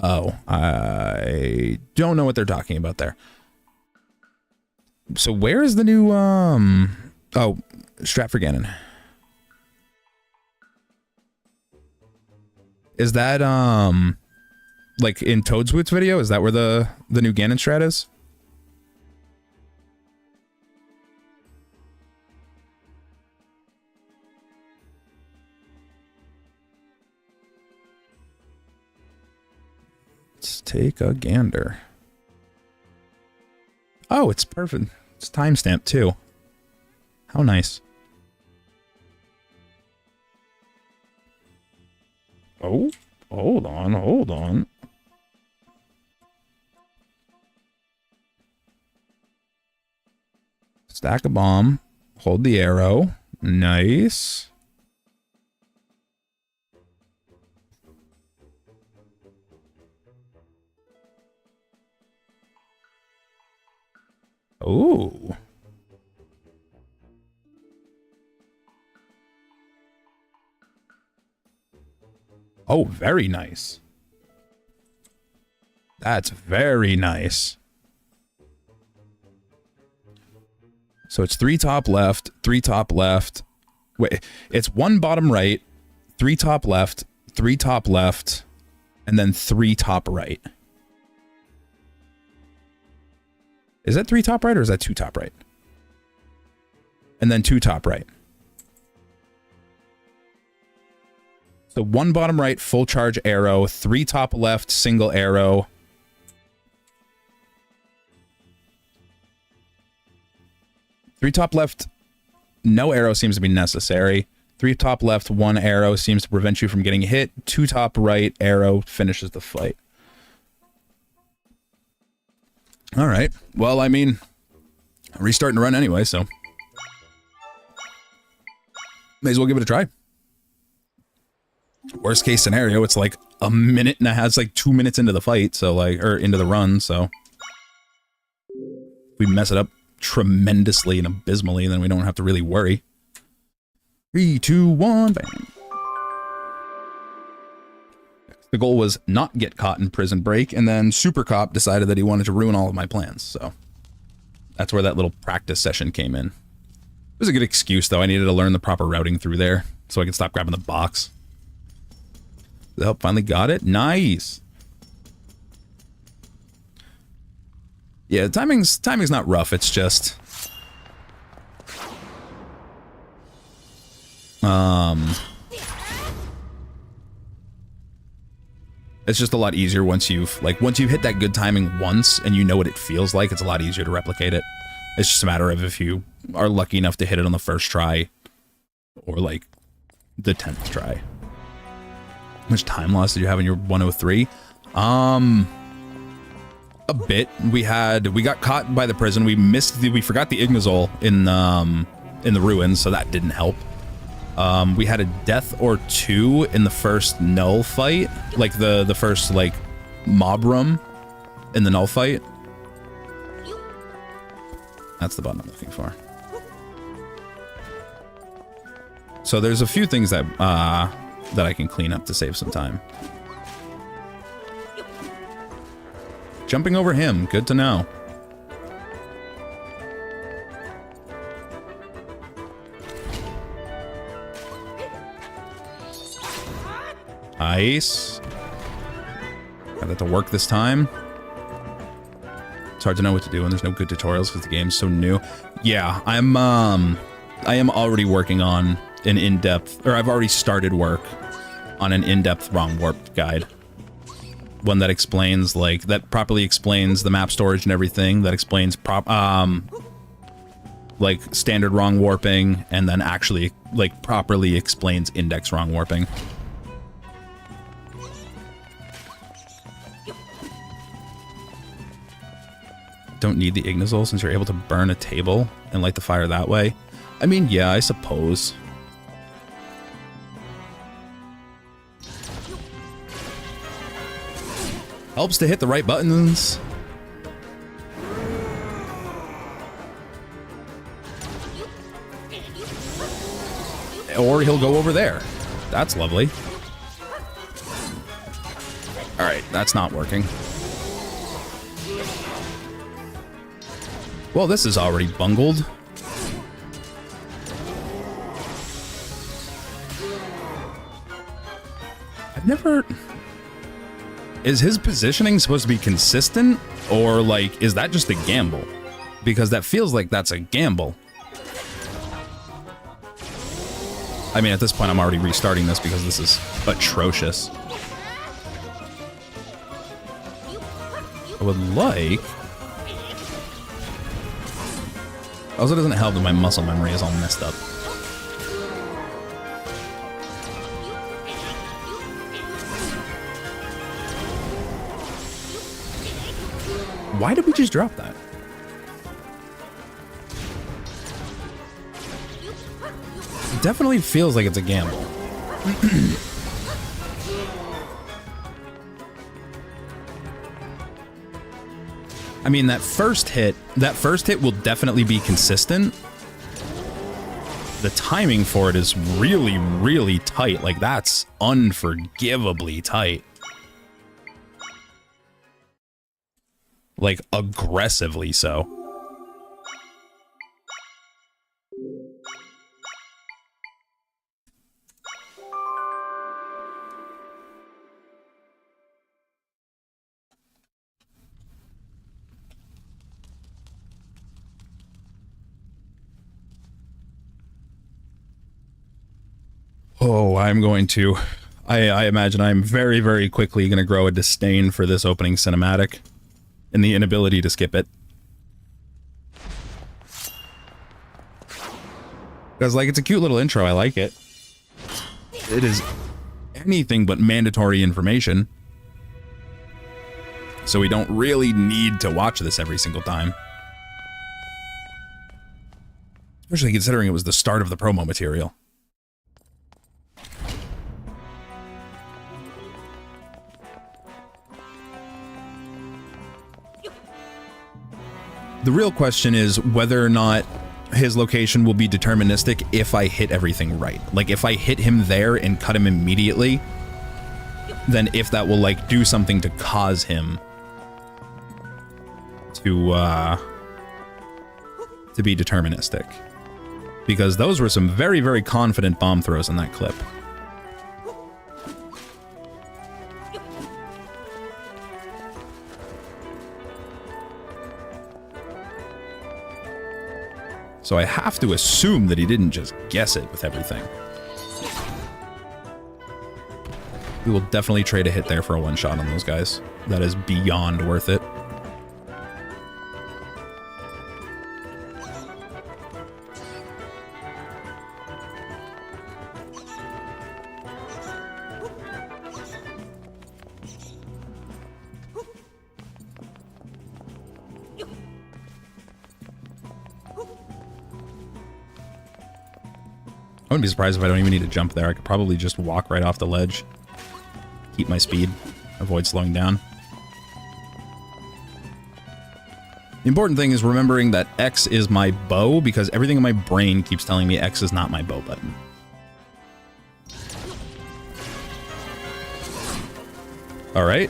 Oh, I don't know what they're talking about there. So where is the new, oh, Stratford Gannon. Is that, like in Toadswoot's video? Is that where the new Ganon strat is? Let's take a gander. Oh, it's perfect. It's timestamped too. How nice. Oh, hold on, hold on. Stack a bomb. Hold the arrow. Nice. Ooh. Oh, very nice. That's very nice. So it's 3 top left, 3 top left. Wait, it's 1 bottom right, 3 top left, 3 top left, and then 3 top right. Is that 3 top right or is that 2 top right? And then 2 top right. So 1 bottom right, full charge arrow, 3 top left, single arrow. Three top left, no arrow seems to be necessary. 3 top left, 1 arrow seems to prevent you from getting hit. 2 top right, arrow finishes the fight. All right. Well, I mean, I'm restarting to run anyway, so may as well give it a try. Worst case scenario, it's like a minute and a half. It's like 2 minutes into the fight, so like, or into the run. So if we mess it up tremendously and abysmally, then we don't have to really worry. 3, 2, 1, bam. The goal was not get caught in Prison Break, and then Super Cop decided that he wanted to ruin all of my plans, so that's where that little practice session came in. It was a good excuse, though. I needed to learn the proper routing through there so I could stop grabbing the box. The help finally got it. Nice. Yeah, timing's not rough. It's just it's just a lot easier once you've hit that good timing once and you know what it feels like. It's a lot easier to replicate it. It's just a matter of if you are lucky enough to hit it on the first try or like the 10th try. How much time loss did you have in your 103? A bit. We got caught by the prison. We forgot the Ignazol in the ruins, so that didn't help. We had a death or two in the first null fight, like the first like mob room in the null fight. That's the button I'm looking for. So there's a few things that that I can clean up to save some time. Jumping over him, good to know. Nice. Got that to work this time. It's hard to know what to do when there's no good tutorials because the game's so new. Yeah, I am already working on an in-depth, or I've already started work on an in-depth wrong warp guide. One that explains, like, that properly explains the map storage and everything, that explains like standard wrong warping, and then actually like properly explains index wrong warping. Don't need the Ignazol since you're able to burn a table and light the fire that way. I mean, yeah, I suppose. Helps to hit the right buttons. Or he'll go over there. That's lovely. Alright, that's not working. Well, this is already bungled. I've never... Is his positioning supposed to be consistent? Or, like, is that just a gamble? Because that feels like that's a gamble. I mean, at this point, I'm already restarting this because this is atrocious. I would like... Also, it doesn't help that my muscle memory is all messed up. Why did we just drop that? It definitely feels like it's a gamble. I mean, that first hit will definitely be consistent. The timing for it is really, really tight. Like, that's unforgivably tight. Like, aggressively so. Oh, I'm going to... I imagine I'm very, very quickly going to grow a disdain for this opening cinematic. And the inability to skip it. Because, like, it's a cute little intro. I like it. It is anything but mandatory information. So we don't really need to watch this every single time. Especially considering it was the start of the promo material. The real question is whether or not his location will be deterministic if I hit everything right. Like, if I hit him there and cut him immediately, then if that will, like, do something to cause him to be deterministic. Because those were some very, very confident bomb throws in that clip. So I have to assume that he didn't just guess it with everything. We will definitely trade a hit there for a one-shot on those guys. That is beyond worth it. Oh wouldn't be surprised if I don't even need to jump there. I could probably just walk right off the ledge. Keep my speed. Avoid slowing down. The important thing is remembering that X is my bow, because everything in my brain keeps telling me X is not my bow button. Alright.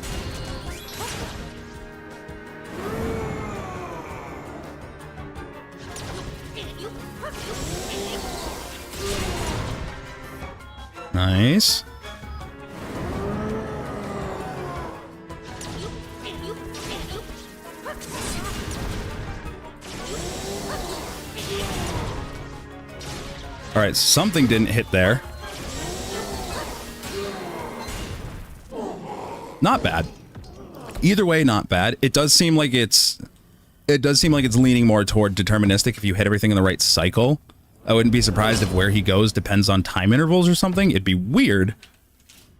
Nice. All right, something didn't hit there. Not bad. Either way, not bad. It does seem like it's leaning more toward deterministic if you hit everything in the right cycle. I wouldn't be surprised if where he goes depends on time intervals or something. It'd be weird,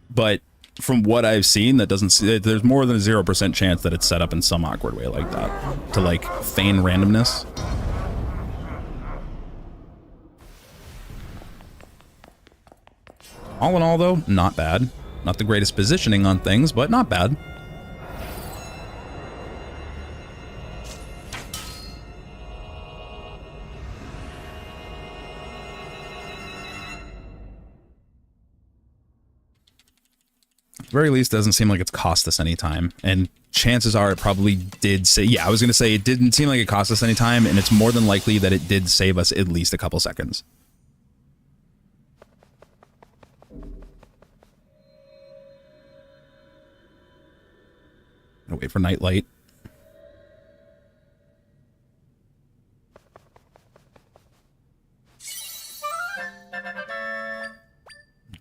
but from what I've seen, that doesn't. There's more than a 0% chance that it's set up in some awkward way like that to like feign randomness. All in all, though, not bad. Not the greatest positioning on things, but not bad. At the very least, doesn't seem like it's cost us any time. And chances are it probably did say... Yeah, I was going to say it didn't seem like it cost us any time, and it's more than likely that it did save us at least a couple seconds. Gonna wait for nightlight.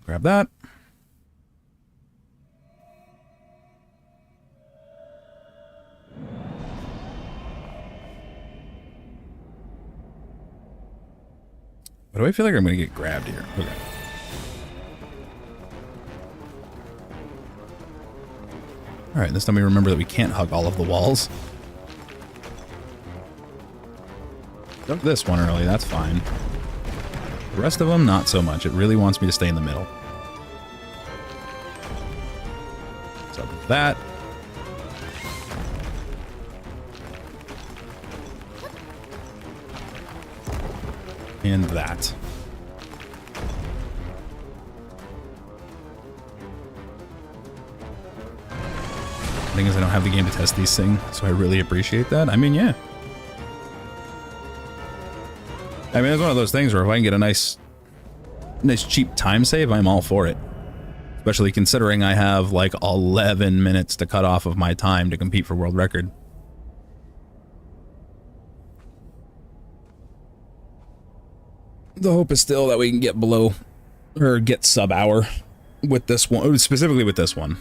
Grab that. Why do I feel like I'm gonna get grabbed here? Okay. Alright, this time we remember that we can't hug all of the walls. Dug this one early, that's fine. The rest of them, not so much. It really wants me to stay in the middle. So that. And that. Thing is, I don't have the game to test these things, so I really appreciate that. I mean, yeah. I mean, it's one of those things where if I can get a nice cheap time save, I'm all for it. Especially considering I have like 11 minutes to cut off of my time to compete for world record. The hope is still that we can get below, or get sub-hour with this one, specifically with this one.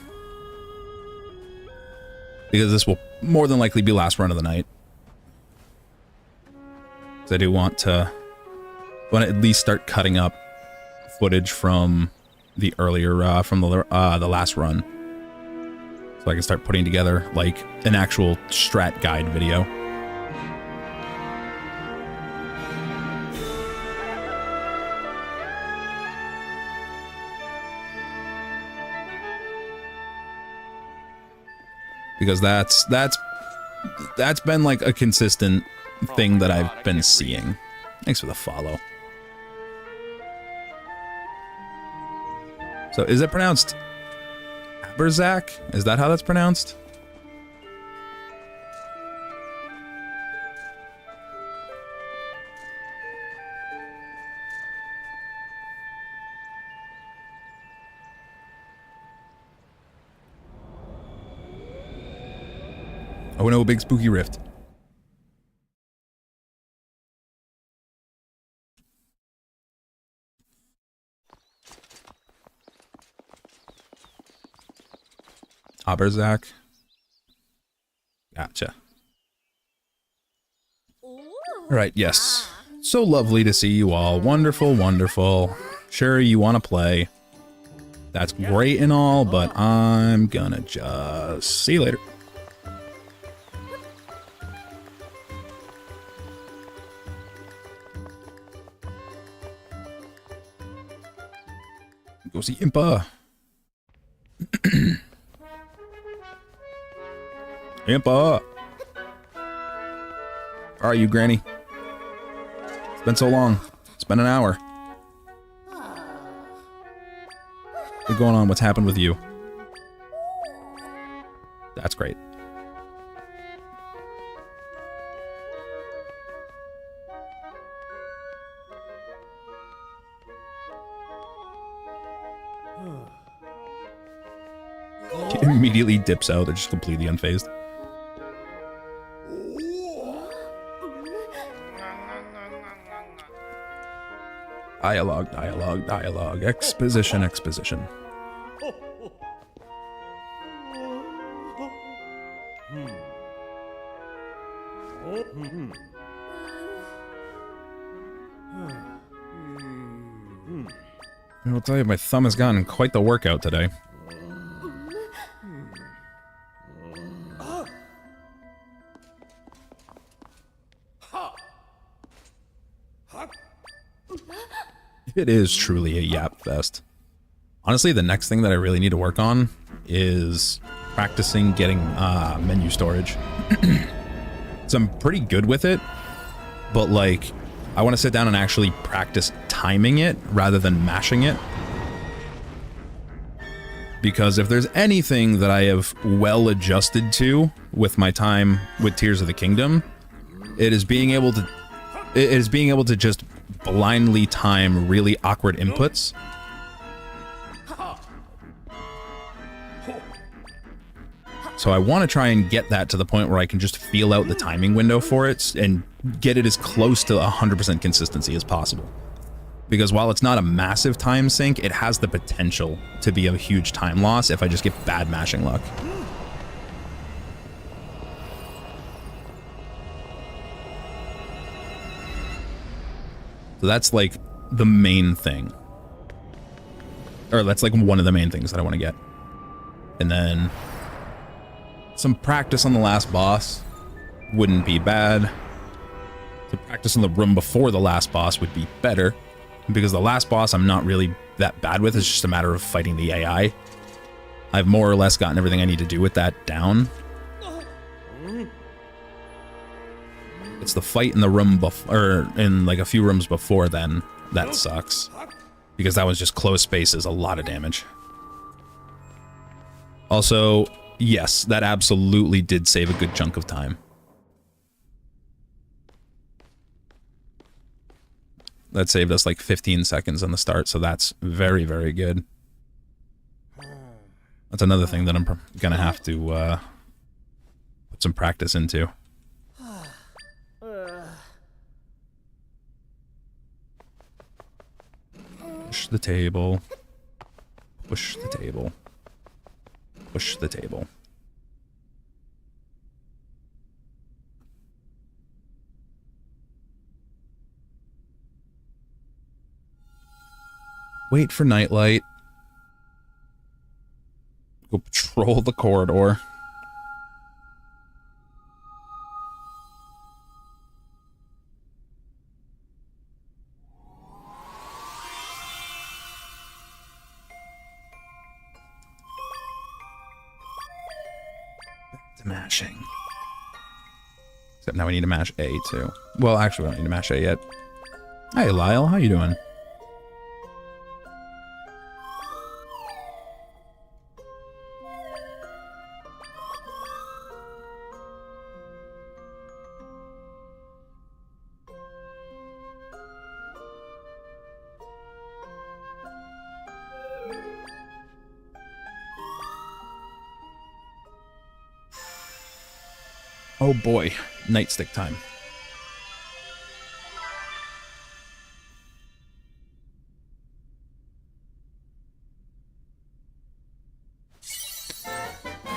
Because this will more than likely be last run of the night. So I do want to at least start cutting up footage from the earlier, from the last run. So I can start putting together, like, an actual strat guide video. Because that's been like a consistent thing that I've been seeing. Thanks for the follow. So is it pronounced Aberzak? Is that how that's pronounced? Oh no, big spooky rift. Aberzak. Gotcha. Alright, yes. So lovely to see you all. Wonderful, wonderful. Sure, you want to play. That's great and all, but I'm gonna just see you later. Go see Impa. Impa. Where are you, Granny? It's been so long. It's been an hour. What's going on? What's happened with you? That's great. He immediately dips out. They're just completely unfazed. Dialogue, dialogue, dialogue. Exposition, exposition. I'll tell you, my thumb has gotten quite the workout today. It is truly a yap fest. Honestly, the next thing that I really need to work on is practicing getting menu storage. So I'm pretty good with it, but like, I want to sit down and actually practice timing it rather than mashing it. Because if there's anything that I have well adjusted to with my time with Tears of the Kingdom, it is being able to just blindly time really awkward inputs. So I want to try and get that to the point where I can just feel out the timing window for it and get it as close to 100% consistency as possible. Because while it's not a massive time sink, it has the potential to be a huge time loss if I just get bad mashing luck. So that's like the main thing. Or that's like one of the main things that I want to get. And then some practice on the last boss wouldn't be bad. To practice in the room before the last boss would be better. Because the last boss I'm not really that bad with. It's just a matter of fighting the AI. I've more or less gotten everything I need to do with that down. It's the fight in the room or in like a few rooms before then that sucks. Because that was just closed spaces, a lot of damage. Also, yes, that absolutely did save a good chunk of time. That saved us like 15 seconds on the start, so that's very, very good. That's another thing that I'm gonna have to put some practice into. Push the table. Push the table. Push the table. Wait for nightlight. Go patrol the corridor. Back to mashing. Except now we need to mash A too. Well, actually we don't need to mash A yet. Hi Lyle, how you doing? Oh boy, nightstick time.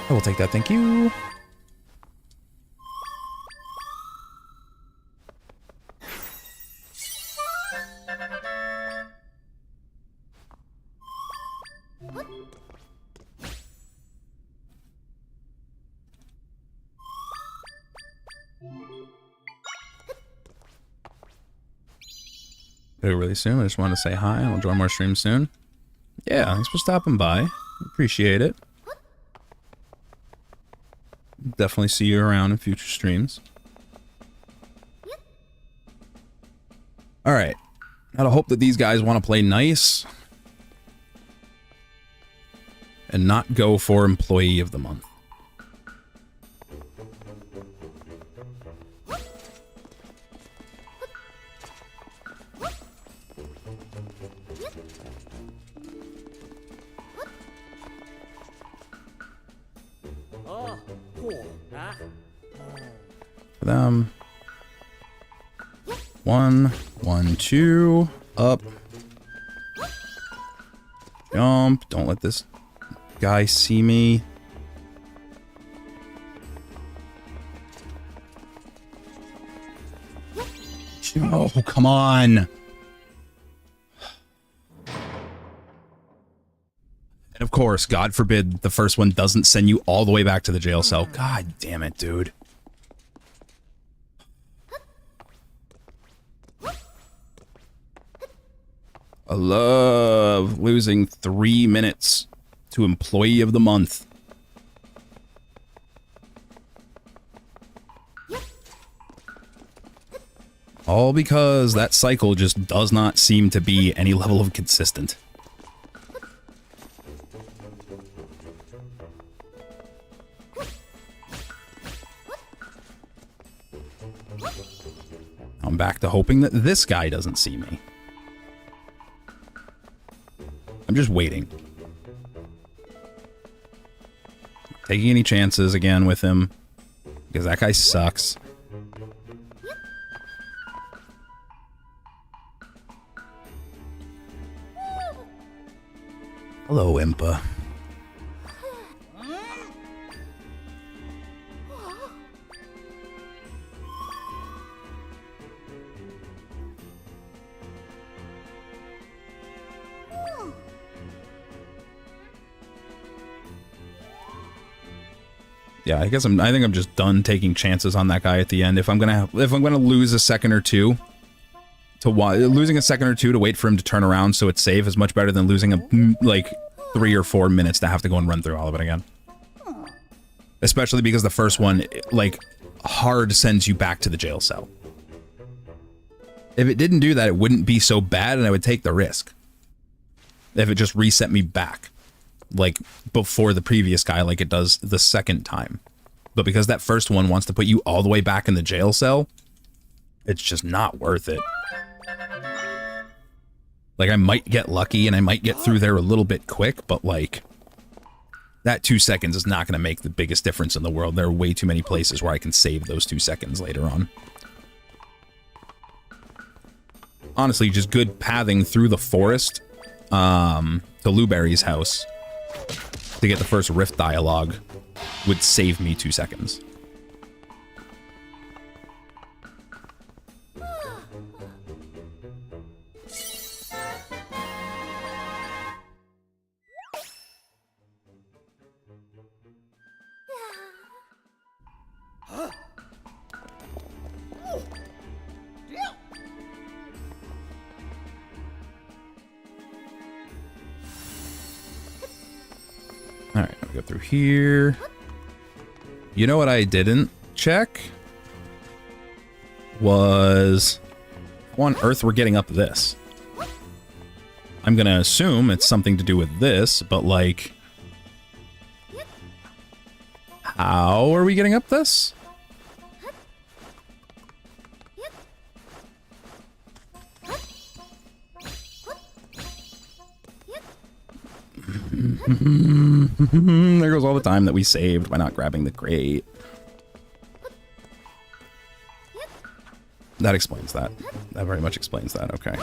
I will take that, thank you. Really soon. I just wanted to say hi. I'll join more streams soon. Yeah, thanks for stopping by. Appreciate it. Definitely see you around in future streams. Alright. Now to hope that these guys want to play nice. And not go for Employee of the Month. Oh, cool. Ah. For them. 1, 1, 2, up. Jump. Don't let this guy see me. Oh, come on. And of course, God forbid the first one doesn't send you all the way back to the jail cell. God damn it, dude. I love losing 3 minutes to Employee of the Month. All because that cycle just does not seem to be any level of consistent. I'm back to hoping that this guy doesn't see me. I'm just waiting. Taking any chances again with him, because that guy sucks. Hello, Impa. Yeah, I think I'm just done taking chances on that guy at the end. If I'm gonna lose a second or two losing a second or two to wait for him to turn around so it's safe is much better than losing like 3 or 4 minutes to have to go and run through all of it again. Especially because the first one, like, hard sends you back to the jail cell. If it didn't do that, it wouldn't be so bad and I would take the risk. If it just reset me back, like, before the previous guy, like it does the second time. But because that first one wants to put you all the way back in the jail cell, it's just not worth it. Like, I might get lucky and I might get through there a little bit quick, but, like, that 2 seconds is not going to make the biggest difference in the world. There are way too many places where I can save those 2 seconds later on. Honestly, just good pathing through the forest to Louberry's house to get the first rift dialogue would save me 2 seconds. Alright, I'll go through here. You know what I didn't check? Was how on earth we're getting up this? I'm gonna assume it's something to do with this, but like, how are we getting up this? There goes all the time that we saved by not grabbing the crate. That explains that. That very much explains that, okay.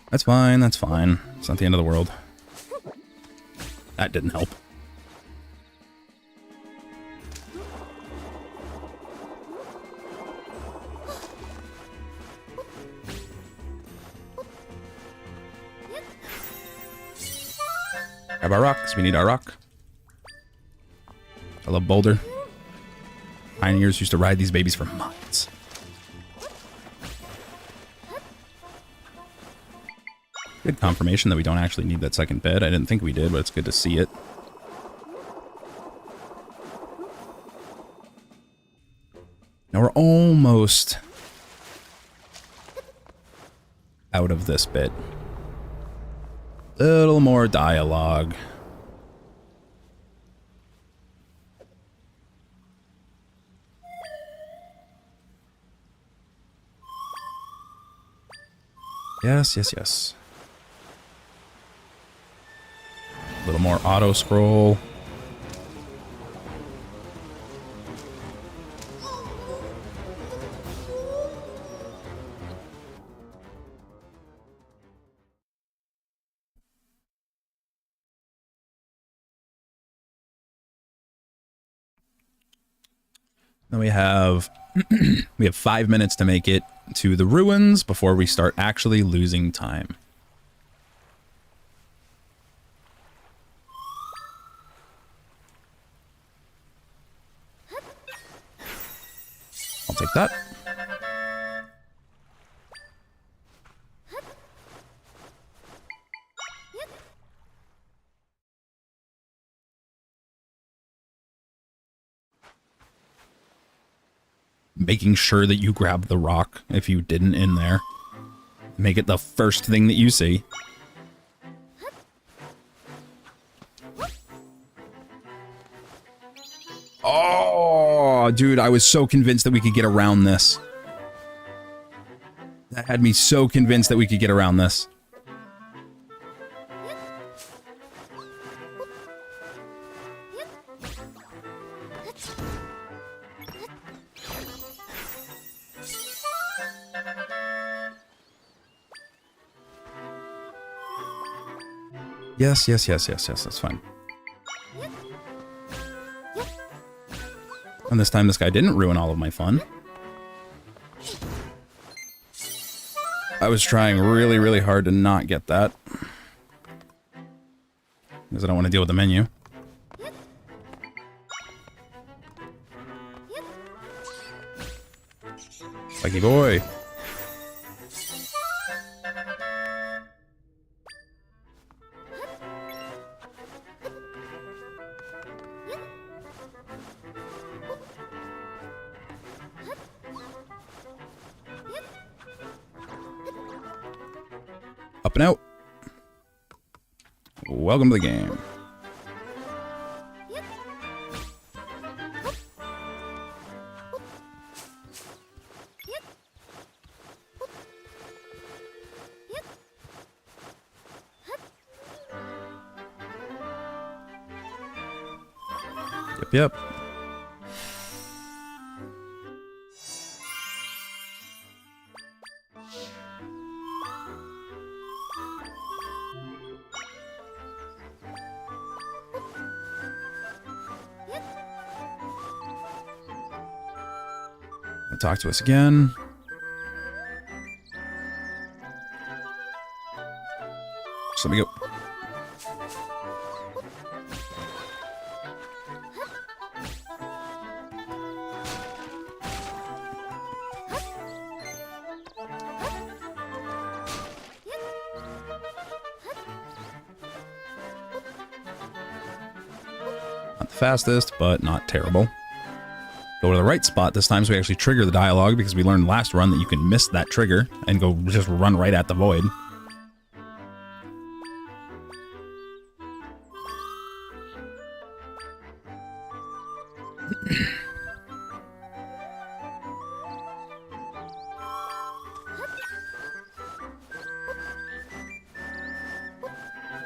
That's fine, that's fine. It's not the end of the world. That didn't help. Grab our rocks. We need our rock. I love Boulder. Pioneers used to ride these babies for months. Good confirmation that we don't actually need that second bed. I didn't think we did, but it's good to see it. Now we're almost out of this bit. Little more dialogue. Yes, yes, yes. A little more auto scroll. Then we have we have 5 minutes to make it to the ruins before we start actually losing time. I'll take that. Making sure that you grab the rock if you didn't in there. Make it the first thing that you see. Oh, dude, I was so convinced that we could get around this. That had me so convinced that we could get around this. Yes, yes, yes, yes, yes, that's fine. And this time this guy didn't ruin all of my fun. I was trying really, really hard to not get that. Because I don't want to deal with the menu. Lucky boy. Up and out. Welcome to the game. Yep, yep. Talk to us again. So let me go. Not the fastest, but not terrible. Go to the right spot this time so we actually trigger the dialogue, because we learned last run that you can miss that trigger and go just run right at the void.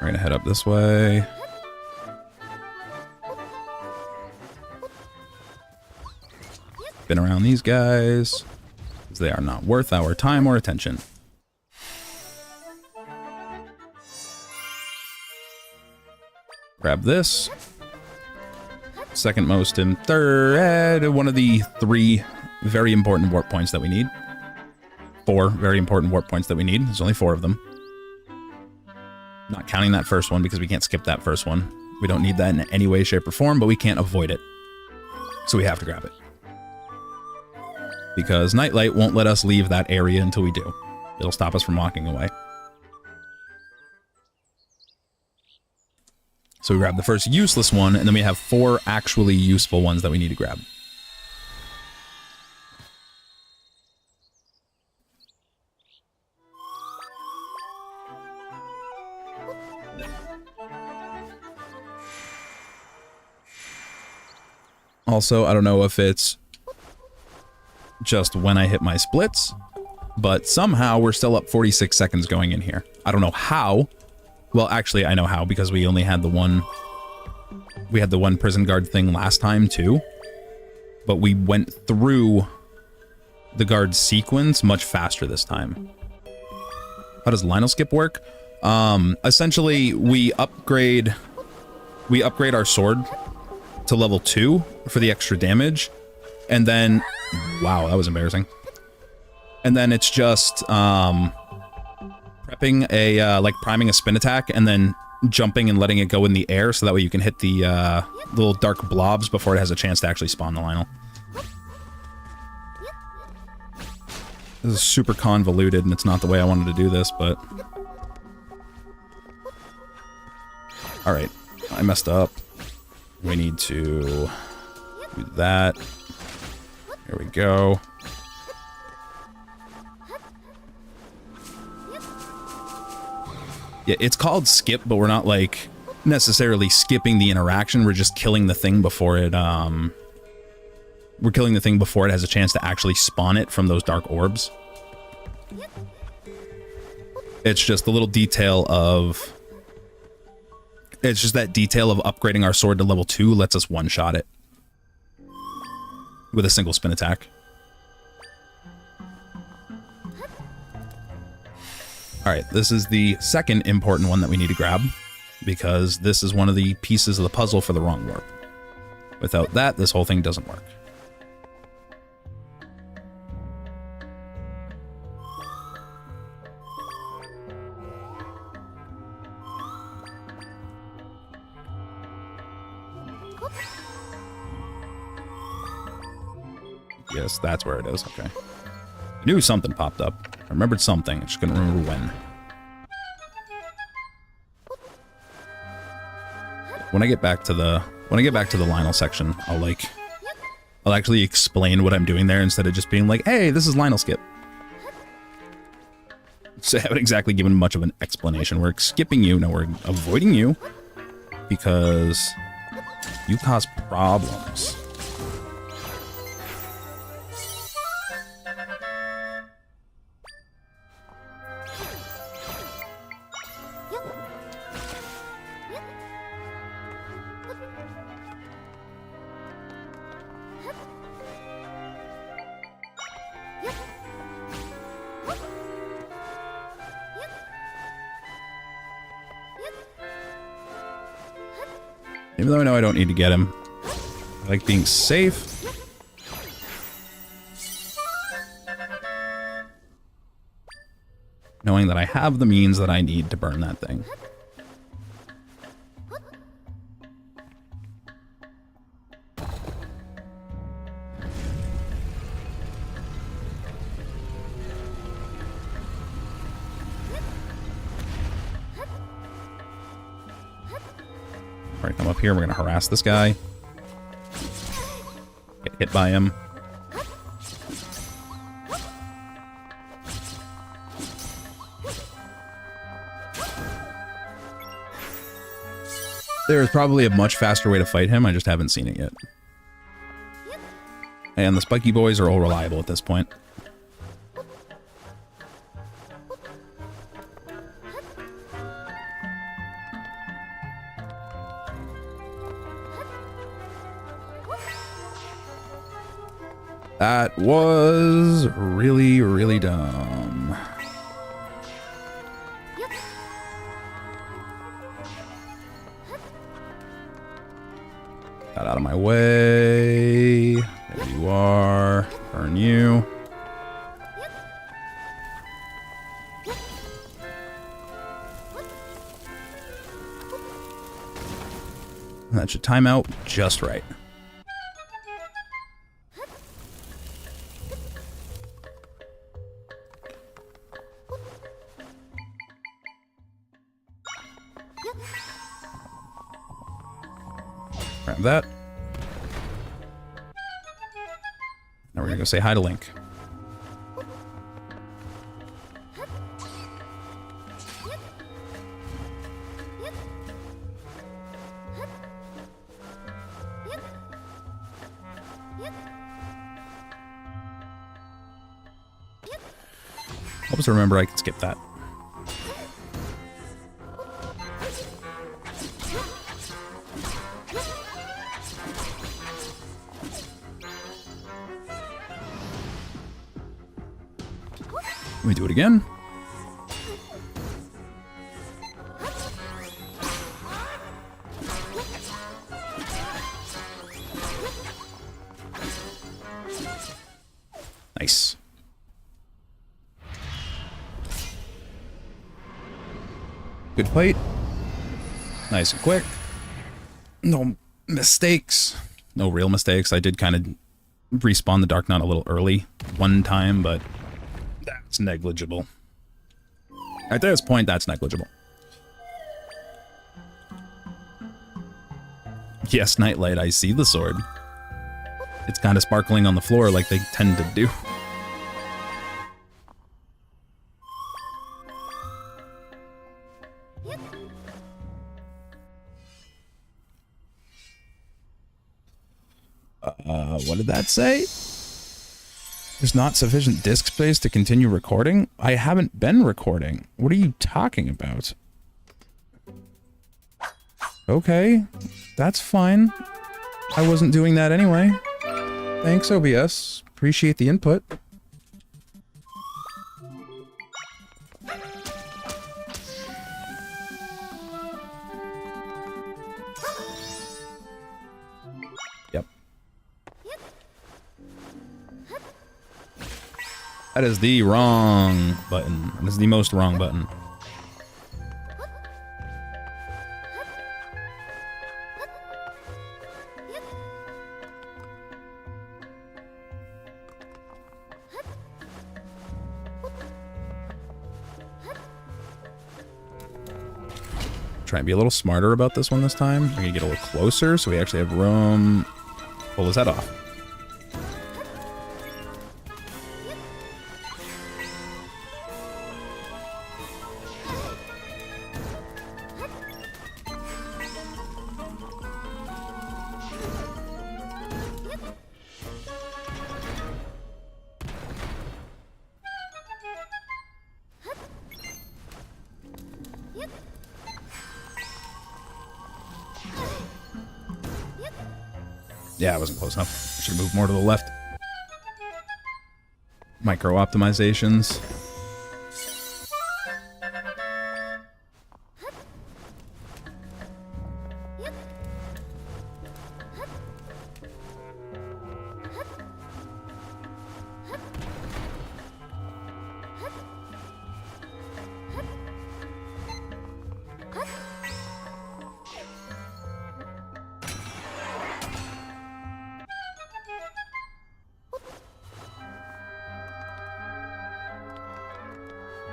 We're gonna head up this way. Been around these guys, because they are not worth our time or attention. Grab this. Second most and third, one of the 3 very important warp points that we need. 4 very important warp points that we need. There's only 4 of them. Not counting that first one because we can't skip that first one. We don't need that in any way, shape, or form, but we can't avoid it. So we have to grab it. Because Nightlight won't let us leave that area until we do. It'll stop us from walking away. So we grab the first useless one, and then we have 4 actually useful ones that we need to grab. Also, I don't know if it's just when I hit my splits, but somehow we're still up 46 seconds going in here. I don't know how. Well, actually, I know how, because we only had the one... We had the one prison guard thing last time, too. But we went through the guard sequence much faster this time. How does Lionel Skip work? Essentially, we upgrade our sword to level 2 for the extra damage, and then... Wow, that was embarrassing. And then it's just, prepping a, like, priming a spin attack, and then jumping and letting it go in the air, so that way you can hit the, little dark blobs before it has a chance to actually spawn the Lionel. This is super convoluted, and it's not the way I wanted to do this, but... Alright, I messed up. We need to do that. Here we go. Yeah, it's called skip, but we're not, like, necessarily skipping the interaction. We're just killing the thing before it, We're killing the thing before it has a chance to actually spawn it from those dark orbs. It's just the little detail of... It's just that detail of upgrading our sword to level 2 lets us one-shot it. With a single spin attack. Alright, this is the second important one that we need to grab, because this is one of the pieces of the puzzle for the wrong warp. Without that, this whole thing doesn't work. Yes, that's where it is. Okay. I knew something popped up. I remembered something. I just couldn't remember when. When I get back to the Lionel section, I'll actually explain what I'm doing there instead of just being like, "Hey, this is Lionel Skip." So I haven't exactly given much of an explanation. We're skipping you. No, we're avoiding you because you cause problems. Even though I know I don't need to get him. I like being safe. Knowing that I have the means that I need to burn that thing. Alright, come up here. We're going to harass this guy. Get hit by him. There is probably a much faster way to fight him. I just haven't seen it yet. And the spiky boys are all reliable at this point. That was really, really dumb. Got out of my way. There you are. Burn you. That should time out just right. Grab that. Now we're gonna go say hi to Link. Helps remember I can skip that. Let me do it again. Nice. Good fight. Nice and quick. No mistakes. No real mistakes. I did kind of respawn the Dark Knight a little early one time, but that's negligible. At this point, that's negligible. Yes, Nightlight, I see the sword. It's kind of sparkling on the floor like they tend to do. What did that say? There's not sufficient disk space to continue recording? I haven't been recording. What are you talking about? Okay, that's fine. I wasn't doing that anyway. Thanks, OBS. Appreciate the input. Yep. That is the wrong button. That is the most wrong button. Try and be a little smarter about this one this time. We're gonna get a little closer so we actually have room. Pull his head off. Yeah, I wasn't close enough. I should have moved more to the left. Micro optimizations.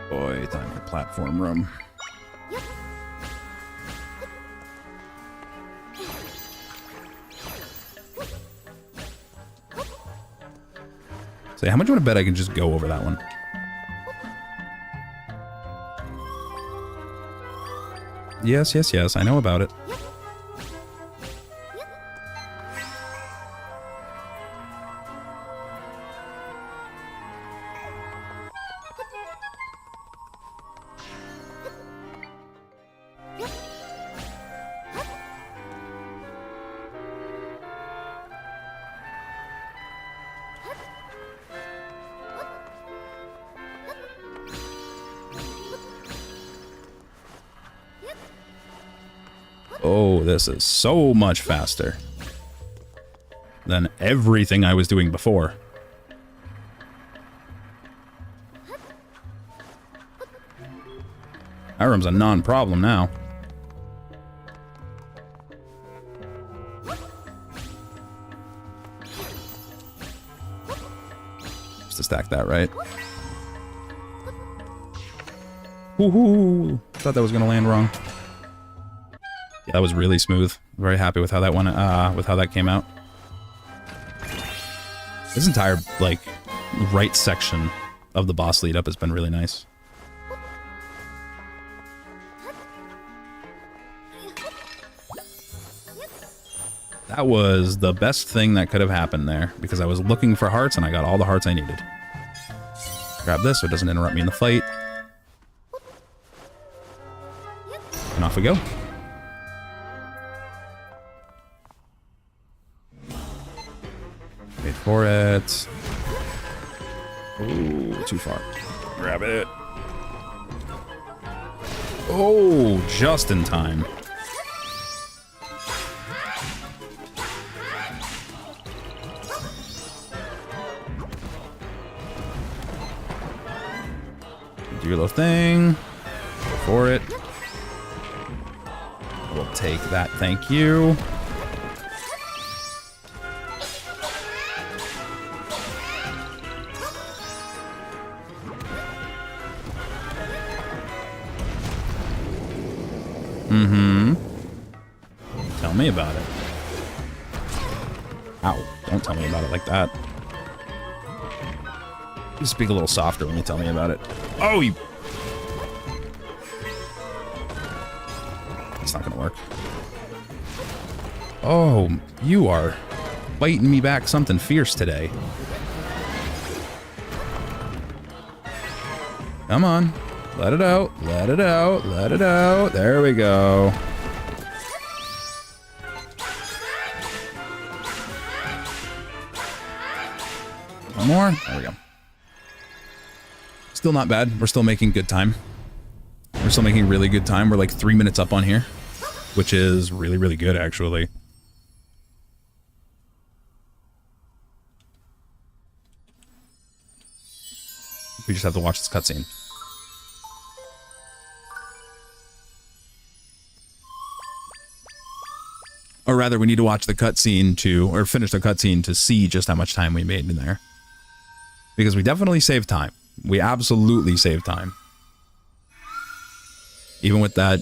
Boy, time for platform room. So how much you want to bet I can just go over that one? Yes, yes, yes, I know about it. Oh, this is so much faster than everything I was doing before. That room's a non-problem now. to stack that, right? Woohoo! Thought that was gonna land wrong. Yeah, that was really smooth. Very happy with how that went, with how that came out. This entire, like, right section of the boss lead up has been really nice. That was the best thing that could have happened there, because I was looking for hearts and I got all the hearts I needed. Grab this so it doesn't interrupt me in the fight. And off we go. Wait for it. Ooh, too far. Grab it. Oh, just in time. Do your little thing. Go for it. We'll take that, thank you. Mm-hmm. Tell me about it. Ow, don't tell me about it like that. You speak a little softer when you tell me about it. Oh, you... It's not gonna work. Oh, you are biting me back something fierce today. Come on. Let it out. Let it out. Let it out. There we go. One more. There we go. Still not bad. We're still making good time. We're still making really good time. We're like 3 minutes up on here, which is really, really good, actually. We just have to watch this cutscene. Or rather, we need to watch the cutscene to, or finish the cutscene to see just how much time we made in there. Because we definitely saved time. We absolutely saved time. Even with that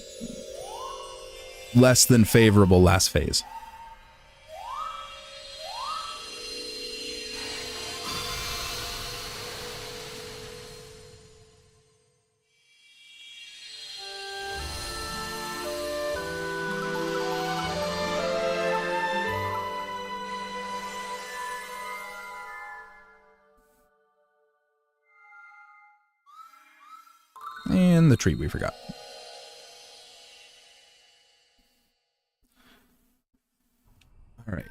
less than favorable last phase. And the tree we forgot. All right.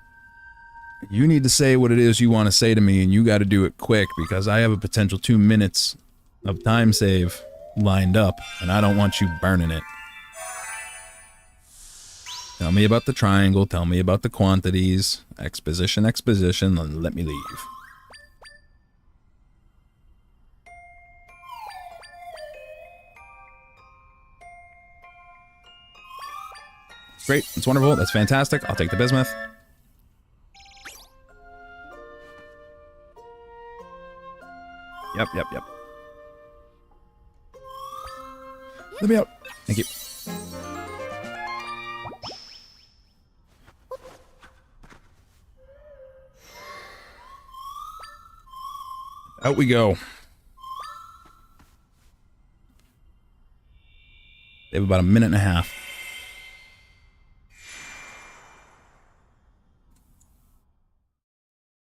You need to say what it is you want to say to me, and you got to do it quick, because I have a potential 2 minutes of time save lined up, and I don't want you burning it. Tell me about the triangle, tell me about the quantities, exposition, exposition, and let me leave. Great, it's wonderful, that's fantastic. I'll take the bismuth. Yep. Let me out. Thank you. Out we go. They have about a minute and a half.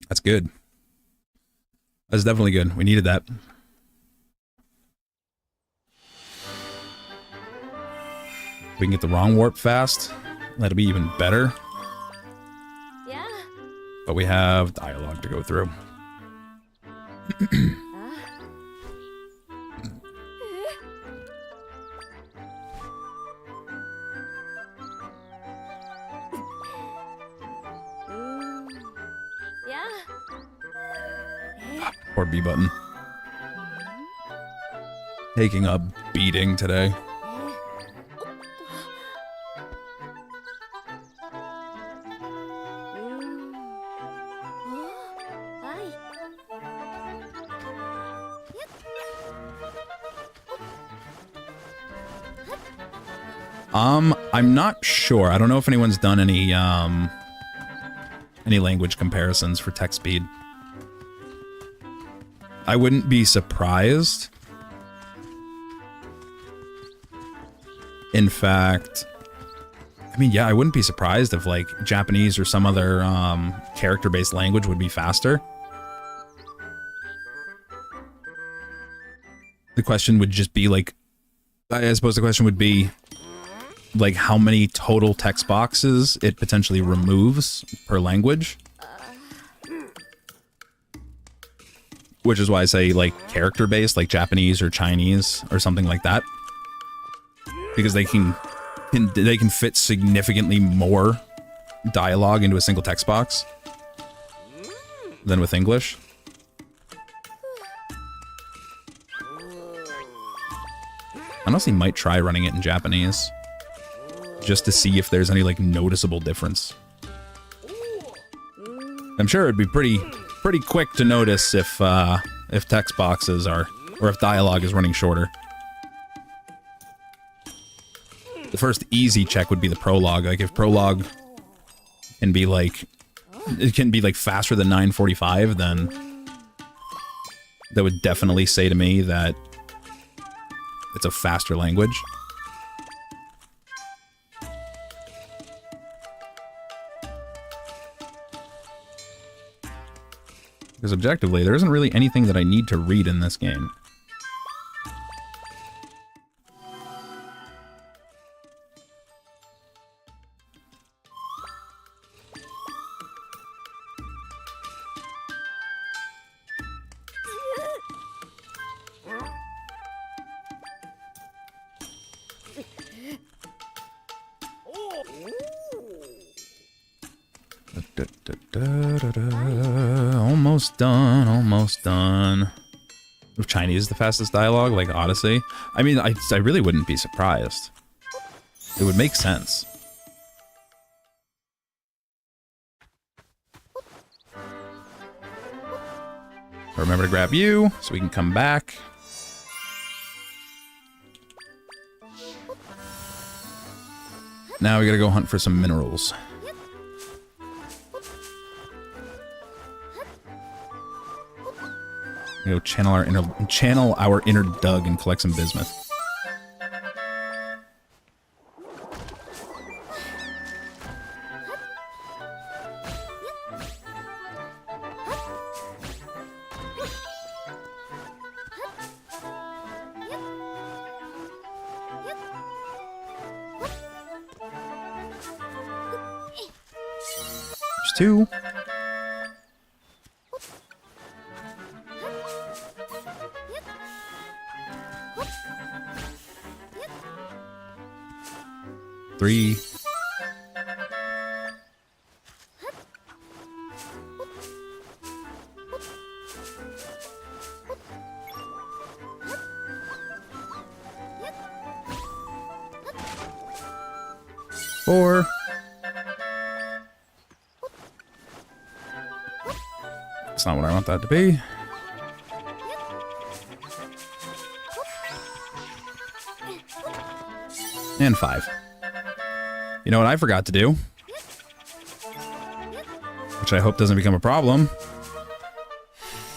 That's good. That's definitely good. We needed that. We can get the wrong warp fast. That'll be even better. Yeah. But we have dialogue to go through. Yeah. Or B button. Taking a beating today. I'm not sure. I don't know if anyone's done any language comparisons for text speed. I wouldn't be surprised. In fact, I mean, yeah, I wouldn't be surprised if, like, Japanese or some other character-based language would be faster. The question would just be, like, I suppose the question would be, like, how many total text boxes it potentially removes per language. Which is why I say, like, character-based, like Japanese or Chinese or something like that. Because they can fit significantly more dialogue into a single text box than with English. I honestly might try running it in Japanese just to see if there's any, like, noticeable difference. I'm sure it'd be pretty quick to notice if text boxes are, or if dialogue is running shorter. The first easy check would be the prologue. Like, if prologue can be like, it can be like faster than 945, then that would definitely say to me that it's a faster language. Because objectively, there isn't really anything that I need to read in this game. Almost done, almost done. If Chinese is the fastest dialogue, like Odyssey, I mean, I really wouldn't be surprised. It would make sense. Remember to grab you, so we can come back. Now we gotta go hunt for some minerals. Go channel our inner Doug and collect some bismuth. There's two. Three. Four. That's not what I want that to be. And 5. You know what I forgot to do? Which I hope doesn't become a problem.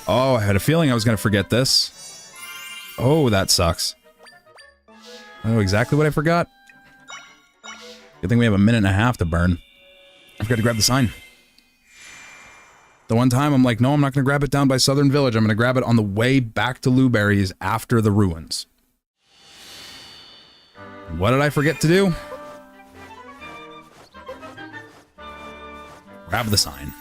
Oh, I had a feeling I was going to forget this. Oh, that sucks. I know exactly what I forgot. Good thing we have a minute and a half to burn. I forgot to grab the sign. The one time I'm like, no, I'm not going to grab it down by Southern Village. I'm going to grab it on the way back to Luberry's after the ruins. What did I forget to do? Grab the sign.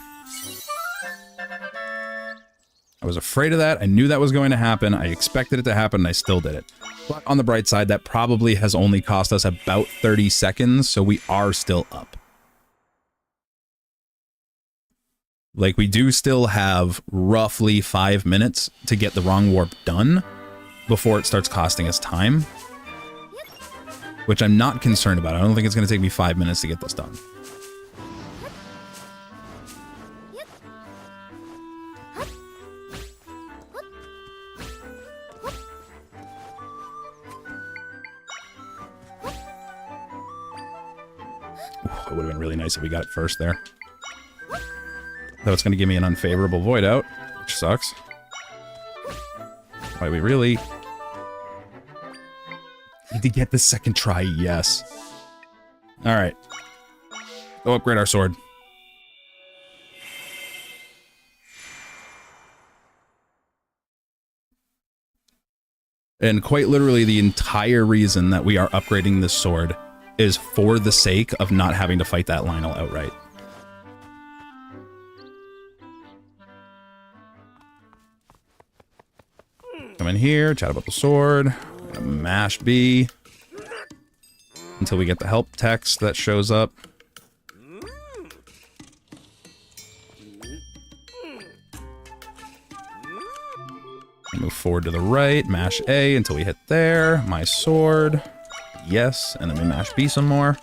I was afraid of that. I knew that was going to happen. I expected it to happen, and I still did it. But on the bright side, that probably has only cost us about 30 seconds, so we are still up. Like, we do still have roughly 5 minutes to get the wrong warp done before it starts costing us time. Which I'm not concerned about. I don't think it's going to take me 5 minutes to get this done. It would have been really nice if we got it first there. Though it's going to give me an unfavorable void out, which sucks. Why we really need to get the second try, yes. Alright. Go upgrade our sword. And quite literally, the entire reason that we are upgrading this sword is for the sake of not having to fight that Lionel outright. Come in here, chat about the sword. Gonna mash B until we get the help text that shows up. Move forward to the right, mash A until we hit there. My sword. Yes, and then we mash B some more.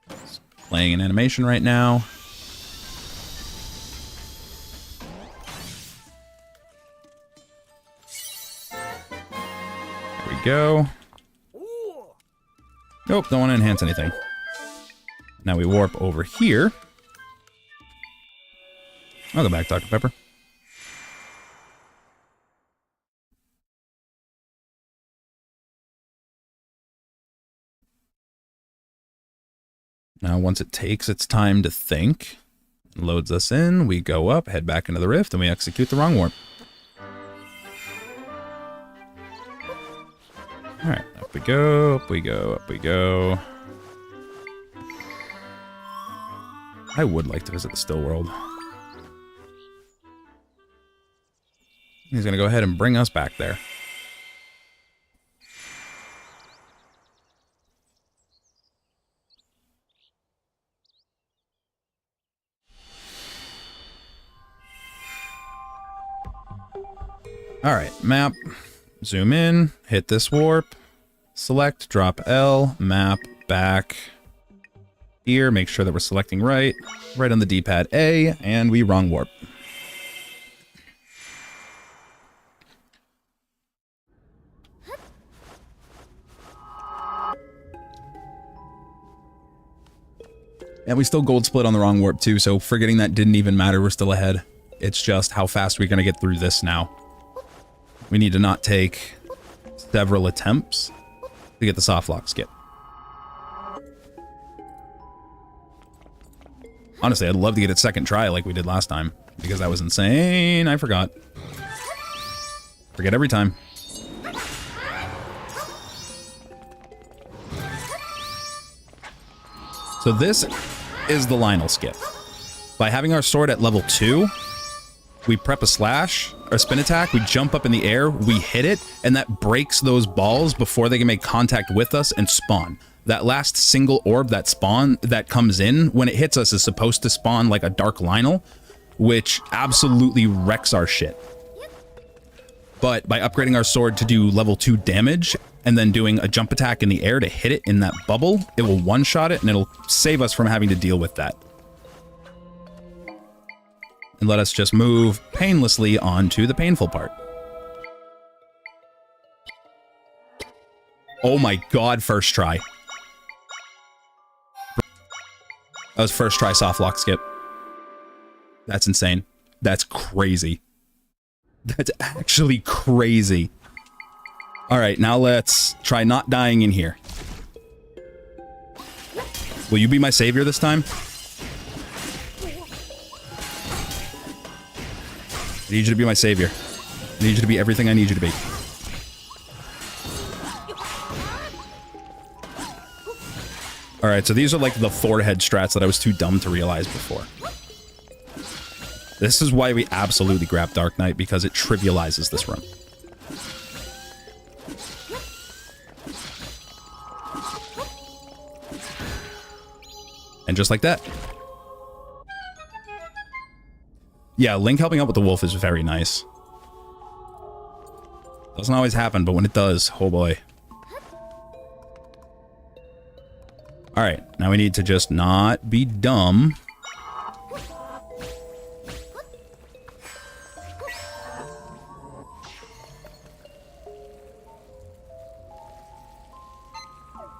It's playing an animation right now. There we go. Nope, don't want to enhance anything. Now we warp over here. I'll go back, Dr. Pepper. Now, once it takes its time to think, loads us in, we go up, head back into the rift, and we execute the wrong warp. Alright, up we go, up we go, up we go. I would like to visit the still world. He's going to go ahead and bring us back there. Alright, map. Zoom in, hit this warp. Select, drop L, map, back. Here, make sure that we're selecting right. Right on the D-pad A, and we wrong warp. And we still gold split on the wrong warp too, so forgetting that didn't even matter, we're still ahead. It's just how fast we're going to get through this now. We need to not take several attempts to get the soft lock skip. Honestly, I'd love to get it second try like we did last time, because that was insane. I forgot. Forget every time. So this is the Lionel skip. By having our sword at level 2, we prep a slash, or a spin attack, we jump up in the air, we hit it, and that breaks those balls before they can make contact with us and spawn. That last single orb that comes in, when it hits us, is supposed to spawn like a Dark Lionel, which absolutely wrecks our shit. But by upgrading our sword to do level 2 damage, and then doing a jump attack in the air to hit it in that bubble, it will one-shot it, and it'll save us from having to deal with that. And let us just move painlessly on to the painful part. Oh my god, first try. That was first try soft lock skip. That's insane. That's crazy. That's actually crazy. Alright, now let's try not dying in here. Will you be my savior this time? I need you to be my savior. I need you to be everything I need you to be. Alright, so these are like the forehead strats that I was too dumb to realize before. This is why we absolutely grab Dark Knight, because it trivializes this run. And just like that. Yeah, Link helping out with the wolf is very nice. Doesn't always happen, but when it does, oh boy. Alright, now we need to just not be dumb.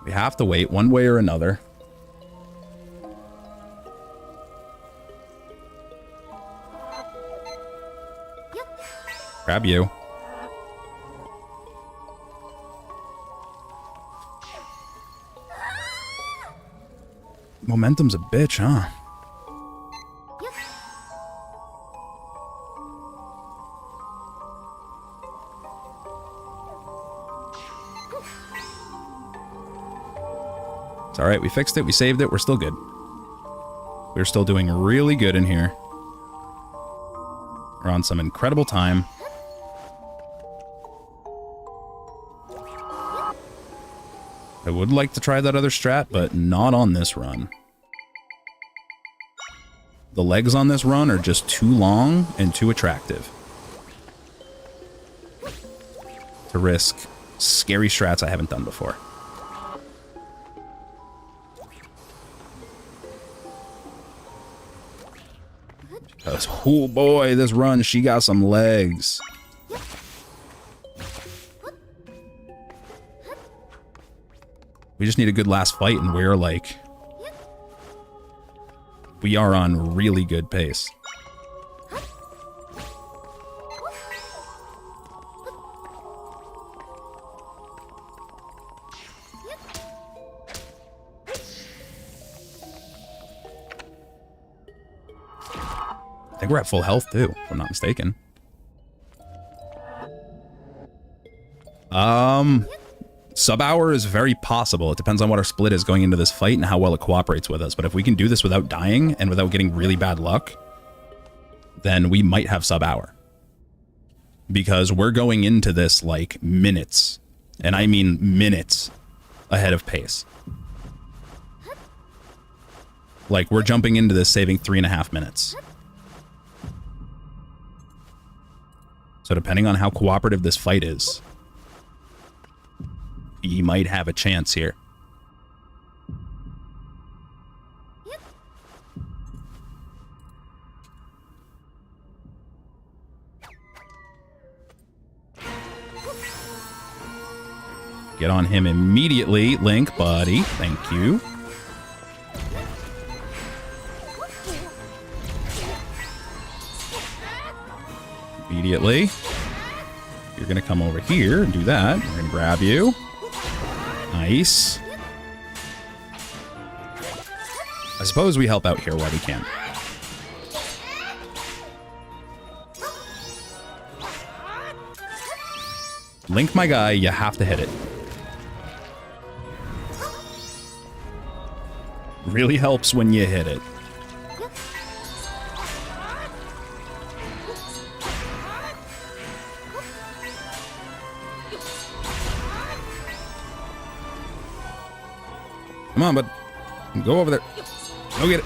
We have to wait one way or another. Grab you. Momentum's a bitch, huh? It's alright, we fixed it, we saved it, we're still good. We're still doing really good in here. We're on some incredible time. I would like to try that other strat, but not on this run. The legs on this run are just too long and too attractive to risk scary strats I haven't done before. Because, oh boy, this run, she got some legs. We just need a good last fight, and we're like... We are on really good pace. I think we're at full health, too, if I'm not mistaken. Sub-hour is very possible. It depends on what our split is going into this fight and how well it cooperates with us. But if we can do this without dying and without getting really bad luck, then we might have sub-hour. Because we're going into this, like, minutes. And I mean minutes ahead of pace. Like, we're jumping into this saving 3.5 minutes. So depending on how cooperative this fight is, he might have a chance here. Get on him immediately, Link, buddy. Thank you. Immediately. You're going to come over here and do that. We're going to grab you. Nice. I suppose we help out here while we can. Link, my guy, you have to hit it. Really helps when you hit it. Come on, bud. Go over there. Go get it.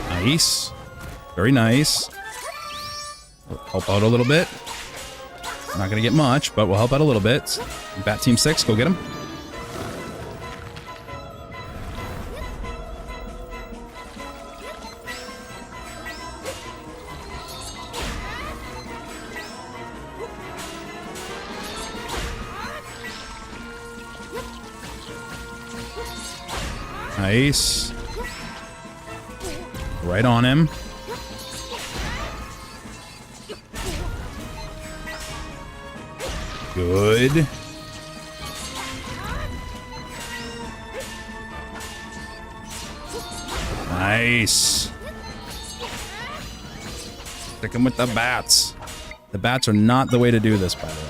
Nice. Very nice. We'll help out a little bit. We're not going to get much, but we'll help out a little bit. Bat Team 6, go get him. Nice. Right on him. Good. Nice. Stick him with the bats. The bats are not the way to do this, by the way.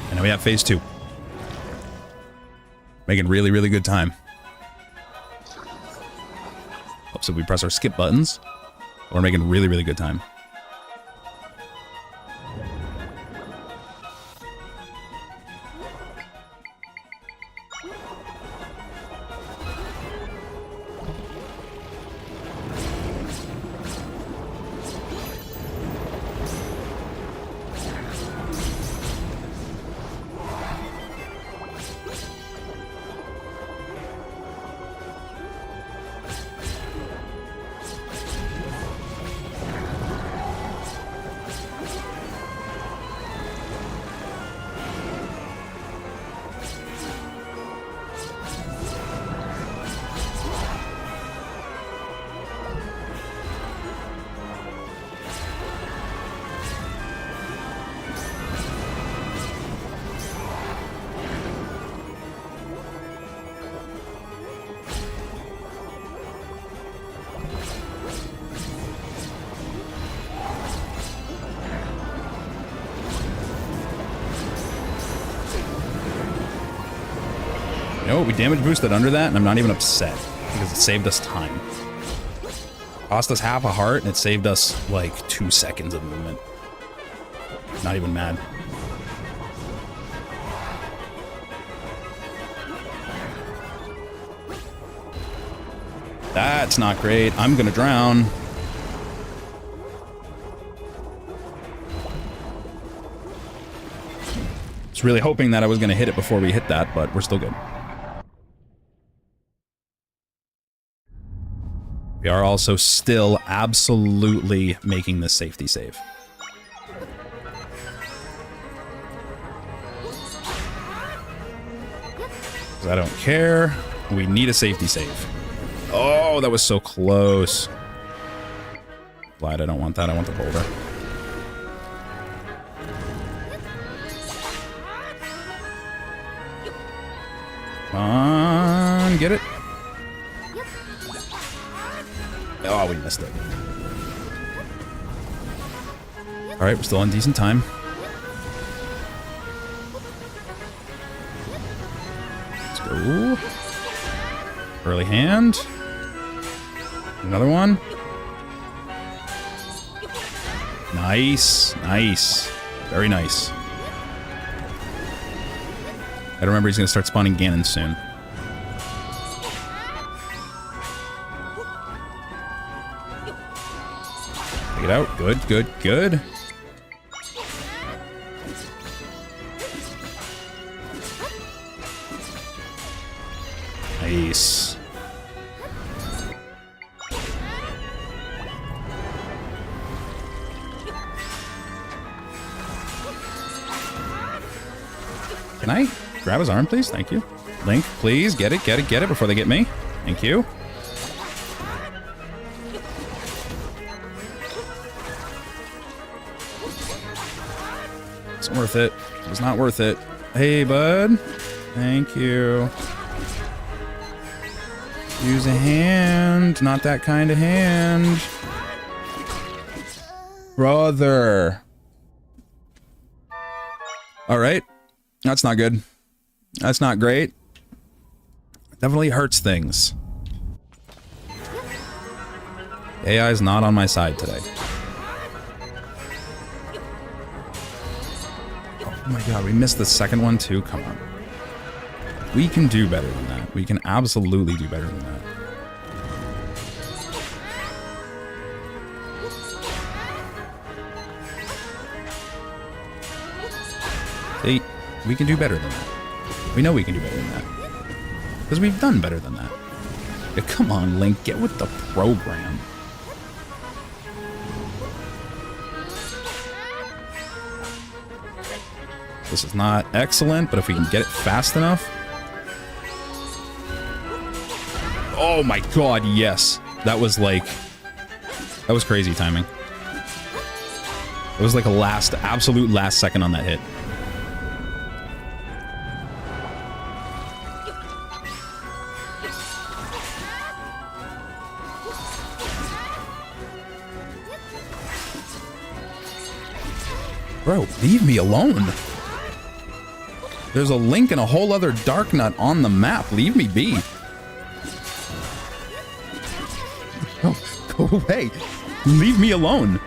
And now we have phase 2. Making really, really good time. Helps if we press our skip buttons. We're making really, really good time. know what? We damage boosted under that, and I'm not even upset because it saved us time. Cost us half a heart, and it saved us like 2 seconds of movement. Not even mad. That's not great. I'm gonna drown. Was really hoping that I was gonna hit it before we hit that, but we're still good. We are also still absolutely making this safety save. I don't care. We need a safety save. Oh, that was so close. Glad I don't want that. I want the boulder. Come on, get it. Oh, we missed it. All right, we're still in decent time. Let's go. Early hand. Another one. Nice. Nice. Very nice. I remember he's going to start spawning Ganon soon. Take it out. Good, good, good. Nice. Can I grab his arm, please? Thank you. Link, please, get it, get it, get it before they get me. Thank you. It's worth it. It's not worth it. Hey, bud. Thank you. Use a hand. Not that kind of hand. Brother. All right. That's not good. That's not great. Definitely hurts things. AI is not on my side today. Oh my god, we missed the second one too? Come on. We can do better than that. We can absolutely do better than that. See, we can do better than that. We know we can do better than that. Because we've done better than that. Yeah, come on, Link, get with the program. This is not excellent, but if we can get it fast enough... Oh my god, yes. That was like... That was crazy timing. It was like a absolute last second on that hit. Bro, leave me alone. There's a Link and a whole other Dark Nut on the map. Leave me be. Oh, go away. Leave me alone.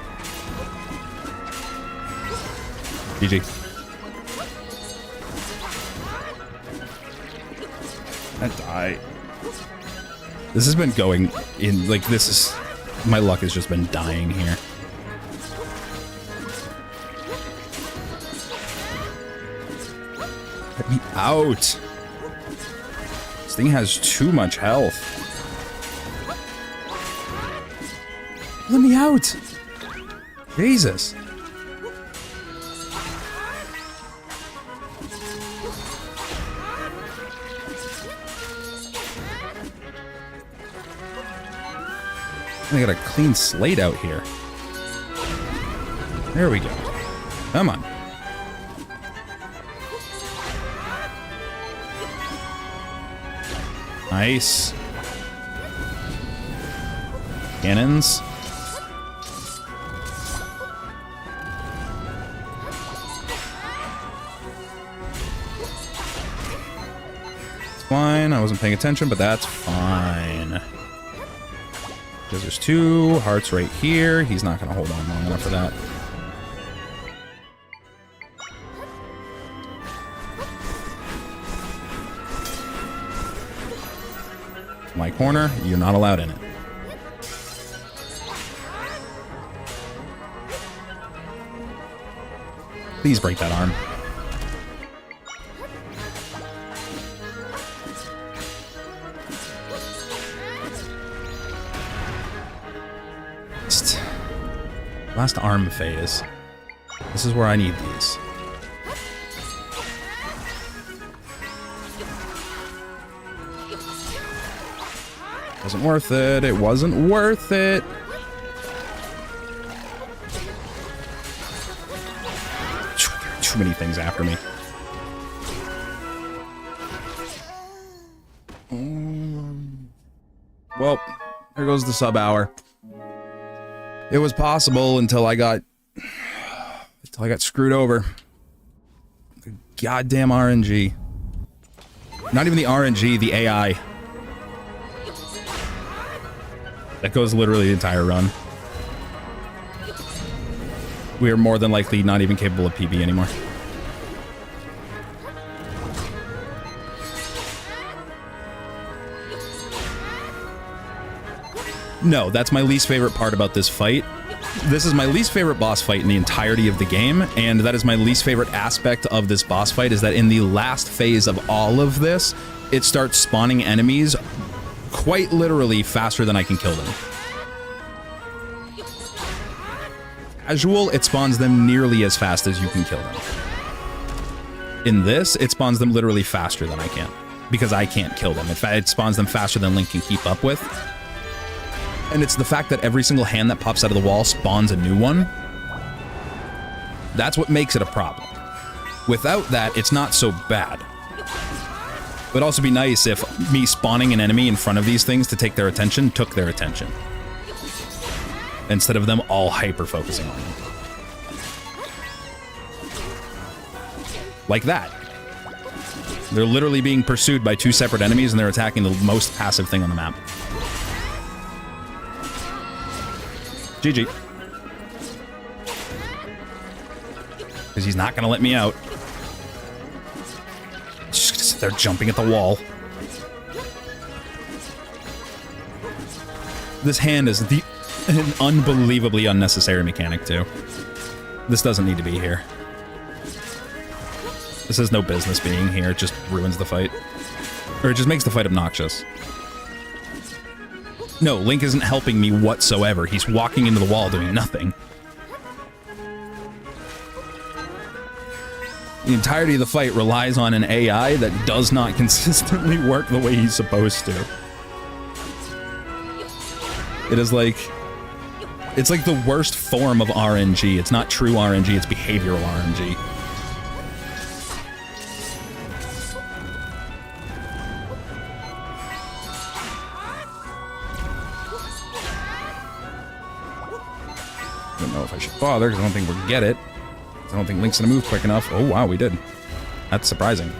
GG. I die. This has been going in, like, this is... My luck has just been dying here. Let me out. This thing has too much health. Let me out. Jesus. I got a clean slate out here. There we go. Come on. Nice. Cannons. fine. I wasn't paying attention, but that's fine. Because there's 2 hearts right here. He's not going to hold on long enough for that. My corner, you're not allowed in it. Please break that arm. Last arm phase. This is where I need these. Wasn't worth it. It wasn't worth it. Too many things after me. Well, there goes the sub hour. It was possible until I got screwed over. The goddamn RNG. Not even the RNG, the AI. That goes literally the entire run. We are more than likely not even capable of PB anymore. No, that's my least favorite part about this fight. This is my least favorite boss fight in the entirety of the game, and that is my least favorite aspect of this boss fight, is that in the last phase of all of this, it starts spawning enemies quite literally faster than I can kill them. Casual, it spawns them nearly as fast as you can kill them. In this, it spawns them literally faster than I can, because I can't kill them. In fact, it spawns them faster than Link can keep up with. And it's the fact that every single hand that pops out of the wall spawns a new one. That's what makes it a problem. Without that, it's not so bad. It would also be nice if me spawning an enemy in front of these things to take their attention took their attention, instead of them all hyper-focusing on them. Like that. They're literally being pursued by 2 separate enemies, and they're attacking the most passive thing on the map. GG. Because he's not going to let me out. He's just going to sit there jumping at the wall. This hand is an unbelievably unnecessary mechanic, too. This doesn't need to be here. This has no business being here. It just ruins the fight. Or it just makes the fight obnoxious. No, Link isn't helping me whatsoever. He's walking into the wall doing nothing. The entirety of the fight relies on an AI that does not consistently work the way he's supposed to. It is like... It's like the worst form of RNG. It's not true RNG, it's behavioral RNG. I don't know if I should bother, because I don't think we'll get it. I don't think Link's gonna move quick enough. Oh, wow, we did. That's surprising.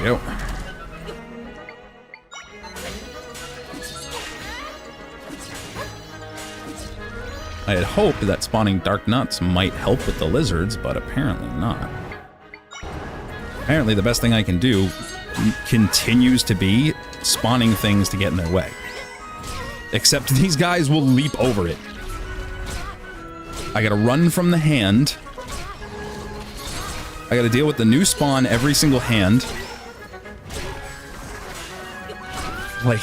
Yep. I had hoped that spawning dark nuts might help with the lizards, but apparently not. Apparently the best thing I can do continues to be spawning things to get in their way. Except these guys will leap over it. I gotta run from the hand. I gotta deal with the new spawn every single hand. Like,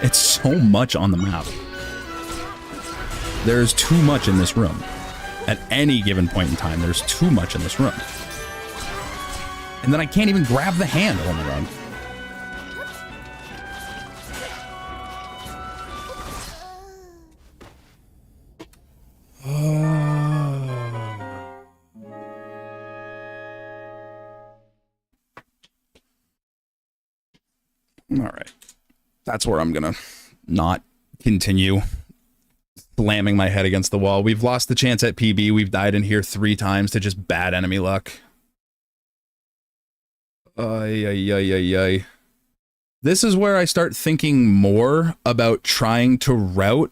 it's so much on the map. There's too much in this room. At any given point in time, there's too much in this room. And then I can't even grab the hand on the run. All right. That's where I'm going to not continue slamming my head against the wall. We've lost the chance at PB. We've died in here 3 times to just bad enemy luck. Ay, ay, ay, ay, ay. This is where I start thinking more about trying to route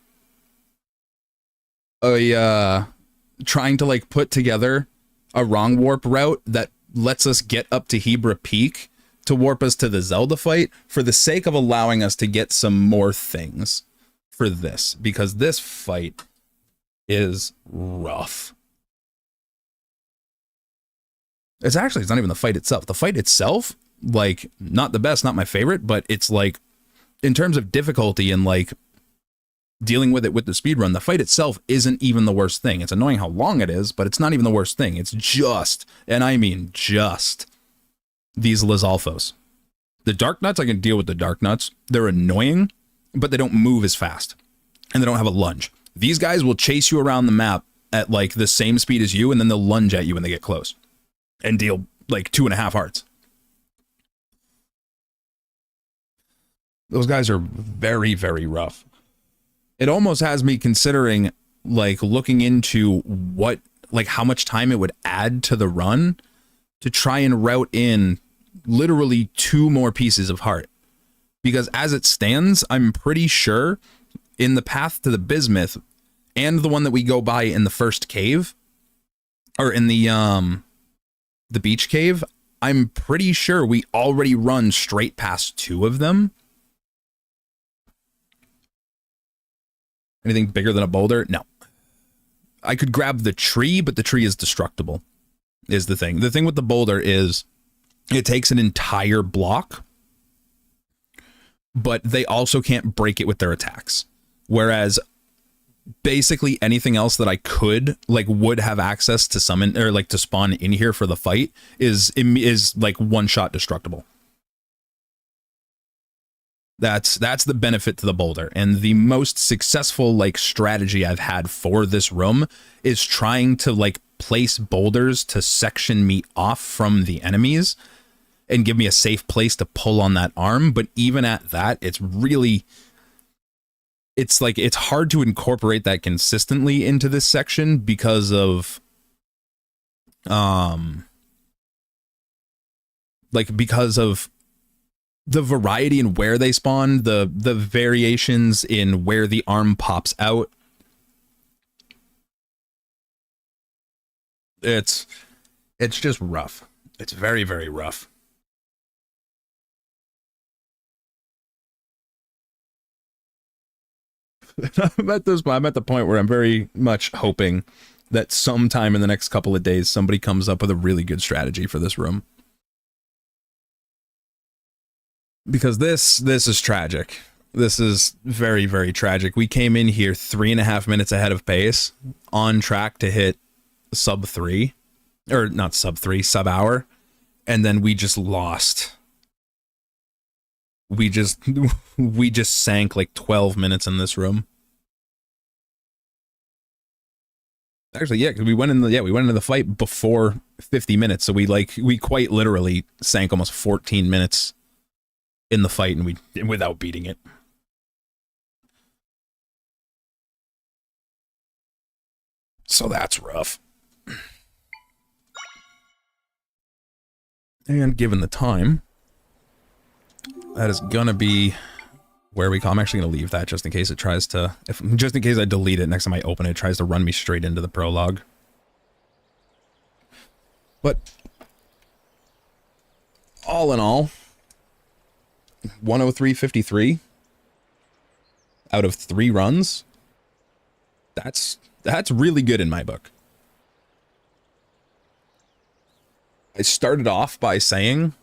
trying to like put together a wrong warp route that lets us get up to Hebra Peak to warp us to the Zelda fight for the sake of allowing us to get some more things for this, because this fight is rough. It's not even the fight itself. The fight itself, like, not the best, not my favorite, but it's like, in terms of difficulty and like dealing with it with the speedrun, the fight itself isn't even the worst thing. It's annoying how long it is, but it's not even the worst thing. It's just, and I mean just, these Lizalfos. The Dark Nuts, I can deal with the Dark Nuts. They're annoying, but they don't move as fast, and they don't have a lunge. These guys will chase you around the map at like the same speed as you, and then they'll lunge at you when they get close and deal like 2.5 hearts. Those guys are very, very rough. It almost has me considering like looking into what, like how much time it would add to the run to try and route in literally 2 more pieces of heart. Because as it stands, I'm pretty sure in the path to the Bismuth and the one that we go by in the first cave, or in the beach cave, I'm pretty sure we already run straight past 2 of them. Anything bigger than a boulder? No. I could grab the tree, but the tree is destructible, is the thing. The thing with the boulder is it takes an entire block, but they also can't break it with their attacks. Whereas basically anything else that I could, like, would have access to summon, or like to spawn in here for the fight is like one-shot destructible. That's the benefit to the boulder. And the most successful like strategy I've had for this room is trying to like place boulders to section me off from the enemies and give me a safe place to pull on that arm. But even at that, it's really, it's like, it's hard to incorporate that consistently into this section because of, because of the variety in where they spawn, the variations in where the arm pops out. It's just rough. It's very, very rough. I'm at the point where I'm very much hoping that sometime in the next couple of days somebody comes up with a really good strategy for this room. Because this is tragic. This is very, very tragic. We came in here 3.5 minutes ahead of pace, on track to hit sub 3, or not sub 3, sub hour, and then we just lost. We just sank like 12 minutes in this room. Actually, yeah, because we went into the fight before 50 minutes, so we quite literally sank almost 14 minutes in the fight, and without beating it. So that's rough. And given the time, that is gonna be where we come. I'm actually gonna leave that just in case it tries to, just in case I delete it next time I open it, it tries to run me straight into the prologue. But all in all, 103.53 out of 3 runs. That's really good in my book. I started off by saying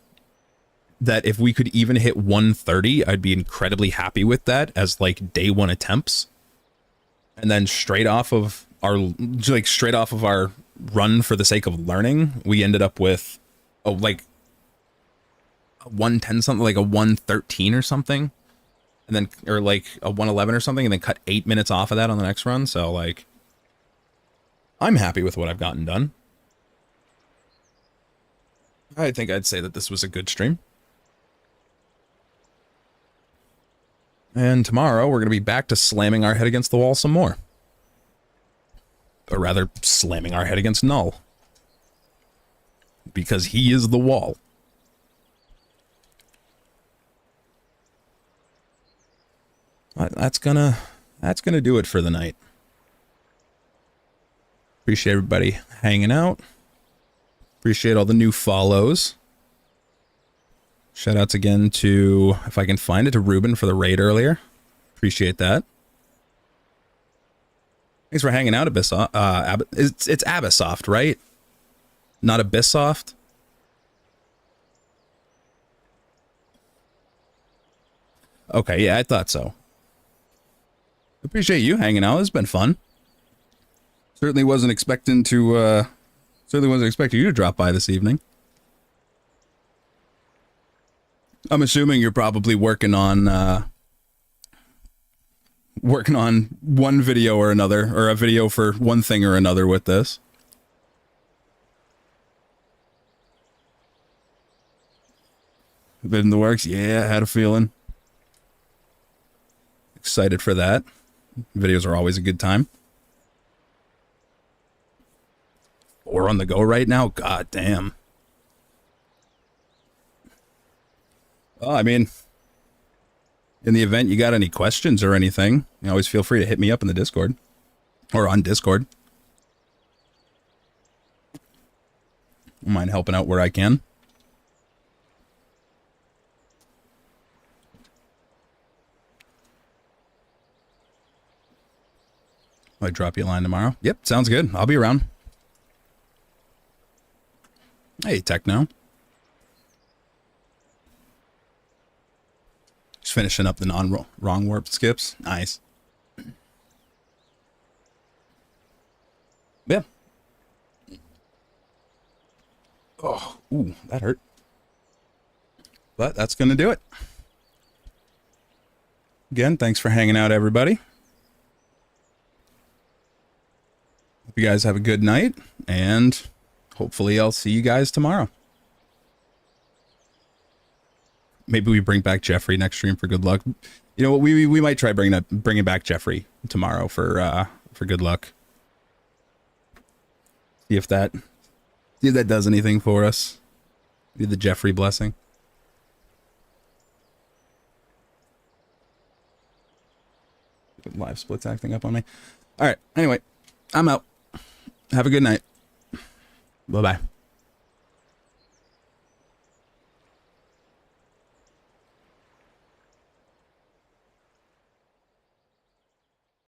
that if we could even hit 130, I'd be incredibly happy with that as like day 1 attempts. And then straight off of our run for the sake of learning, we ended up with a 110 something, like a 113 or something, and then, or like a 111 or something, and then cut 8 minutes off of that on the next run. So like, I'm happy with what I've gotten done. I think I'd say that this was a good stream. And tomorrow we're going to be back to slamming our head against the wall some more. Or rather, slamming our head against Null. Because he is the wall. That's gonna do it for the night. Appreciate everybody hanging out. Appreciate all the new follows. Shoutouts again to, if I can find it, to Ruben for the raid earlier. Appreciate that. Thanks for hanging out, Abyssoft. It's Abyssoft, right? Not Abyssoft? Okay, yeah, I thought so. Appreciate you hanging out. It's been fun. Certainly wasn't expecting you to drop by this evening. I'm assuming you're probably working on one video or another, or a video for one thing or another with this. Been in the works? Yeah, I had a feeling. Excited for that. Videos are always a good time. We're on the go right now? God damn. Well, I mean, in the event you got any questions or anything, you always feel free to hit me up in the Discord. Or on Discord. Don't mind helping out where I can. I'll drop you a line tomorrow. Yep, sounds good. I'll be around. Hey, Techno. Just finishing up the non-wrong warp skips. Nice. Yeah. Oh, ooh, that hurt. But that's going to do it. Again, thanks for hanging out, everybody. Hope you guys have a good night, and hopefully I'll see you guys tomorrow. Maybe we bring back Jeffrey next stream for good luck. You know what? We might try bringing back Jeffrey tomorrow for good luck. See if that does anything for us. Need the Jeffrey blessing. Live splits acting up on me. All right. Anyway, I'm out. Have a good night. Bye-bye.